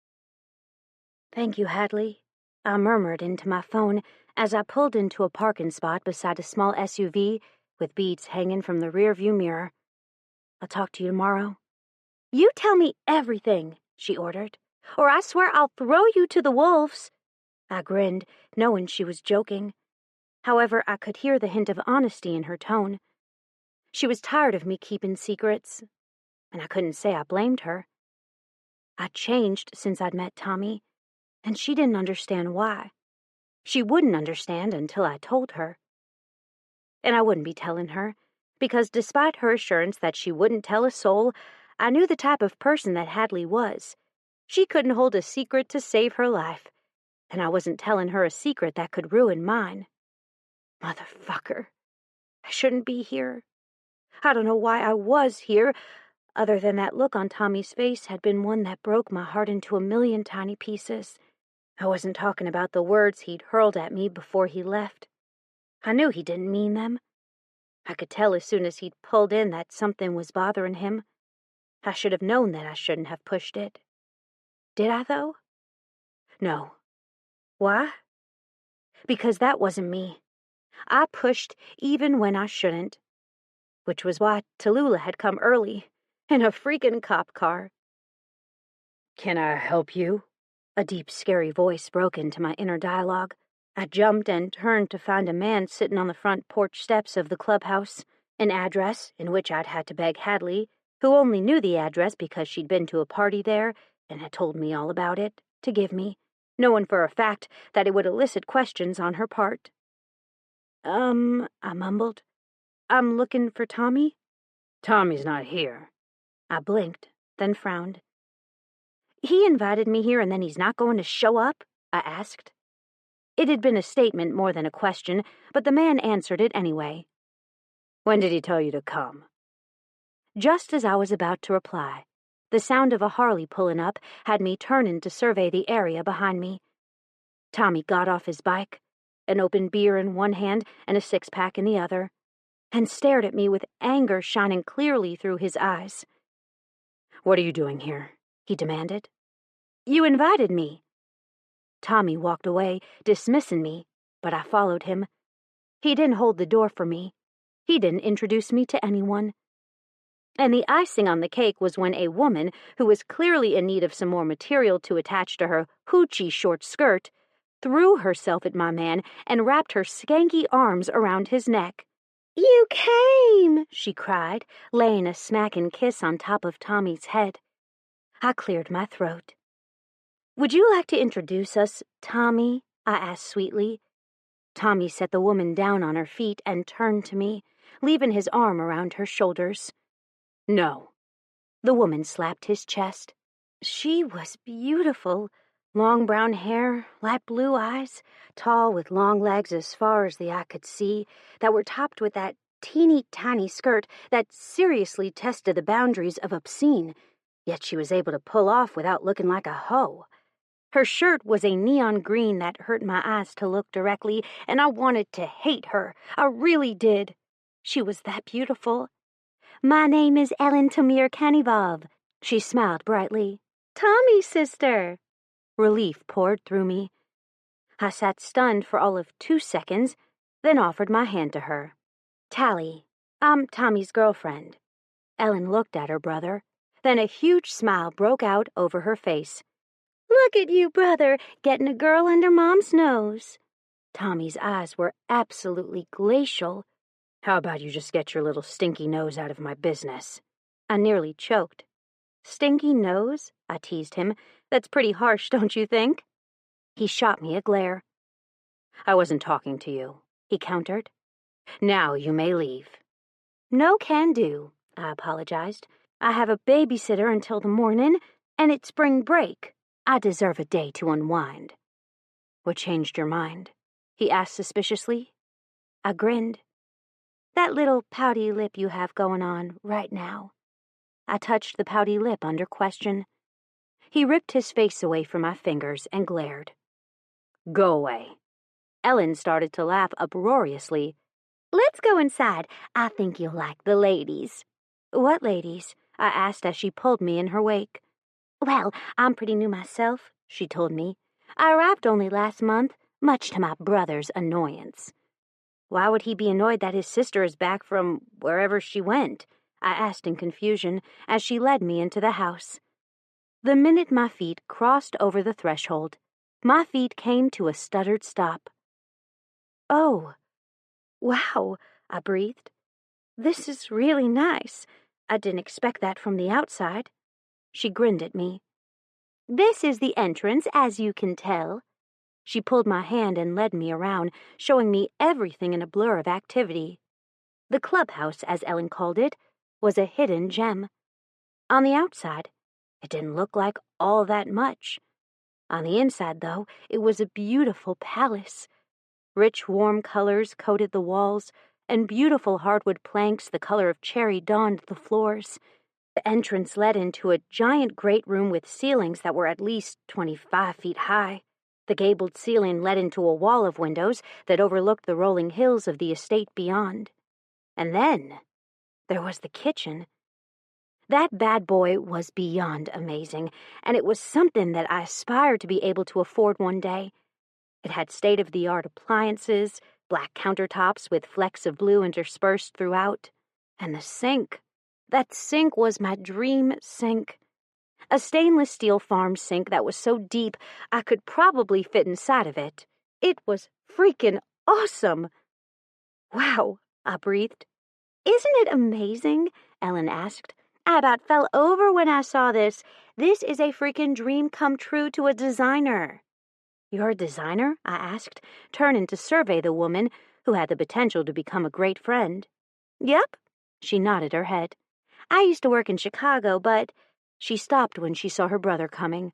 Thank you, Hadley, I murmured into my phone as I pulled into a parking spot beside a small SUV with beads hanging from the rearview mirror. I'll talk to you tomorrow. You tell me everything, she ordered, or I swear I'll throw you to the wolves. I grinned, knowing she was joking. However, I could hear the hint of honesty in her tone. She was tired of me keeping secrets, and I couldn't say I blamed her. I'd changed since I'd met Tommy, and she didn't understand why. She wouldn't understand until I told her. And I wouldn't be telling her, because despite her assurance that she wouldn't tell a soul, I knew the type of person that Hadley was. She couldn't hold a secret to save her life, and I wasn't telling her a secret that could ruin mine. Motherfucker. I shouldn't be here. I don't know why I was here, other than that look on Tommy's face had been one that broke my heart into a million tiny pieces. I wasn't talking about the words he'd hurled at me before he left. I knew he didn't mean them. I could tell as soon as he'd pulled in that something was bothering him. I should have known that I shouldn't have pushed it. Did I, though? No. Why? Because that wasn't me. I pushed even when I shouldn't. Which was why Tallulah had come early, in a freaking cop car. Can I help you? A deep, scary voice broke into my inner dialogue. I jumped and turned to find a man sitting on the front porch steps of the clubhouse, an address in which I'd had to beg Hadley, who only knew the address because she'd been to a party there and had told me all about it, to give me, knowing for a fact that it would elicit questions on her part. I mumbled. I'm looking for Tommy? Tommy's not here. I blinked, then frowned. He invited me here and then he's not going to show up? I asked. It had been a statement more than a question, but the man answered it anyway. When did he tell you to come? Just as I was about to reply, the sound of a Harley pulling up had me turning to survey the area behind me. Tommy got off his bike, an open beer in one hand and a six-pack in the other, and stared at me with anger shining clearly through his eyes. What are you doing here? He demanded. You invited me. Tommy walked away, dismissing me, but I followed him. He didn't hold the door for me. He didn't introduce me to anyone. And the icing on the cake was when a woman, who was clearly in need of some more material to attach to her hoochie short skirt, threw herself at my man and wrapped her skanky arms around his neck. You came, she cried, laying a smacking kiss on top of Tommy's head. I cleared my throat. Would you like to introduce us, Tommy? I asked sweetly. Tommy set the woman down on her feet and turned to me, leaving his arm around her shoulders. No. The woman slapped his chest. She was beautiful. Long brown hair, light blue eyes, tall with long legs as far as the eye could see, that were topped with that teeny-tiny skirt that seriously tested the boundaries of obscene, yet she was able to pull off without looking like a hoe. Her shirt was a neon green that hurt my eyes to look directly, and I wanted to hate her. I really did. She was that beautiful. My name is Ellen Tamir Kanivov. She smiled brightly. Tommy's sister. Relief poured through me. I sat stunned for all of 2 seconds, then offered my hand to her. Tally, I'm Tommy's girlfriend. Ellen looked at her brother. Then a huge smile broke out over her face. Look at you, brother, getting a girl under Mom's nose. Tommy's eyes were absolutely glacial. How about you just get your little stinky nose out of my business? I nearly choked. Stinky nose? I teased him. That's pretty harsh, don't you think? He shot me a glare. I wasn't talking to you, he countered. Now you may leave. No can do, I apologized. I have a babysitter until the morning. And it's spring break. I deserve a day to unwind. What changed your mind? He asked suspiciously. I grinned. That little pouty lip you have going on right now. I touched the pouty lip under question. He ripped his face away from my fingers and glared. Go away. Ellen started to laugh uproariously. Let's go inside. I think you'll like the ladies. What ladies? I asked as she pulled me in her wake. Well, I'm pretty new myself, she told me. I arrived only last month, much to my brother's annoyance. Why would he be annoyed that his sister is back from wherever she went? I asked in confusion as she led me into the house. The minute my feet crossed over the threshold, my feet came to a stuttered stop. Oh, wow, I breathed. This is really nice. I didn't expect that from the outside. She grinned at me. This is the entrance, as you can tell. She pulled my hand and led me around, showing me everything in a blur of activity. The clubhouse, as Ellen called it, was a hidden gem. On the outside, it didn't look like all that much. On the inside, though, it was a beautiful palace. Rich, warm colors coated the walls, and beautiful hardwood planks the color of cherry dawned the floors. The entrance led into a giant great room with ceilings that were at least 25 feet high. The gabled ceiling led into a wall of windows that overlooked the rolling hills of the estate beyond. And then there was the kitchen. That bad boy was beyond amazing, and it was something that I aspired to be able to afford one day. It had state-of-the-art appliances, black countertops with flecks of blue interspersed throughout, and the sink. That sink was my dream sink. A stainless steel farm sink that was so deep I could probably fit inside of it. It was freaking awesome. Wow, I breathed. Isn't it amazing? Ellen asked. I about fell over when I saw this. This is a freaking dream come true to a designer. You're a designer? I asked, turning to survey the woman who had the potential to become a great friend. Yep, she nodded her head. I used to work in Chicago, but... She stopped when she saw her brother coming.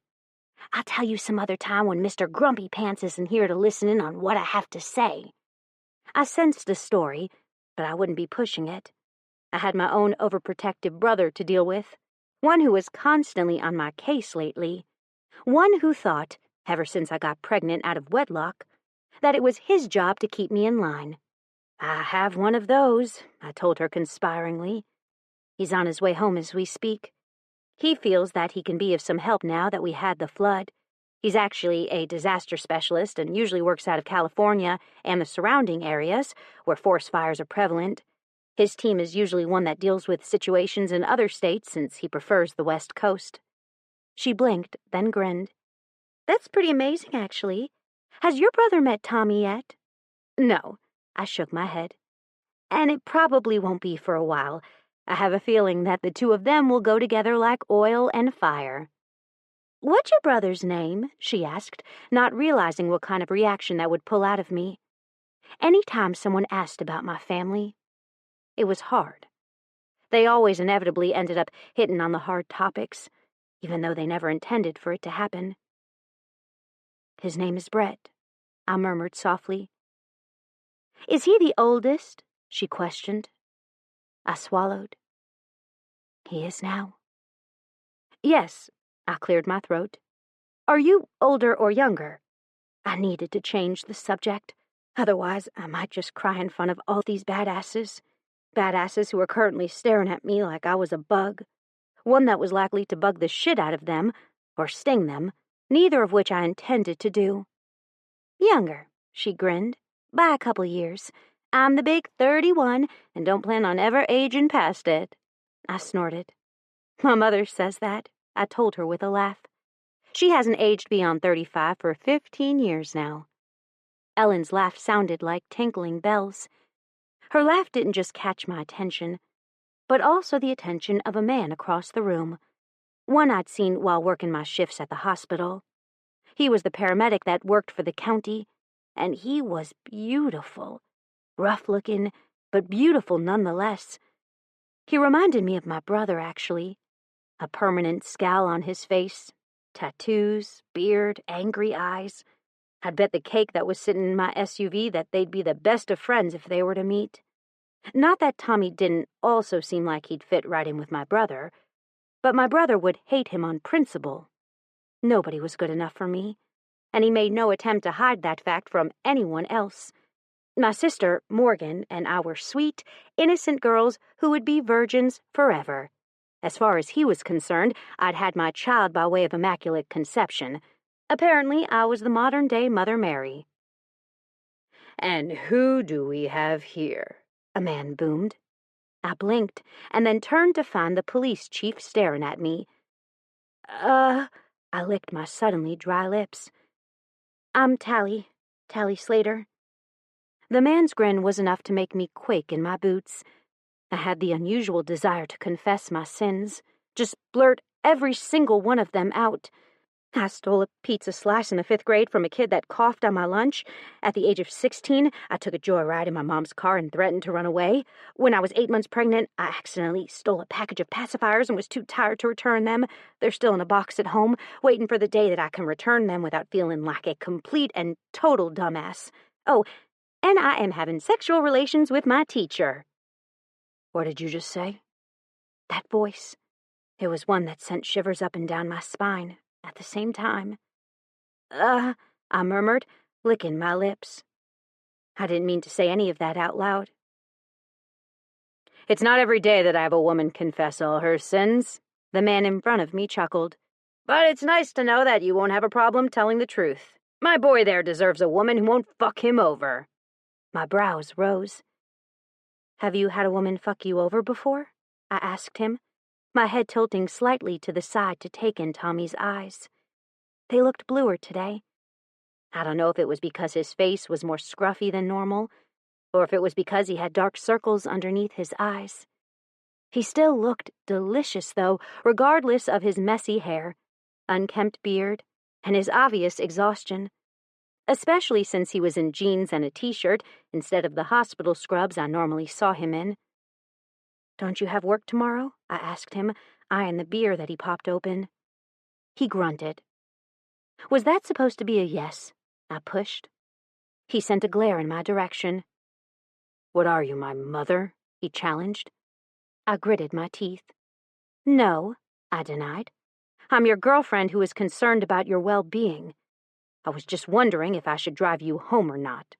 I'll tell you some other time when Mr. Grumpy Pants isn't here to listen in on what I have to say. I sensed a story, but I wouldn't be pushing it. I had my own overprotective brother to deal with, one who was constantly on my case lately, one who thought, ever since I got pregnant out of wedlock, that it was his job to keep me in line. I have one of those, I told her conspiringly. He's on his way home as we speak. He feels that he can be of some help now that we had the flood. He's actually a disaster specialist and usually works out of California and the surrounding areas where forest fires are prevalent. His team is usually one that deals with situations in other states since he prefers the West Coast. She blinked, then grinned. That's pretty amazing, actually. Has your brother met Tommy yet? No, I shook my head. And it probably won't be for a while. I have a feeling that the two of them will go together like oil and fire. What's your brother's name? She asked, not realizing what kind of reaction that would pull out of me. Any time someone asked about my family, it was hard. They always inevitably ended up hitting on the hard topics, even though they never intended for it to happen. His name is Brett, I murmured softly. Is he the oldest? She questioned. I swallowed. He is now. Yes, I cleared my throat. Are you older or younger? I needed to change the subject. Otherwise, I might just cry in front of all these badasses. Badasses who are currently staring at me like I was a bug. One that was likely to bug the shit out of them, or sting them, neither of which I intended to do. Younger, she grinned, by a couple years. I'm the big 31 and don't plan on ever aging past it. I snorted. My mother says that, I told her with a laugh. She hasn't aged beyond 35 for 15 years now. Ellen's laugh sounded like tinkling bells. Her laugh didn't just catch my attention, but also the attention of a man across the room, one I'd seen while working my shifts at the hospital. He was the paramedic that worked for the county, and he was beautiful. Rough-looking, but beautiful nonetheless. He reminded me of my brother, actually. A permanent scowl on his face, tattoos, beard, angry eyes. I'd bet the cake that was sitting in my SUV that they'd be the best of friends if they were to meet. Not that Tommy didn't also seem like he'd fit right in with my brother, but my brother would hate him on principle. Nobody was good enough for me, and he made no attempt to hide that fact from anyone else. My sister, Morgan, and I were sweet, innocent girls who would be virgins forever. As far as he was concerned, I'd had my child by way of immaculate conception. Apparently, I was the modern-day Mother Mary. "And who do we have here?" a man boomed. I blinked, and then turned to find the police chief staring at me. I licked my suddenly dry lips. "I'm Tally Slater." The man's grin was enough to make me quake in my boots. I had the unusual desire to confess my sins, just blurt every single one of them out. I stole a pizza slice in the 5th grade from a kid that coughed on my lunch. At the age of 16, I took a joyride in my mom's car and threatened to run away. When I was 8 months pregnant, I accidentally stole a package of pacifiers and was too tired to return them. They're still in a box at home, waiting for the day that I can return them without feeling like a complete and total dumbass. Oh, and I am having sexual relations with my teacher. What did you just say? That voice. It was one that sent shivers up and down my spine at the same time. I murmured, licking my lips. I didn't mean to say any of that out loud. "It's not every day that I have a woman confess all her sins," the man in front of me chuckled. "But it's nice to know that you won't have a problem telling the truth. My boy there deserves a woman who won't fuck him over." My brows rose. "Have you had a woman fuck you over before?" I asked him, my head tilting slightly to the side to take in Tommy's eyes. They looked bluer today. I don't know if it was because his face was more scruffy than normal, or if it was because he had dark circles underneath his eyes. He still looked delicious, though, regardless of his messy hair, unkempt beard, and his obvious exhaustion, especially since he was in jeans and a t-shirt instead of the hospital scrubs I normally saw him in. "Don't you have work tomorrow?" I asked him, eyeing the beer that he popped open. He grunted. Was that supposed to be a yes? I pushed. He sent a glare in my direction. "What are you, my mother?" he challenged. I gritted my teeth. "No," I denied. "I'm your girlfriend who is concerned about your well-being. I was just wondering if I should drive you home or not."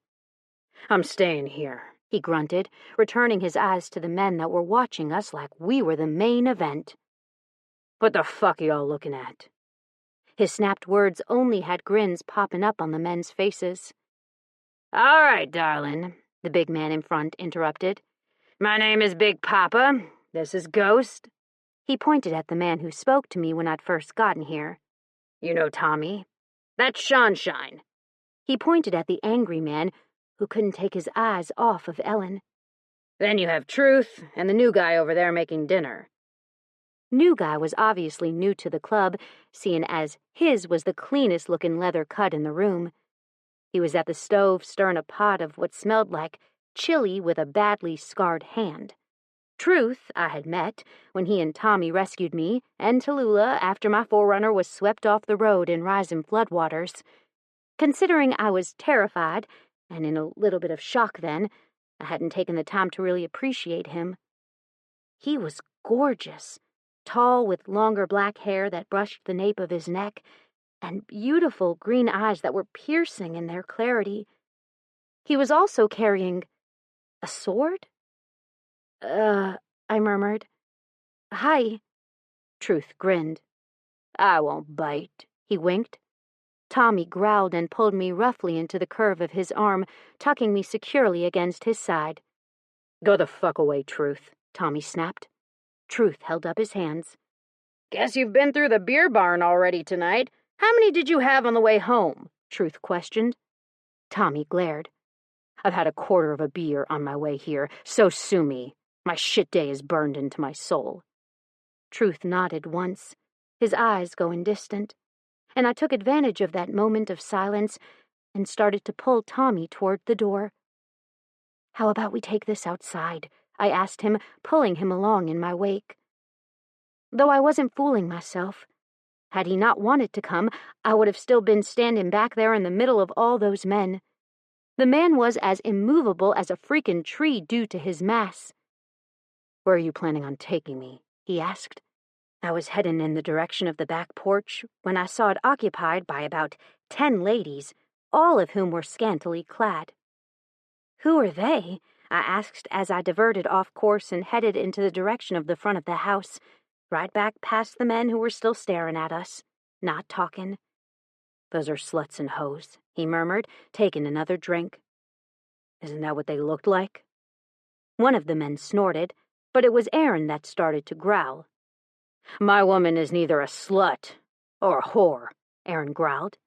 "I'm staying here," he grunted, returning his eyes to the men that were watching us like we were the main event. "What the fuck are y'all looking at?" His snapped words only had grins popping up on the men's faces. "All right, darling," the big man in front interrupted. "My name is Big Papa. This is Ghost." He pointed at the man who spoke to me when I'd first gotten here. "You know Tommy. That's Sunshine." He pointed at the angry man who couldn't take his eyes off of Ellen. "Then you have Truth and the new guy over there making dinner." New guy was obviously new to the club, seeing as his was the cleanest-looking leather cut in the room. He was at the stove stirring a pot of what smelled like chili with a badly scarred hand. Truth I had met when he and Tommy rescued me, and Tallulah after my forerunner was swept off the road in rising floodwaters. Considering I was terrified, and in a little bit of shock then, I hadn't taken the time to really appreciate him. He was gorgeous, tall with longer black hair that brushed the nape of his neck, and beautiful green eyes that were piercing in their clarity. He was also carrying a sword? I murmured. "Hi." Truth grinned. "I won't bite," he winked. Tommy growled and pulled me roughly into the curve of his arm, tucking me securely against his side. "Go the fuck away, Truth," Tommy snapped. Truth held up his hands. "Guess you've been through the beer barn already tonight. How many did you have on the way home?" Truth questioned. Tommy glared. "I've had a quarter of a beer on my way here, so sue me. My shit day is burned into my soul." Truth nodded once, his eyes going distant, and I took advantage of that moment of silence and started to pull Tommy toward the door. "How about we take this outside?" I asked him, pulling him along in my wake. Though I wasn't fooling myself. Had he not wanted to come, I would have still been standing back there in the middle of all those men. The man was as immovable as a freaking tree due to his mass. "Where are you planning on taking me?" he asked. I was heading in the direction of the back porch when I saw it occupied by about 10 ladies, all of whom were scantily clad. "Who are they?" I asked as I diverted off course and headed into the direction of the front of the house, right back past the men who were still staring at us, not talking. "Those are sluts and hoes," he murmured, taking another drink. "Isn't that what they looked like?" One of the men snorted, but it was Aaron that started to growl. "My woman is neither a slut or a whore," Aaron growled.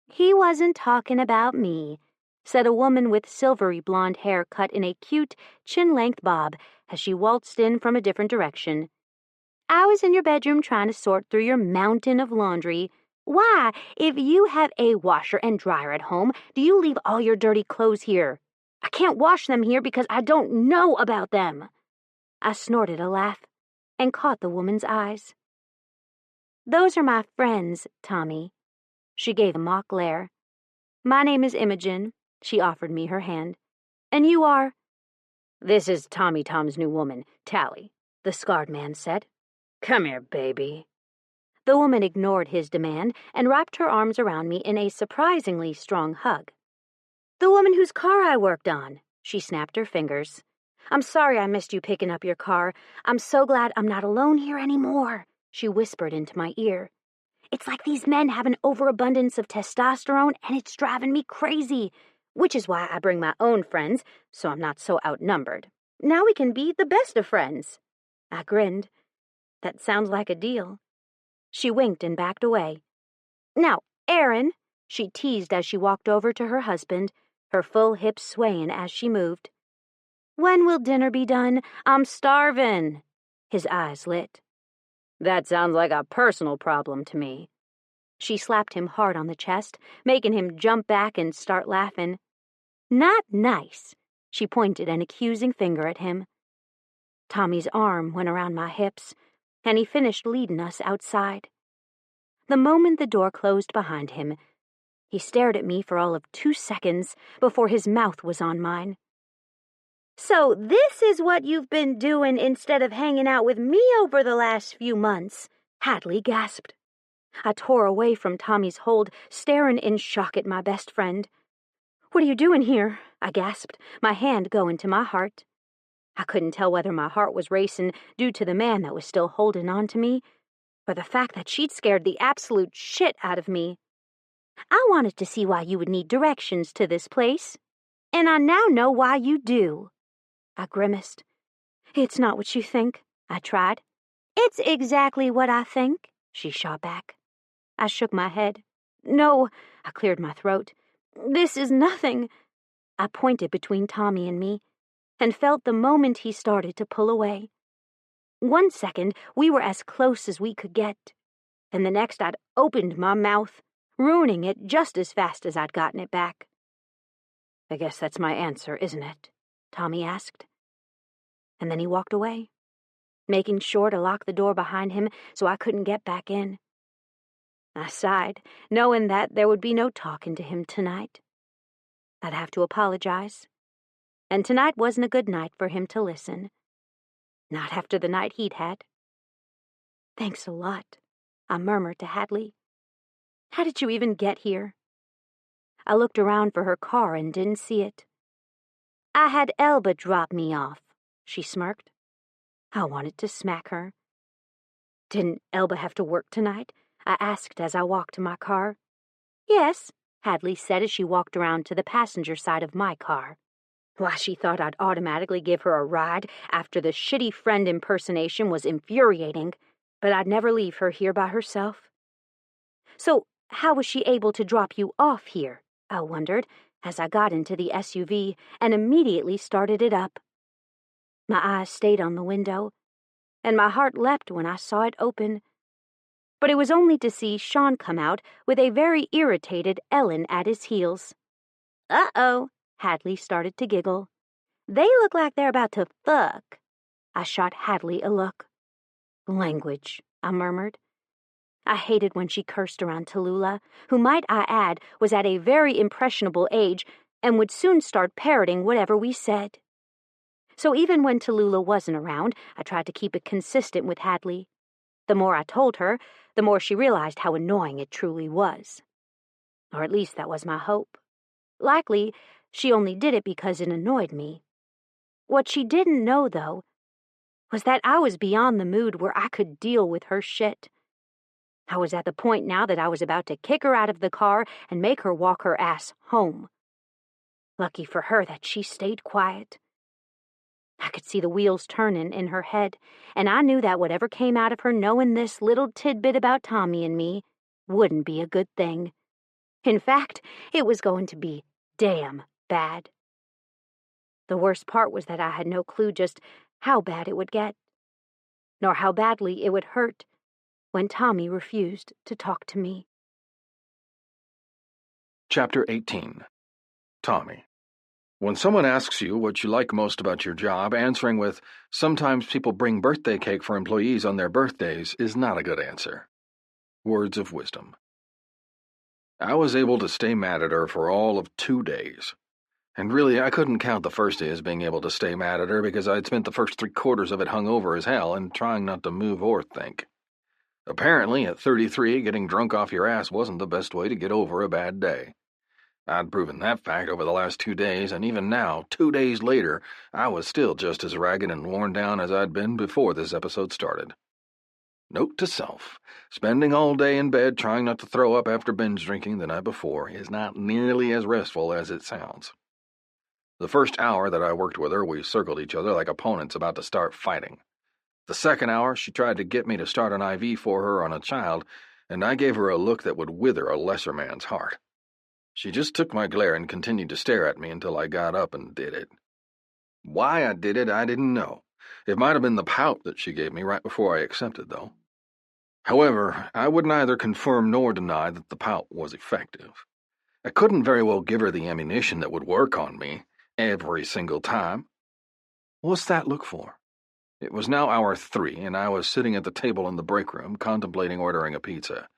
"He wasn't talking about me," said a woman with silvery blonde hair cut in a cute, chin-length bob as she waltzed in from a different direction. "I was in your bedroom trying to sort through your mountain of laundry. Why, if you have a washer and dryer at home, do you leave all your dirty clothes here? I can't wash them here because I don't know about them." I snorted a laugh and caught the woman's eyes. "Those are my friends, Tommy." She gave a mock glare. "My name is Imogen." She offered me her hand. "And you are—" "This is Tommy Tom's new woman, Tally," the scarred man said. "Come here, baby." The woman ignored his demand and wrapped her arms around me in a surprisingly strong hug. "The woman whose car I worked on," she snapped her fingers. "I'm sorry I missed you picking up your car. I'm so glad I'm not alone here anymore," she whispered into my ear. "It's like these men have an overabundance of testosterone and it's driving me crazy, which is why I bring my own friends, so I'm not so outnumbered. Now we can be the best of friends." I grinned. "That sounds like a deal." She winked and backed away. "Now, Aaron," she teased as she walked over to her husband, her full hips swaying as she moved. "When will dinner be done? I'm starving." His eyes lit. "That sounds like a personal problem to me." She slapped him hard on the chest, making him jump back and start laughing. "Not nice." She pointed an accusing finger at him. Tommy's arm went around my hips, and he finished leading us outside. The moment the door closed behind him, he stared at me for all of 2 seconds before his mouth was on mine. "So this is what you've been doing instead of hanging out with me over the last few months," Hadley gasped. I tore away from Tommy's hold, staring in shock at my best friend. "What are you doing here?" I gasped, my hand going to my heart. I couldn't tell whether my heart was racing due to the man that was still holding on to me, or the fact that she'd scared the absolute shit out of me. "I wanted to see why you would need directions to this place, and I now know why you do." I grimaced. "It's not what you think," I tried. "It's exactly what I think," she shot back. I shook my head. "No," I cleared my throat. "This is nothing." I pointed between Tommy and me, and felt the moment he started to pull away. 1 second, we were as close as we could get, and the next I'd opened my mouth, ruining it just as fast as I'd gotten it back. "I guess that's my answer, isn't it?" Tommy asked. And then he walked away, making sure to lock the door behind him so I couldn't get back in. I sighed, knowing that there would be no talking to him tonight. I'd have to apologize. And tonight wasn't a good night for him to listen. Not after the night he'd had. "Thanks a lot," I murmured to Hadley. "How did you even get here?" I looked around for her car and didn't see it. "I had Elba drop me off," she smirked. I wanted to smack her. "Didn't Elba have to work tonight?" I asked as I walked to my car. "Yes," Hadley said as she walked around to the passenger side of my car. Why she thought I'd automatically give her a ride after the shitty friend impersonation was infuriating, but I'd never leave her here by herself. "So how was she able to drop you off here?" I wondered as I got into the SUV and immediately started it up. My eyes stayed on the window, and my heart leapt when I saw it open. But it was only to see Sean come out with a very irritated Ellen at his heels. "Uh-oh," Hadley started to giggle. "They look like they're about to fuck." I shot Hadley a look. Language, I murmured. I hated when she cursed around Tallulah, who, might I add, was at a very impressionable age and would soon start parroting whatever we said. So even when Tallulah wasn't around, I tried to keep it consistent with Hadley. The more I told her, the more she realized how annoying it truly was. Or at least that was my hope. Likely, she only did it because it annoyed me. What she didn't know, though, was that I was beyond the mood where I could deal with her shit. I was at the point now that I was about to kick her out of the car and make her walk her ass home. Lucky for her that she stayed quiet. I could see the wheels turning in her head, and I knew that whatever came out of her knowing this little tidbit about Tommy and me wouldn't be a good thing. In fact, it was going to be damn bad. The worst part was that I had no clue just how bad it would get, nor how badly it would hurt when Tommy refused to talk to me. Chapter 18. Tommy. When someone asks you what you like most about your job, answering with, "Sometimes people bring birthday cake for employees on their birthdays," is not a good answer. Words of wisdom. I was able to stay mad at her for all of 2 days. And really, I couldn't count the first day as being able to stay mad at her because I'd spent the first 3/4 of it hungover as hell and trying not to move or think. Apparently, at 33, getting drunk off your ass wasn't the best way to get over a bad day. I'd proven that fact over the last 2 days, and even now, 2 days later, I was still just as ragged and worn down as I'd been before this episode started. Note to self, spending all day in bed trying not to throw up after binge drinking the night before is not nearly as restful as it sounds. The first hour that I worked with her, we circled each other like opponents about to start fighting. The second hour, she tried to get me to start an IV for her on a child, and I gave her a look that would wither a lesser man's heart. She just took my glare and continued to stare at me until I got up and did it. Why I did it, I didn't know. It might have been the pout that she gave me right before I accepted, though. However, I would neither confirm nor deny that the pout was effective. I couldn't very well give her the ammunition that would work on me every single time. What's that look for? It was now hour 3, and I was sitting at the table in the break room contemplating ordering a pizza.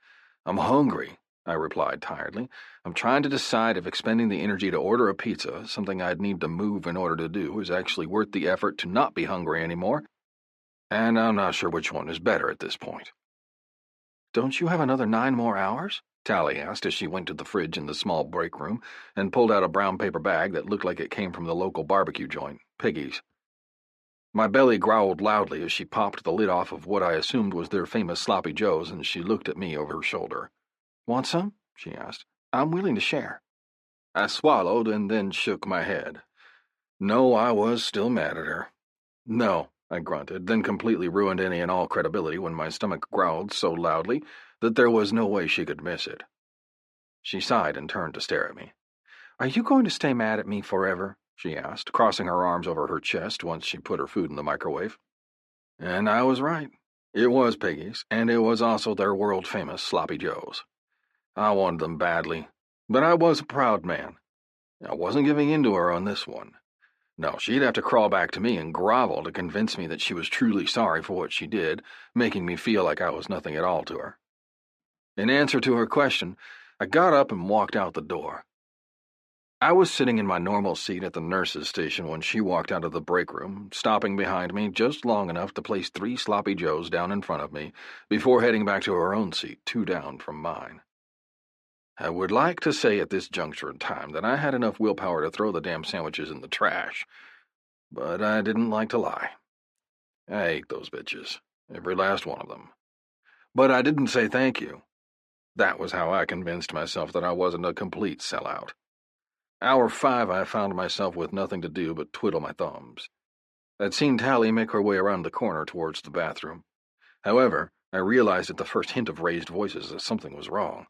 "I'm hungry," I replied tiredly. "I'm trying to decide if expending the energy to order a pizza, something I'd need to move in order to do, is actually worth the effort to not be hungry anymore, and I'm not sure which one is better at this point." "Don't you have another 9 more hours?" Tally asked as she went to the fridge in the small break room and pulled out a brown paper bag that looked like it came from the local barbecue joint, Piggy's. My belly growled loudly as she popped the lid off of what I assumed was their famous sloppy joes, and she looked at me over her shoulder. "Want some?" she asked. "I'm willing to share." I swallowed and then shook my head. No, I was still mad at her. "No," I grunted, then completely ruined any and all credibility when my stomach growled so loudly that there was no way she could miss it. She sighed and turned to stare at me. "Are you going to stay mad at me forever?" she asked, crossing her arms over her chest once she put her food in the microwave. And I was right. It was Piggy's, and it was also their world-famous sloppy joes. I wanted them badly, but I was a proud man. I wasn't giving in to her on this one. No, she'd have to crawl back to me and grovel to convince me that she was truly sorry for what she did, making me feel like I was nothing at all to her. In answer to her question, I got up and walked out the door. I was sitting in my normal seat at the nurse's station when she walked out of the break room, stopping behind me just long enough to place 3 sloppy joes down in front of me before heading back to her own seat, 2 down from mine. I would like to say at this juncture in time that I had enough willpower to throw the damn sandwiches in the trash, but I didn't like to lie. I ate those bitches, every last one of them. But I didn't say thank you. That was how I convinced myself that I wasn't a complete sellout. Hour 5, I found myself with nothing to do but twiddle my thumbs. I'd seen Tally make her way around the corner towards the bathroom. However, I realized at the first hint of raised voices that something was wrong.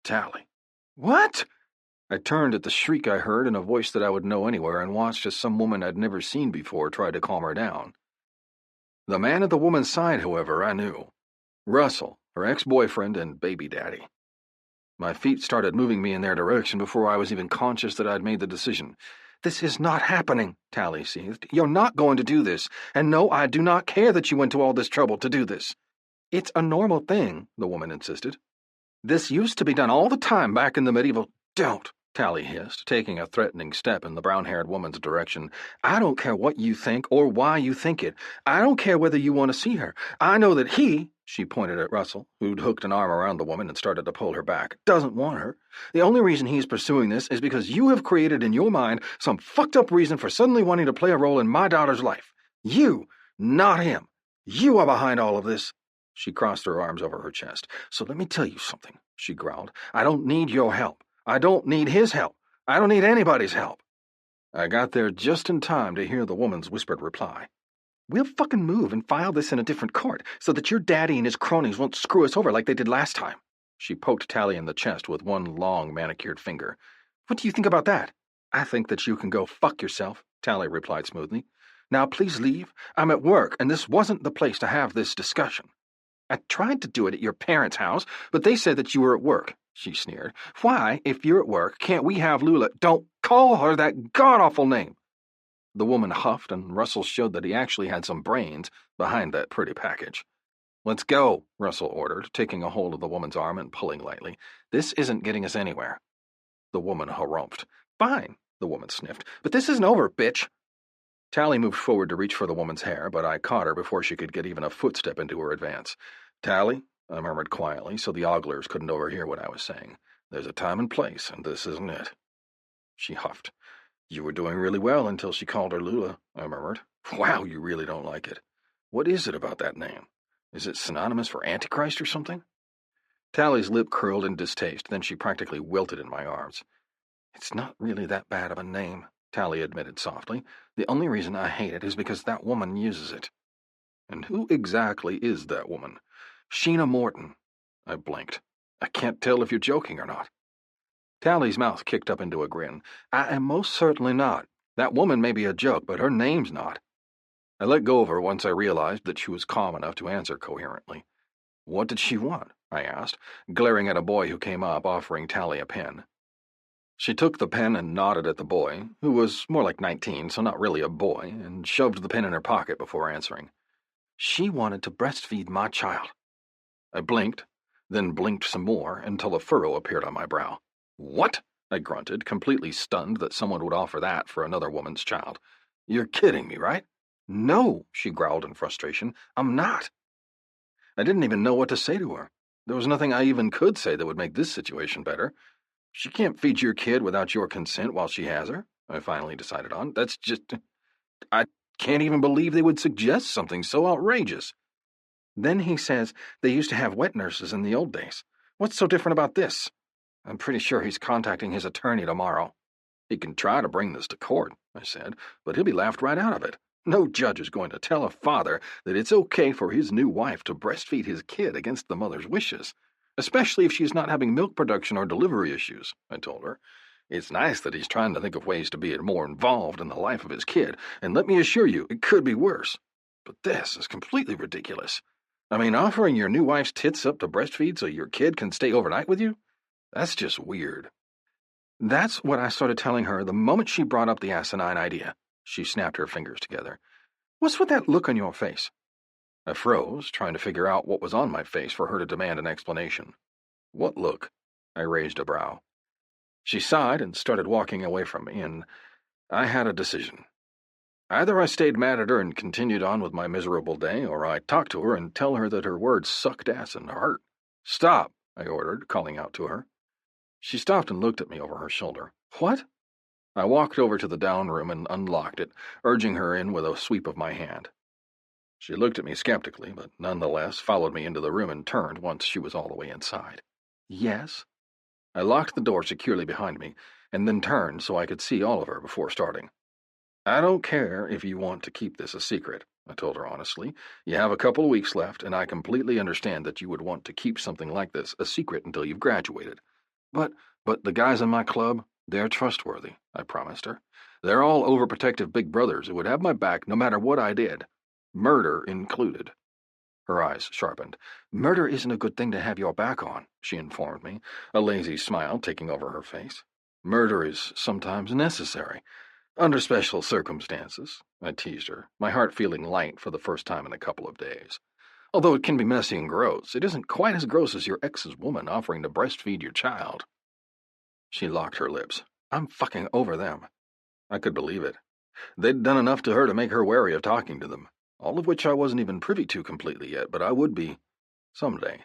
"Tally." "What?" I turned at the shriek I heard in a voice that I would know anywhere and watched as some woman I'd never seen before tried to calm her down. The man at the woman's side, however, I knew. Russell, her ex-boyfriend and baby daddy. My feet started moving me in their direction before I was even conscious that I'd made the decision. This is not happening, Tally seethed. You're not going to do this. And no, I do not care that you went to all this trouble to do this. It's a normal thing, the woman insisted. This used to be done all the time back in the medieval— Don't, Tally hissed, taking a threatening step in the brown-haired woman's direction. I don't care what you think or why you think it. I don't care whether you want to see her. I know that he— she pointed at Russell, who'd hooked an arm around the woman and started to pull her back— doesn't want her. The only reason he's pursuing this is because you have created in your mind some fucked-up reason for suddenly wanting to play a role in my daughter's life. You, not him. You are behind all of this. She crossed her arms over her chest. So let me tell you something, she growled. I don't need your help. I don't need his help. I don't need anybody's help. I got there just in time to hear the woman's whispered reply. We'll fucking move and file this in a different court so that your daddy and his cronies won't screw us over like they did last time. She poked Tally in the chest with one long manicured finger. What do you think about that? I think that you can go fuck yourself, Tally replied smoothly. Now please leave. I'm at work, and this wasn't the place to have this discussion. I tried to do it at your parents' house, but they said that you were at work, she sneered. Why, if you're at work, can't we have Lula— Don't call her that god-awful name! The woman huffed, and Russell showed that he actually had some brains behind that pretty package. Let's go, Russell ordered, taking a hold of the woman's arm and pulling lightly. This isn't getting us anywhere. The woman harumphed. Fine, the woman sniffed, but this isn't over, bitch. Tally moved forward to reach for the woman's hair, but I caught her before she could get even a footstep into her advance. Tally, I murmured quietly, so the oglers couldn't overhear what I was saying. There's a time and place, and this isn't it. She huffed. You were doing really well until she called her Lula, I murmured. Wow, you really don't like it. What is it about that name? Is it synonymous for Antichrist or something? Tally's lip curled in distaste, then she practically wilted in my arms. It's not really that bad of a name, Tally admitted softly. The only reason I hate it is because that woman uses it. And who exactly is that woman? Sheena Morton. I blinked. I can't tell if you're joking or not. Tally's mouth kicked up into a grin. I am most certainly not. That woman may be a joke, but her name's not. I let go of her once I realized that she was calm enough to answer coherently. What did she want? I asked, glaring at a boy who came up, offering Tally a pen. She took the pen and nodded at the boy, who was more like 19, so not really a boy, and shoved the pen in her pocket before answering. She wanted to breastfeed my child. I blinked, then blinked some more until a furrow appeared on my brow. What? I grunted, completely stunned that someone would offer that for another woman's child. You're kidding me, right? No, she growled in frustration. I'm not. I didn't even know what to say to her. There was nothing I even could say that would make this situation better. She can't feed your kid without your consent while she has her, I finally decided on. That's just— I can't even believe they would suggest something so outrageous. Then he says they used to have wet nurses in the old days. What's so different about this? I'm pretty sure he's contacting his attorney tomorrow. He can try to bring this to court, I said, but he'll be laughed right out of it. No judge is going to tell a father that it's okay for his new wife to breastfeed his kid against the mother's wishes, especially if she's not having milk production or delivery issues, I told her. It's nice that he's trying to think of ways to be more involved in the life of his kid, and let me assure you, it could be worse. But this is completely ridiculous. I mean, offering your new wife's tits up to breastfeed so your kid can stay overnight with you? That's just weird. That's what I started telling her the moment she brought up the asinine idea. She snapped her fingers together. What's with that look on your face? I froze, trying to figure out what was on my face for her to demand an explanation. What look? I raised a brow. She sighed and started walking away from me, and I had a decision. Either I stayed mad at her and continued on with my miserable day, or I talked to her and tell her that her words sucked ass and hurt. Stop, I ordered, calling out to her. She stopped and looked at me over her shoulder. What? I walked over to the down room and unlocked it, urging her in with a sweep of my hand. She looked at me skeptically, but nonetheless followed me into the room and turned once she was all the way inside. Yes? I locked the door securely behind me, and then turned so I could see all of her before starting. I don't care if you want to keep this a secret, I told her honestly. You have a couple of weeks left, and I completely understand that you would want to keep something like this a secret until you've graduated. But the guys in my club, they're trustworthy, I promised her. They're all overprotective big brothers who would have my back no matter what I did. Murder included. Her eyes sharpened. Murder isn't a good thing to have your back on, she informed me, a lazy smile taking over her face. Murder is sometimes necessary. Under special circumstances, I teased her, my heart feeling light for the first time in a couple of days. Although it can be messy and gross, it isn't quite as gross as your ex's woman offering to breastfeed your child. She locked her lips. I'm fucking over them. I could believe it. They'd done enough to her to make her wary of talking to them, all of which I wasn't even privy to completely yet, but I would be. Someday.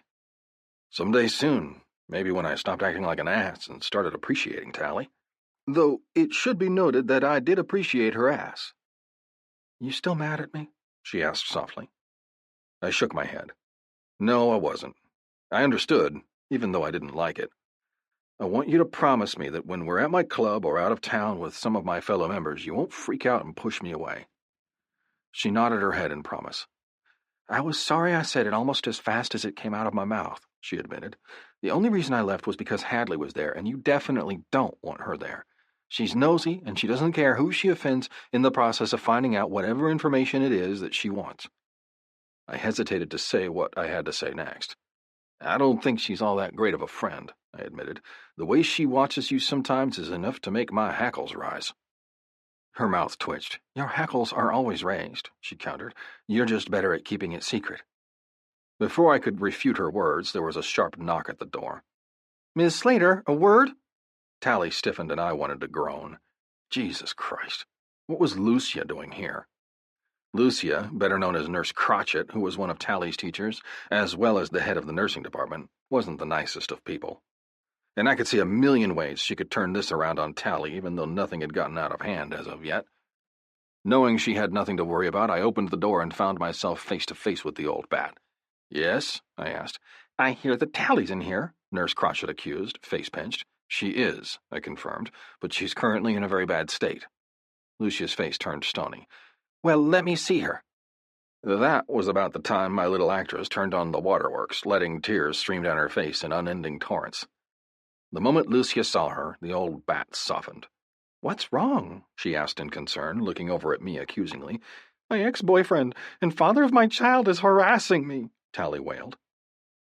Someday soon, maybe when I stopped acting like an ass and started appreciating Tally. Though it should be noted that I did appreciate her ass. You still mad at me? She asked softly. I shook my head. No, I wasn't. I understood, even though I didn't like it. I want you to promise me that when we're at my club or out of town with some of my fellow members, you won't freak out and push me away. She nodded her head in promise. I was sorry I said it almost as fast as it came out of my mouth, she admitted. The only reason I left was because Hadley was there, and you definitely don't want her there. She's nosy, and she doesn't care who she offends in the process of finding out whatever information it is that she wants. I hesitated to say what I had to say next. I don't think she's all that great of a friend, I admitted. The way she watches you sometimes is enough to make my hackles rise. Her mouth twitched. Your hackles are always raised, she countered. You're just better at keeping it secret. Before I could refute her words, there was a sharp knock at the door. Miss Slater, a word? Tally stiffened and I wanted to groan. Jesus Christ. What was Lucia doing here? Lucia, better known as Nurse Crotchet, who was one of Tally's teachers, as well as the head of the nursing department, wasn't the nicest of people. And I could see a million ways she could turn this around on Tally, even though nothing had gotten out of hand as of yet. Knowing she had nothing to worry about, I opened the door and found myself face to face with the old bat. Yes? I asked. I hear that Tally's in here, Nurse Crotchet accused, face-pinched. She is, I confirmed, but she's currently in a very bad state. Lucia's face turned stony. Well, let me see her. That was about the time my little actress turned on the waterworks, letting tears stream down her face in unending torrents. The moment Lucia saw her, the old bat softened. What's wrong? She asked in concern, looking over at me accusingly. My ex-boyfriend and father of my child is harassing me, Tally wailed.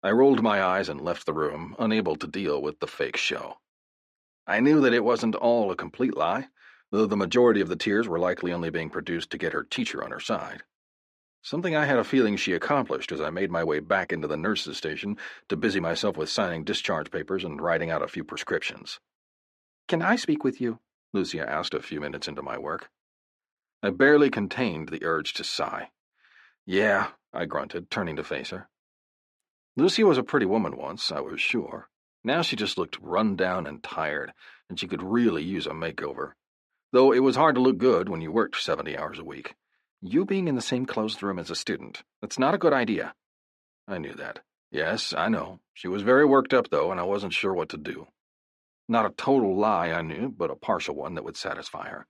I rolled my eyes and left the room, unable to deal with the fake show. I knew that it wasn't all a complete lie, though the majority of the tears were likely only being produced to get her teacher on her side. Something I had a feeling she accomplished as I made my way back into the nurse's station to busy myself with signing discharge papers and writing out a few prescriptions. Can I speak with you? Lucia asked a few minutes into my work. I barely contained the urge to sigh. Yeah, I grunted, turning to face her. Lucia was a pretty woman once, I was sure. Now she just looked run down and tired, and she could really use a makeover. Though it was hard to look good when you worked 70 hours a week. You being in the same closed room as a student, that's not a good idea. I knew that. Yes, I know. She was very worked up, though, and I wasn't sure what to do. Not a total lie, I knew, but a partial one that would satisfy her.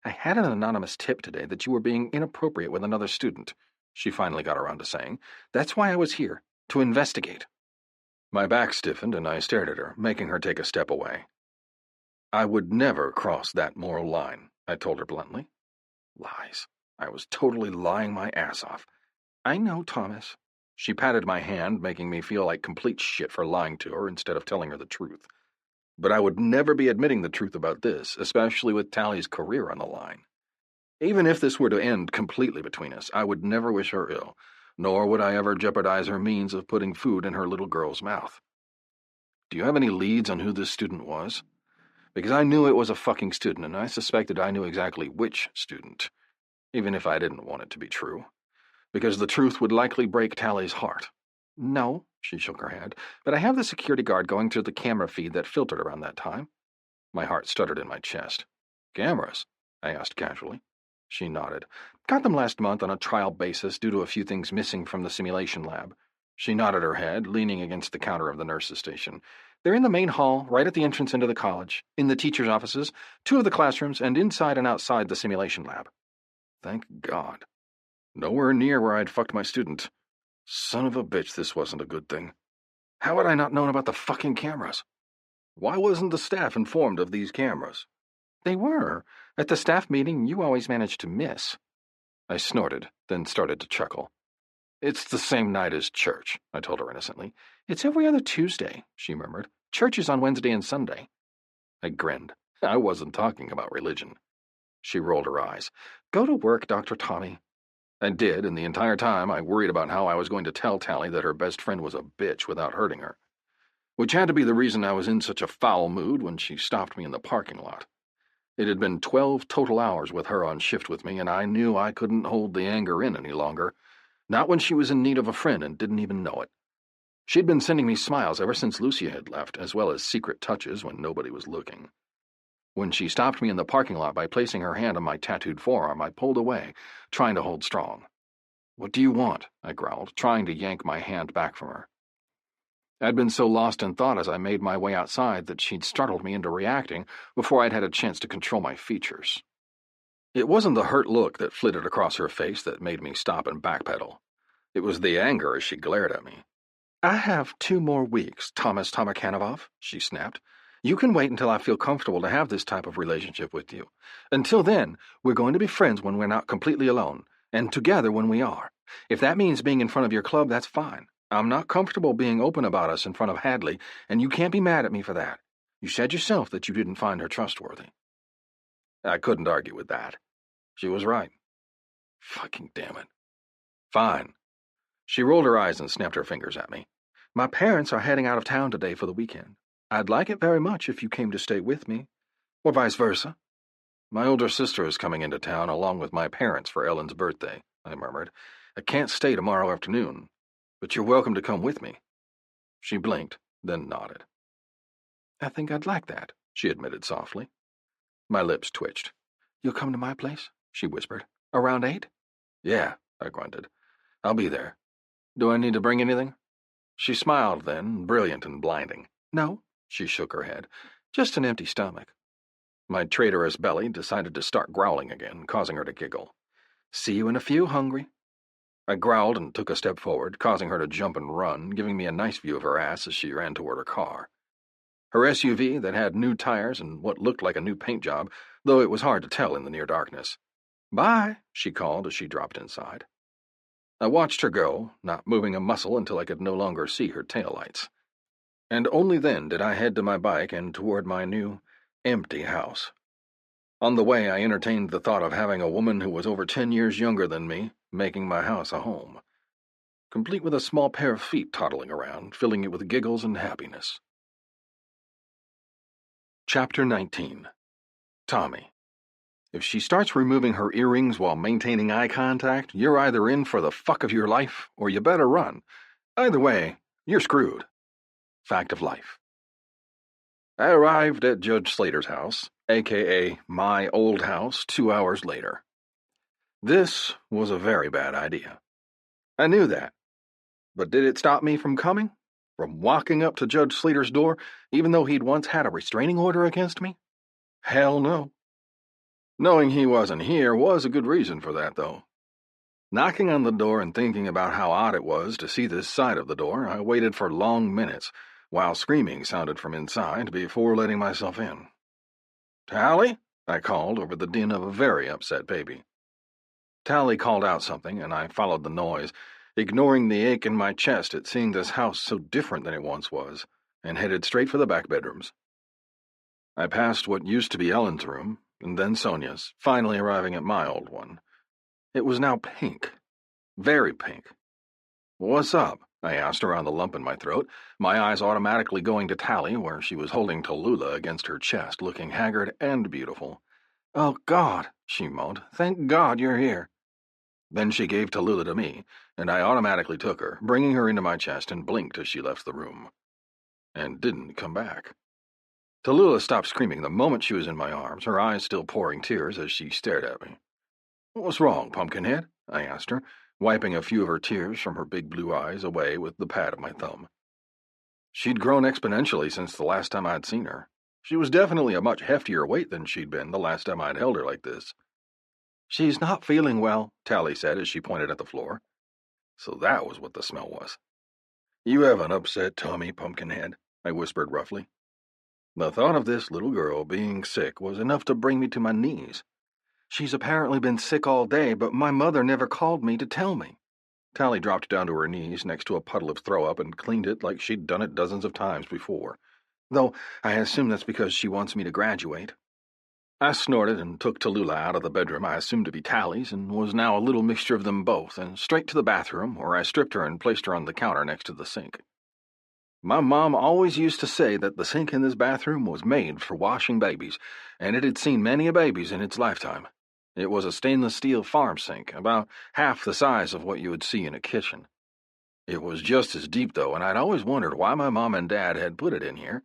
I had an anonymous tip today that you were being inappropriate with another student, she finally got around to saying. That's why I was here, to investigate. My back stiffened, and I stared at her, making her take a step away. I would never cross that moral line, I told her bluntly. Lies. I was totally lying my ass off. I know, Thomas. She patted my hand, making me feel like complete shit for lying to her instead of telling her the truth. But I would never be admitting the truth about this, especially with Tally's career on the line. Even if this were to end completely between us, I would never wish her ill, nor would I ever jeopardize her means of putting food in her little girl's mouth. Do you have any leads on who this student was? Because I knew it was a fucking student, and I suspected I knew exactly which student, even if I didn't want it to be true, because the truth would likely break Tally's heart. No, she shook her head, but I have the security guard going through the camera feed that filtered around that time. My heart stuttered in my chest. Cameras? I asked casually. She nodded. Got them last month on a trial basis due to a few things missing from the simulation lab. She nodded her head, leaning against the counter of the nurse's station. They're in the main hall, right at the entrance into the college, in the teachers' offices, 2 of the classrooms, and inside and outside the simulation lab. Thank God. Nowhere near where I'd fucked my student. Son of a bitch, this wasn't a good thing. How had I not known about the fucking cameras? Why wasn't the staff informed of these cameras? They were. At the staff meeting, you always managed to miss. I snorted, then started to chuckle. It's the same night as church, I told her innocently. It's every other Tuesday, she murmured. Church is on Wednesday and Sunday. I grinned. I wasn't talking about religion. She rolled her eyes. Go to work, Dr. Tommy. I did, and the entire time I worried about how I was going to tell Tally that her best friend was a bitch without hurting her, which had to be the reason I was in such a foul mood when she stopped me in the parking lot. It had been 12 total hours with her on shift with me, and I knew I couldn't hold the anger in any longer, not when she was in need of a friend and didn't even know it. She'd been sending me smiles ever since Lucia had left, as well as secret touches when nobody was looking. When she stopped me in the parking lot by placing her hand on my tattooed forearm, I pulled away, trying to hold strong. What do you want? I growled, trying to yank my hand back from her. I'd been so lost in thought as I made my way outside that she'd startled me into reacting before I'd had a chance to control my features. It wasn't the hurt look that flitted across her face that made me stop and backpedal. It was the anger as she glared at me. I have 2 more weeks, Thomas Tomakanov, she snapped. You can wait until I feel comfortable to have this type of relationship with you. Until then, we're going to be friends when we're not completely alone, and together when we are. If that means being in front of your club, that's fine. I'm not comfortable being open about us in front of Hadley, and you can't be mad at me for that. You said yourself that you didn't find her trustworthy. I couldn't argue with that. She was right. Fucking damn it. Fine. She rolled her eyes and snapped her fingers at me. My parents are heading out of town today for the weekend. I'd like it very much if you came to stay with me, or vice versa. My older sister is coming into town along with my parents for Ellen's birthday, I murmured. I can't stay tomorrow afternoon, but you're welcome to come with me. She blinked, then nodded. I think I'd like that, she admitted softly. My lips twitched. You'll come to my place? She whispered. Around 8? Yeah, I grunted. I'll be there. Do I need to bring anything? She smiled then, brilliant and blinding. No, she shook her head. Just an empty stomach. My traitorous belly decided to start growling again, causing her to giggle. See you in a few, hungry. I growled and took a step forward, causing her to jump and run, giving me a nice view of her ass as she ran toward her car. Her SUV that had new tires and what looked like a new paint job, though it was hard to tell in the near darkness. Bye, she called as she dropped inside. I watched her go, not moving a muscle until I could no longer see her taillights. And only then did I head to my bike and toward my new, empty house. On the way, I entertained the thought of having a woman who was over 10 years younger than me making my house a home, complete with a small pair of feet toddling around, filling it with giggles and happiness. Chapter 19. Tommy. If she starts removing her earrings while maintaining eye contact, you're either in for the fuck of your life, or you better run. Either way, you're screwed. Fact of life. I arrived at Judge Slater's house, a.k.a. my old house, 2 hours later. This was a very bad idea. I knew that. But did it stop me from coming? From walking up to Judge Slater's door, even though he'd once had a restraining order against me? Hell no. Knowing he wasn't here was a good reason for that, though. Knocking on the door and thinking about how odd it was to see this side of the door, I waited for long minutes, while screaming sounded from inside before letting myself in. Tally? I called over the din of a very upset baby. Tally called out something, and I followed the noise, ignoring the ache in my chest at seeing this house so different than it once was, and headed straight for the back bedrooms. I passed what used to be Ellen's room, and then Sonia's, finally arriving at my old one. It was now pink. Very pink. What's up? I asked around the lump in my throat, my eyes automatically going to Tally, where she was holding Tallulah against her chest, looking haggard and beautiful. Oh, God, she moaned. Thank God you're here. Then she gave Tallulah to me, and I automatically took her, bringing her into my chest, and blinked as she left the room. And didn't come back. Tallulah stopped screaming the moment she was in my arms, her eyes still pouring tears as she stared at me. What's wrong, Pumpkinhead? I asked her, wiping a few of her tears from her big blue eyes away with the pad of my thumb. She'd grown exponentially since the last time I'd seen her. She was definitely a much heftier weight than she'd been the last time I'd held her like this. She's not feeling well, Tally said as she pointed at the floor. So that was what the smell was. You have an upset tummy, Pumpkinhead, I whispered roughly. The thought of this little girl being sick was enough to bring me to my knees. She's apparently been sick all day, but my mother never called me to tell me. Tally dropped down to her knees next to a puddle of throw-up and cleaned it like she'd done it dozens of times before, though I assume that's because she wants me to graduate. I snorted and took Tallulah out of the bedroom I assumed to be Tally's and was now a little mixture of them both, and straight to the bathroom, where I stripped her and placed her on the counter next to the sink. My mom always used to say that the sink in this bathroom was made for washing babies, and it had seen many a babies in its lifetime. It was a stainless steel farm sink, about half the size of what you would see in a kitchen. It was just as deep, though, and I'd always wondered why my mom and dad had put it in here.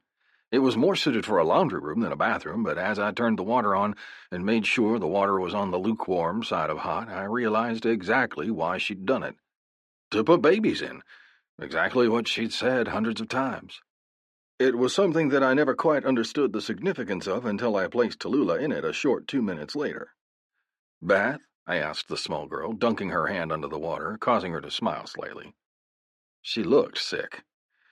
It was more suited for a laundry room than a bathroom, but as I turned the water on and made sure the water was on the lukewarm side of hot, I realized exactly why she'd done it. To put babies in. Exactly what she'd said hundreds of times. It was something that I never quite understood the significance of until I placed Tallulah in it a short 2 minutes later. "Bath?" I asked the small girl, dunking her hand under the water, causing her to smile slightly. She looked sick.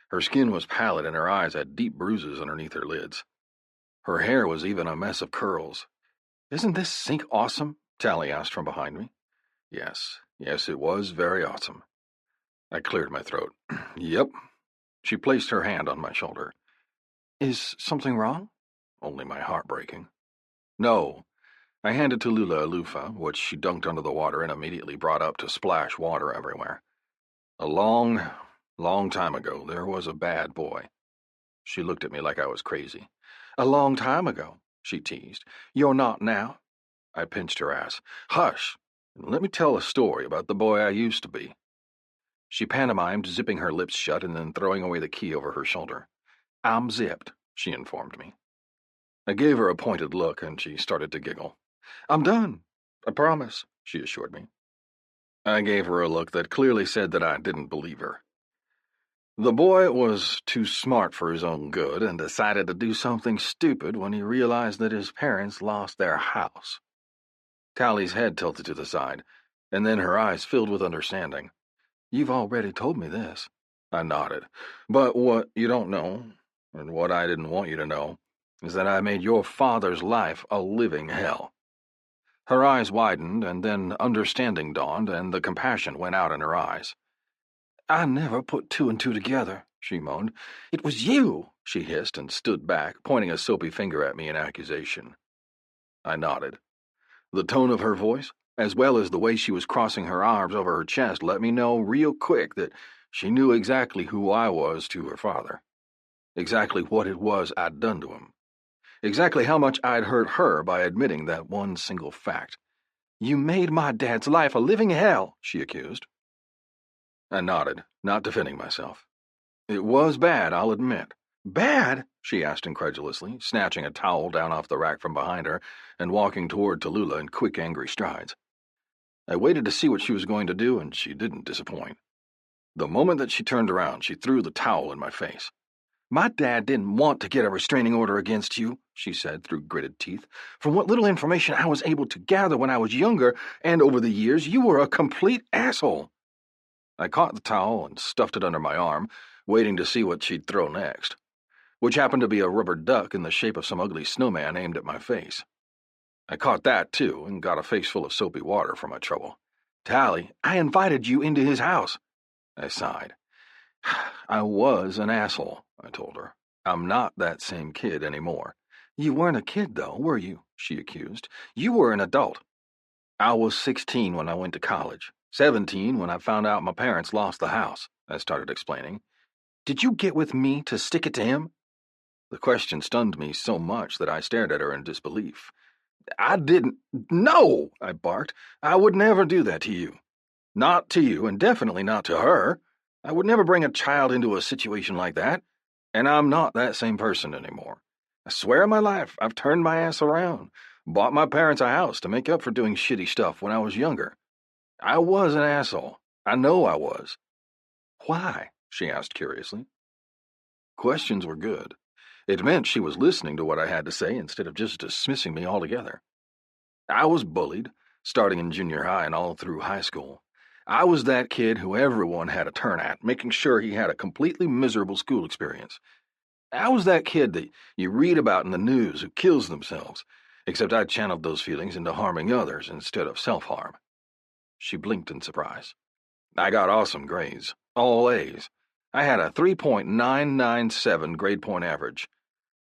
Her skin was pallid and her eyes had deep bruises underneath her lids. Her hair was even a mess of curls. "Isn't this sink awesome?" Tally asked from behind me. Yes, it was very awesome. I cleared my throat. Yep. She placed her hand on my shoulder. "Is something wrong?" "Only my heart breaking." "No." I handed Tallulah a loofah, which she dunked under the water and immediately brought up to splash water everywhere. "A long, long time ago, there was a bad boy." She looked at me like I was crazy. "A long time ago," she teased. "You're not now." I pinched her ass. "Hush! Let me tell a story about the boy I used to be." She pantomimed, zipping her lips shut and then throwing away the key over her shoulder. "I'm zipped," she informed me. I gave her a pointed look, and she started to giggle. "I'm done. I promise," she assured me. I gave her a look that clearly said that I didn't believe her. The boy was too smart for his own good and decided to do something stupid when he realized that his parents lost their house. Tally's head tilted to the side, and then her eyes filled with understanding. "You've already told me this." I nodded. "But what you don't know, and what I didn't want you to know, is that I made your father's life a living hell." Her eyes widened, and then understanding dawned, and the compassion went out in her eyes. "I never put two and two together," she moaned. "It was you," she hissed and stood back, pointing a soapy finger at me in accusation. I nodded. The tone of her voice, as well as the way she was crossing her arms over her chest, let me know real quick that she knew exactly who I was to her father. Exactly what it was I'd done to him. Exactly how much I'd hurt her by admitting that one single fact. "You made my dad's life a living hell," she accused. I nodded, not defending myself. "It was bad, I'll admit." "Bad?" she asked incredulously, snatching a towel down off the rack from behind her and walking toward Tallulah in quick, angry strides. I waited to see what she was going to do, and she didn't disappoint. The moment that she turned around, she threw the towel in my face. "My dad didn't want to get a restraining order against you," she said through gritted teeth. "From what little information I was able to gather when I was younger and over the years, you were a complete asshole." I caught the towel and stuffed it under my arm, waiting to see what she'd throw next, which happened to be a rubber duck in the shape of some ugly snowman aimed at my face. I caught that, too, and got a face full of soapy water for my trouble. "Tally, I invited you into his house." I sighed. "I was an asshole," I told her. "I'm not that same kid anymore." "You weren't a kid, though, were you?" she accused. "You were an adult." "I was 16 when I went to college. 17 when I found out my parents lost the house," I started explaining. "Did you get with me to stick it to him?" The question stunned me so much that I stared at her in disbelief. "I didn't. No!" I barked. "I would never do that to you. Not to you, and definitely not to her. I would never bring a child into a situation like that, and I'm not that same person anymore. I swear on my life, I've turned my ass around, bought my parents a house to make up for doing shitty stuff when I was younger. I was an asshole. I know I was." "Why?" she asked curiously. Questions were good. It meant she was listening to what I had to say instead of just dismissing me altogether. I was bullied, starting in junior high and all through high school. I was that kid who everyone had a turn at, making sure he had a completely miserable school experience. I was that kid that you read about in the news who kills themselves, except I channeled those feelings into harming others instead of self-harm. She blinked in surprise. I got awesome grades, all A's. I had a 3.997 grade point average.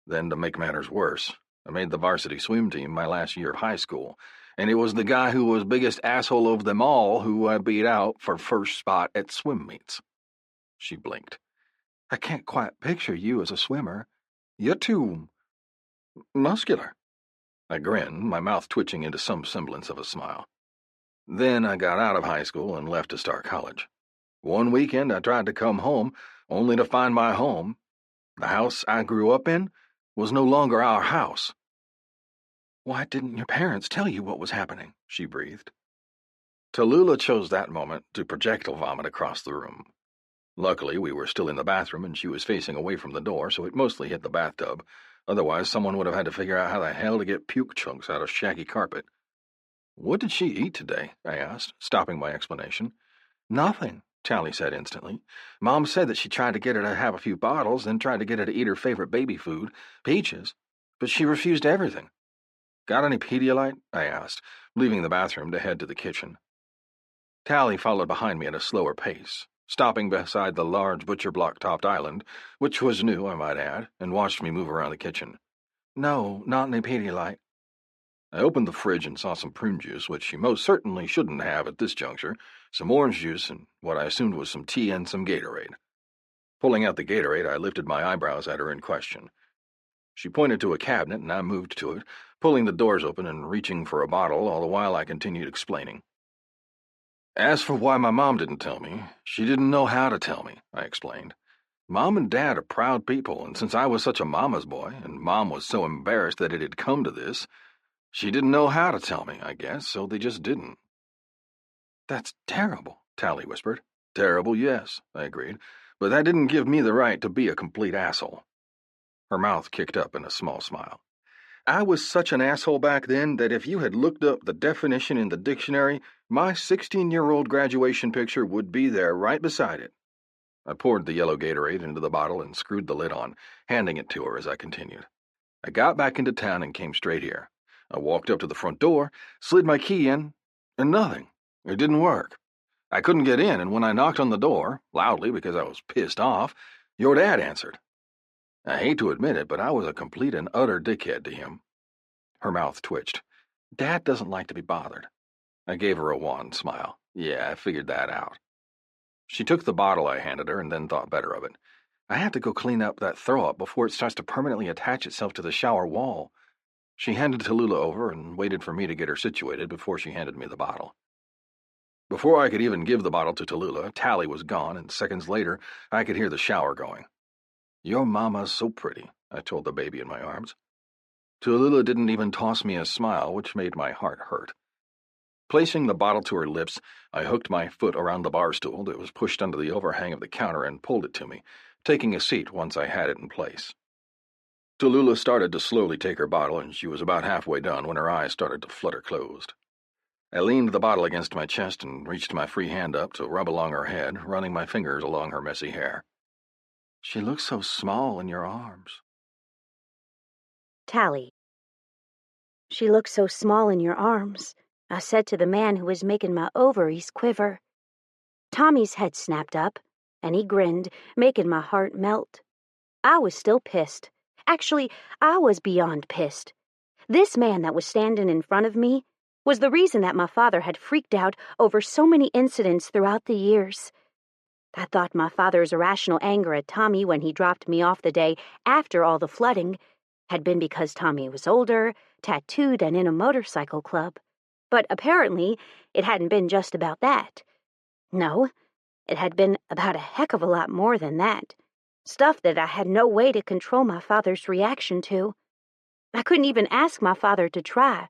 Then, to make matters worse, I made the varsity swim team my last year of high school, and it was the guy who was biggest asshole of them all who I beat out for first spot at swim meets. She blinked. I can't quite picture you as a swimmer. You're too muscular. I grinned, my mouth twitching into some semblance of a smile. Then I got out of high school and left to start college. One weekend I tried to come home, only to find my home, the house I grew up in, was no longer our house. Why didn't your parents tell you what was happening? She breathed. Tallulah chose that moment to projectile vomit across the room. Luckily, we were still in the bathroom and she was facing away from the door, so it mostly hit the bathtub. Otherwise, someone would have had to figure out how the hell to get puke chunks out of shaggy carpet. What did she eat today? I asked, stopping my explanation. Nothing, Tally said instantly. Mom said that she tried to get her to have a few bottles, then tried to get her to eat her favorite baby food, peaches, but she refused everything. Got any Pedialyte? I asked, leaving the bathroom to head to the kitchen. Tally followed behind me at a slower pace, stopping beside the large butcher-block-topped island, which was new, I might add, and watched me move around the kitchen. No, not any Pedialyte. I opened the fridge and saw some prune juice, which she most certainly shouldn't have at this juncture, some orange juice, and what I assumed was some tea and some Gatorade. Pulling out the Gatorade, I lifted my eyebrows at her in question. She pointed to a cabinet, and I moved to it, pulling the doors open and reaching for a bottle, all the while I continued explaining. As for why my mom didn't tell me, she didn't know how to tell me, I explained. Mom and Dad are proud people, and since I was such a mama's boy, and Mom was so embarrassed that it had come to this, she didn't know how to tell me, I guess, so they just didn't. That's terrible, Tally whispered. Terrible, yes, I agreed, but that didn't give me the right to be a complete asshole. Her mouth kicked up in a small smile. I was such an asshole back then that if you had looked up the definition in the dictionary, my 16-year-old graduation picture would be there right beside it. I poured the yellow Gatorade into the bottle and screwed the lid on, handing it to her as I continued. I got back into town and came straight here. I walked up to the front door, slid my key in, and nothing. It didn't work. I couldn't get in, and when I knocked on the door, loudly because I was pissed off, your dad answered. I hate to admit it, but I was a complete and utter dickhead to him. Her mouth twitched. Dad doesn't like to be bothered. I gave her a wan smile. Yeah, I figured that out. She took the bottle I handed her and then thought better of it. I have to go clean up that throw-up before it starts to permanently attach itself to the shower wall. She handed Tallulah over and waited for me to get her situated before she handed me the bottle. Before I could even give the bottle to Tallulah, Tally was gone, and seconds later I could hear the shower going. Your mama's so pretty, I told the baby in my arms. Tallulah didn't even toss me a smile, which made my heart hurt. Placing the bottle to her lips, I hooked my foot around the bar stool that was pushed under the overhang of the counter and pulled it to me, taking a seat once I had it in place. Tallulah started to slowly take her bottle, and she was about halfway done when her eyes started to flutter closed. I leaned the bottle against my chest and reached my free hand up to rub along her head, running my fingers along her messy hair. She looks so small in your arms. Tally. She looks so small in your arms, I said to the man who was making my ovaries quiver. Tommy's head snapped up, and he grinned, making my heart melt. I was still pissed. Actually, I was beyond pissed. This man that was standing in front of me was the reason that my father had freaked out over so many incidents throughout the years. I thought my father's irrational anger at Tommy when he dropped me off the day after all the flooding had been because Tommy was older, tattooed, and in a motorcycle club. But apparently, it hadn't been just about that. No, it had been about a heck of a lot more than that. Stuff that I had no way to control my father's reaction to. I couldn't even ask my father to try.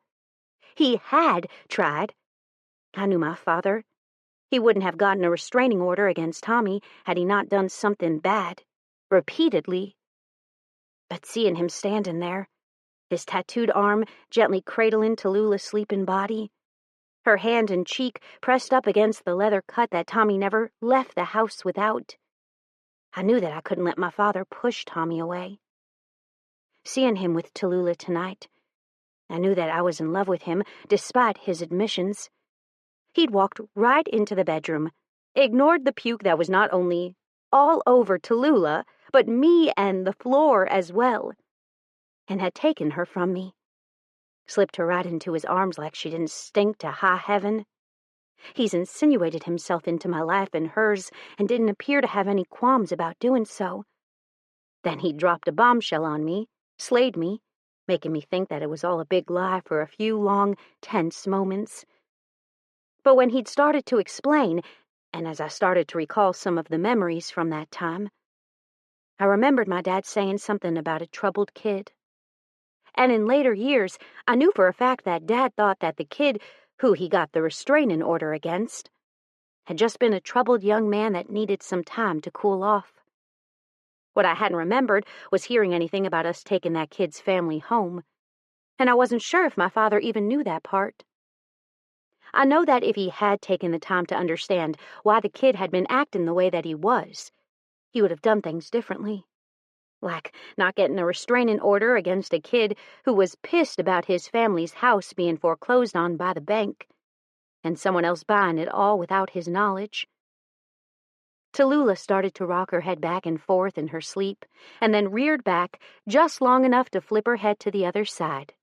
He had tried. I knew my father. He wouldn't have gotten a restraining order against Tommy had he not done something bad, repeatedly. But seeing him standing there, his tattooed arm gently cradling Tallulah's sleeping body, her hand and cheek pressed up against the leather cut that Tommy never left the house without, I knew that I couldn't let my father push Tommy away. Seeing him with Tallulah tonight, I knew that I was in love with him despite his admissions. He'd walked right into the bedroom, ignored the puke that was not only all over Tallulah, but me and the floor as well. and had taken her from me. Slipped her right into his arms like she didn't stink to high heaven. He's insinuated himself into my life and hers and didn't appear to have any qualms about doing so. Then he dropped a bombshell on me, slayed me, making me think that it was all a big lie for a few long, tense moments. But when he'd started to explain, and as I started to recall some of the memories from that time, I remembered my dad saying something about a troubled kid. And in later years, I knew for a fact that Dad thought that the kid who he got the restraining order against had just been a troubled young man that needed some time to cool off. What I hadn't remembered was hearing anything about us taking that kid's family home, and I wasn't sure if my father even knew that part. I know that if he had taken the time to understand why the kid had been acting the way that he was, he would have done things differently. Like not getting a restraining order against a kid who was pissed about his family's house being foreclosed on by the bank, and someone else buying it all without his knowledge. Tallulah started to rock her head back and forth in her sleep, and then reared back just long enough to flip her head to the other side.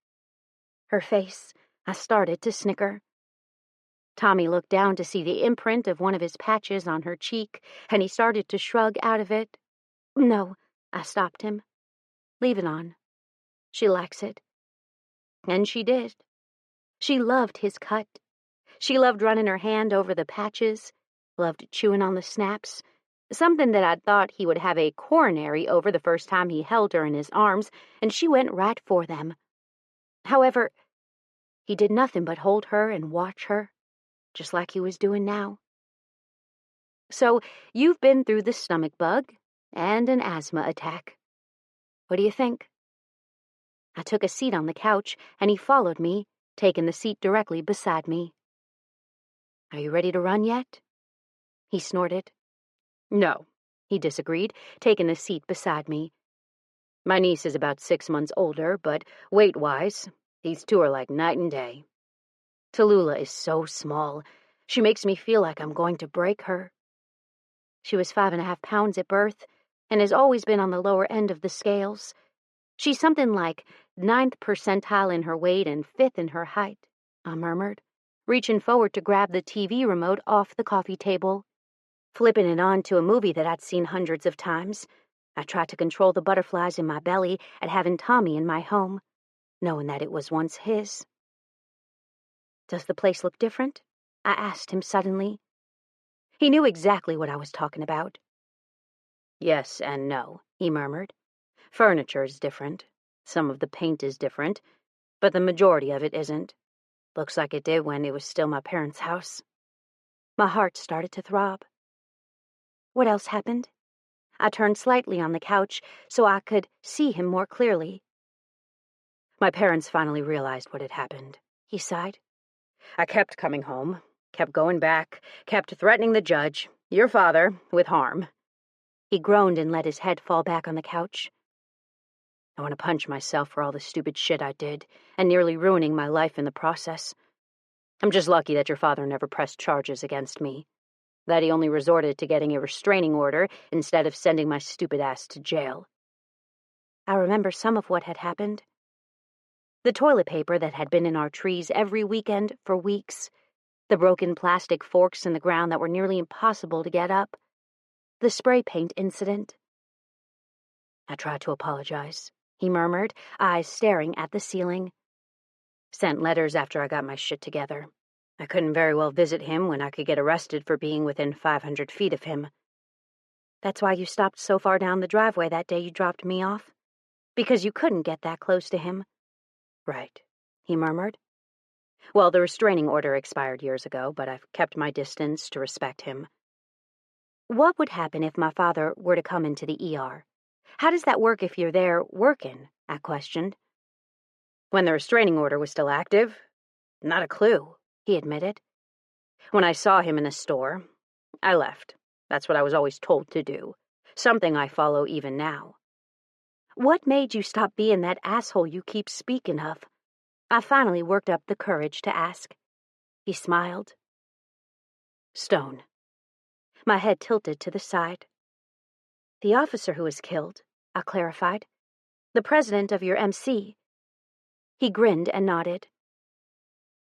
Her face, I started to snicker. Tommy looked down to see the imprint of one of his patches on her cheek, and he started to shrug out of it. "No," I stopped him. "Leave it on. She likes it." And she did. She loved his cut. She loved running her hand over the patches, loved chewing on the snaps, something that I'd thought he would have a coronary over the first time he held her in his arms, and she went right for them. However, he did nothing but hold her and watch her, just like he was doing now. "So, you've been through the stomach bug and an asthma attack. What do you think?" I took a seat on the couch, and he followed me, taking the seat directly beside me. "Are you ready to run yet?" He snorted. "No," he disagreed, taking the seat beside me. "My niece is about 6 months older, but weight-wise, these two are like night and day. Tallulah is so small. She makes me feel like I'm going to break her. She was 5.5 pounds at birth, and has always been on the lower end of the scales. She's something like 9th percentile in her weight and 5th in her height," I murmured, reaching forward to grab the TV remote off the coffee table. Flipping it on to a movie that I'd seen hundreds of times, I tried to control the butterflies in my belly at having Tommy in my home, knowing that it was once his. "Does the place look different?" I asked him suddenly. He knew exactly what I was talking about. "Yes and no," he murmured. "Furniture is different. Some of the paint is different, but the majority of it isn't. Looks like it did when it was still my parents' house." My heart started to throb. "What else happened?" I turned slightly on the couch so I could see him more clearly. "My parents finally realized what had happened," he sighed. "I kept coming home, kept going back, kept threatening the judge, your father, with harm." He groaned and let his head fall back on the couch. "I want to punch myself for all the stupid shit I did, and nearly ruining my life in the process. I'm just lucky that your father never pressed charges against me, that he only resorted to getting a restraining order instead of sending my stupid ass to jail." I remember some of what had happened. The toilet paper that had been in our trees every weekend for weeks, the broken plastic forks in the ground that were nearly impossible to get up, the spray paint incident. "I tried to apologize," he murmured, eyes staring at the ceiling. "Sent letters after I got my shit together. I couldn't very well visit him when I could get arrested for being within 500 feet of him." "That's why you stopped so far down the driveway that day you dropped me off? Because you couldn't get that close to him?" "Right," he murmured. "Well, the restraining order expired years ago, but I've kept my distance to respect him." "What would happen if my father were to come into the ER? How does that work if you're there working?" I questioned. "When the restraining order was still active? Not a clue," he admitted. "When I saw him in the store, I left. That's what I was always told to do. Something I follow even now." "What made you stop being that asshole you keep speaking of?" I finally worked up the courage to ask. He smiled. "Stone." My head tilted to the side. "The officer who was killed," I clarified. The president of your MC. He grinned and nodded.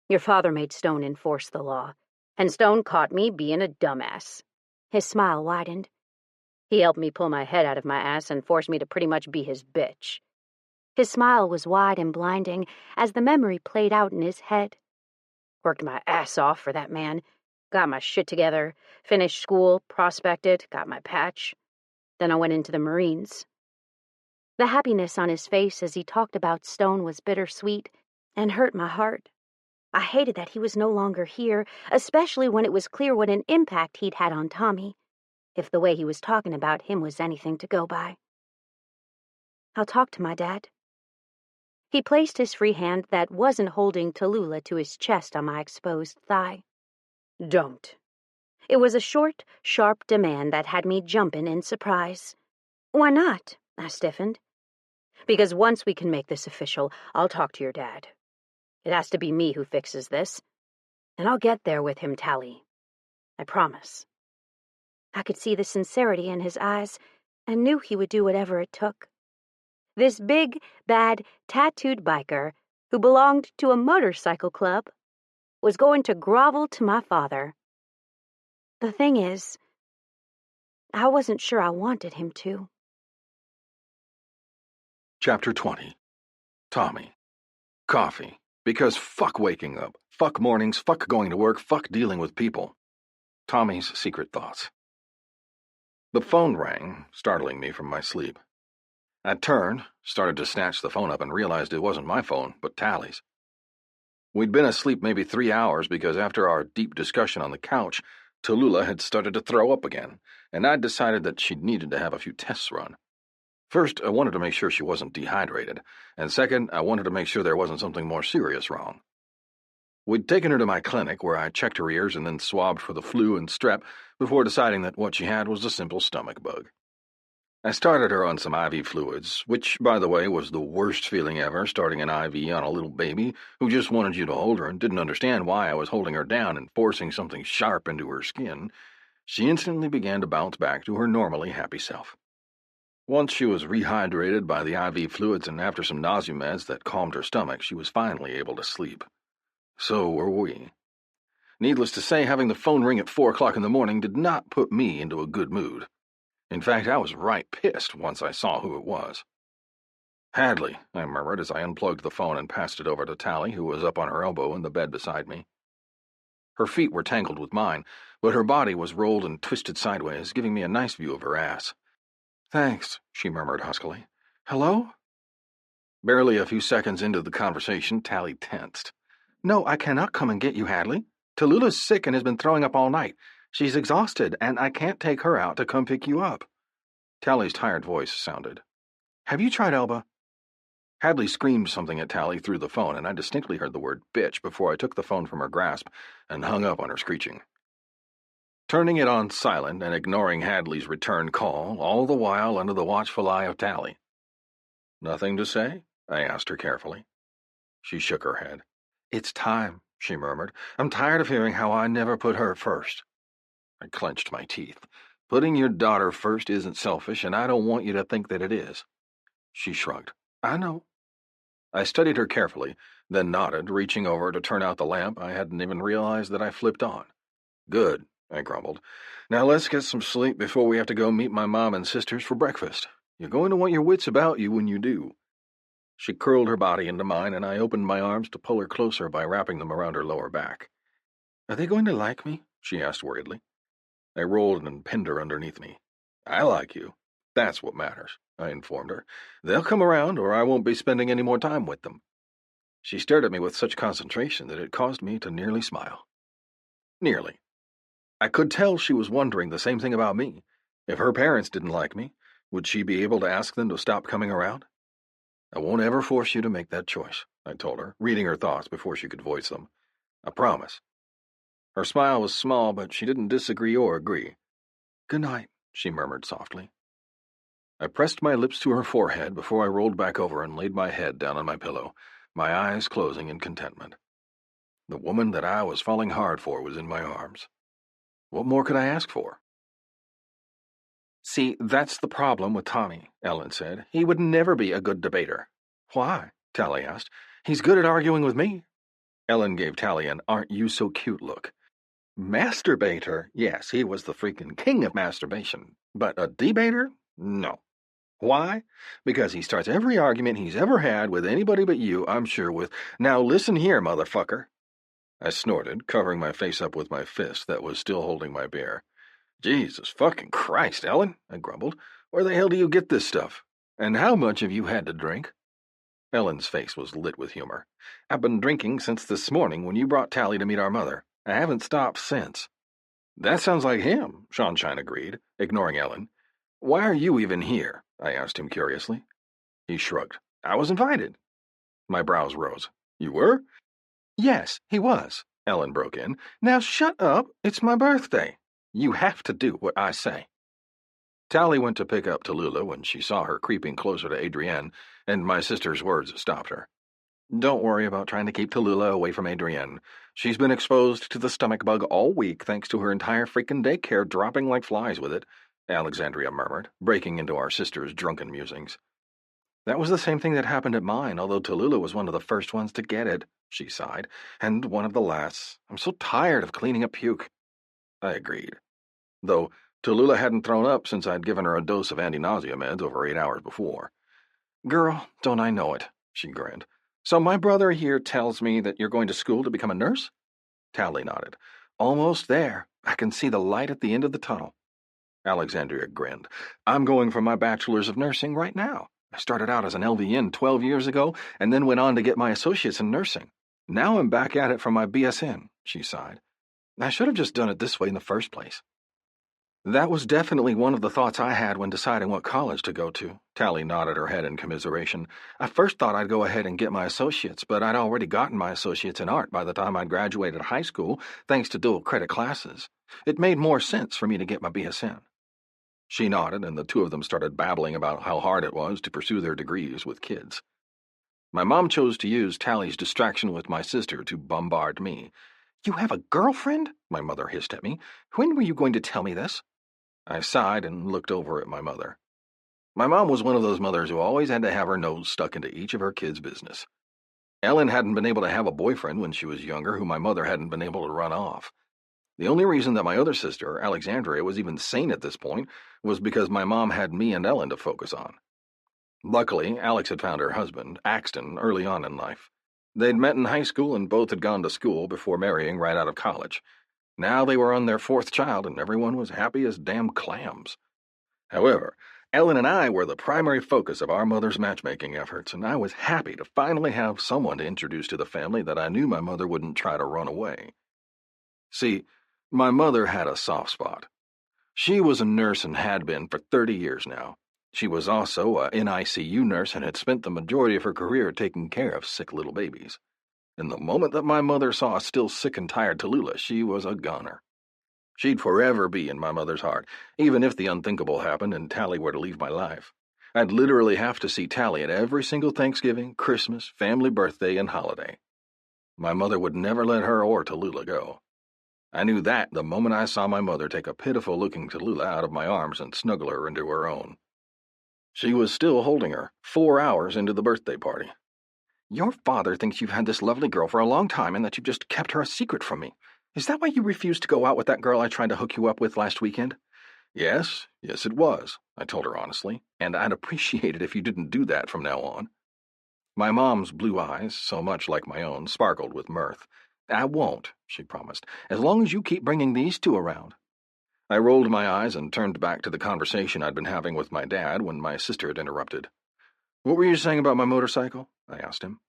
Your father made Stone enforce the law, and Stone caught me being a dumbass. His smile widened. He helped me pull my head out of my ass and forced me to pretty much be his bitch. His smile was wide and blinding as the memory played out in his head. Worked my ass off for that man. Got my shit together, finished school, prospected, got my patch. Then I went into the Marines. The happiness on his face as he talked about Stone was bittersweet and hurt my heart. I hated that he was no longer here, especially when it was clear what an impact he'd had on Tommy, if the way he was talking about him was anything to go by. I'll talk to my dad. He placed his free hand that wasn't holding Tallulah to his chest on my exposed thigh. Don't. It was a short, sharp demand that had me jumping in surprise. Why not? I stiffened. Because once we can make this official, I'll talk to your dad. It has to be me who fixes this. And I'll get there with him, Tally. I promise. I could see the sincerity in his eyes and knew he would do whatever it took. This big, bad, tattooed biker, who belonged to a motorcycle club, was going to grovel to my father. The thing is, I wasn't sure I wanted him to. Chapter 20. Tommy. Coffee. Because fuck waking up. Fuck mornings. Fuck going to work. Fuck dealing with people. Tommy's secret thoughts. The phone rang, startling me from my sleep. I turned, started to snatch the phone up, and realized it wasn't my phone, but Tally's. We'd been asleep maybe 3 hours because after our deep discussion on the couch, Tallulah had started to throw up again, and I'd decided that she needed to have a few tests run. First, I wanted to make sure she wasn't dehydrated, and second, I wanted to make sure there wasn't something more serious wrong. We'd taken her to my clinic, where I checked her ears and then swabbed for the flu and strep before deciding that what she had was a simple stomach bug. I started her on some IV fluids, which, by the way, was the worst feeling ever, starting an IV on a little baby who just wanted you to hold her and didn't understand why I was holding her down and forcing something sharp into her skin. She instantly began to bounce back to her normally happy self. Once she was rehydrated by the IV fluids and after some nausea meds that calmed her stomach, she was finally able to sleep. So were we. Needless to say, having the phone ring at 4 o'clock in the morning did not put me into a good mood. In fact, I was right pissed once I saw who it was. Hadley, I murmured as I unplugged the phone and passed it over to Tally, who was up on her elbow in the bed beside me. Her feet were tangled with mine, but her body was rolled and twisted sideways, giving me a nice view of her ass. Thanks, she murmured huskily. Hello? Barely a few seconds into the conversation, Tally tensed. No, I cannot come and get you, Hadley. Tallulah's sick and has been throwing up all night. She's exhausted, and I can't take her out to come pick you up. Tally's tired voice sounded. Have you tried Elba? Hadley screamed something at Tally through the phone, and I distinctly heard the word bitch before I took the phone from her grasp and hung up on her screeching. Turning it on silent and ignoring Hadley's return call, all the while under the watchful eye of Tally. Nothing to say? I asked her carefully. She shook her head. It's time, she murmured. I'm tired of hearing how I never put her first. I clenched my teeth. Putting your daughter first isn't selfish, and I don't want you to think that it is. She shrugged. I know. I studied her carefully, then nodded, reaching over to turn out the lamp I hadn't even realized that I flipped on. Good, I grumbled. Now let's get some sleep before we have to go meet my mom and sisters for breakfast. You're going to want your wits about you when you do. She curled her body into mine, and I opened my arms to pull her closer by wrapping them around her lower back. Are they going to like me? She asked worriedly. I rolled and pinned her underneath me. I like you. That's what matters, I informed her. They'll come around, or I won't be spending any more time with them. She stared at me with such concentration that it caused me to nearly smile. Nearly. I could tell she was wondering the same thing about me. If her parents didn't like me, would she be able to ask them to stop coming around? I won't ever force you to make that choice, I told her, reading her thoughts before she could voice them. I promise. Her smile was small, but she didn't disagree or agree. Good night, she murmured softly. I pressed my lips to her forehead before I rolled back over and laid my head down on my pillow, my eyes closing in contentment. The woman that I was falling hard for was in my arms. What more could I ask for? See, that's the problem with Tommy, Ellen said. He would never be a good debater. Why? Tally asked. He's good at arguing with me. Ellen gave Tally an aren't you so cute look. Masturbator? Yes, he was the freaking king of masturbation. But a debater? No. Why? Because he starts every argument he's ever had with anybody but you, I'm sure, with, now listen here, motherfucker. I snorted, covering my face up with my fist that was still holding my beer. Jesus fucking Christ, Ellen, I grumbled. Where the hell do you get this stuff? And how much have you had to drink? Ellen's face was lit with humor. I've been drinking since this morning when you brought Tally to meet our mother. I haven't stopped since. That sounds like him, Sunshine agreed, ignoring Ellen. Why are you even here? I asked him curiously. He shrugged. I was invited. My brows rose. You were? Yes, he was, Ellen broke in. Now shut up. It's my birthday. You have to do what I say. Tally went to pick up Tallulah when she saw her creeping closer to Adrienne, and my sister's words stopped her. Don't worry about trying to keep Tallulah away from Adrienne. She's been exposed to the stomach bug all week thanks to her entire freaking daycare dropping like flies with it, Alexandria murmured, breaking into our sister's drunken musings. That was the same thing that happened at mine, although Tallulah was one of the first ones to get it, she sighed, and one of the last. I'm so tired of cleaning up puke. I agreed. Though Tallulah hadn't thrown up since I'd given her a dose of anti-nausea meds over 8 hours before. Girl, don't I know it, she grinned. So my brother here tells me that you're going to school to become a nurse? Tally nodded. Almost there. I can see the light at the end of the tunnel. Alexandria grinned. I'm going for my bachelor's of nursing right now. I started out as an LVN 12 years ago and then went on to get my associate's in nursing. Now I'm back at it for my BSN, she sighed. I should have just done it this way in the first place. That was definitely one of the thoughts I had when deciding what college to go to. Tally nodded her head in commiseration. I first thought I'd go ahead and get my associates, but I'd already gotten my associates in art by the time I'd graduated high school, thanks to dual credit classes. It made more sense for me to get my BSN. She nodded, and the two of them started babbling about how hard it was to pursue their degrees with kids. My mom chose to use Tally's distraction with my sister to bombard me. You have a girlfriend? My mother hissed at me. When were you going to tell me this? I sighed and looked over at my mother. My mom was one of those mothers who always had to have her nose stuck into each of her kids' business. Ellen hadn't been able to have a boyfriend when she was younger who my mother hadn't been able to run off. The only reason that my other sister, Alexandria, was even sane at this point was because my mom had me and Ellen to focus on. Luckily, Alex had found her husband, Axton, early on in life. They'd met in high school and both had gone to school before marrying right out of college. Now they were on their 4th child and everyone was happy as damn clams. However, Ellen and I were the primary focus of our mother's matchmaking efforts, and I was happy to finally have someone to introduce to the family that I knew my mother wouldn't try to run away. See, my mother had a soft spot. She was a nurse and had been for 30 years now. She was also a NICU nurse and had spent the majority of her career taking care of sick little babies. And the moment that my mother saw a still sick and tired Tallulah, she was a goner. She'd forever be in my mother's heart, even if the unthinkable happened and Tally were to leave my life. I'd literally have to see Tally at every single Thanksgiving, Christmas, family birthday, and holiday. My mother would never let her or Tallulah go. I knew that the moment I saw my mother take a pitiful-looking Tallulah out of my arms and snuggle her into her own. She was still holding her, 4 hours into the birthday party. Your father thinks you've had this lovely girl for a long time and that you've just kept her a secret from me. Is that why you refused to go out with that girl I tried to hook you up with last weekend? Yes it was, I told her honestly, and I'd appreciate it if you didn't do that from now on. My mom's blue eyes, so much like my own, sparkled with mirth. I won't, she promised, as long as you keep bringing these two around. I rolled my eyes and turned back to the conversation I'd been having with my dad when my sister had interrupted. What were you saying about my motorcycle? I asked him.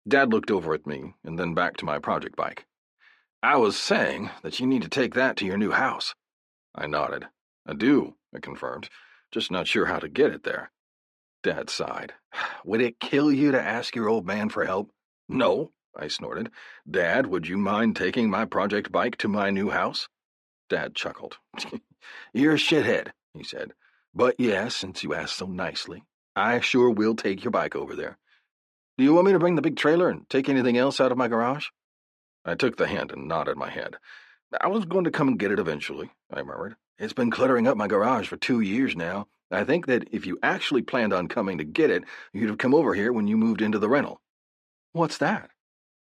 Dad looked over at me and then back to my project bike. I was saying that you need to take that to your new house. I nodded. I do, I confirmed, just not sure how to get it there. Dad sighed. Would it kill you to ask your old man for help? No, I snorted. Dad, would you mind taking my project bike to my new house? Dad chuckled. You're a shithead, he said. But yes, since you asked so nicely, I sure will take your bike over there. Do you want me to bring the big trailer and take anything else out of my garage? I took the hint and nodded my head. I was going to come and get it eventually, I murmured. It's been cluttering up my garage for 2 years now. I think that if you actually planned on coming to get it, you'd have come over here when you moved into the rental." "What's that?"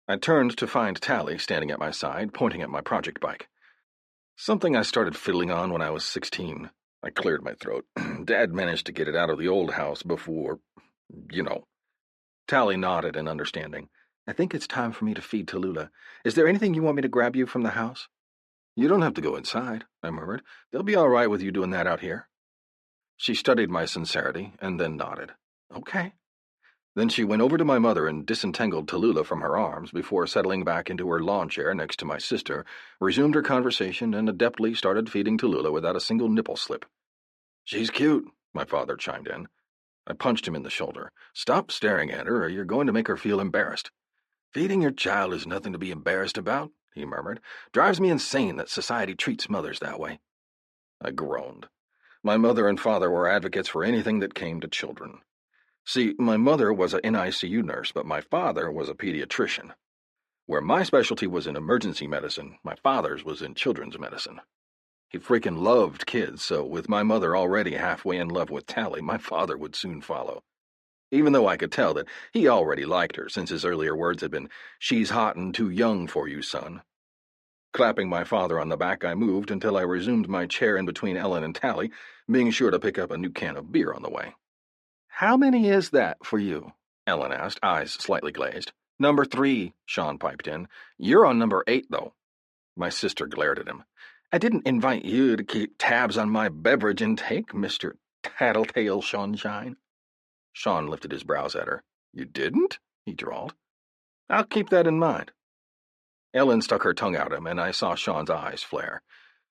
I turned to find Tally standing at my side, pointing at my project bike. "Something I started fiddling on when I was 16. I cleared my throat. Dad managed to get it out of the old house before, you know." Tally nodded in understanding. "I think it's time for me to feed Tallulah. Is there anything you want me to grab you from the house?" "You don't have to go inside," I murmured. "They'll be all right with you doing that out here." She studied my sincerity and then nodded. "Okay." Then she went over to my mother and disentangled Tallulah from her arms before settling back into her lawn chair next to my sister, resumed her conversation, and adeptly started feeding Tallulah without a single nipple slip. "She's cute," my father chimed in. I punched him in the shoulder. "Stop staring at her, or you're going to make her feel embarrassed." "Feeding your child is nothing to be embarrassed about," he murmured. "Drives me insane that society treats mothers that way." I groaned. My mother and father were advocates for anything that came to children. See, my mother was an NICU nurse, but my father was a pediatrician. Where my specialty was in emergency medicine, my father's was in children's medicine. He freaking loved kids, so with my mother already halfway in love with Tally, my father would soon follow. Even though I could tell that he already liked her, since his earlier words had been, "She's hot and too young for you, son." Clapping my father on the back, I moved until I resumed my chair in between Ellen and Tally, being sure to pick up a new can of beer on the way. "How many is that for you?" Ellen asked, eyes slightly glazed. "Number 3, Sean piped in. "You're on number 8, though." My sister glared at him. "I didn't invite you to keep tabs on my beverage intake, Mr. Tattletale Sunshine." Sean lifted his brows at her. "You didn't?" he drawled. "I'll keep that in mind." Ellen stuck her tongue out at him, and I saw Sean's eyes flare.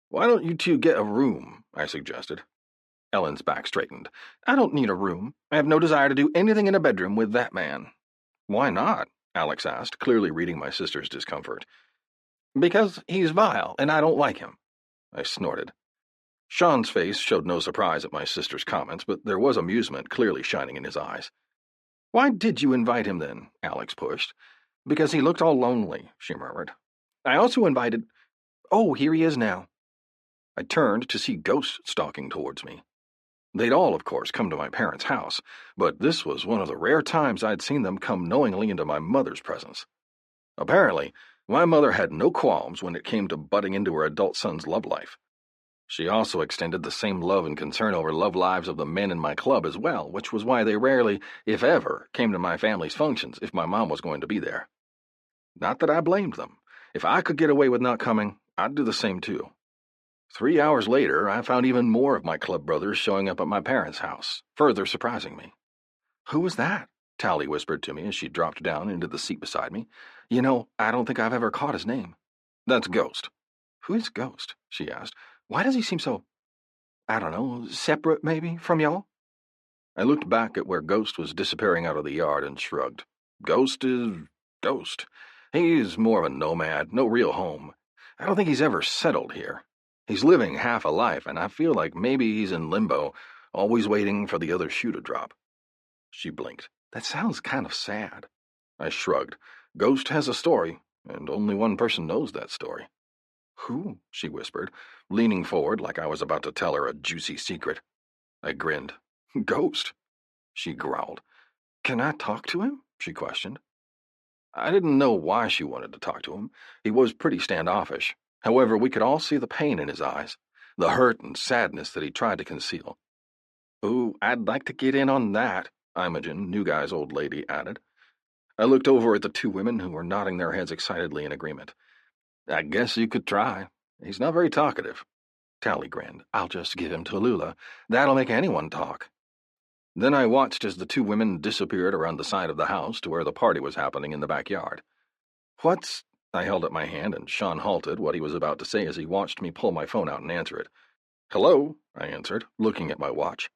"Why don't you two get a room?" I suggested. Ellen's back straightened. "I don't need a room. I have no desire to do anything in a bedroom with that man." "Why not?" Alex asked, clearly reading my sister's discomfort. "Because he's vile, and I don't like him." I snorted. Sean's face showed no surprise at my sister's comments, but there was amusement clearly shining in his eyes. "Why did you invite him then?" Alex pushed. "Because he looked all lonely," she murmured. "I also invited— Oh, here he is now." I turned to see ghosts stalking towards me. They'd all, of course, come to my parents' house, but this was one of the rare times I'd seen them come knowingly into my mother's presence. Apparently, my mother had no qualms when it came to butting into her adult son's love life. She also extended the same love and concern over love lives of the men in my club as well, which was why they rarely, if ever, came to my family's functions if my mom was going to be there. Not that I blamed them. If I could get away with not coming, I'd do the same too. 3 hours later, I found even more of my club brothers showing up at my parents' house, further surprising me. "Who was that?" Tally whispered to me as she dropped down into the seat beside me. "You know, I don't think I've ever caught his name." "That's Ghost." "Who is Ghost?" she asked. "Why does he seem so, I don't know, separate maybe, from y'all?" I looked back at where Ghost was disappearing out of the yard and shrugged. Ghost is Ghost. He's more of a nomad, no real home. I don't think he's ever settled here. He's living half a life, and I feel like maybe he's in limbo, always waiting for the other shoe to drop. She blinked. "That sounds kind of sad." I shrugged. "Ghost has a story, and only one person knows that story." "Who?" she whispered, leaning forward like I was about to tell her a juicy secret. I grinned. "Ghost," she growled. "Can I talk to him?" she questioned. I didn't know why she wanted to talk to him. He was pretty standoffish. However, we could all see the pain in his eyes, the hurt and sadness that he tried to conceal. "Ooh, I'd like to get in on that," Imogen, New Guy's old lady, added. I looked over at the two women who were nodding their heads excitedly in agreement. "I guess you could try. He's not very talkative." Tally grinned. "I'll just give him Tallulah. That'll make anyone talk." Then I watched as the two women disappeared around the side of the house to where the party was happening in the backyard. "What's—" I held up my hand, and Sean halted what he was about to say as he watched me pull my phone out and answer it. "Hello," I answered, looking at my watch.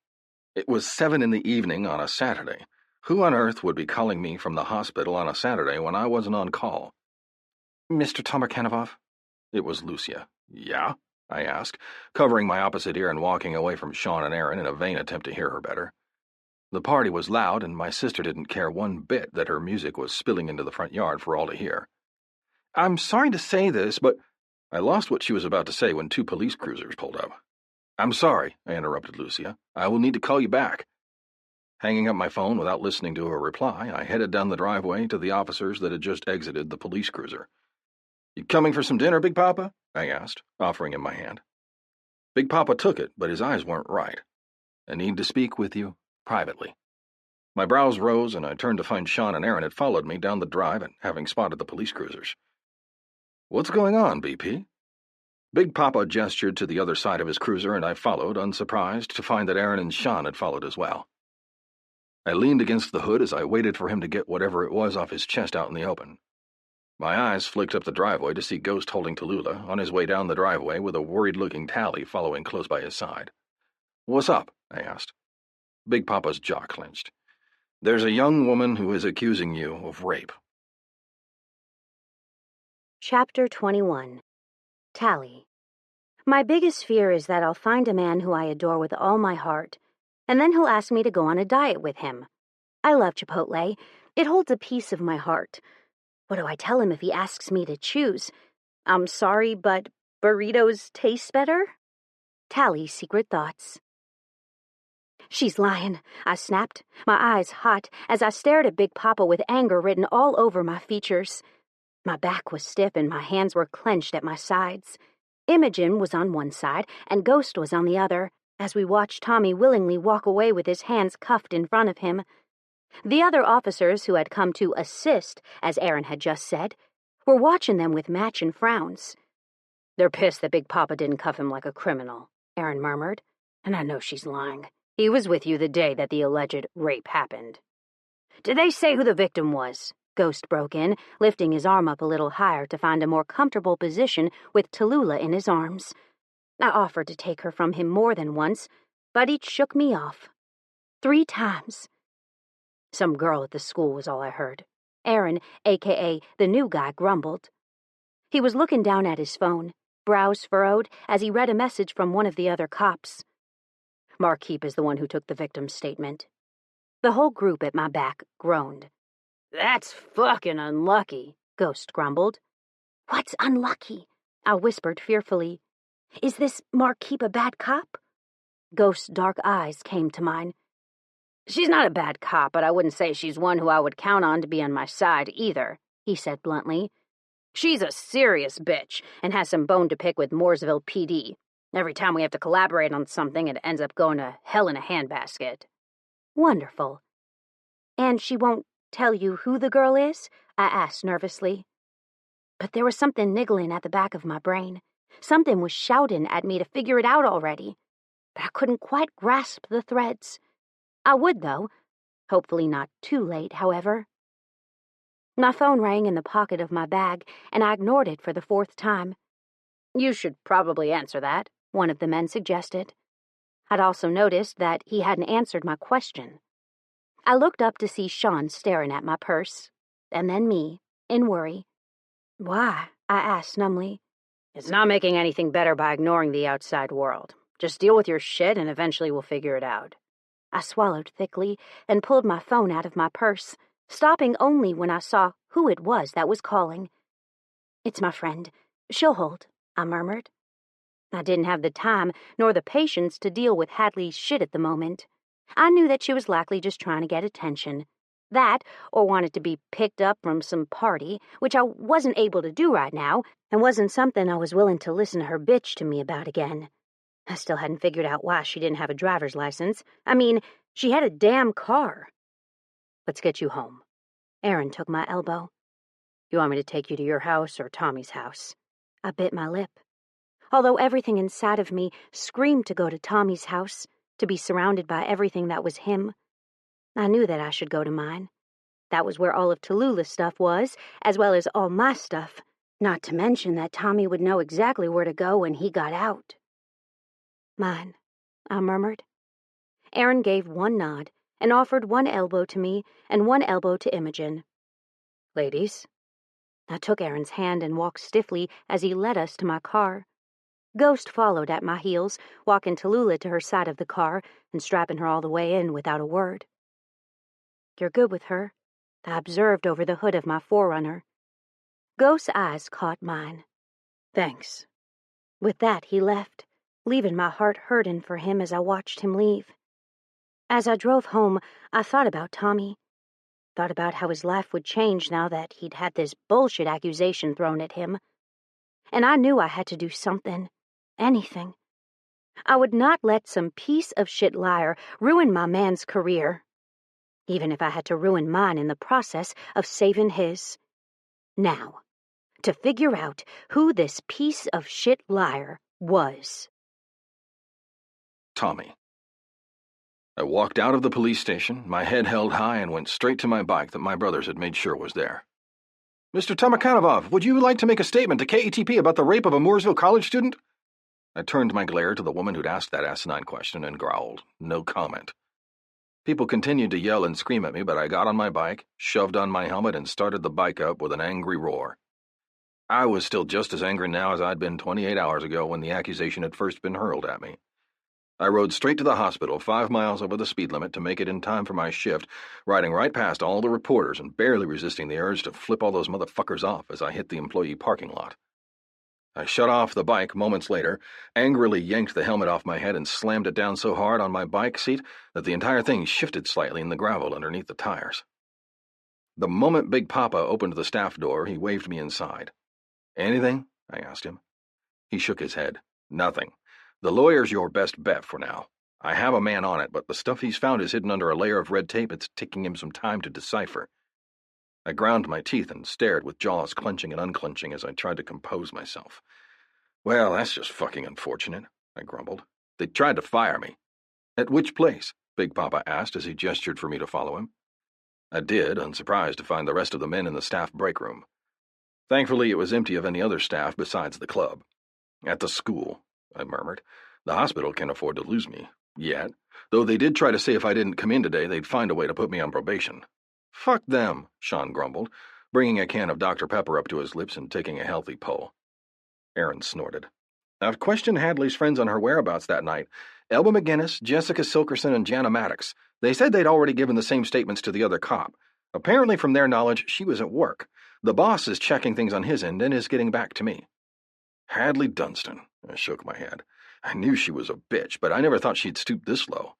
It was 7 in the evening on a Saturday. Who on earth would be calling me from the hospital on a Saturday when I wasn't on call? "Mr. Tomarkanovov?" It was Lucia. "Yeah?" I asked, covering my opposite ear and walking away from Sean and Aaron in a vain attempt to hear her better. The party was loud, and my sister didn't care one bit that her music was spilling into the front yard for all to hear. "I'm sorry to say this, but—" I lost what she was about to say when 2 police cruisers pulled up. I'm sorry, I interrupted Lucia. I will need to call you back. Hanging up my phone without listening to her reply, I headed down the driveway to the officers that had just exited the police cruiser. You coming for some dinner, Big Papa? I asked, offering him my hand. Big Papa took it, but his eyes weren't right. I need to speak with you privately. My brows rose, and I turned to find Sean and Aaron had followed me down the drive and having spotted the police cruisers. What's going on, BP? Big Papa gestured to the other side of his cruiser, and I followed, unsurprised to find that Aaron and Sean had followed as well. I leaned against the hood as I waited for him to get whatever it was off his chest out in the open. My eyes flicked up the driveway to see Ghost holding Tallulah on his way down the driveway with a worried-looking Tally following close by his side. What's up? I asked. Big Papa's jaw clenched. There's a young woman who is accusing you of rape. Chapter 21. Tally. My biggest fear is that I'll find a man who I adore with all my heart, and then he'll ask me to go on a diet with him. I love Chipotle. It holds a piece of my heart. What do I tell him if he asks me to choose? I'm sorry, but burritos taste better? Tally's secret thoughts. She's lying, I snapped, my eyes hot as I stared at Big Papa with anger written all over my features. My back was stiff and my hands were clenched at my sides. Imogen was on one side and Ghost was on the other, as we watched Tommy willingly walk away with his hands cuffed in front of him. The other officers who had come to assist, as Aaron had just said, were watching them with matching frowns. They're pissed that Big Papa didn't cuff him like a criminal, Aaron murmured, and I know she's lying. He was with you the day that the alleged rape happened. Did they say who the victim was? Ghost broke in, lifting his arm up a little higher to find a more comfortable position with Tallulah in his arms. I offered to take her from him more than once, but he shook me off. 3 times. Some girl at the school was all I heard. Aaron, a.k.a. the new guy, grumbled. He was looking down at his phone, brows furrowed, as he read a message from one of the other cops. Markeep is the one who took the victim's statement. The whole group at my back groaned. That's fucking unlucky, Ghost grumbled. What's unlucky? I whispered fearfully. Is this Markeep a bad cop? Ghost's dark eyes came to mine. She's not a bad cop, but I wouldn't say she's one who I would count on to be on my side either, he said bluntly. She's a serious bitch and has some bone to pick with Mooresville PD. Every time we have to collaborate on something, it ends up going to hell in a handbasket. Wonderful. And she won't tell you who the girl is? I asked nervously. But there was something niggling at the back of my brain. Something was shouting at me to figure it out already. But I couldn't quite grasp the threads. I would, though. Hopefully not too late, however. My phone rang in the pocket of my bag, and I ignored it for the 4th time. You should probably answer that, one of the men suggested. I'd also noticed that he hadn't answered my question. I looked up to see Sean staring at my purse, and then me, in worry. Why? I asked numbly. It's not making anything better by ignoring the outside world. Just deal with your shit and eventually we'll figure it out. I swallowed thickly and pulled my phone out of my purse, stopping only when I saw who it was that was calling. It's my friend. She'll hold, I murmured. I didn't have the time nor the patience to deal with Hadley's shit at the moment. I knew that she was likely just trying to get attention. That, or wanted to be picked up from some party, which I wasn't able to do right now, and wasn't something I was willing to listen to her bitch to me about again. I still hadn't figured out why she didn't have a driver's license. I mean, she had a damn car. Let's get you home. Aaron took my elbow. You want me to take you to your house or Tommy's house? I bit my lip. Although everything inside of me screamed to go to Tommy's house, to be surrounded by everything that was him, I knew that I should go to mine. That was where all of Tallulah's stuff was, as well as all my stuff, not to mention that Tommy would know exactly where to go when he got out. Mine, I murmured. Aaron gave one nod and offered one elbow to me and one elbow to Imogen. Ladies. I took Aaron's hand and walked stiffly as he led us to my car. Ghost followed at my heels, walking Tallulah to her side of the car and strapping her all the way in without a word. You're good with her, I observed over the hood of my Forerunner. Ghost's eyes caught mine. Thanks. With that, he left, leaving my heart hurting for him as I watched him leave. As I drove home, I thought about Tommy. Thought about how his life would change now that he'd had this bullshit accusation thrown at him. And I knew I had to do something. Anything. I would not let some piece of shit liar ruin my man's career, even if I had to ruin mine in the process of saving his. Now, to figure out who this piece of shit liar was. Tommy. I walked out of the police station, my head held high, and went straight to my bike that my brothers had made sure was there. "Mr. Tomakanov, would you like to make a statement to KATP about the rape of a Mooresville college student?" I turned my glare to the woman who'd asked that asinine question and growled. No comment. People continued to yell and scream at me, but I got on my bike, shoved on my helmet, and started the bike up with an angry roar. I was still just as angry now as I'd been 28 hours ago when the accusation had first been hurled at me. I rode straight to the hospital, 5 miles over the speed limit to make it in time for my shift, riding right past all the reporters and barely resisting the urge to flip all those motherfuckers off as I hit the employee parking lot. I shut off the bike moments later, angrily yanked the helmet off my head and slammed it down so hard on my bike seat that the entire thing shifted slightly in the gravel underneath the tires. The moment Big Papa opened the staff door, he waved me inside. "Anything?" I asked him. He shook his head. "Nothing. The lawyer's your best bet for now. I have a man on it, but the stuff he's found is hidden under a layer of red tape it's taking him some time to decipher." I ground my teeth and stared with jaws clenching and unclenching as I tried to compose myself. "Well, that's just fucking unfortunate," I grumbled. "They tried to fire me." "At which place?" Big Papa asked as he gestured for me to follow him. I did, unsurprised to find the rest of the men in the staff break room. Thankfully, it was empty of any other staff besides the club. "At the school," I murmured. "The hospital can't afford to lose me. Yet. Though they did try to say if I didn't come in today, they'd find a way to put me on probation." "Fuck them," Sean grumbled, bringing a can of Dr. Pepper up to his lips and taking a healthy pull. Aaron snorted. "I've questioned Hadley's friends on her whereabouts that night. Elba McGinnis, Jessica Silkerson, and Jana Maddox. They said they'd already given the same statements to the other cop. Apparently, from their knowledge, she was at work. The boss is checking things on his end and is getting back to me." "Hadley Dunstan," I shook my head. "I knew she was a bitch, but I never thought she'd stoop this low."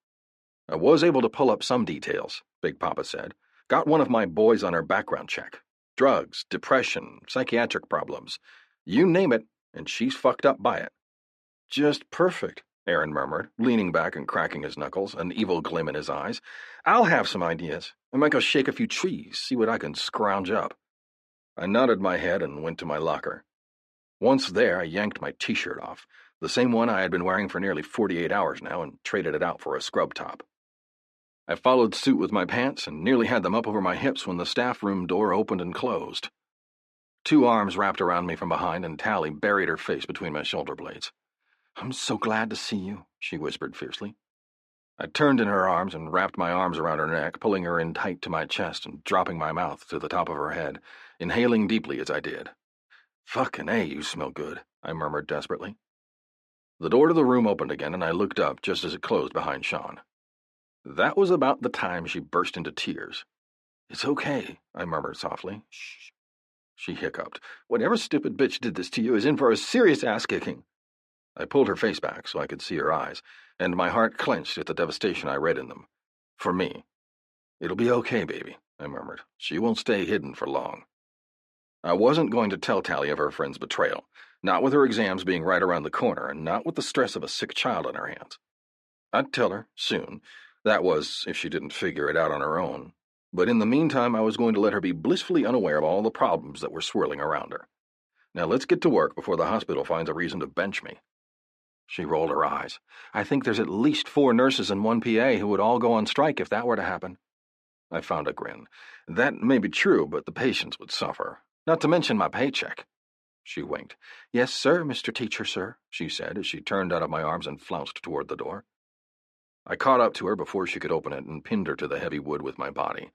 "I was able to pull up some details," Big Papa said. "Got one of my boys on her background check. Drugs, depression, psychiatric problems. You name it, and she's fucked up by it." "Just perfect," Aaron murmured, leaning back and cracking his knuckles, an evil gleam in his eyes. "I'll have some ideas. I might go shake a few trees, see what I can scrounge up." I nodded my head and went to my locker. Once there, I yanked my t-shirt off, the same one I had been wearing for nearly 48 hours now, and traded it out for a scrub top. I followed suit with my pants and nearly had them up over my hips when the staff room door opened and closed. 2 arms wrapped around me from behind, and Tally buried her face between my shoulder blades. "I'm so glad to see you," she whispered fiercely. I turned in her arms and wrapped my arms around her neck, pulling her in tight to my chest and dropping my mouth to the top of her head, inhaling deeply as I did. "Fucking A, you smell good," I murmured desperately. The door to the room opened again, and I looked up just as it closed behind Sean. That was about the time she burst into tears. "It's okay," I murmured softly. "Shh." She hiccuped. "Whatever stupid bitch did this to you is in for a serious ass-kicking." I pulled her face back so I could see her eyes, and my heart clenched at the devastation I read in them. For me. "It'll be okay, baby," I murmured. "She won't stay hidden for long." I wasn't going to tell Tally of her friend's betrayal, not with her exams being right around the corner, and not with the stress of a sick child on her hands. I'd tell her, soon. That was, if she didn't figure it out on her own. But in the meantime, I was going to let her be blissfully unaware of all the problems that were swirling around her. Now let's get to work before the hospital finds a reason to bench me. She rolled her eyes. "I think there's at least 4 nurses and 1 PA who would all go on strike if that were to happen." I found a grin. "That may be true, but the patients would suffer. Not to mention my paycheck." She winked. "Yes, sir, Mr. Teacher, sir," she said as she turned out of my arms and flounced toward the door. I caught up to her before she could open it and pinned her to the heavy wood with my body.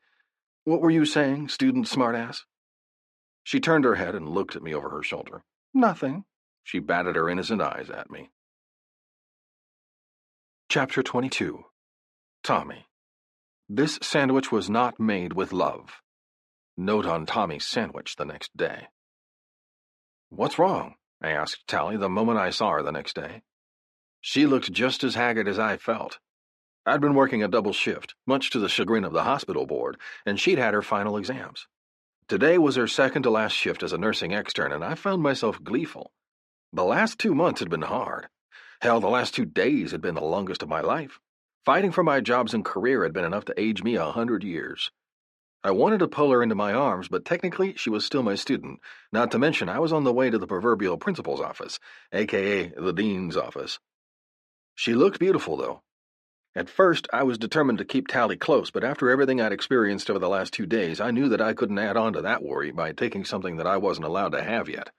"What were you saying, student smartass?" She turned her head and looked at me over her shoulder. "Nothing." She batted her innocent eyes at me. Chapter 22. Tommy. This sandwich was not made with love. Note on Tommy's sandwich the next day. "What's wrong?" I asked Tally the moment I saw her the next day. She looked just as haggard as I felt. I'd been working a double shift, much to the chagrin of the hospital board, and she'd had her final exams. Today was her second to last shift as a nursing extern, and I found myself gleeful. The last 2 months had been hard. Hell, the last 2 days had been the longest of my life. Fighting for my jobs and career had been enough to age me 100 years. I wanted to pull her into my arms, but technically she was still my student, not to mention I was on the way to the proverbial principal's office, aka the dean's office. She looked beautiful, though. At first, I was determined to keep Tally close, but after everything I'd experienced over the last 2 days, I knew that I couldn't add on to that worry by taking something that I wasn't allowed to have yet.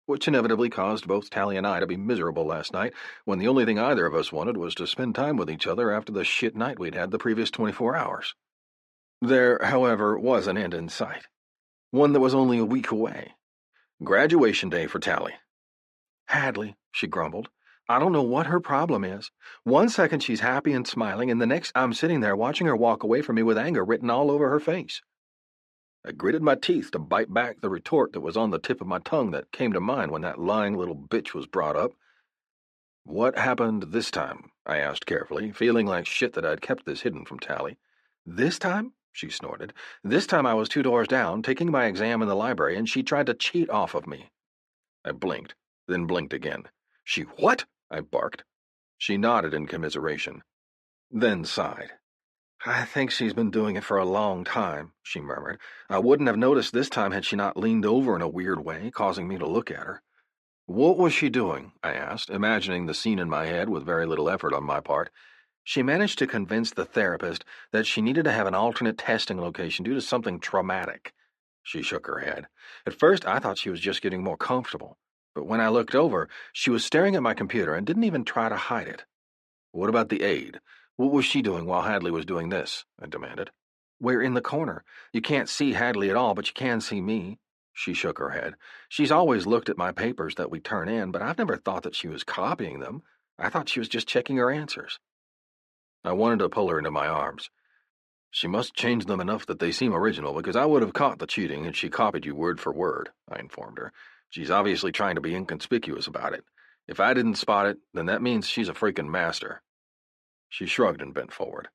Which inevitably caused both Tally and I to be miserable last night, when the only thing either of us wanted was to spend time with each other after the shit night we'd had the previous 24 hours. There, however, was an end in sight. One that was only a week away. Graduation day for Tally. Hadley, she grumbled. I don't know what her problem is. 1 second she's happy and smiling, and the next I'm sitting there watching her walk away from me with anger written all over her face. I gritted my teeth to bite back the retort that was on the tip of my tongue that came to mind when that lying little bitch was brought up. What happened this time? I asked carefully, feeling like shit that I'd kept this hidden from Tally. This time? She snorted. This time I was 2 doors down, taking my exam in the library, and she tried to cheat off of me. I blinked, then blinked again. She what? I barked. She nodded in commiseration, then sighed. I think she's been doing it for a long time, she murmured. I wouldn't have noticed this time had she not leaned over in a weird way, causing me to look at her. What was she doing? I asked, imagining the scene in my head with very little effort on my part. She managed to convince the therapist that she needed to have an alternate testing location due to something traumatic. She shook her head. At first, I thought she was just getting more comfortable, but when I looked over, she was staring at my computer and didn't even try to hide it. What about the aide? What was she doing while Hadley was doing this? I demanded. We're in the corner. You can't see Hadley at all, but you can see me. She shook her head. She's always looked at my papers that we turn in, but I've never thought that she was copying them. I thought she was just checking her answers. I wanted to pull her into my arms. She must change them enough that they seem original, because I would have caught the cheating and she copied you word for word, I informed her. She's obviously trying to be inconspicuous about it. If I didn't spot it, then that means she's a freaking master. She shrugged and bent forward.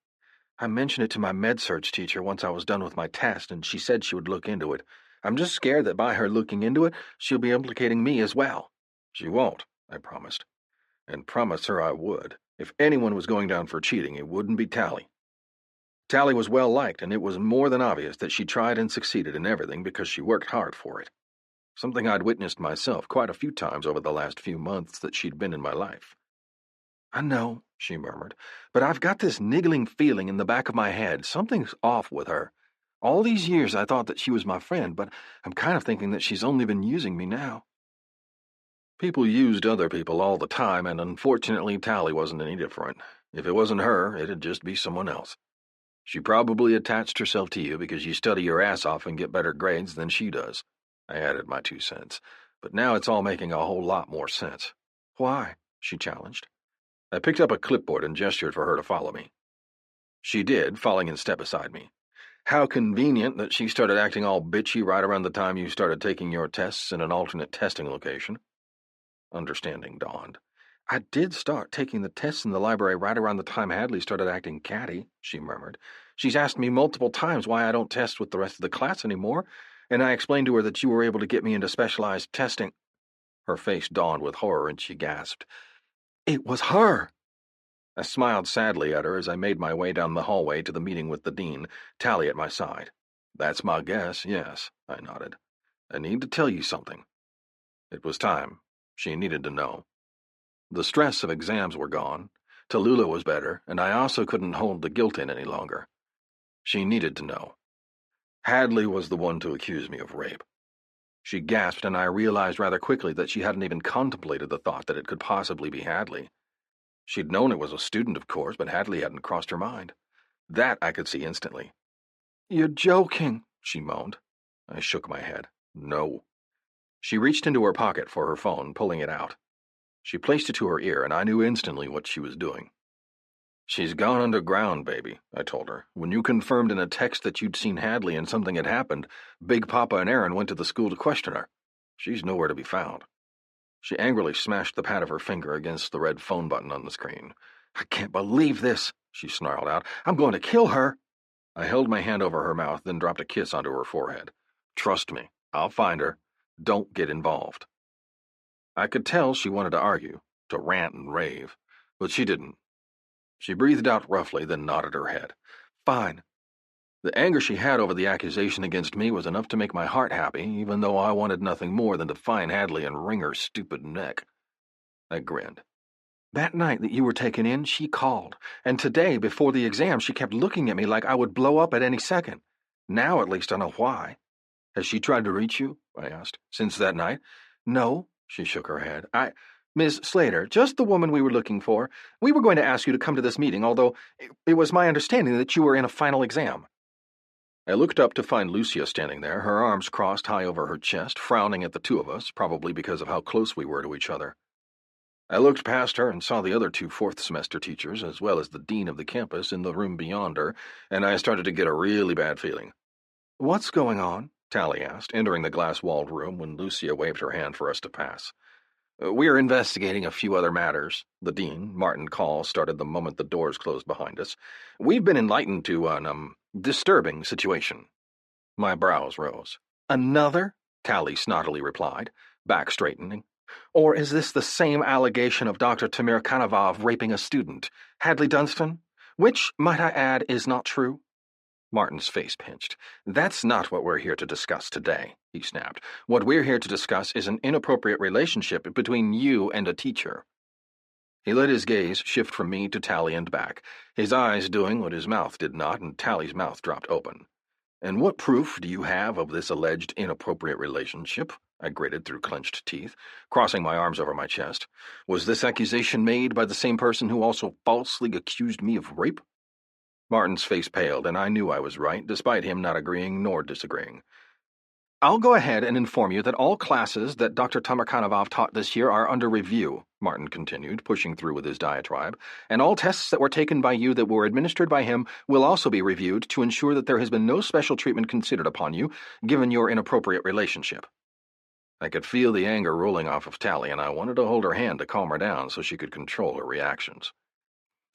I mentioned it to my med-surg teacher once I was done with my test, and she said she would look into it. I'm just scared that by her looking into it, she'll be implicating me as well. She won't, I promised. And promised her I would. If anyone was going down for cheating, it wouldn't be Tally. Tally was well liked, and it was more than obvious that she tried and succeeded in everything because she worked hard for it. Something I'd witnessed myself quite a few times over the last few months that she'd been in my life. I know, she murmured, but I've got this niggling feeling in the back of my head. Something's off with her. All these years I thought that she was my friend, but I'm kind of thinking that she's only been using me now. People used other people all the time, and unfortunately Tally wasn't any different. If it wasn't her, it'd just be someone else. She probably attached herself to you because you study your ass off and get better grades than she does. I added my 2 cents, but now it's all making a whole lot more sense. Why? She challenged. I picked up a clipboard and gestured for her to follow me. She did, falling in step beside me. How convenient that she started acting all bitchy right around the time you started taking your tests in an alternate testing location. Understanding dawned. I did start taking the tests in the library right around the time Hadley started acting catty, she murmured. She's asked me multiple times why I don't test with the rest of the class anymore, and I explained to her that you were able to get me into specialized testing. Her face dawned with horror, and she gasped. It was her! I smiled sadly at her as I made my way down the hallway to the meeting with the dean, Tally at my side. That's my guess, yes, I nodded. I need to tell you something. It was time. She needed to know. The stress of exams were gone. Tallulah was better, and I also couldn't hold the guilt in any longer. She needed to know. Hadley was the one to accuse me of rape. She gasped, and I realized rather quickly that she hadn't even contemplated the thought that it could possibly be Hadley. She'd known it was a student, of course, but Hadley hadn't crossed her mind. That I could see instantly. You're joking, she moaned. I shook my head. No. She reached into her pocket for her phone, pulling it out. She placed it to her ear, and I knew instantly what she was doing. She's gone underground, baby, I told her. When you confirmed in a text that you'd seen Hadley and something had happened, Big Papa and Aaron went to the school to question her. She's nowhere to be found. She angrily smashed the pad of her finger against the red phone button on the screen. "I can't believe this," she snarled out. "I'm going to kill her." I held my hand over her mouth, then dropped a kiss onto her forehead. "Trust me, I'll find her. Don't get involved." I could tell she wanted to argue, to rant and rave, but she didn't. She breathed out roughly, then nodded her head. "Fine." The anger she had over the accusation against me was enough to make my heart happy, even though I wanted nothing more than to find Hadley and wring her stupid neck. I grinned. "That night that you were taken in, she called, and today, before the exam, she kept looking at me like I would blow up at any second. Now at least I know why." "Has she tried to reach you?" I asked. "Since that night?" "No," she shook her head. Miss Slater, just the woman we were looking for. We were going to ask you to come to this meeting, although it was my understanding that you were in a final exam." I looked up to find Lucia standing there, her arms crossed high over her chest, frowning at the two of us, probably because of how close we were to each other. I looked past her and saw the other two fourth-semester teachers, as well as the dean of the campus, in the room beyond her, and I started to get a really bad feeling. "What's going on?" Tally asked, entering the glass-walled room when Lucia waved her hand for us to pass. "We're investigating a few other matters," the dean, Martin Call, started the moment the doors closed behind us. "We've been enlightened to an, disturbing situation." My brows rose. "Another?" Tally snottily replied, back straightening. "Or is this the same allegation of Dr. Tamir Kanavov raping a student, Hadley Dunstan? Which, might I add, is not true?" Martin's face pinched. "That's not what we're here to discuss today," he snapped. "What we're here to discuss is an inappropriate relationship between you and a teacher." He let his gaze shift from me to Tally and back, his eyes doing what his mouth did not, and Tally's mouth dropped open. "And what proof do you have of this alleged inappropriate relationship?" I grated through clenched teeth, crossing my arms over my chest. "Was this accusation made by the same person who also falsely accused me of rape?" Martin's face paled, and I knew I was right, despite him not agreeing nor disagreeing. "I'll go ahead and inform you that all classes that Dr. Tamarkanov taught this year are under review," Martin continued, pushing through with his diatribe, "and all tests that were taken by you that were administered by him will also be reviewed to ensure that there has been no special treatment considered upon you, given your inappropriate relationship." I could feel the anger rolling off of Tally, and I wanted to hold her hand to calm her down so she could control her reactions.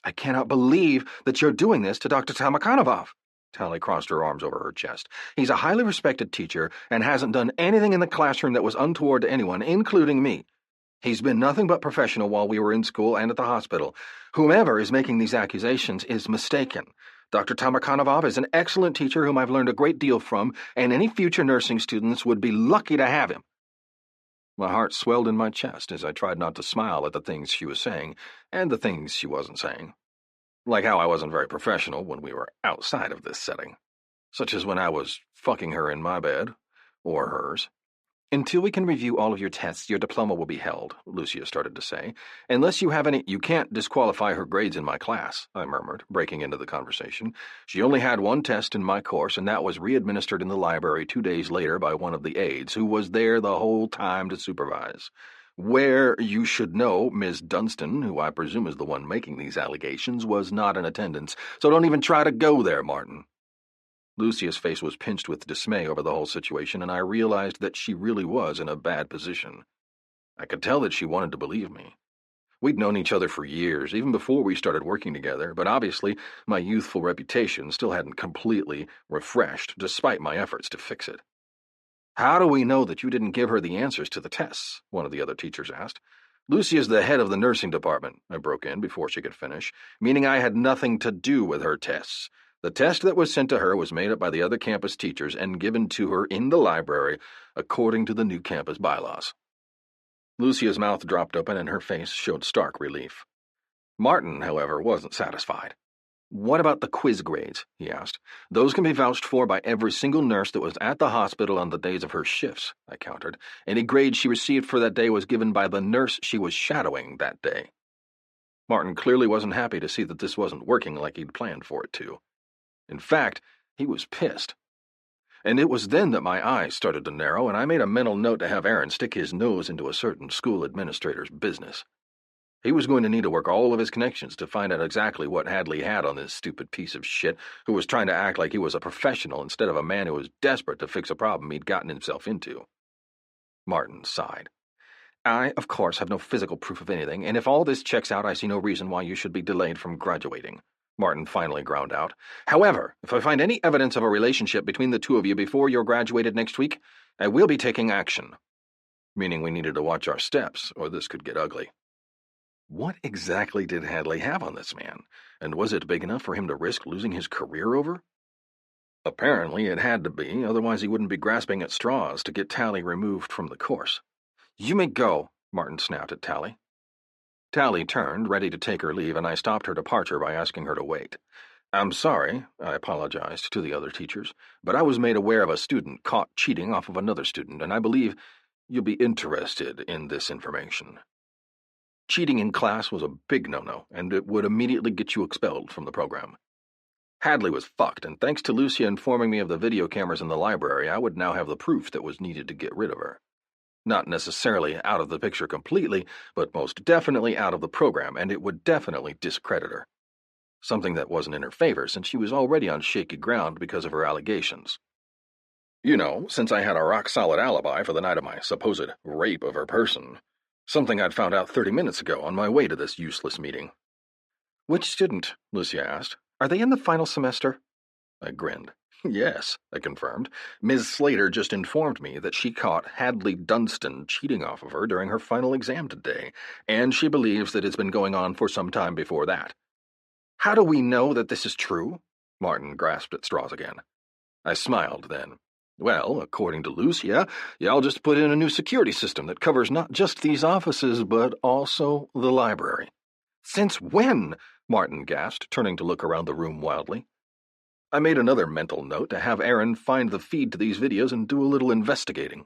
"I cannot believe that you're doing this to Dr. Tamarkanov." Tally crossed her arms over her chest. "He's a highly respected teacher and hasn't done anything in the classroom that was untoward to anyone, including me. He's been nothing but professional while we were in school and at the hospital. Whomever is making these accusations is mistaken. Dr. Tamarkanov is an excellent teacher whom I've learned a great deal from, and any future nursing students would be lucky to have him." My heart swelled in my chest as I tried not to smile at the things she was saying and the things she wasn't saying. Like how I wasn't very professional when we were outside of this setting, such as when I was fucking her in my bed, or hers. "Until we can review all of your tests, your diploma will be held," Lucia started to say. "Unless you have any—" "You can't disqualify her grades in my class," I murmured, breaking into the conversation. "She only had one test in my course, and that was re-administered in the library 2 days later by one of the aides, who was there the whole time to supervise. Where, you should know, Ms. Dunstan, who I presume is the one making these allegations, was not in attendance, so don't even try to go there, Martin." Lucia's face was pinched with dismay over the whole situation, and I realized that she really was in a bad position. I could tell that she wanted to believe me. We'd known each other for years, even before we started working together, but obviously my youthful reputation still hadn't completely refreshed, despite my efforts to fix it. "How do we know that you didn't give her the answers to the tests?" one of the other teachers asked. "Lucia's the head of the nursing department," I broke in before she could finish, "meaning I had nothing to do with her tests. The test that was sent to her was made up by the other campus teachers and given to her in the library according to the new campus bylaws." Lucia's mouth dropped open and her face showed stark relief. Martin, however, wasn't satisfied. "What about the quiz grades?" he asked. "Those can be vouched for by every single nurse that was at the hospital on the days of her shifts," I countered. "Any grade she received for that day was given by the nurse she was shadowing that day." Martin clearly wasn't happy to see that this wasn't working like he'd planned for it to. In fact, he was pissed. And it was then that my eyes started to narrow, and I made a mental note to have Aaron stick his nose into a certain school administrator's business. He was going to need to work all of his connections to find out exactly what Hadley had on this stupid piece of shit who was trying to act like he was a professional instead of a man who was desperate to fix a problem he'd gotten himself into. Martin sighed. I, of course, have no physical proof of anything, and if all this checks out, I see no reason why you should be delayed from graduating, Martin finally ground out. However, if I find any evidence of a relationship between the two of you before you're graduated next week, I will be taking action. Meaning we needed to watch our steps, or this could get ugly. What exactly did Hadley have on this man, and was it big enough for him to risk losing his career over? Apparently it had to be, otherwise he wouldn't be grasping at straws to get Tally removed from the course. You may go, Martin snapped at Tally. Tally turned, ready to take her leave, and I stopped her departure by asking her to wait. I'm sorry, I apologized to the other teachers, but I was made aware of a student caught cheating off of another student, and I believe you'll be interested in this information. Cheating in class was a big no-no, and it would immediately get you expelled from the program. Hadley was fucked, and thanks to Lucia informing me of the video cameras in the library, I would now have the proof that was needed to get rid of her. Not necessarily out of the picture completely, but most definitely out of the program, and it would definitely discredit her. Something that wasn't in her favor, since she was already on shaky ground because of her allegations. You know, since I had a rock-solid alibi for the night of my supposed rape of her person. Something I'd found out 30 minutes ago on my way to this useless meeting. Which student? Lucia asked. Are they in the final semester? I grinned. Yes, I confirmed. Ms. Slater just informed me that she caught Hadley Dunstan cheating off of her during her final exam today, and she believes that it's been going on for some time before that. How do we know that this is true? Martin grasped at straws again. I smiled then. Well, according to Lucia, y'all just put in a new security system that covers not just these offices, but also the library. Since when? Martin gasped, turning to look around the room wildly. I made another mental note to have Aaron find the feed to these videos and do a little investigating.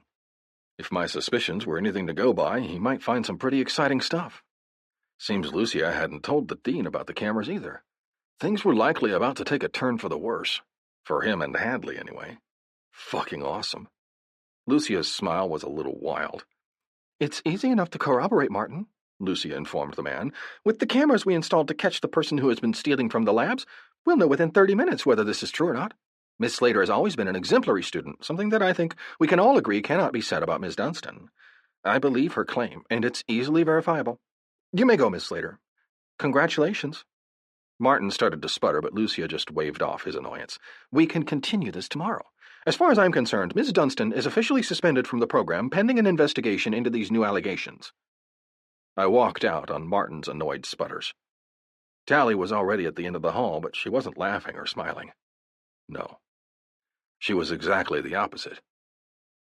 If my suspicions were anything to go by, he might find some pretty exciting stuff. Seems Lucia hadn't told the dean about the cameras either. Things were likely about to take a turn for the worse. For him and Hadley, anyway. Fucking awesome. Lucia's smile was a little wild. It's easy enough to corroborate, Martin, Lucia informed the man. With the cameras we installed to catch the person who has been stealing from the labs, we'll know within 30 minutes whether this is true or not. Miss Slater has always been an exemplary student, something that I think we can all agree cannot be said about Miss Dunstan. I believe her claim, and it's easily verifiable. You may go, Miss Slater. Congratulations. Martin started to sputter, but Lucia just waved off his annoyance. We can continue this tomorrow. As far as I'm concerned, Miss Dunstan is officially suspended from the program pending an investigation into these new allegations. I walked out on Martin's annoyed sputters. Tally was already at the end of the hall, but she wasn't laughing or smiling. No. She was exactly the opposite.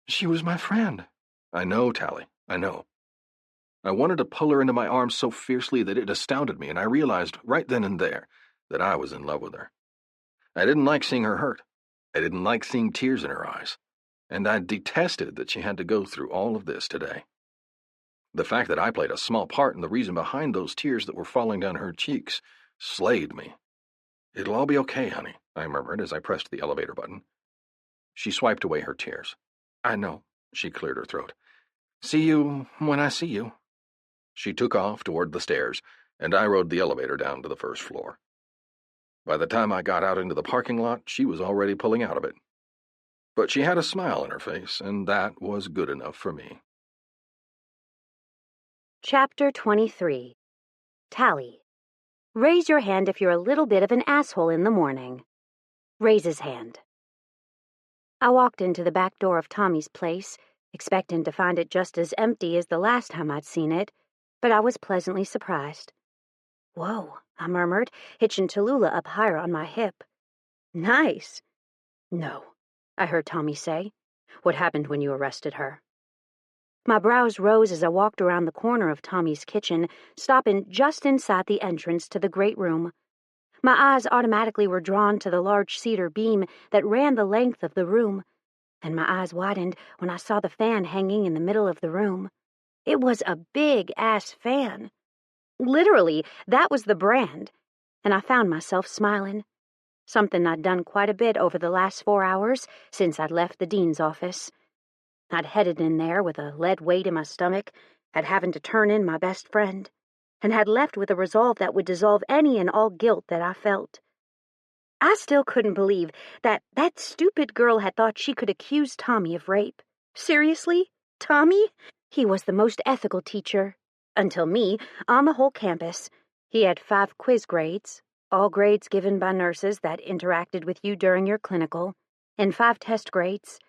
She was my friend. I know, Tally, I know. I wanted to pull her into my arms so fiercely that it astounded me, and I realized right then and there that I was in love with her. I didn't like seeing her hurt. I didn't like seeing tears in her eyes, and I detested that she had to go through all of this today. The fact that I played a small part in the reason behind those tears that were falling down her cheeks slayed me. It'll all be okay, honey, I murmured as I pressed the elevator button. She swiped away her tears. I know, she cleared her throat. See you when I see you. She took off toward the stairs, and I rode the elevator down to the first floor. By the time I got out into the parking lot, she was already pulling out of it. But she had a smile on her face, and that was good enough for me. Chapter 23. Tally. Raise your hand if you're a little bit of an asshole in the morning. Raise his hand. I walked into the back door of Tommy's place, expecting to find it just as empty as the last time I'd seen it, but I was pleasantly surprised. Whoa, I murmured, hitching Tallulah up higher on my hip. Nice. No, I heard Tommy say. What happened when you arrested her? My brows rose as I walked around the corner of Tommy's kitchen, stopping just inside the entrance to the great room. My eyes automatically were drawn to the large cedar beam that ran the length of the room, and my eyes widened when I saw the fan hanging in the middle of the room. It was a big-ass fan. Literally, that was the brand, and I found myself smiling. Something I'd done quite a bit over the last 4 hours since I'd left the dean's office. I'd headed in there with a lead weight in my stomach, had having to turn in my best friend, and had left with a resolve that would dissolve any and all guilt that I felt. I still couldn't believe that stupid girl had thought she could accuse Tommy of rape. Seriously? Tommy? He was the most ethical teacher. Until me, on the whole campus. He had 5 quiz grades, all grades given by nurses that interacted with you during your clinical, and 5 test grades.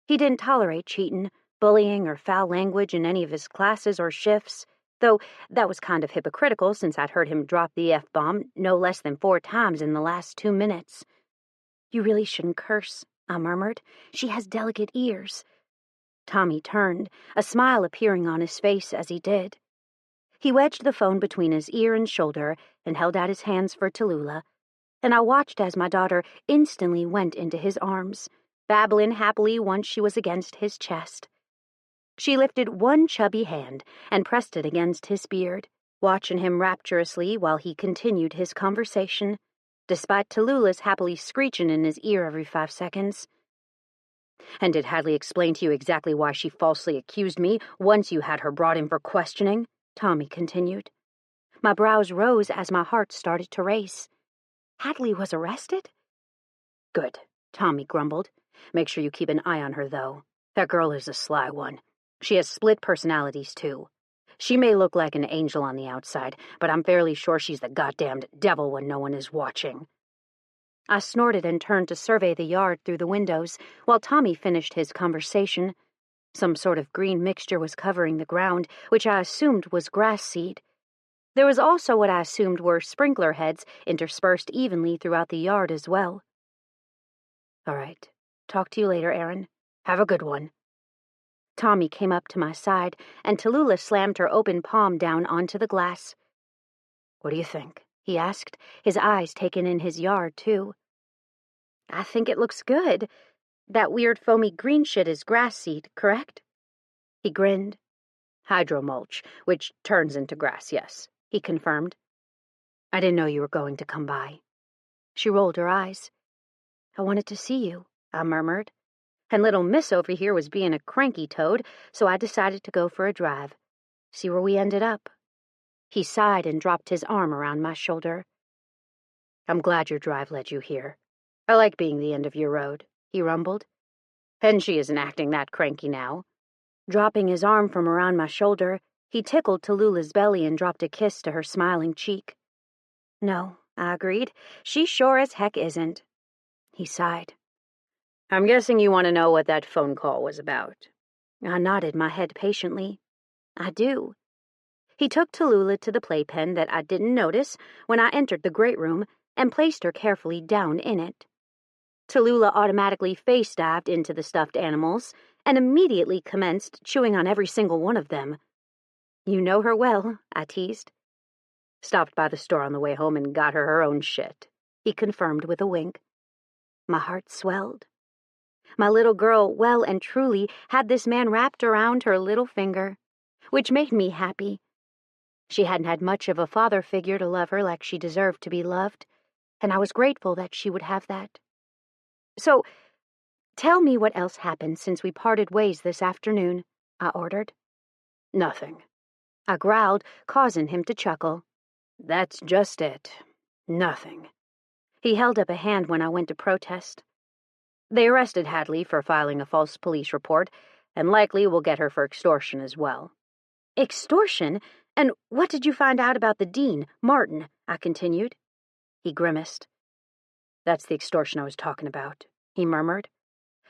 He didn't tolerate cheating, bullying, or foul language in any of his classes or shifts, though that was kind of hypocritical since I'd heard him drop the F-bomb no less than 4 times in the last 2 minutes. "You really shouldn't curse," I murmured. "She has delicate ears." Tommy turned, a smile appearing on his face as he did. He wedged the phone between his ear and shoulder and held out his hands for Tallulah, and I watched as my daughter instantly went into his arms, babbling happily once she was against his chest. She lifted one chubby hand and pressed it against his beard, watching him rapturously while he continued his conversation, despite Tallulah's happily screeching in his ear every 5 seconds. "And did Hadley explain to you exactly why she falsely accused me once you had her brought in for questioning?" Tommy continued. My brows rose as my heart started to race. Hadley was arrested? "Good," Tommy grumbled. "Make sure you keep an eye on her, though. That girl is a sly one. She has split personalities, too. She may look like an angel on the outside, but I'm fairly sure she's the goddamned devil when no one is watching." I snorted and turned to survey the yard through the windows while Tommy finished his conversation. Some sort of green mixture was covering the ground, which I assumed was grass seed. There was also what I assumed were sprinkler heads interspersed evenly throughout the yard as well. "All right. Talk to you later, Aaron. Have a good one." Tommy came up to my side, and Tallulah slammed her open palm down onto the glass. "What do you think?" he asked, his eyes taking in his yard, too. "I think it looks good. That weird foamy green shit is grass seed, correct?" He grinned. "Hydromulch, which turns into grass, yes," he confirmed. "I didn't know you were going to come by." She rolled her eyes. "I wanted to see you," I murmured. "And little Miss over here was being a cranky toad, so I decided to go for a drive. See where we ended up." He sighed and dropped his arm around my shoulder. "I'm glad your drive led you here. I like being the end of your road," he rumbled. "And she isn't acting that cranky now." Dropping his arm from around my shoulder, he tickled Tallulah's belly and dropped a kiss to her smiling cheek. "No," I agreed. "She sure as heck isn't." He sighed. "I'm guessing you want to know what that phone call was about." I nodded my head patiently. "I do." He took Tallulah to the playpen that I didn't notice when I entered the great room and placed her carefully down in it. Tallulah automatically face-dived into the stuffed animals and immediately commenced chewing on every single one of them. "You know her well," I teased. "Stopped by the store on the way home and got her own shit," he confirmed with a wink. My heart swelled. My little girl well and truly had this man wrapped around her little finger, which made me happy. She hadn't had much of a father figure to love her like she deserved to be loved, and I was grateful that she would have that. "So, tell me what else happened since we parted ways this afternoon," I ordered. "Nothing," I growled, causing him to chuckle. "That's just it. Nothing." He held up a hand when I went to protest. "They arrested Hadley for filing a false police report, and likely will get her for extortion as well." "Extortion? And what did you find out about the dean, Martin?" I continued. He grimaced. "That's the extortion I was talking about," he murmured.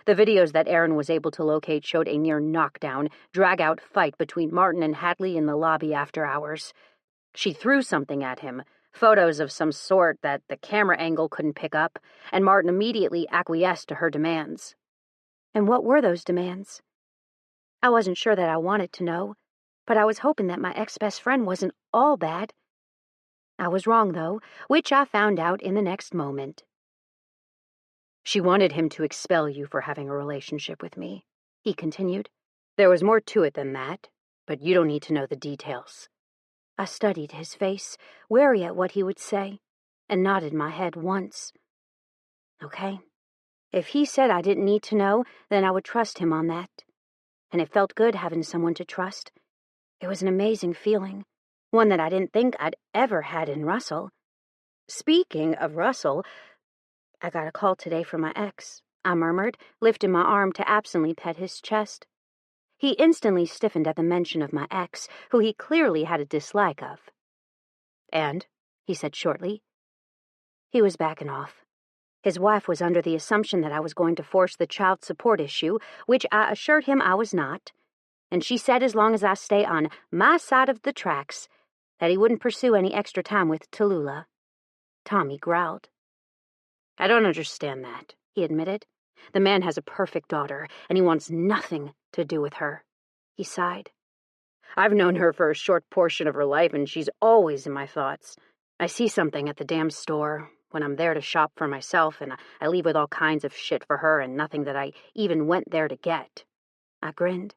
"The videos that Aaron was able to locate showed a near knockdown, drag-out fight between Martin and Hadley in the lobby after hours. She threw something at him, photos of some sort that the camera angle couldn't pick up, and Martin immediately acquiesced to her demands." "And what were those demands?" I wasn't sure that I wanted to know, but I was hoping that my ex-best friend wasn't all bad. I was wrong, though, which I found out in the next moment. "She wanted him to expel you for having a relationship with me," he continued. "There was more to it than that, but you don't need to know the details." I studied his face, wary at what he would say, and nodded my head once. Okay. If he said I didn't need to know, then I would trust him on that. And it felt good having someone to trust. It was an amazing feeling, one that I didn't think I'd ever had in Russell. Speaking of Russell, "I got a call today from my ex," I murmured, lifting my arm to absently pet his chest. He instantly stiffened at the mention of my ex, who he clearly had a dislike of. "And?" he said shortly. He was backing off. His wife was under the assumption that I was going to force the child support issue, which I assured him I was not, and she said as long as I stay on my side of the tracks, that he wouldn't pursue any extra time with Tallulah. Tommy growled. "I don't understand that," he admitted. "The man has a perfect daughter, and he wants nothing to do with her." He sighed. "I've known her for a short portion of her life, and she's always in my thoughts. I see something at the damn store when I'm there to shop for myself, and I leave with all kinds of shit for her and nothing that I even went there to get." I grinned.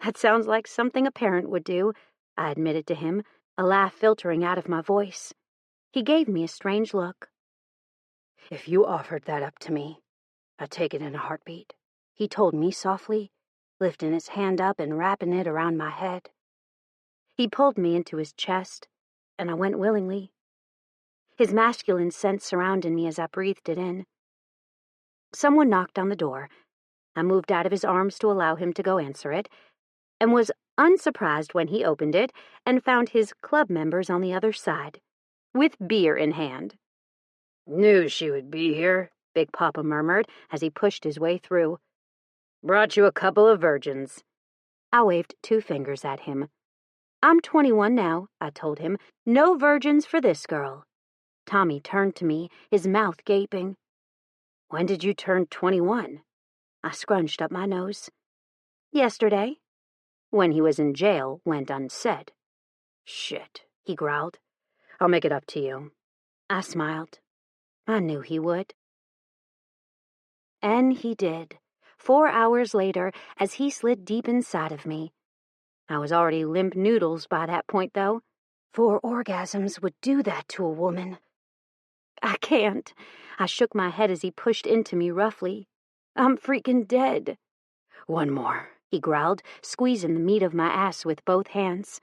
"That sounds like something a parent would do," I admitted to him, a laugh filtering out of my voice. He gave me a strange look. "If you offered that up to me, I'd take it in a heartbeat," he told me softly, lifting his hand up and wrapping it around my head. He pulled me into his chest, and I went willingly. His masculine scent surrounded me as I breathed it in. Someone knocked on the door. I moved out of his arms to allow him to go answer it, and was unsurprised when he opened it and found his club members on the other side, with beer in hand. "Knew she would be here," Big Papa murmured as he pushed his way through. "Brought you a couple of virgins." I waved 2 fingers at him. "I'm 21 now," I told him. "No virgins for this girl." Tommy turned to me, his mouth gaping. "When did you turn 21? I scrunched up my nose. "Yesterday." When he was in jail, went unsaid. "Shit," he growled. "I'll make it up to you." I smiled. I knew he would. And he did, 4 hours later, as he slid deep inside of me. I was already limp noodles by that point, though. 4 orgasms would do that to a woman. "I can't." I shook my head as he pushed into me roughly. "I'm freaking dead." "One more," he growled, squeezing the meat of my ass with both hands.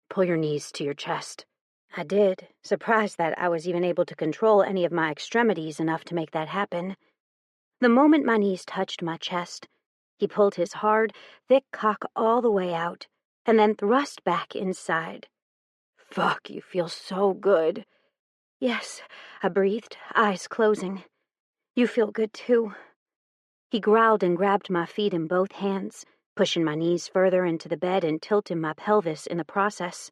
"Pull your knees to your chest." I did, surprised that I was even able to control any of my extremities enough to make that happen. The moment my knees touched my chest, he pulled his hard, thick cock all the way out, and then thrust back inside. "Fuck, you feel so good." "Yes," I breathed, eyes closing. "You feel good, too." He growled and grabbed my feet in both hands, pushing my knees further into the bed and tilting my pelvis in the process.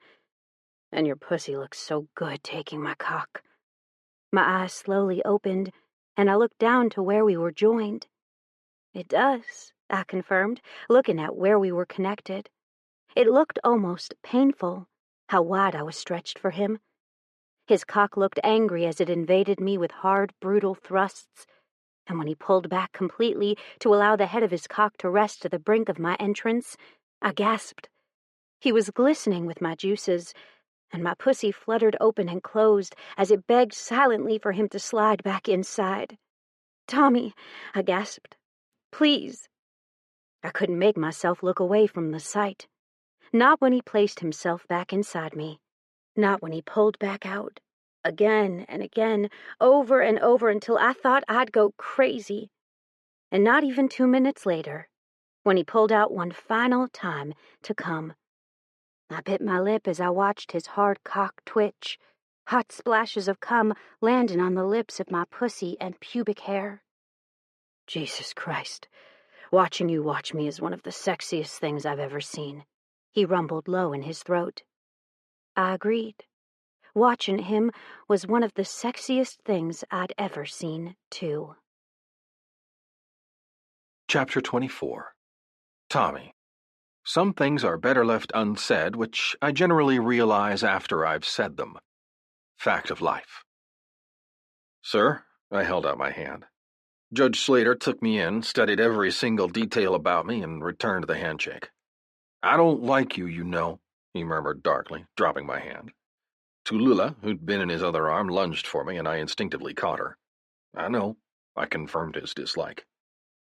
"And your pussy looks so good taking my cock." My eyes slowly opened, and I looked down to where we were joined. "It does," I confirmed, looking at where we were connected. It looked almost painful, how wide I was stretched for him. His cock looked angry as it invaded me with hard, brutal thrusts, and when he pulled back completely to allow the head of his cock to rest to the brink of my entrance, I gasped. He was glistening with my juices, and my pussy fluttered open and closed as it begged silently for him to slide back inside. "Tommy," I gasped. "Please." I couldn't make myself look away from the sight. Not when he placed himself back inside me. Not when he pulled back out. Again and again, over and over until I thought I'd go crazy. And not even 2 minutes later, when he pulled out one final time to come. I bit my lip as I watched his hard cock twitch, hot splashes of cum landing on the lips of my pussy and pubic hair. "Jesus Christ, watching you watch me is one of the sexiest things I've ever seen," he rumbled low in his throat. I agreed. Watching him was one of the sexiest things I'd ever seen, too. Chapter 24. Tommy. Some things are better left unsaid, which I generally realize after I've said them. Fact of life. "Sir," I held out my hand. Judge Slater took me in, studied every single detail about me, and returned the handshake. "I don't like you, you know," he murmured darkly, dropping my hand. Tallulah, who'd been in his other arm, lunged for me, and I instinctively caught her. "I know," I confirmed his dislike.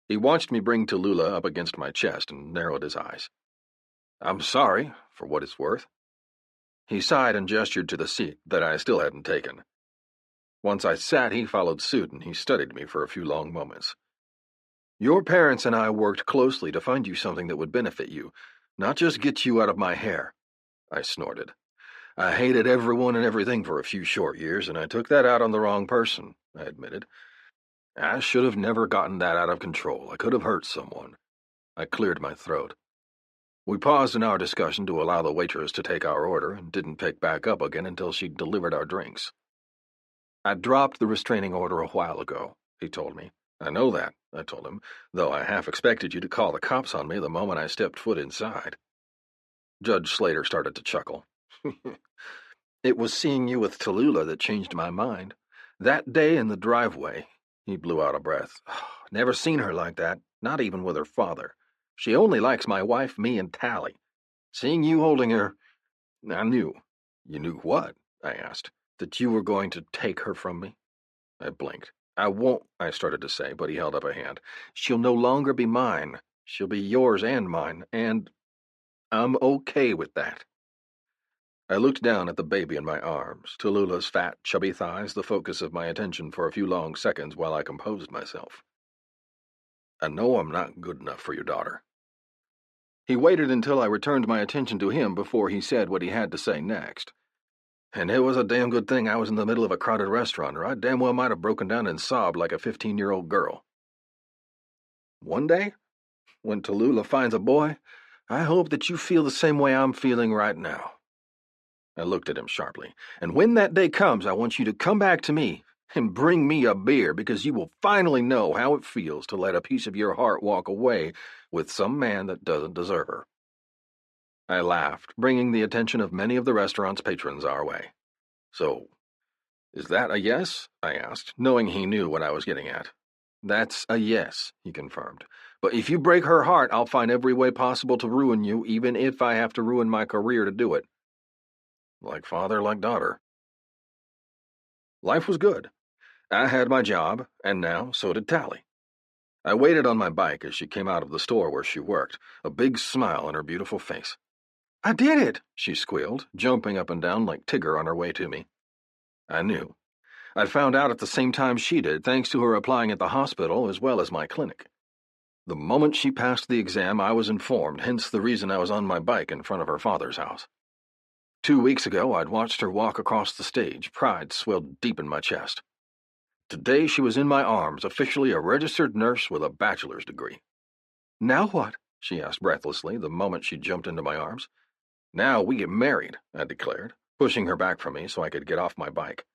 He watched me bring Tallulah up against my chest and narrowed his eyes. "I'm sorry, for what it's worth." He sighed and gestured to the seat that I still hadn't taken. Once I sat, he followed suit, and he studied me for a few long moments. Your parents and I worked closely to find you something that would benefit you, not just get you out of my hair. I snorted. I hated everyone and everything for a few short years, and I took that out on the wrong person, I admitted. I should have never gotten that out of control. I could have hurt someone. I cleared my throat. We paused in our discussion to allow the waitress to take our order and didn't pick back up again until she'd delivered our drinks. I dropped the restraining order a while ago, he told me. I know that, I told him, though I half expected you to call the cops on me the moment I stepped foot inside. Judge Slater started to chuckle. It was seeing you with Tallulah that changed my mind. That day in the driveway, he blew out a breath. Never seen her like that, not even with her father. She only likes my wife, me, and Tally. Seeing you holding her, I knew. You knew what? I asked. That you were going to take her from me? I blinked. I won't, I started to say, but he held up a hand. She'll no longer be mine. She'll be yours and mine, and I'm okay with that. I looked down at the baby in my arms, Tallulah's fat, chubby thighs the focus of my attention for a few long seconds while I composed myself. I know I'm not good enough for your daughter. He waited until I returned my attention to him before he said what he had to say next. And it was a damn good thing I was in the middle of a crowded restaurant, or I damn well might have broken down and sobbed like a 15-year-old girl. One day, when Tallulah finds a boy, I hope that you feel the same way I'm feeling right now. I looked at him sharply. And when that day comes, I want you to come back to me and bring me a beer, because you will finally know how it feels to let a piece of your heart walk away with some man that doesn't deserve her. I laughed, bringing the attention of many of the restaurant's patrons our way. So, is that a yes? I asked, knowing he knew what I was getting at. That's a yes, he confirmed. But if you break her heart, I'll find every way possible to ruin you, even if I have to ruin my career to do it. Like father, like daughter. Life was good. I had my job, and now so did Tally. I waited on my bike as she came out of the store where she worked, a big smile on her beautiful face. I did it, she squealed, jumping up and down like Tigger on her way to me. I knew. I'd found out at the same time she did, thanks to her applying at the hospital as well as my clinic. The moment she passed the exam, I was informed, hence the reason I was on my bike in front of her father's house. 2 weeks ago, I'd watched her walk across the stage, pride swelled deep in my chest. Today, she was in my arms, officially a registered nurse with a bachelor's degree. Now what? She asked breathlessly the moment she jumped into my arms. Now we get married, I declared, pushing her back from me so I could get off my bike.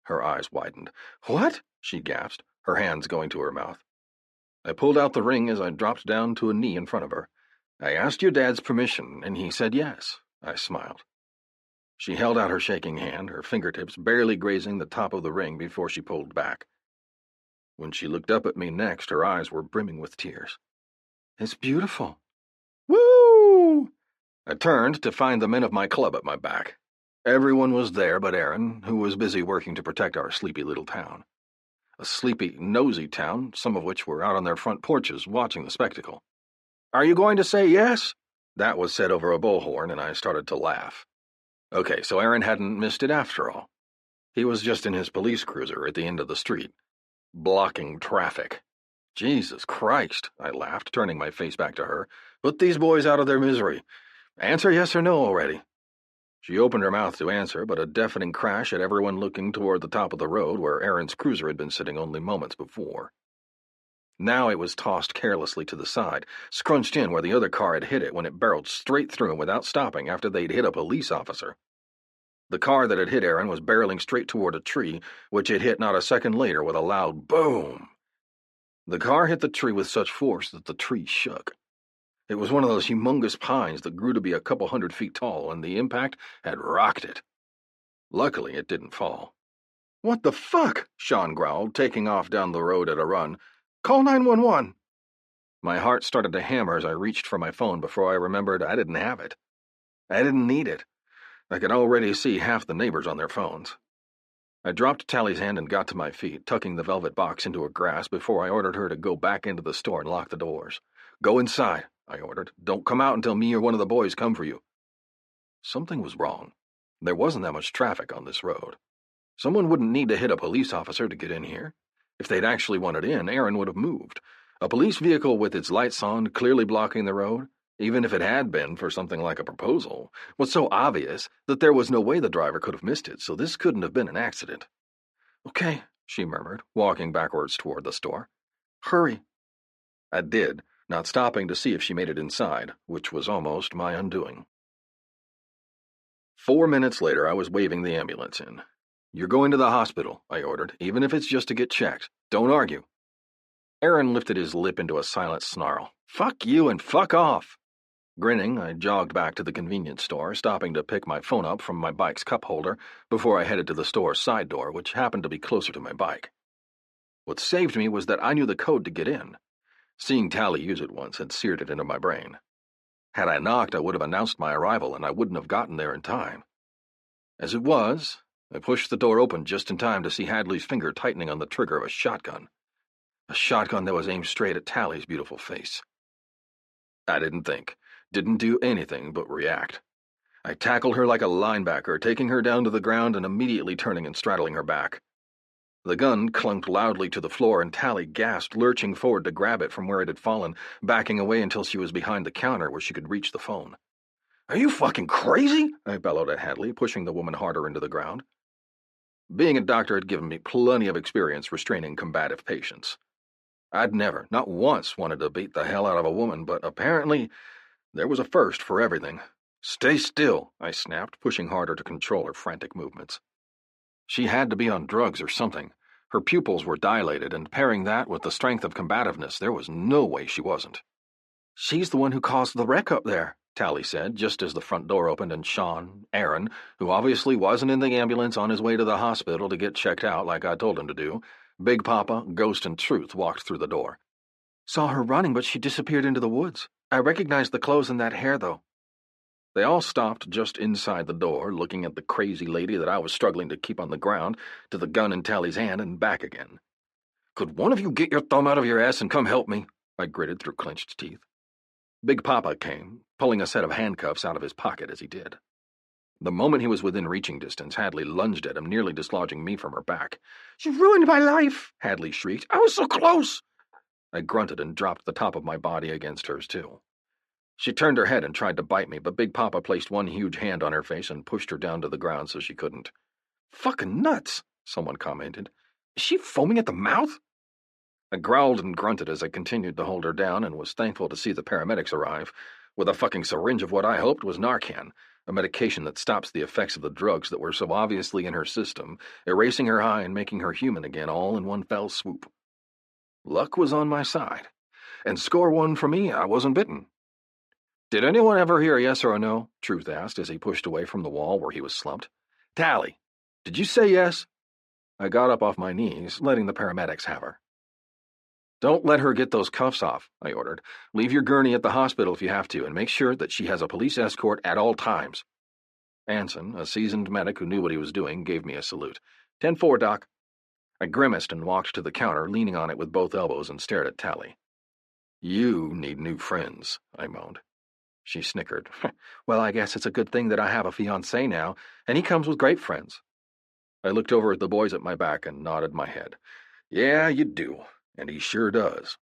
Her eyes widened. What? She gasped, her hands going to her mouth. I pulled out the ring as I dropped down to a knee in front of her. I asked your dad's permission, and he said yes. I smiled. She held out her shaking hand, her fingertips barely grazing the top of the ring before she pulled back. When she looked up at me next, her eyes were brimming with tears. It's beautiful. Woo! I turned to find the men of my club at my back. Everyone was there but Aaron, who was busy working to protect our sleepy little town. A sleepy, nosy town, some of which were out on their front porches watching the spectacle. Are you going to say yes? That was said over a bullhorn, and I started to laugh. Okay, so Aaron hadn't missed it after all. He was just in his police cruiser at the end of the street, blocking traffic. Jesus Christ, I laughed, turning my face back to her. Put these boys out of their misery. Answer yes or no already. She opened her mouth to answer, but a deafening crash had everyone looking toward the top of the road where Aaron's cruiser had been sitting only moments before. Now it was tossed carelessly to the side, scrunched in where the other car had hit it when it barreled straight through him without stopping after they'd hit a police officer. The car that had hit Aaron was barreling straight toward a tree, which it hit not a second later with a loud boom. The car hit the tree with such force that the tree shook. It was one of those humongous pines that grew to be a couple 100 feet tall, and the impact had rocked it. Luckily, it didn't fall. What the fuck? Sean growled, taking off down the road at a run. Call 911. My heart started to hammer as I reached for my phone before I remembered I didn't have it. I didn't need it. I could already see half the neighbors on their phones. I dropped Tally's hand and got to my feet, tucking the velvet box into her grasp before I ordered her to go back into the store and lock the doors. Go inside, I ordered. Don't come out until me or one of the boys come for you. Something was wrong. There wasn't that much traffic on this road. Someone wouldn't need to hit a police officer to get in here. If they'd actually wanted in, Aaron would have moved. A police vehicle with its lights on, clearly blocking the road, even if it had been for something like a proposal, was so obvious that there was no way the driver could have missed it, so this couldn't have been an accident. "Okay," she murmured, walking backwards toward the store. "Hurry." I did, not stopping to see if she made it inside, which was almost my undoing. 4 minutes later, I was waving the ambulance in. "You're going to the hospital," I ordered, "even if it's just to get checked. Don't argue." Aaron lifted his lip into a silent snarl. "Fuck you and fuck off." Grinning, I jogged back to the convenience store, stopping to pick my phone up from my bike's cup holder before I headed to the store's side door, which happened to be closer to my bike. What saved me was that I knew the code to get in. Seeing Tally use it once had seared it into my brain. Had I knocked, I would have announced my arrival, and I wouldn't have gotten there in time. As it was, I pushed the door open just in time to see Hadley's finger tightening on the trigger of a shotgun that was aimed straight at Tally's beautiful face. I didn't think, didn't do anything but react. I tackled her like a linebacker, taking her down to the ground and immediately turning and straddling her back. The gun clunked loudly to the floor, and Tally gasped, lurching forward to grab it from where it had fallen, backing away until she was behind the counter where she could reach the phone. "Are you fucking crazy?" I bellowed at Hadley, pushing the woman harder into the ground. Being a doctor had given me plenty of experience restraining combative patients. I'd never, not once, wanted to beat the hell out of a woman, but apparently there was a first for everything. "Stay still," I snapped, pushing harder to control her frantic movements. She had to be on drugs or something. Her pupils were dilated, and pairing that with the strength of combativeness, there was no way she wasn't. "She's the one who caused the wreck up there," Tally said, just as the front door opened and Sean, Aaron, who obviously wasn't in the ambulance on his way to the hospital to get checked out like I told him to do, Big Papa, Ghost, and Truth walked through the door. "Saw her running, but she disappeared into the woods. I recognized the clothes and that hair, though." They all stopped just inside the door, looking at the crazy lady that I was struggling to keep on the ground, to the gun in Tally's hand, and back again. "Could one of you get your thumb out of your ass and come help me?" I gritted through clenched teeth. Big Papa came, pulling a set of handcuffs out of his pocket as he did. The moment he was within reaching distance, Hadley lunged at him, nearly dislodging me from her back. "You ruined my life!" Hadley shrieked. "I was so close!" I grunted and dropped the top of my body against hers, too. She turned her head and tried to bite me, but Big Papa placed one huge hand on her face and pushed her down to the ground so she couldn't. "Fucking nuts," someone commented. "Is she foaming at the mouth?" I growled and grunted as I continued to hold her down and was thankful to see the paramedics arrive, with a fucking syringe of what I hoped was Narcan, a medication that stops the effects of the drugs that were so obviously in her system, erasing her high and making her human again all in one fell swoop. Luck was on my side, and score one for me, I wasn't bitten. "Did anyone ever hear a yes or a no?" Truth asked as he pushed away from the wall where he was slumped. "Tally, did you say yes?" I got up off my knees, letting the paramedics have her. "Don't let her get those cuffs off," I ordered. "Leave your gurney at the hospital if you have to, and make sure that she has a police escort at all times." Anson, a seasoned medic who knew what he was doing, gave me a salute. 10-4, Doc." I grimaced and walked to the counter, leaning on it with both elbows, and stared at Tally. "You need new friends," I moaned. She snickered. "Well, I guess it's a good thing that I have a fiancé now, and he comes with great friends." I looked over at the boys at my back and nodded my head. "Yeah, you do, and he sure does."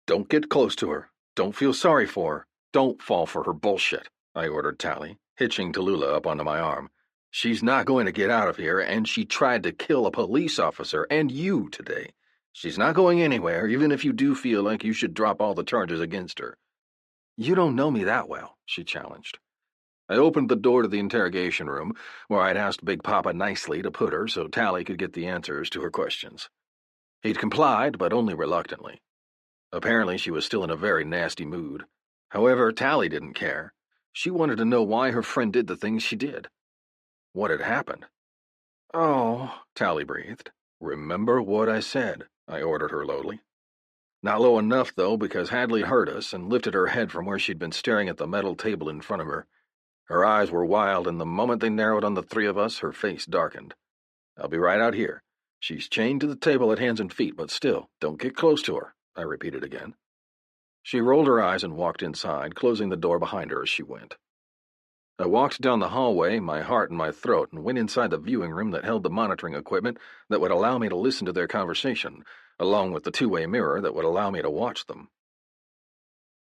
"Don't get close to her. Don't feel sorry for her. Don't fall for her bullshit," I ordered Tally, hitching Tallulah up onto my arm. "She's not going to get out of here, and she tried to kill a police officer and you today. She's not going anywhere, even if you do feel like you should drop all the charges against her." "You don't know me that well," she challenged. I opened the door to the interrogation room, where I'd asked Big Papa nicely to put her so Tally could get the answers to her questions. He'd complied, but only reluctantly. Apparently she was still in a very nasty mood. However, Tally didn't care. She wanted to know why her friend did the things she did. What had happened? "Oh," Tally breathed. "Remember what I said," I ordered her lowly. Not low enough, though, because Hadley heard us and lifted her head from where she'd been staring at the metal table in front of her. Her eyes were wild, and the moment they narrowed on the three of us, her face darkened. "I'll be right out here. She's chained to the table at hands and feet, but still, don't get close to her," I repeated again. She rolled her eyes and walked inside, closing the door behind her as she went. I walked down the hallway, my heart in my throat, and went inside the viewing room that held the monitoring equipment that would allow me to listen to their conversation, along with the two-way mirror that would allow me to watch them.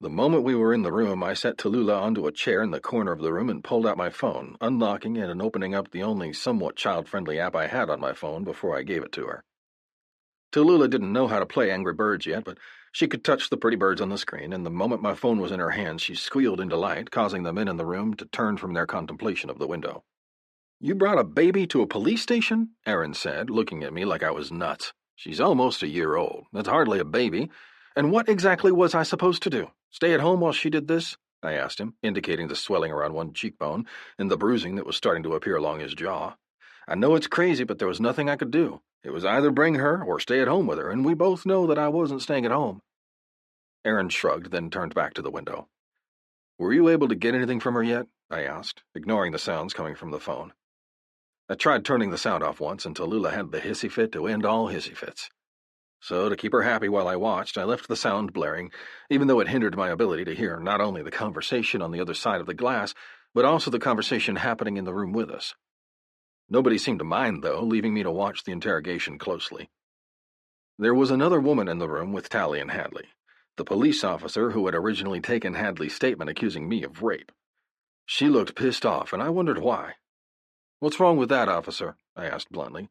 The moment we were in the room, I set Tallulah onto a chair in the corner of the room and pulled out my phone, unlocking it and opening up the only somewhat child-friendly app I had on my phone before I gave it to her. Tallulah didn't know how to play Angry Birds yet, but she could touch the pretty birds on the screen, and the moment my phone was in her hands, she squealed in delight, causing the men in the room to turn from their contemplation of the window. "You brought a baby to a police station?" Erin said, looking at me like I was nuts. "She's almost a year old. That's hardly a baby. And what exactly was I supposed to do? Stay at home while she did this?" I asked him, indicating the swelling around one cheekbone and the bruising that was starting to appear along his jaw. I know it's crazy, but there was nothing I could do. It was either bring her or stay at home with her, and we both know that I wasn't staying at home. Erin shrugged, then turned back to the window. "Were you able to get anything from her yet?" I asked, ignoring the sounds coming from the phone. I tried turning the sound off once, and Tallulah had the hissy fit to end all hissy fits. So, to keep her happy while I watched, I left the sound blaring, even though it hindered my ability to hear not only the conversation on the other side of the glass, but also the conversation happening in the room with us. Nobody seemed to mind, though, leaving me to watch the interrogation closely. There was another woman in the room with Tally and Hadley, the police officer who had originally taken Hadley's statement accusing me of rape. She looked pissed off, and I wondered why. "What's wrong with that, officer?" I asked bluntly.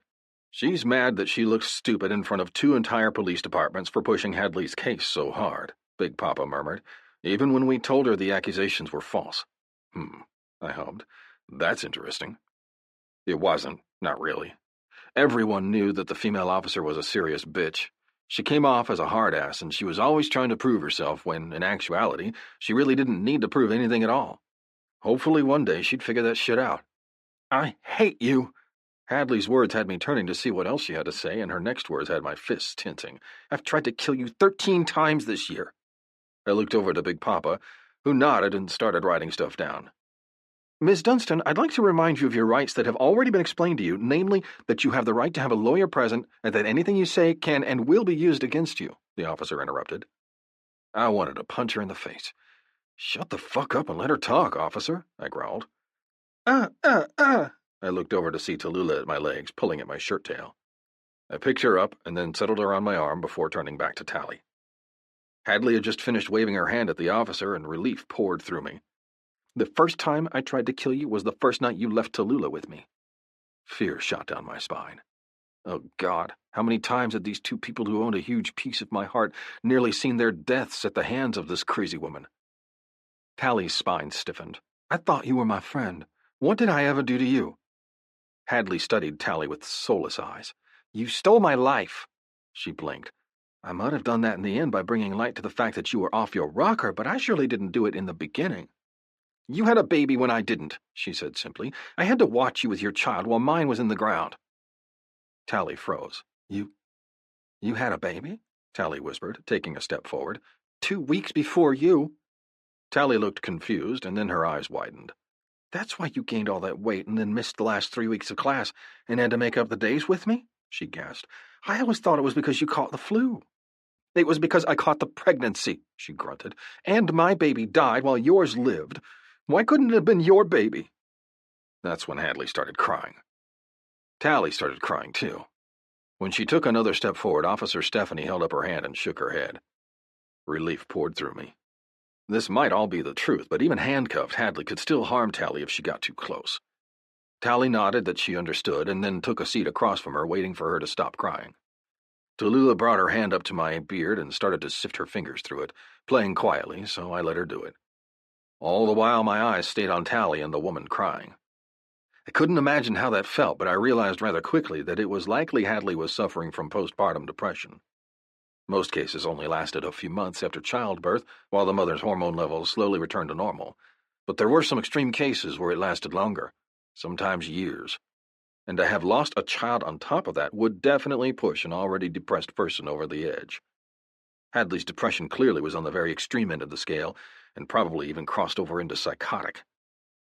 "She's mad that she looks stupid in front of 2 entire police departments for pushing Hadley's case so hard," Big Papa murmured, "even when we told her the accusations were false." I hummed. "That's interesting." It wasn't, not really. Everyone knew that the female officer was a serious bitch. She came off as a hard-ass, and she was always trying to prove herself when, in actuality, she really didn't need to prove anything at all. Hopefully one day she'd figure that shit out. "I hate you!" Hadley's words had me turning to see what else she had to say, and her next words had my fists tensing. "I've tried to kill you 13 times this year." I looked over to Big Papa, who nodded and started writing stuff down. "Ms. Dunstan, I'd like to remind you of your rights that have already been explained to you, namely that you have the right to have a lawyer present and that anything you say can and will be used against you," the officer interrupted. I wanted to punch her in the face. "Shut the fuck up and let her talk, officer," I growled. I looked over to see Tallulah at my legs, pulling at my shirt tail. I picked her up and then settled her on my arm before turning back to Tally. Hadley had just finished waving her hand at the officer, and relief poured through me. "The first time I tried to kill you was the first night you left Tallulah with me." Fear shot down my spine. Oh, God, how many times had these 2 people who owned a huge piece of my heart nearly seen their deaths at the hands of this crazy woman? Tally's spine stiffened. "I thought you were my friend. What did I ever do to you?" Hadley studied Tally with soulless eyes. "You stole my life." She blinked. "I might have done that in the end by bringing light to the fact that you were off your rocker, but I surely didn't do it in the beginning." "You had a baby when I didn't," she said simply. "I had to watch you with your child while mine was in the ground." Tally froze. You had a baby?" Tally whispered, taking a step forward. 2 weeks before you." Tally looked confused, and then her eyes widened. "That's why you gained all that weight and then missed the last 3 weeks of class and had to make up the days with me?" she gasped. "I always thought it was because you caught the flu." "It was because I caught the pregnancy," she grunted. "And my baby died while yours lived. Why couldn't it have been your baby?" That's when Hadley started crying. Tally started crying, too. When she took another step forward, Officer Stephanie held up her hand and shook her head. Relief poured through me. This might all be the truth, but even handcuffed, Hadley could still harm Tally if she got too close. Tally nodded that she understood, and then took a seat across from her, waiting for her to stop crying. Tallulah brought her hand up to my beard and started to sift her fingers through it, playing quietly, so I let her do it. All the while my eyes stayed on Tally and the woman crying. I couldn't imagine how that felt, but I realized rather quickly that it was likely Hadley was suffering from postpartum depression. Most cases only lasted a few months after childbirth, while the mother's hormone levels slowly returned to normal. But there were some extreme cases where it lasted longer, sometimes years. And to have lost a child on top of that would definitely push an already depressed person over the edge. Hadley's depression clearly was on the very extreme end of the scale, and probably even crossed over into psychotic.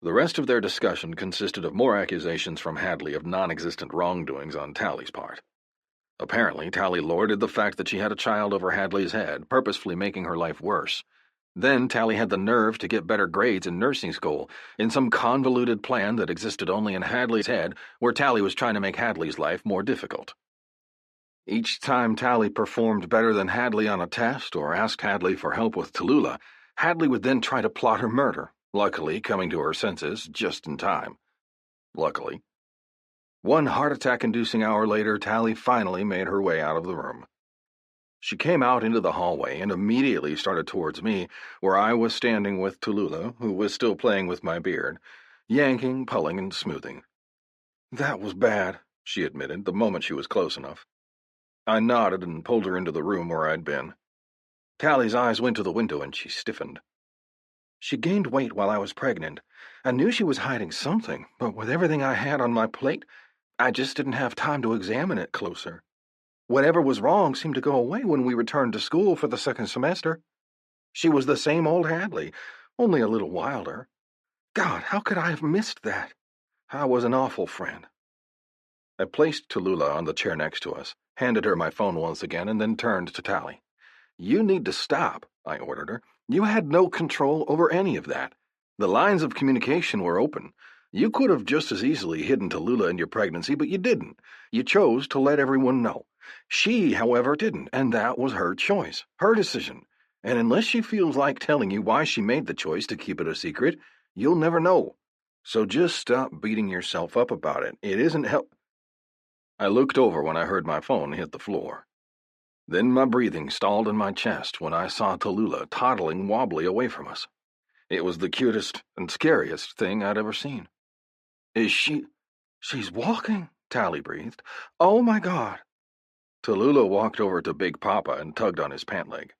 The rest of their discussion consisted of more accusations from Hadley of non-existent wrongdoings on Tally's part. Apparently, Tally lorded the fact that she had a child over Hadley's head, purposefully making her life worse. Then Tally had the nerve to get better grades in nursing school, in some convoluted plan that existed only in Hadley's head, where Tally was trying to make Hadley's life more difficult. Each time Tally performed better than Hadley on a test or asked Hadley for help with Tallulah, Hadley would then try to plot her murder, luckily coming to her senses just in time. Luckily. One heart attack-inducing hour later, Tally finally made her way out of the room. She came out into the hallway and immediately started towards me, where I was standing with Tallulah, who was still playing with my beard, yanking, pulling, and smoothing. "That was bad," she admitted, the moment she was close enough. I nodded and pulled her into the room where I'd been. Tally's eyes went to the window and she stiffened. "She gained weight while I was pregnant. I knew she was hiding something, but with everything I had on my plate, I just didn't have time to examine it closer. Whatever was wrong seemed to go away when we returned to school for the second semester. She was the same old Hadley, only a little wilder. God, how could I have missed that? I was an awful friend." I placed Tallulah on the chair next to us, handed her my phone once again, and then turned to Tally. "You need to stop," I ordered her. "You had no control over any of that. The lines of communication were open. You could have just as easily hidden Tallulah in your pregnancy, but you didn't. You chose to let everyone know. She, however, didn't, and that was her choice, her decision. And unless she feels like telling you why she made the choice to keep it a secret, you'll never know. So just stop beating yourself up about it. It isn't help." I looked over when I heard my phone hit the floor. Then my breathing stalled in my chest when I saw Tallulah toddling wobbly away from us. It was the cutest and scariest thing I'd ever seen. She's walking," Tally breathed. "Oh, my God." Tallulah walked over to Big Papa and tugged on his pant leg.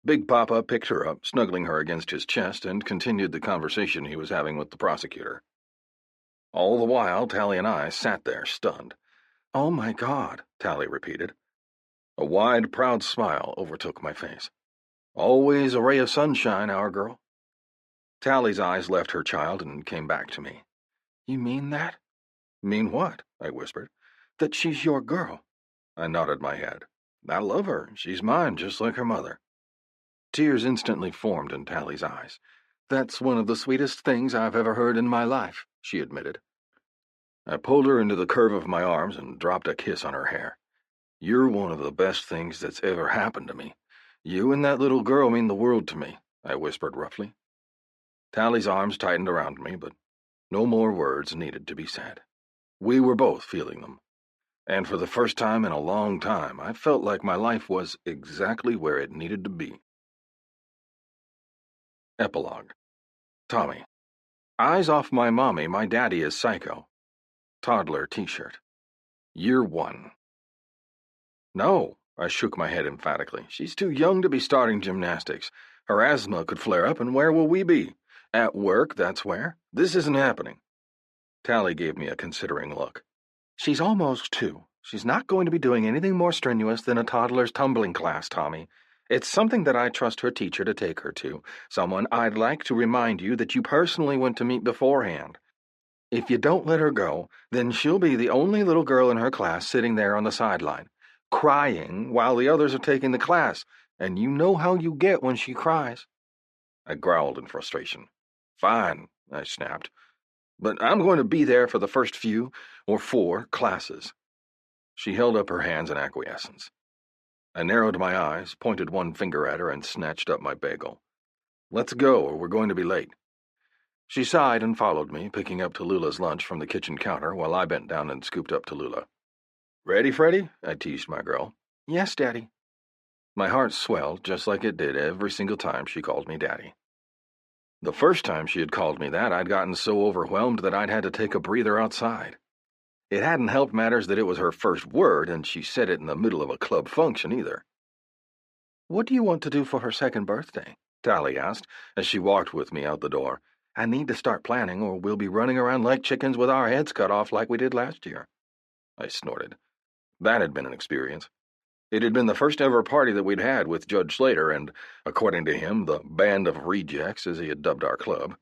Big Papa picked her up, snuggling her against his chest, and continued the conversation he was having with the prosecutor. All the while, Tally and I sat there, stunned. "Oh, my God," Tally repeated. A wide, proud smile overtook my face. Always a ray of sunshine, our girl. Tally's eyes left her child and came back to me. "You mean that?" "Mean what?" I whispered. "That she's your girl." I nodded my head. "I love her. She's mine, just like her mother." Tears instantly formed in Tally's eyes. "That's one of the sweetest things I've ever heard in my life," she admitted. I pulled her into the curve of my arms and dropped a kiss on her hair. "You're one of the best things that's ever happened to me. You and that little girl mean the world to me," I whispered roughly. Tally's arms tightened around me, but no more words needed to be said. We were both feeling them. And for the first time in a long time, I felt like my life was exactly where it needed to be. Epilogue. Tommy. Eyes off my mommy, my daddy is psycho. Toddler t-shirt. Year 1. No, I shook my head emphatically. She's too young to be starting gymnastics. Her asthma could flare up, and where will we be? At work, that's where. This isn't happening. Tally gave me a considering look. "She's almost 2. She's not going to be doing anything more strenuous than a toddler's tumbling class, Tommy. It's something that I trust her teacher to take her to, someone I'd like to remind you that you personally went to meet beforehand. If you don't let her go, then she'll be the only little girl in her class sitting there on the sideline, crying while the others are taking the class, and you know how you get when she cries." I growled in frustration. "Fine," I snapped. "But I'm going to be there for the first few, or 4, classes." She held up her hands in acquiescence. I narrowed my eyes, pointed one finger at her, and snatched up my bagel. "Let's go, or we're going to be late." She sighed and followed me, picking up Tallulah's lunch from the kitchen counter while I bent down and scooped up Tallulah. "Ready, Freddie?" I teased my girl. "Yes, Daddy." My heart swelled just like it did every single time she called me Daddy. The first time she had called me that, I'd gotten so overwhelmed that I'd had to take a breather outside. It hadn't helped matters that it was her first word, and she said it in the middle of a club function either. "What do you want to do for her second birthday?" Tally asked as she walked with me out the door. "I need to start planning, or we'll be running around like chickens with our heads cut off like we did last year." I snorted. That had been an experience. It had been the first ever party that we'd had with Judge Slater and, according to him, the Band of Rejects, as he had dubbed our club.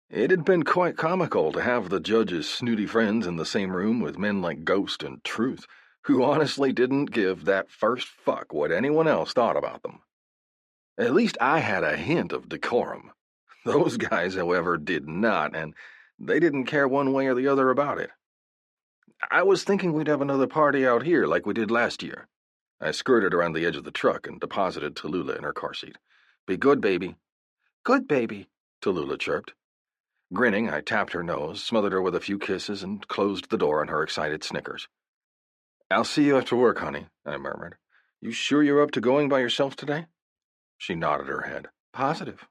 It had been quite comical to have the judge's snooty friends in the same room with men like Ghost and Truth, who honestly didn't give that first fuck what anyone else thought about them. At least I had a hint of decorum. Those guys, however, did not, and they didn't care one way or the other about it. I was thinking we'd have another party out here like we did last year. I skirted around the edge of the truck and deposited Tallulah in her car seat. Be good, baby. Good, baby, Tallulah chirped. Grinning, I tapped her nose, smothered her with a few kisses, and closed the door on her excited snickers. I'll see you after work, honey, I murmured. You sure you're up to going by yourself today? She nodded her head. Positive.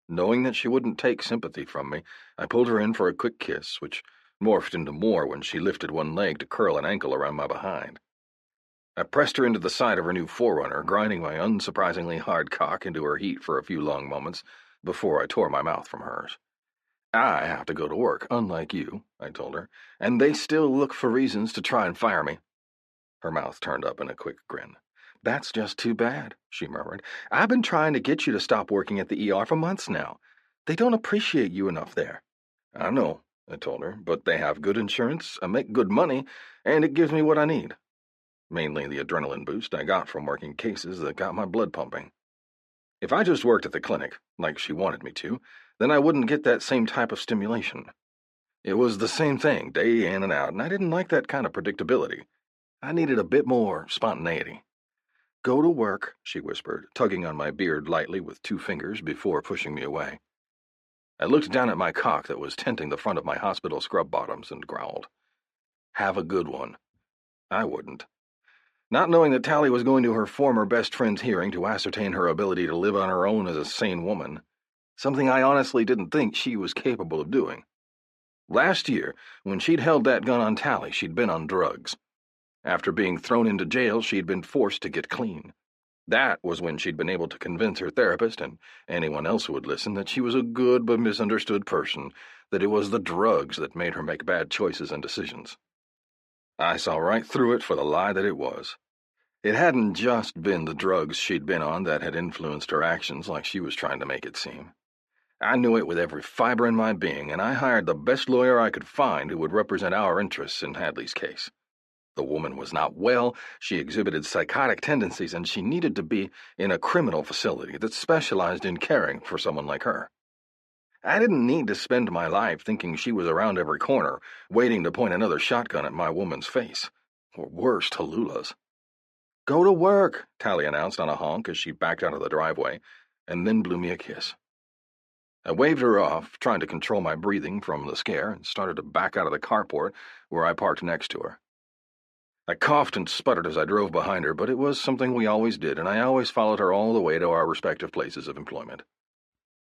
Knowing that she wouldn't take sympathy from me, I pulled her in for a quick kiss, which morphed into more when she lifted one leg to curl an ankle around my behind. I pressed her into the side of her new Forerunner, grinding my unsurprisingly hard cock into her heat for a few long moments before I tore my mouth from hers. I have to go to work, unlike you, I told her, and they still look for reasons to try and fire me. Her mouth turned up in a quick grin. That's just too bad, she murmured. I've been trying to get you to stop working at the ER for months now. They don't appreciate you enough there. I know, I told her, but they have good insurance, I make good money, and it gives me what I need. Mainly the adrenaline boost I got from working cases that got my blood pumping. If I just worked at the clinic, like she wanted me to, then I wouldn't get that same type of stimulation. It was the same thing, day in and out, and I didn't like that kind of predictability. I needed a bit more spontaneity. Go to work, she whispered, tugging on my beard lightly with 2 fingers before pushing me away. I looked down at my cock that was tenting the front of my hospital scrub bottoms and growled. Have a good one. I wouldn't. Not knowing that Tally was going to her former best friend's hearing to ascertain her ability to live on her own as a sane woman, something I honestly didn't think she was capable of doing. Last year, when she'd held that gun on Tally, she'd been on drugs. After being thrown into jail, she'd been forced to get clean. That was when she'd been able to convince her therapist and anyone else who would listen that she was a good but misunderstood person, that it was the drugs that made her make bad choices and decisions. I saw right through it for the lie that it was. It hadn't just been the drugs she'd been on that had influenced her actions like she was trying to make it seem. I knew it with every fiber in my being, and I hired the best lawyer I could find who would represent our interests in Hadley's case. The woman was not well, she exhibited psychotic tendencies, and she needed to be in a criminal facility that specialized in caring for someone like her. I didn't need to spend my life thinking she was around every corner, waiting to point another shotgun at my woman's face, or worse, Tallulah's. Go to work, Tally announced on a honk as she backed out of the driveway, and then blew me a kiss. I waved her off, trying to control my breathing from the scare, and started to back out of the carport, where I parked next to her. I coughed and sputtered as I drove behind her, but it was something we always did, and I always followed her all the way to our respective places of employment.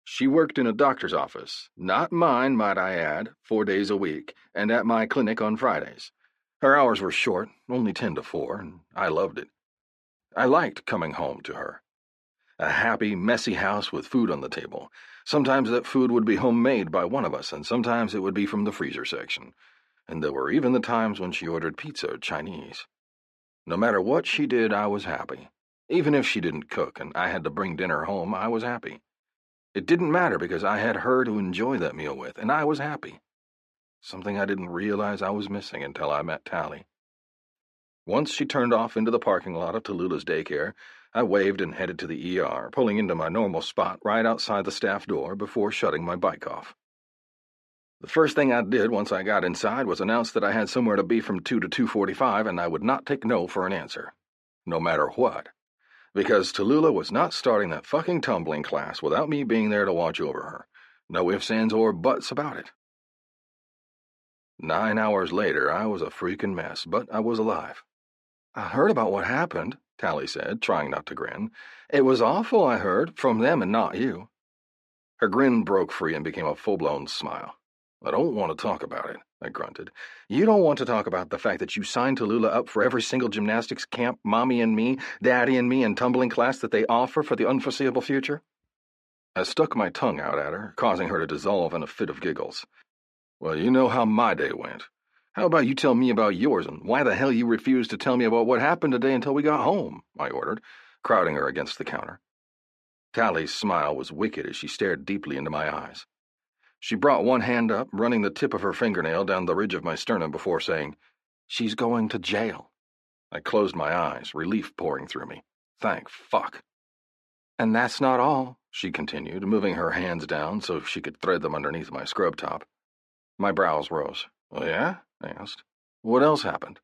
She worked in a doctor's office, not mine, might I add, 4 days a week, and at my clinic on Fridays. Her hours were short, only 10 to 4, and I loved it. I liked coming home to her. A happy, messy house with food on the table. Sometimes that food would be homemade by one of us, and sometimes it would be from the freezer section. And there were even the times when she ordered pizza or Chinese. No matter what she did, I was happy. Even if she didn't cook and I had to bring dinner home, I was happy. It didn't matter because I had her to enjoy that meal with, and I was happy. Something I didn't realize I was missing until I met Tally. Once she turned off into the parking lot of Tallulah's daycare, I waved and headed to the ER, pulling into my normal spot right outside the staff door before shutting my bike off. The first thing I did once I got inside was announce that I had somewhere to be from 2 to 2:45 and I would not take no for an answer. No matter what. Because Tallulah was not starting that fucking tumbling class without me being there to watch over her. No ifs, ands, or buts about it. 9 hours later, I was a freaking mess, but I was alive. I heard about what happened, Tally said, trying not to grin. It was awful, I heard, from them and not you. Her grin broke free and became a full-blown smile. I don't want to talk about it, I grunted. You don't want to talk about the fact that you signed Tallulah up for every single gymnastics camp, Mommy and me, Daddy and me, and tumbling class that they offer for the unforeseeable future? I stuck my tongue out at her, causing her to dissolve in a fit of giggles. Well, you know how my day went. How about you tell me about yours, and why the hell you refused to tell me about what happened today until we got home, I ordered, crowding her against the counter. Tally's smile was wicked as she stared deeply into my eyes. She brought one hand up, running the tip of her fingernail down the ridge of my sternum before saying, She's going to jail. I closed my eyes, relief pouring through me. Thank fuck. And that's not all, she continued, moving her hands down so she could thread them underneath my scrub top. My brows rose. Oh, yeah? I asked. What else happened?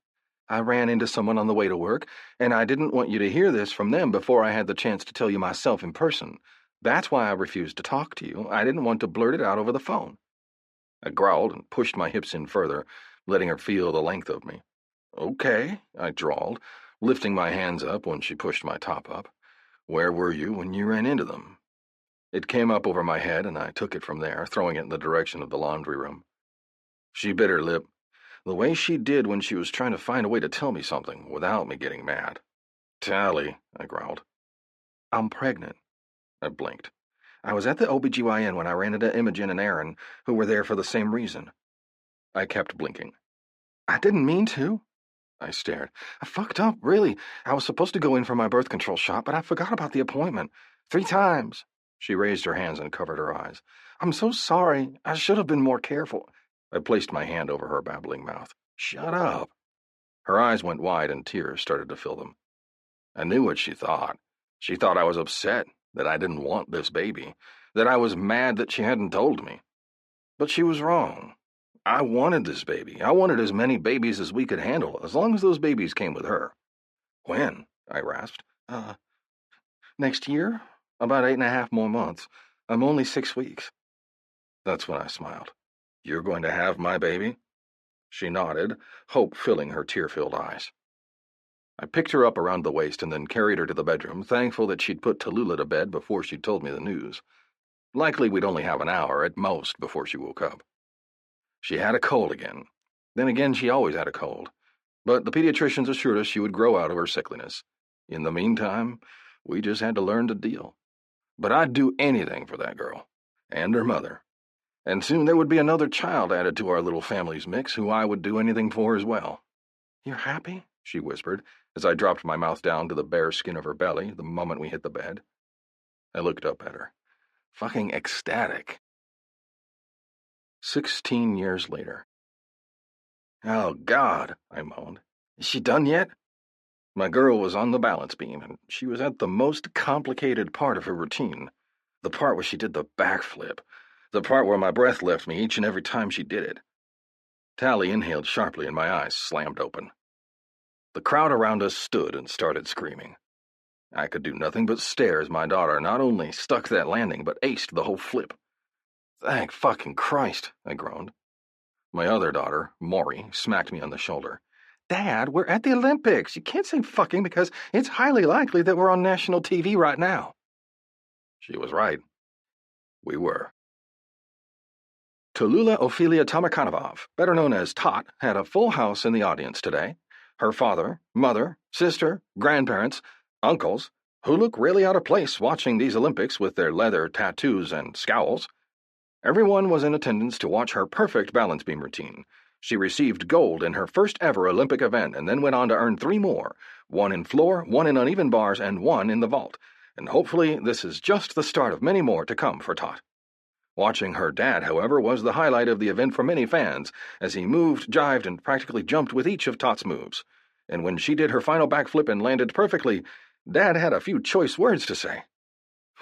I ran into someone on the way to work, and I didn't want you to hear this from them before I had the chance to tell you myself in person. That's why I refused to talk to you. I didn't want to blurt it out over the phone. I growled and pushed my hips in further, letting her feel the length of me. Okay, I drawled, lifting my hands up when she pushed my top up. Where were you when you ran into them? It came up over my head, and I took it from there, throwing it in the direction of the laundry room. She bit her lip, the way she did when she was trying to find a way to tell me something without me getting mad. Tally, I growled. I'm pregnant. I blinked. I was at the OBGYN when I ran into Imogen and Aaron, who were there for the same reason. I kept blinking. I didn't mean to. I stared. I fucked up, really. I was supposed to go in for my birth control shot, but I forgot about the appointment. 3 times. She raised her hands and covered her eyes. I'm so sorry. I should have been more careful. I placed my hand over her babbling mouth. Shut up. Her eyes went wide and tears started to fill them. I knew what she thought. She thought I was upset, that I didn't want this baby, that I was mad that she hadn't told me. But she was wrong. I wanted this baby. I wanted as many babies as we could handle, as long as those babies came with her. When? I rasped. Next year? About 8.5 more months. I'm only 6 weeks. That's when I smiled. You're going to have my baby? She nodded, hope filling her tear-filled eyes. I picked her up around the waist and then carried her to the bedroom, thankful that she'd put Tallulah to bed before she'd told me the news. Likely we'd only have an hour at most before she woke up. She had a cold again. Then again, she always had a cold. But the pediatricians assured us she would grow out of her sickliness. In the meantime, we just had to learn to deal. But I'd do anything for that girl. And her mother. And soon there would be another child added to our little family's mix who I would do anything for as well. You're happy? She whispered, as I dropped my mouth down to the bare skin of her belly the moment we hit the bed. I looked up at her. Fucking ecstatic. 16 years later. Oh, God, I moaned. Is she done yet? My girl was on the balance beam, and she was at the most complicated part of her routine. The part where she did the backflip. The part where my breath left me each and every time she did it. Tally inhaled sharply, and my eyes slammed open. The crowd around us stood and started screaming. I could do nothing but stare as my daughter not only stuck that landing, but aced the whole flip. Thank fucking Christ, I groaned. My other daughter, Maury, smacked me on the shoulder. Dad, we're at the Olympics. You can't say fucking because it's highly likely that we're on national TV right now. She was right. We were. Tallulah Ophelia Tomakanov, better known as Tot, had a full house in the audience today. Her father, mother, sister, grandparents, uncles, who look really out of place watching these Olympics with their leather tattoos and scowls. Everyone was in attendance to watch her perfect balance beam routine. She received gold in her first ever Olympic event and then went on to earn 3 more, 1 in floor, 1 in uneven bars, and 1 in the vault. And hopefully this is just the start of many more to come for Tot. Watching her dad, however, was the highlight of the event for many fans, as he moved, jived, and practically jumped with each of Tot's moves. And when she did her final backflip and landed perfectly, Dad had a few choice words to say.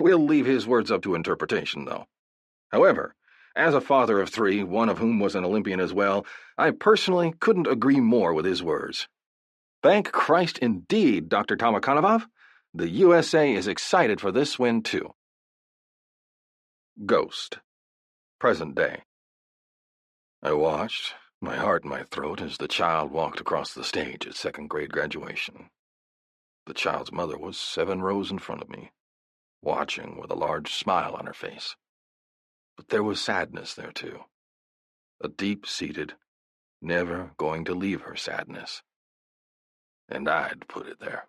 We'll leave his words up to interpretation, though. However, as a father of 3, one of whom was an Olympian as well, I personally couldn't agree more with his words. Thank Christ indeed, Dr. Tomakanov. The USA is excited for this win, too. Ghost. Present day. I watched, my heart in my throat, as the child walked across the stage at 2nd grade graduation. The child's mother was 7 rows in front of me, watching with a large smile on her face. But there was sadness there, too. A deep-seated, never going to leave her sadness. And I'd put it there.